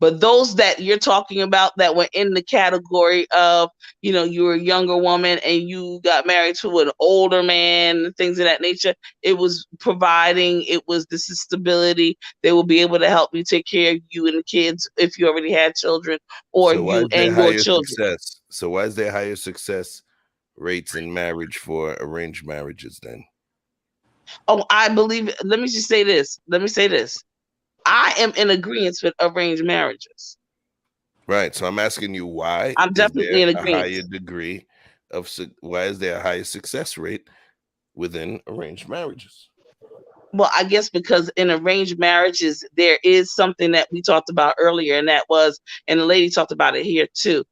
But those that you're talking about that were in the category of, you were a younger woman and you got married to an older man and things of that nature, it was providing, it was this is stability. They will be able to help you take care of you and the kids if you already had children or So why you is there and your higher children. success? So why is there higher success rates in marriage for arranged marriages then? Oh, I believe. Let me just say this. I am in agreement with arranged marriages. Right. So I'm asking you, why I'm is definitely there in a agreement. higher degree of why is there a higher success rate within arranged marriages? Well, I guess because in arranged marriages, there is something that we talked about earlier, and that was, and the lady talked about it here too.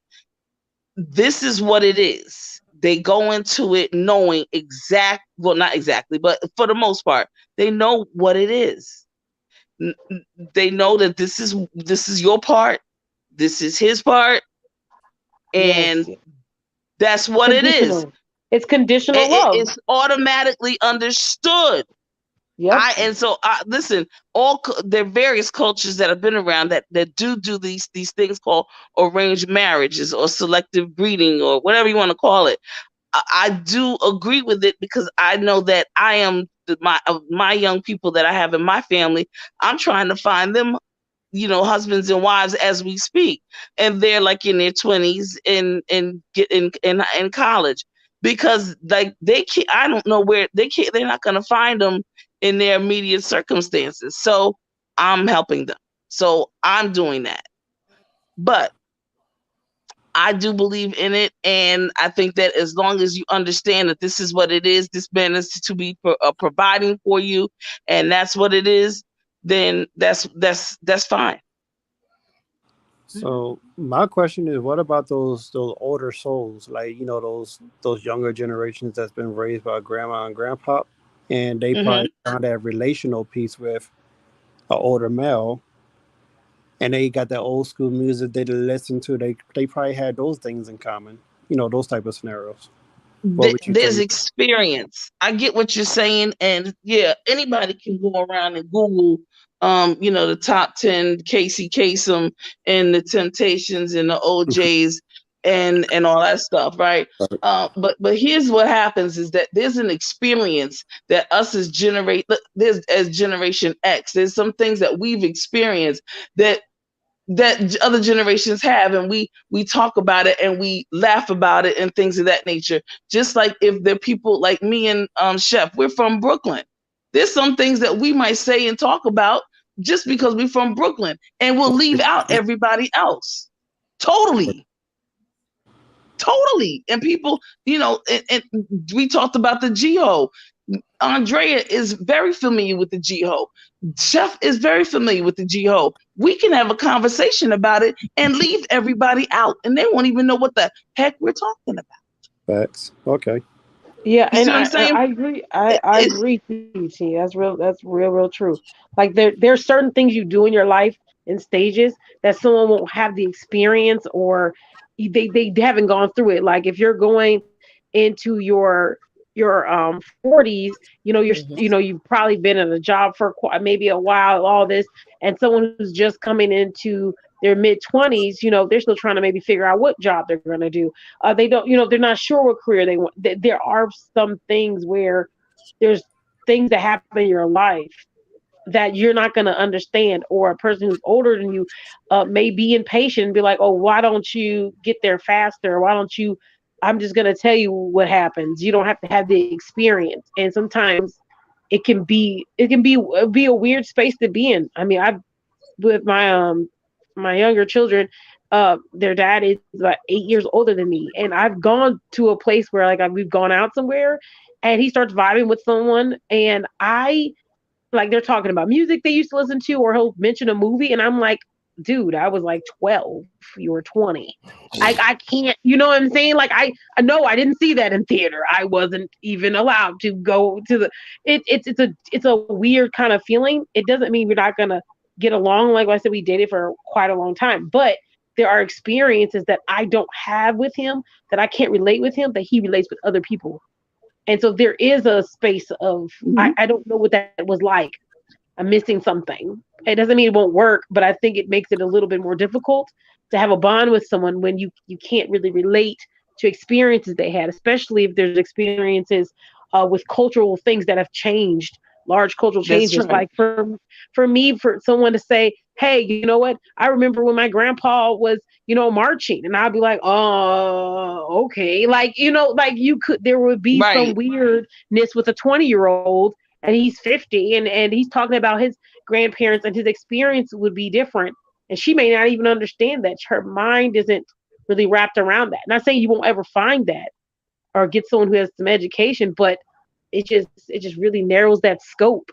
This is what it is. They go into it knowing well, not exactly, but for the most part, they know what it is. They know that this is your part, this is his part, and Yes. that's what it is. It's conditional love. It's automatically understood. Yep. Listen, there are various cultures that have been around that do these things called arranged marriages or selective breeding or whatever you want to call it. I do agree with it because I know that I am my young people that I have in my family. I'm trying to find them, husbands and wives as we speak, and they're like in their 20s and get in college, because like they can't, I don't know where they're not going to find them in their immediate circumstances. So I'm helping them. So I'm doing that. But I do believe in it, and I think that as long as you understand that this is what it is, this man is to be providing for you, and that's what it is, then that's fine. So my question is, what about those older souls, like those younger generations that's been raised by grandma and grandpa, and they probably found that relational piece with an older male, and they got that old school music they listen to. They probably had those things in common. Those type of scenarios. What would you There's say? experience. I get what you're saying, and yeah, anybody can go around and Google, the top 10 Casey Kasem and the Temptations and the OJs and all that stuff, right? But here's what happens is that there's an experience that us as Generation X. There's some things that we've experienced that other generations have, and we talk about it and we laugh about it and things of that nature. Just like if they're people like me and Chef, we're from Brooklyn. There's some things that we might say and talk about just because we're from Brooklyn, and we'll leave out everybody else. Totally. And people, and we talked about the G-Ho. Andrea is very familiar with the G-Ho. Chef is very familiar with the G-Ho. We can have a conversation about it and leave everybody out, and they won't even know what the heck we're talking about. Facts. Okay. Yeah, You and see what I'm saying? I agree. I agree, T. That's real true. Like there's certain things you do in your life in stages that someone won't have the experience, or they haven't gone through it. Like if you're going into your 40s, you've probably been in a job for maybe a while, all this, and someone who's just coming into their mid 20s, they're still trying to maybe figure out what job they're going to do. They don't, they're not sure what career they want. There are some things where there's things that happen in your life that you're not going to understand, or a person who's older than you may be impatient and be like, oh, why don't you get there faster? Why don't you? I'm just going to tell you what happens. You don't have to have the experience. And sometimes it can be a weird space to be in. I mean, I've with my younger children, their dad is like 8 years older than me, and I've gone to a place where we've gone out somewhere, and he starts vibing with someone, and they're talking about music they used to listen to, or he'll mention a movie, and I'm like, dude, I was like 12, you were 20. I can't, you know what I'm saying? Like I know I didn't see that in theater. I wasn't even allowed to go to the. It's a weird kind of feeling. It doesn't mean we're not gonna get along. Like I said, we dated for quite a long time, but there are experiences that I don't have with him, that I can't relate with him, that he relates with other people. And so there is a space of, I don't know what that was like. I'm missing something. It doesn't mean it won't work, but I think it makes it a little bit more difficult to have a bond with someone when you can't really relate to experiences they had, especially if there's experiences with cultural things that have changed, large cultural changes. Like for me, for someone to say, hey, you know what? I remember when my grandpa was marching. And I'd be like, oh, okay. Like, like there would be some weirdness with a 20-year-old and he's 50 and he's talking about his grandparents and his experience would be different. And she may not even understand that. Her mind isn't really wrapped around that. Not saying you won't ever find that or get someone who has some education, but it just really narrows that scope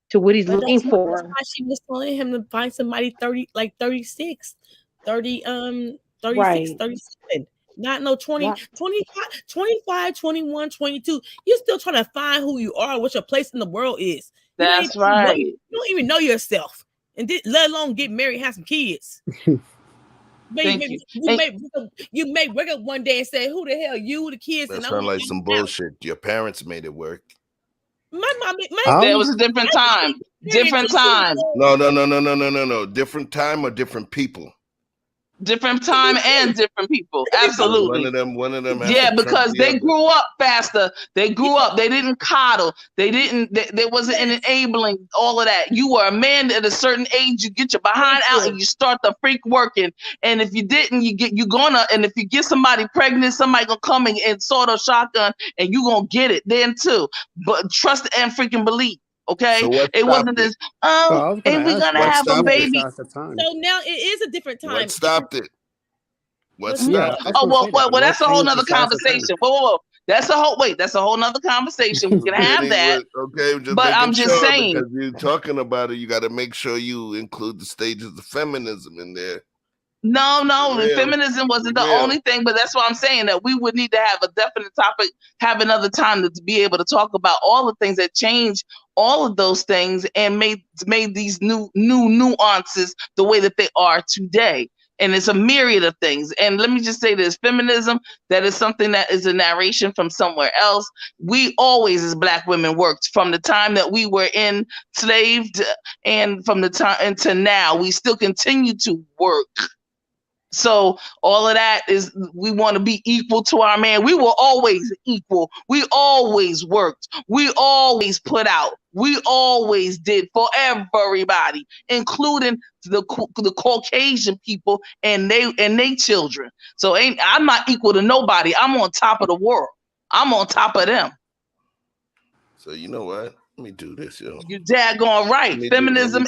to what he's But looking that's for. why she was telling him to find somebody 36, 30, 36, Right. 37. Not no 20, Right. 25, 25, 21, 22. You're still trying to find who you are, what your place in the world is. That's You right. don't even know yourself. And let alone get married, have some kids. You may wake up one day and say, "Who the hell you, the kids?" That sounds like some bullshit. Your parents made it work. My mom, there was a different time. Different time. No. Different time or different people. Different time and different people. Absolutely. One of them. Yeah, because they grew up faster. They grew up. They didn't coddle. They didn't. There wasn't an enabling all of that. You were a man at a certain age. You get your behind out and you start the freak working. And if you didn't, and if you get somebody pregnant, somebody gonna come and sort of shotgun, and you gonna get it then too. But trust and freaking believe. Okay, so it wasn't this. Oh, and we're gonna have a baby. So now it is a different time. What stopped it? What stopped it? Well, that's a whole nother conversation. Whoa. That's a whole nother conversation. We can have that. Okay, but I'm just saying, because you're talking about it, you got to make sure you include the stages of feminism in there. No, feminism wasn't the only thing, but that's what I'm saying, that we would need to have a definite topic, have another time to be able to talk about all the things that change all of those things and made these new nuances the way that they are today. And it's a myriad of things. And let me just say this, feminism, that is something that is a narration from somewhere else. We always, as Black women, worked from the time that we were enslaved and from the time until now, we still continue to work. So all of that is, we want to be equal to our man. We were always equal. We always worked. We always put out. We always did for everybody, including the Caucasian people and they children. So I'm not equal to nobody. I'm on top of the world. I'm on top of them. So you know what? Let me do this, yo. You daggone right. Feminism,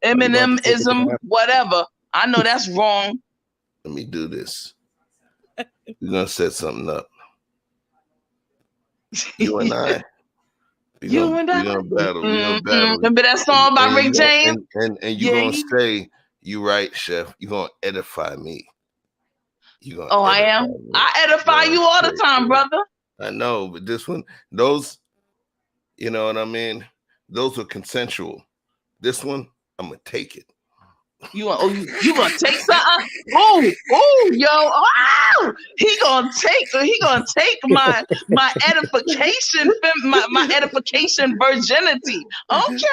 Eminemism, whatever. I know that's wrong. Let me do this. We're gonna set something up. You and I. We're gonna battle. Remember that song by Rick James? And you're gonna say, "You right, Chef." You're gonna edify me. I am. I edify you all the time, brother. I know, but this one, those, you know what I mean? Those were consensual. This one, I'm gonna take it. You gonna take something? Oh, yo! He gonna take my edification, my edification virginity. Okay.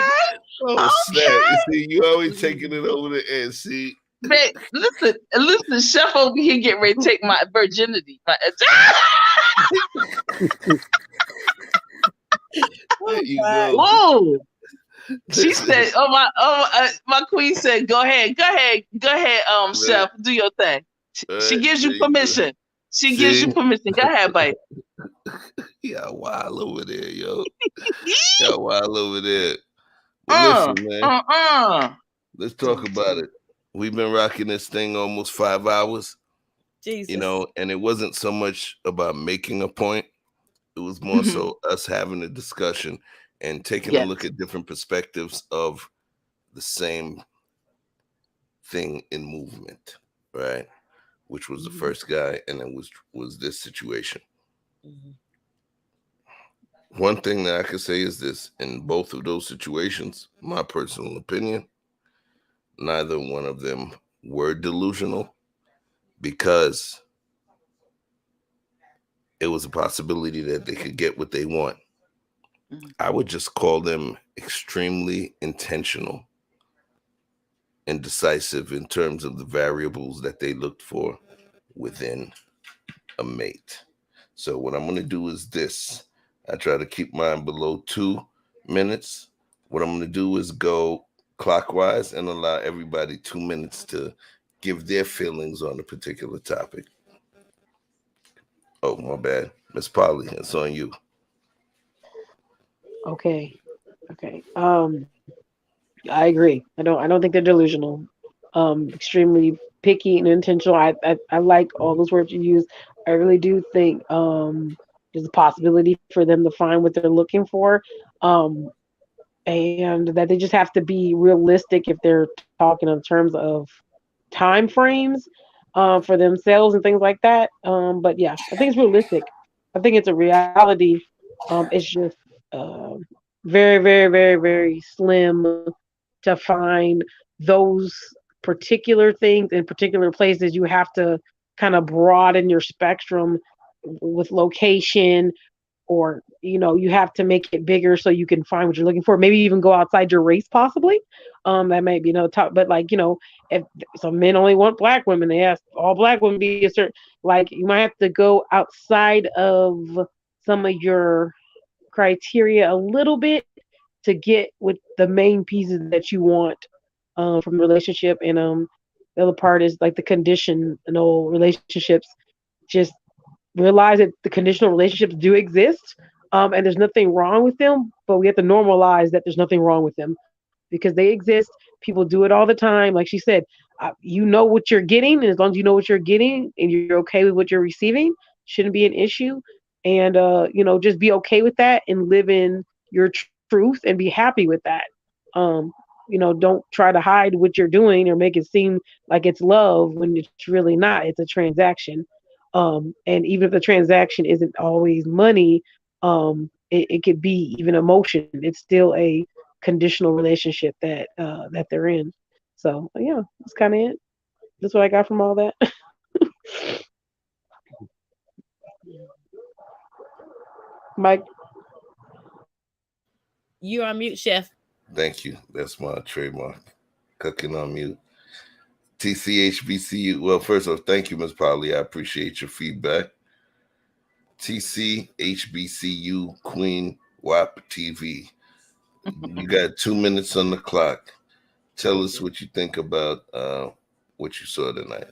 You see, you always taking it over the end. See, babe, listen, Chef over here getting ready to take my virginity. Whoa! She said, my queen said, go ahead, Chef, do your thing. She gives you permission. She gives you permission. Go ahead, babe. Yeah, wild over there, yo. Yeah, wild over there. Listen, man. Let's talk about it. We've been rocking this thing almost 5 hours. Jesus. You know, and it wasn't so much about making a point. It was more so us having a discussion and taking a look at different perspectives of the same thing in movement, right? Which was the first guy, and it was this situation. One thing that I can say is this: in both of those situations, my personal opinion, neither one of them were delusional, because it was a possibility that they could get what they want. I would just call them extremely intentional and decisive in terms of the variables that they looked for within a mate. So what I'm going to do is this. I try to keep mine below 2 minutes. What I'm going to do is go clockwise and allow everybody 2 minutes to give their feelings on a particular topic. Oh, my bad. Miss Polly, it's on you. Okay. I agree. I don't think they're delusional. Extremely picky and intentional. I like all those words you use. I really do think there's a possibility for them to find what they're looking for. Um, and that they just have to be realistic if they're talking in terms of time frames for themselves and things like that. But yeah, I think it's realistic. I think it's a reality. It's just uh, very, very, very, very slim to find those particular things in particular places. You have to kind of broaden your spectrum with location, or you have to make it bigger so you can find what you're looking for, maybe even go outside your race possibly. That may be another top, but like, if some men only want black women, they ask all black women be a certain, like, you might have to go outside of some of your criteria a little bit to get with the main pieces that you want from the relationship. And the other part is like the conditional relationships. Just realize that the conditional relationships do exist, and there's nothing wrong with them, but we have to normalize that there's nothing wrong with them because they exist. People do it all the time. Like she said, you know what you're getting, and as long as you know what you're getting and you're okay with what you're receiving, shouldn't be an issue. And just be okay with that and live in your truth and be happy with that. Um, don't try to hide what you're doing or make it seem like it's love when it's really not. It's a transaction. And even if the transaction isn't always money, it could be even emotion. It's still a conditional relationship that they're in. So yeah, that's kind of it. That's what I got from all that. Mike. You're on mute, Chef. Thank you. That's my trademark. Cooking on mute. TCHBCU. Well, first off, thank you, Ms. Polly. I appreciate your feedback. TCHBCU Queen WAP TV. You got 2 minutes on the clock. Tell us what you think about what you saw tonight.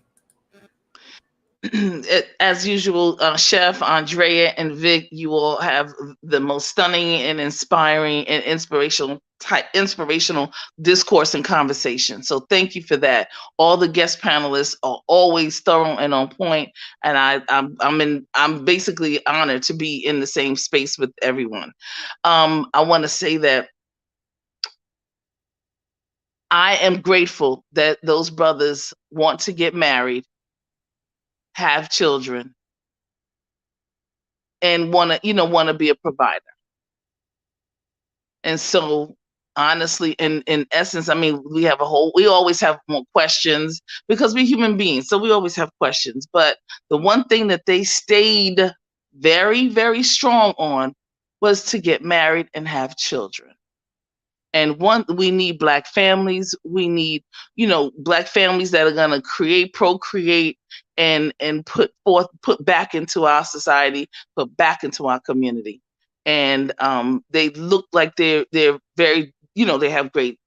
As usual, Chef, Andrea, and Vic, you all have the most stunning and inspiring and inspirational discourse and conversation. So thank you for that. All the guest panelists are always thorough and on point, and I'm basically honored to be in the same space with everyone. I want to say that I am grateful that those brothers want to get married, have children, and want to be a provider. And so honestly, in essence, I mean, we always have more questions because we're human beings, so we always have questions. But the one thing that they stayed very, very strong on was to get married and have children. And we need Black families. We need, Black families that are going to procreate, and put back into our society, put back into our community. And they look like they're very, they have great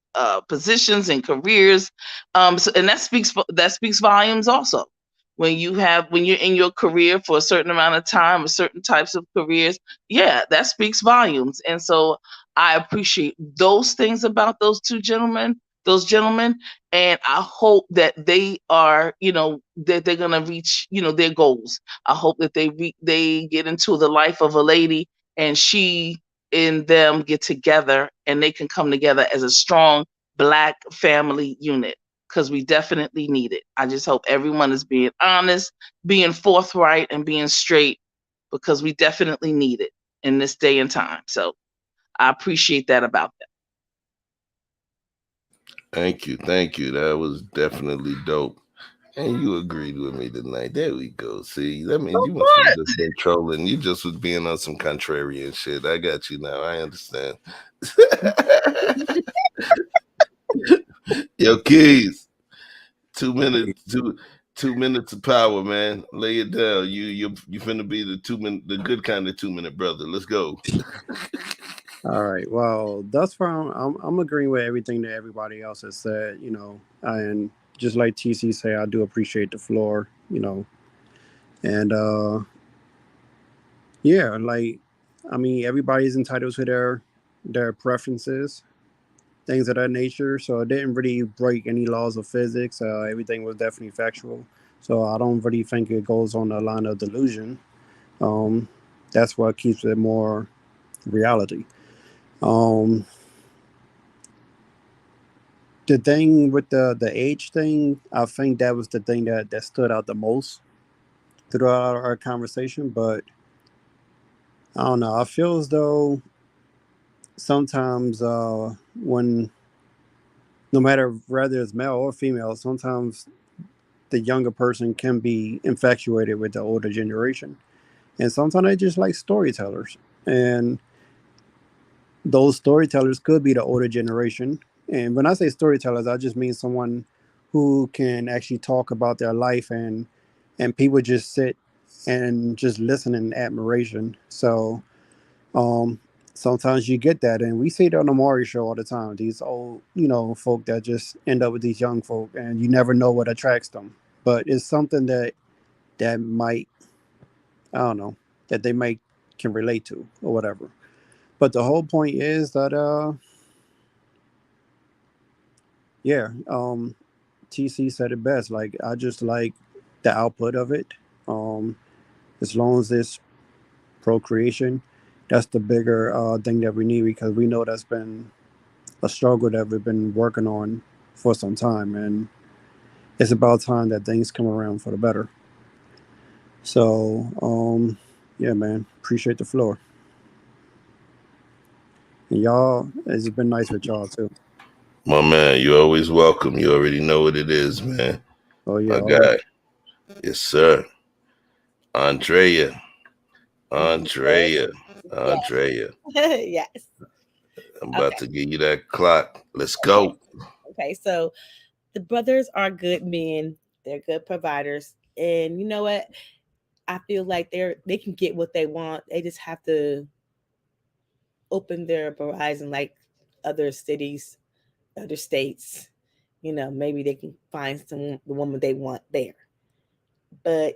positions and careers. And that speaks volumes also. When you're in your career for a certain amount of time, or certain types of careers, yeah, that speaks volumes. And so I appreciate those things about those gentlemen, and I hope that they are, that they're gonna reach, their goals. I hope that they get into the life of a lady, and she and them get together, and they can come together as a strong Black family unit, because we definitely need it. I just hope everyone is being honest, being forthright, and being straight, because we definitely need it in this day and time. So I appreciate that about them. Thank you. That was definitely dope. And you agreed with me tonight. There we go. See, that means you must have just been trolling. You just was being on some contrarian shit. I got you now. I understand. Yo, Keys. 2 minutes. 2 minutes of power, man. Lay it down. You finna be the good kind of 2 minute brother. Let's go. All right. Well, thus far, I'm agreeing with everything that everybody else has said. And just like TC say, I do appreciate the floor, and yeah, like I mean, everybody's entitled to their preferences, things of that nature. So it didn't really break any laws of physics. Everything was definitely factual. So I don't really think it goes on the line of delusion. Um, that's what keeps it more reality. Um, the thing with the age thing, I think that was the thing that stood out the most throughout our conversation. But I don't know. I feel as though sometimes when no matter whether it's male or female, sometimes the younger person can be infatuated with the older generation, and sometimes they just like storytellers, and those storytellers could be the older generation. And when I say storytellers, I just mean someone who can actually talk about their life, and people just sit and just listen in admiration. So um sometimes you get that, and we see it on the Maury show all the time, these old folk that just end up with these young folk, and you never know what attracts them, but it's something that might, I don't know, that they might can relate to or whatever. But the whole point is that yeah, TC said it best. Like, I just like the output of it. um as long as it's procreation, that's the bigger thing that we need, because we know that's been a struggle that we've been working on for some time, and it's about time that things come around for the better. So yeah, man, appreciate the floor. And y'all, it's been nice with y'all too. My man, you're always welcome. You already know what it is, man. Oh yeah, My already. guy. Yes, sir. Andrea. Andrea. Andrea. Yes. I'm Okay. about to give you that clock. Let's go. Okay. So the brothers are good men. They're good providers. And you know what? I feel like they can get what they want. They just have to open their horizon like other cities, other states. Maybe they can find the woman they want there. But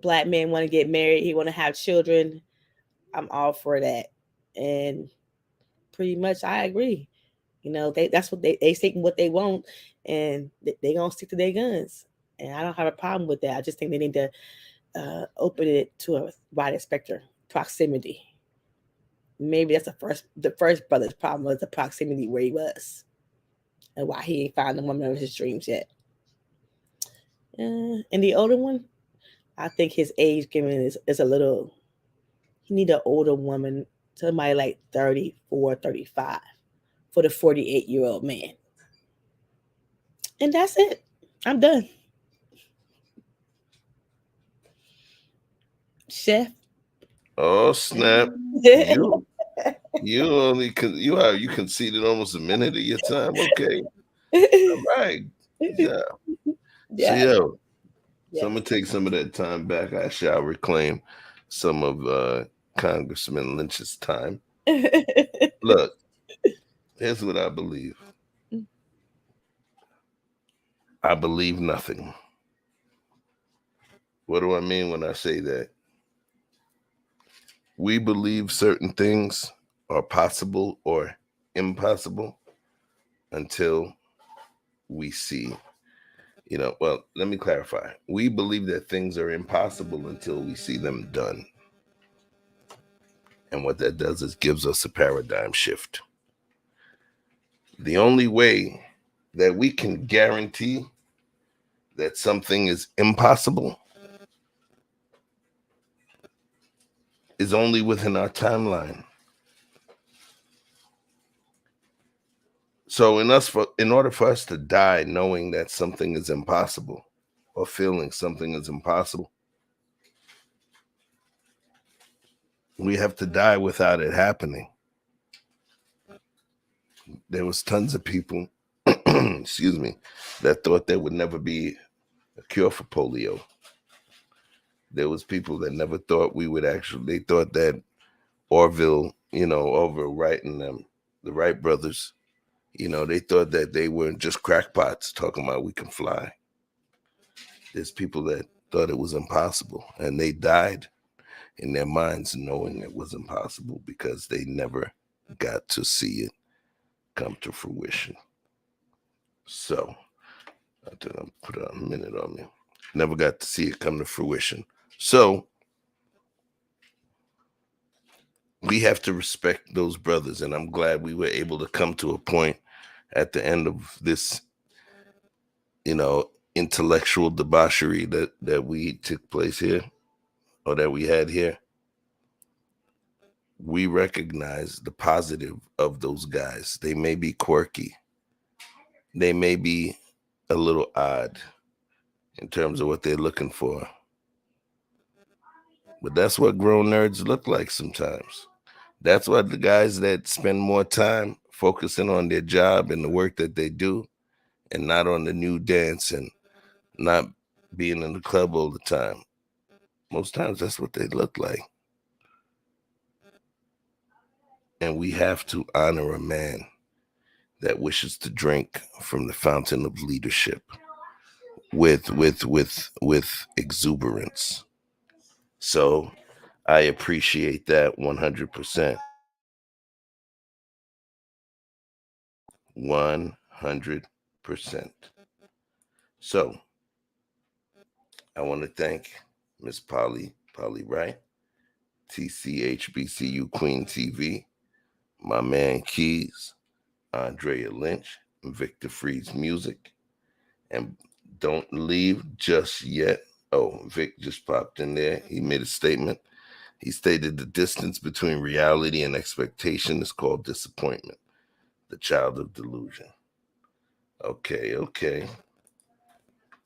black men want to get married. He want to have children. I'm all for that, and pretty much I agree. That's what they seeking what they want, and they gonna stick to their guns. And I don't have a problem with that. I just think they need to open it to a wider spectrum, proximity. Maybe that's the first brother's problem was the proximity where he was, and why he ain't found the woman of his dreams yet. And the older one, I think his age given is a little. He need an older woman, somebody like 34, 35, for the 48-year-old man. And that's it. I'm done. Chef. Oh snap! You conceded almost a minute of your time. Okay, all right, yeah. So yo, so I'm gonna take some of that time back. I shall reclaim some of Congressman Lynch's time. Look, here's what I believe. I believe nothing. What do I mean when I say that? We believe certain things are possible or impossible until we see. Well, let me clarify. We believe that things are impossible until we see them done. And what that does is gives us a paradigm shift. The only way that we can guarantee that something is impossible is only within our timeline. So in order for us to die knowing that something is impossible or feeling something is impossible, we have to die without it happening. There was tons of people, excuse me, that thought there would never be a cure for polio. There was people that never thought they thought that Orville Wright and them, the Wright brothers, You know, they thought that they weren't just crackpots talking about we can fly. There's people that thought it was impossible, and they died in their minds knowing it was impossible because they never got to see it come to fruition. So, I didn't put a minute on me. Never got to see it come to fruition. So, we have to respect those brothers, and I'm glad we were able to come to a point at the end of this, you know, intellectual debauchery that we took place here, or that we had here. We recognize the positive of those guys. They may be quirky. They may be a little odd in terms of what they're looking for. But that's what grown nerds look like sometimes. That's what the guys that spend more time focusing on their job and the work that they do and not on the new dance and not being in the club all the time. Most times that's what they look like. And we have to honor a man that wishes to drink from the fountain of leadership with exuberance. So I appreciate that 100%. 100%. So I want to thank Miss Polly Wright, TCHBCU Queen TV, my man Keys, Andrea Lynch, Victor Freed's Music, and don't leave just yet. Oh, Vic just popped in there. He made a statement. He stated the distance between reality and expectation is called disappointment, the child of delusion. Okay.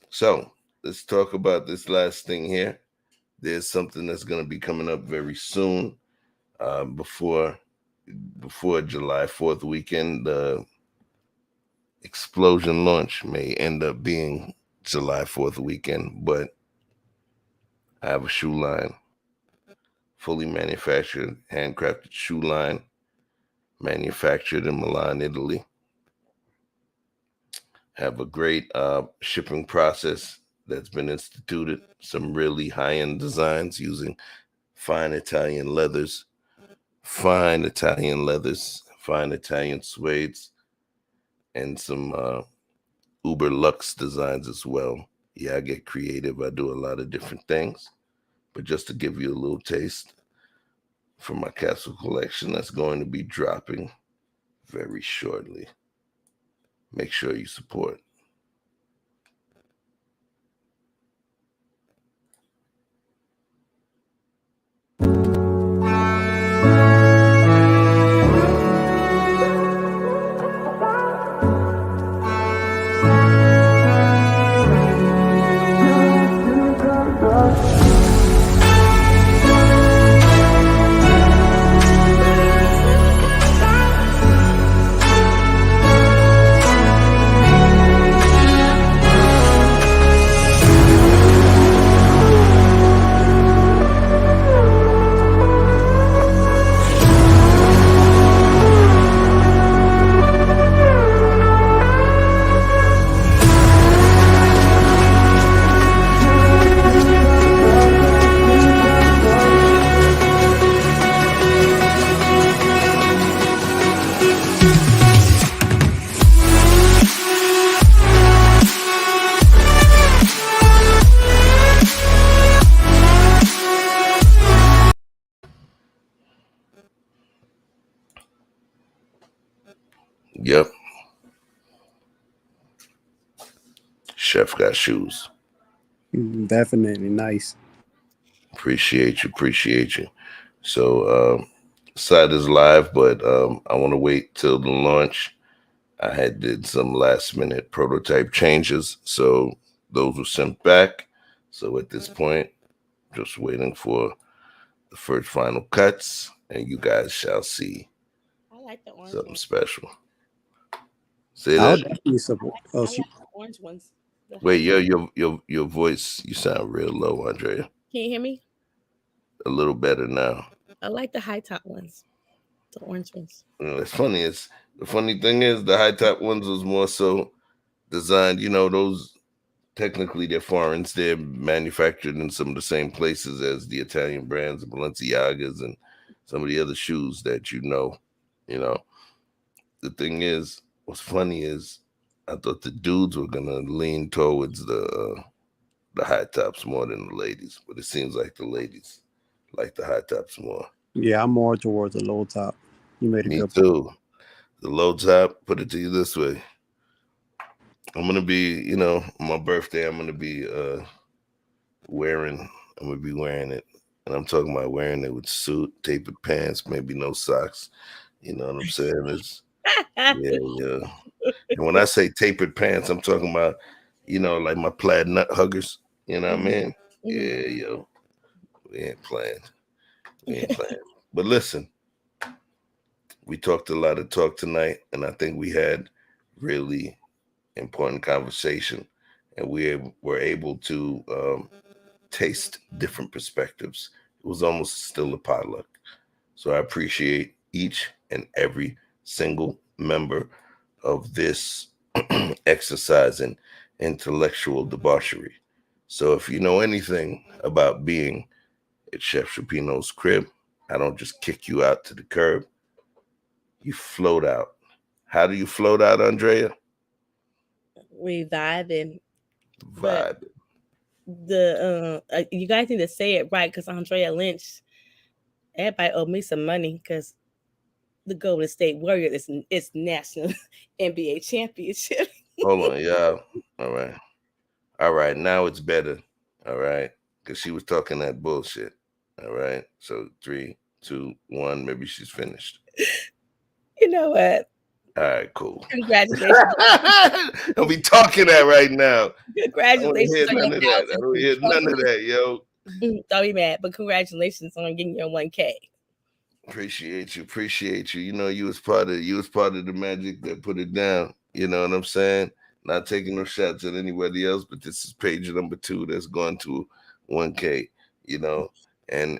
So let's talk about this last thing here. There's something that's going to be coming up very soon, before July 4th weekend. The Explosion launch may end up being July 4th weekend, but I have a shoe line, fully manufactured, handcrafted shoe line, manufactured in Milan, Italy. Have a great shipping process that's been instituted. Some really high-end designs using fine Italian leathers, fine Italian suedes, and some uber luxe designs as well. Yeah, I get creative. I do a lot of different things. But just to give you a little taste from my capsule collection that's going to be dropping very shortly. Make sure you support. Yep. Chef got shoes. Definitely nice. Appreciate you. So site is live, but I want to wait till the launch. I had did some last minute prototype changes, so those were sent back. So at this point, just waiting for the first final cuts, and you guys shall see something special. Say I'll that. definitely support. Oh, I like the orange ones. Wait, your voice, you sound real low, Andrea. Can you hear me? A little better now. I like the high top ones. The orange ones. It's funny. The funny thing is the high top ones was more so designed. Those technically they're foreigns. They're manufactured in some of the same places as the Italian brands, the Balenciagas, and some of the other shoes that you know. The thing is, what's funny is I thought the dudes were gonna lean towards the high tops more than the ladies, but it seems like the ladies like the high tops more. Yeah, I'm more towards the low top. You made a Me good too. The low top, put it to you this way. I'm gonna be, on my birthday, I'm gonna be wearing it. And I'm talking about wearing it with suit, tapered pants, maybe no socks. You know what I'm saying? It's yeah. And when I say tapered pants, I'm talking about, like my plaid nut huggers. You know what I mean? Yeah, yo. We ain't playing. But listen, we talked a lot of talk tonight, and I think we had really important conversation, and we were able to taste different perspectives. It was almost still a potluck. So I appreciate each and every single member of this exercise in intellectual debauchery. So if you know anything about being at Chef Shapino's crib, I don't just kick you out to the curb. You float out. How do you float out, Andrea? We vibing. Vibe. You guys need to say it right, because Andrea Lynch, everybody owe me some money because the Golden State Warriors is national NBA championship. Hold on, y'all. All right. Now it's better. All right, because she was talking that bullshit. All right. So 3, 2, 1. Maybe she's finished. You know what? All right, cool. Congratulations. Don't be talking that right now. Congratulations. I don't hear none of that, yo. Don't be mad, but congratulations on getting your 1K. Appreciate you. You was part of the magic that put it down. You know what I'm saying? Not taking no shots at anybody else, but this is page number 2 that's gone to 1K. And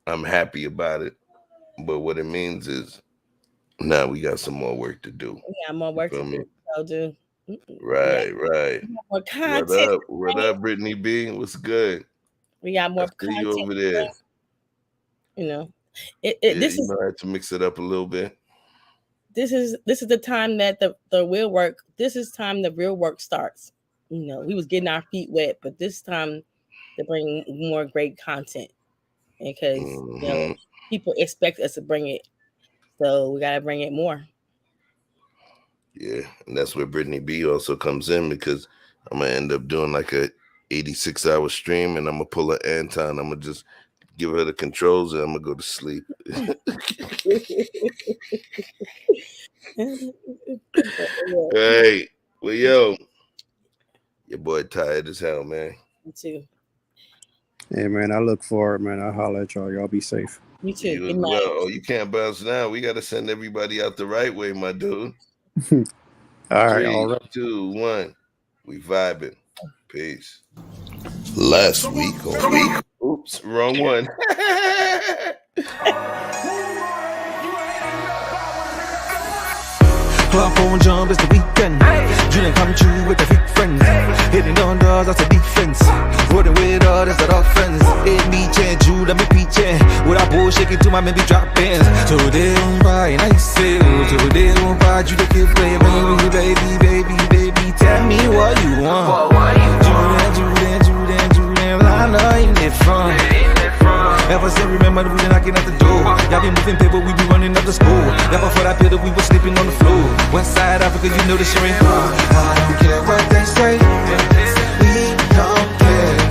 I'm happy about it. But what it means is now we got some more work to do. We got more work to do. So do. Right. More content. What up, Brittany B? What's good? We got more content. You over there. This is. I had to mix it up a little bit. This is the time that the real work. This is time the real work starts. We was getting our feet wet, but this time to bring more great content, because people expect us to bring it, so we gotta bring it more. Yeah, and that's where Brittany B also comes in, because I'm gonna end up doing like a 86-hour stream, and I'm gonna pull an Anton. I'm gonna just give her the controls, and I'm gonna go to sleep. Hey, well, yo, your boy tired as hell, man. Me too. Hey, man, I look forward, man. I'll holler at y'all. Y'all be safe. You too. You as well. Oh, you can't bounce now. We got to send everybody out the right way, my dude. All right. 3, All right. 2, 1. We vibing. Peace. Last week. Oops, wrong one. Club on jump, it's the weekend. Dream come true with the big friends. Hitting on doors, that's a defense. Rolling with others, that offense. It me change, you let me preaching. With a bull shaking to my maybe drop pins. Today on buy and I say, today on buy you the kid play. Baby, tell me what you want. Julian, I know you need fun. Ever since remember we been knocking at the door. Y'all been moving paper, we be running up the school. Y'all before that pillar, we was sleeping on the floor. West side Africa, you know the shit ain't cool. I don't care what they say. We don't care.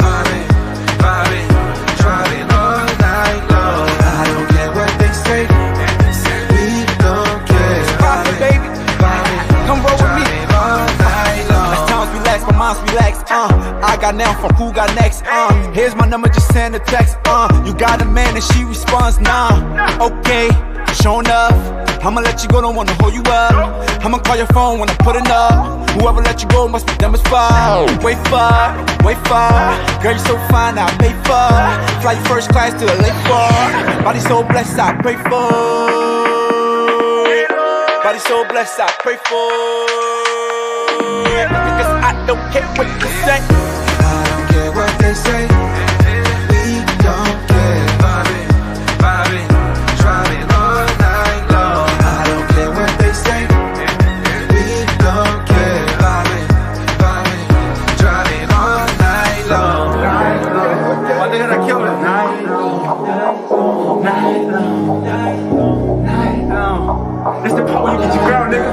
Driving all night long. I don't care what they say. We don't care. Profit, baby. Come roll with me. All night long. As times relax, my mind's relaxed. I got now from who got next. Here's my number, just send a text. You got a man and she responds, nah. Okay, show enough. I'ma let you go, don't wanna hold you up. I'ma call your phone when I put it up. Whoever let you go must be dumb as fuck. Wait for, wait for. Girl, you so fine, I pay for. Fly you first class to the lake for. Body so blessed, I pray for. Body so blessed, I pray for. Because I don't care what you say. I don't care what they say. We don't care. Vibing, vibing, driving all night long. I don't care what they say. We don't care. Vibing, vibing, driving all night long. Why they gonna kill it? Night long, night long, night long. This the part where you get your girl, nigga.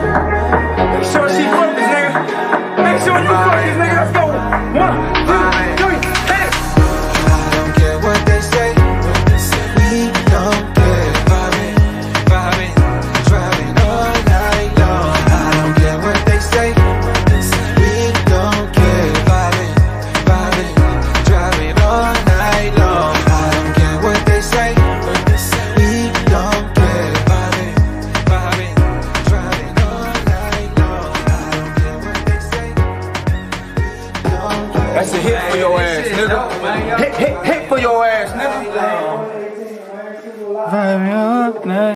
Make sure she focus, nigga. Make sure you focus, nigga. Let's go. 1, 2, 3, hit it. I don't care what they say. We don't care. Vibing, vibing, driving all night long. I don't care what they say. We don't care. Vibing, vibing, driving all night long. I don't care what they say. We don't care. Vibing, vibing, driving all night long. I don't care what they say. That's a hit for your ass, nigga. Hit for your ass, nigga.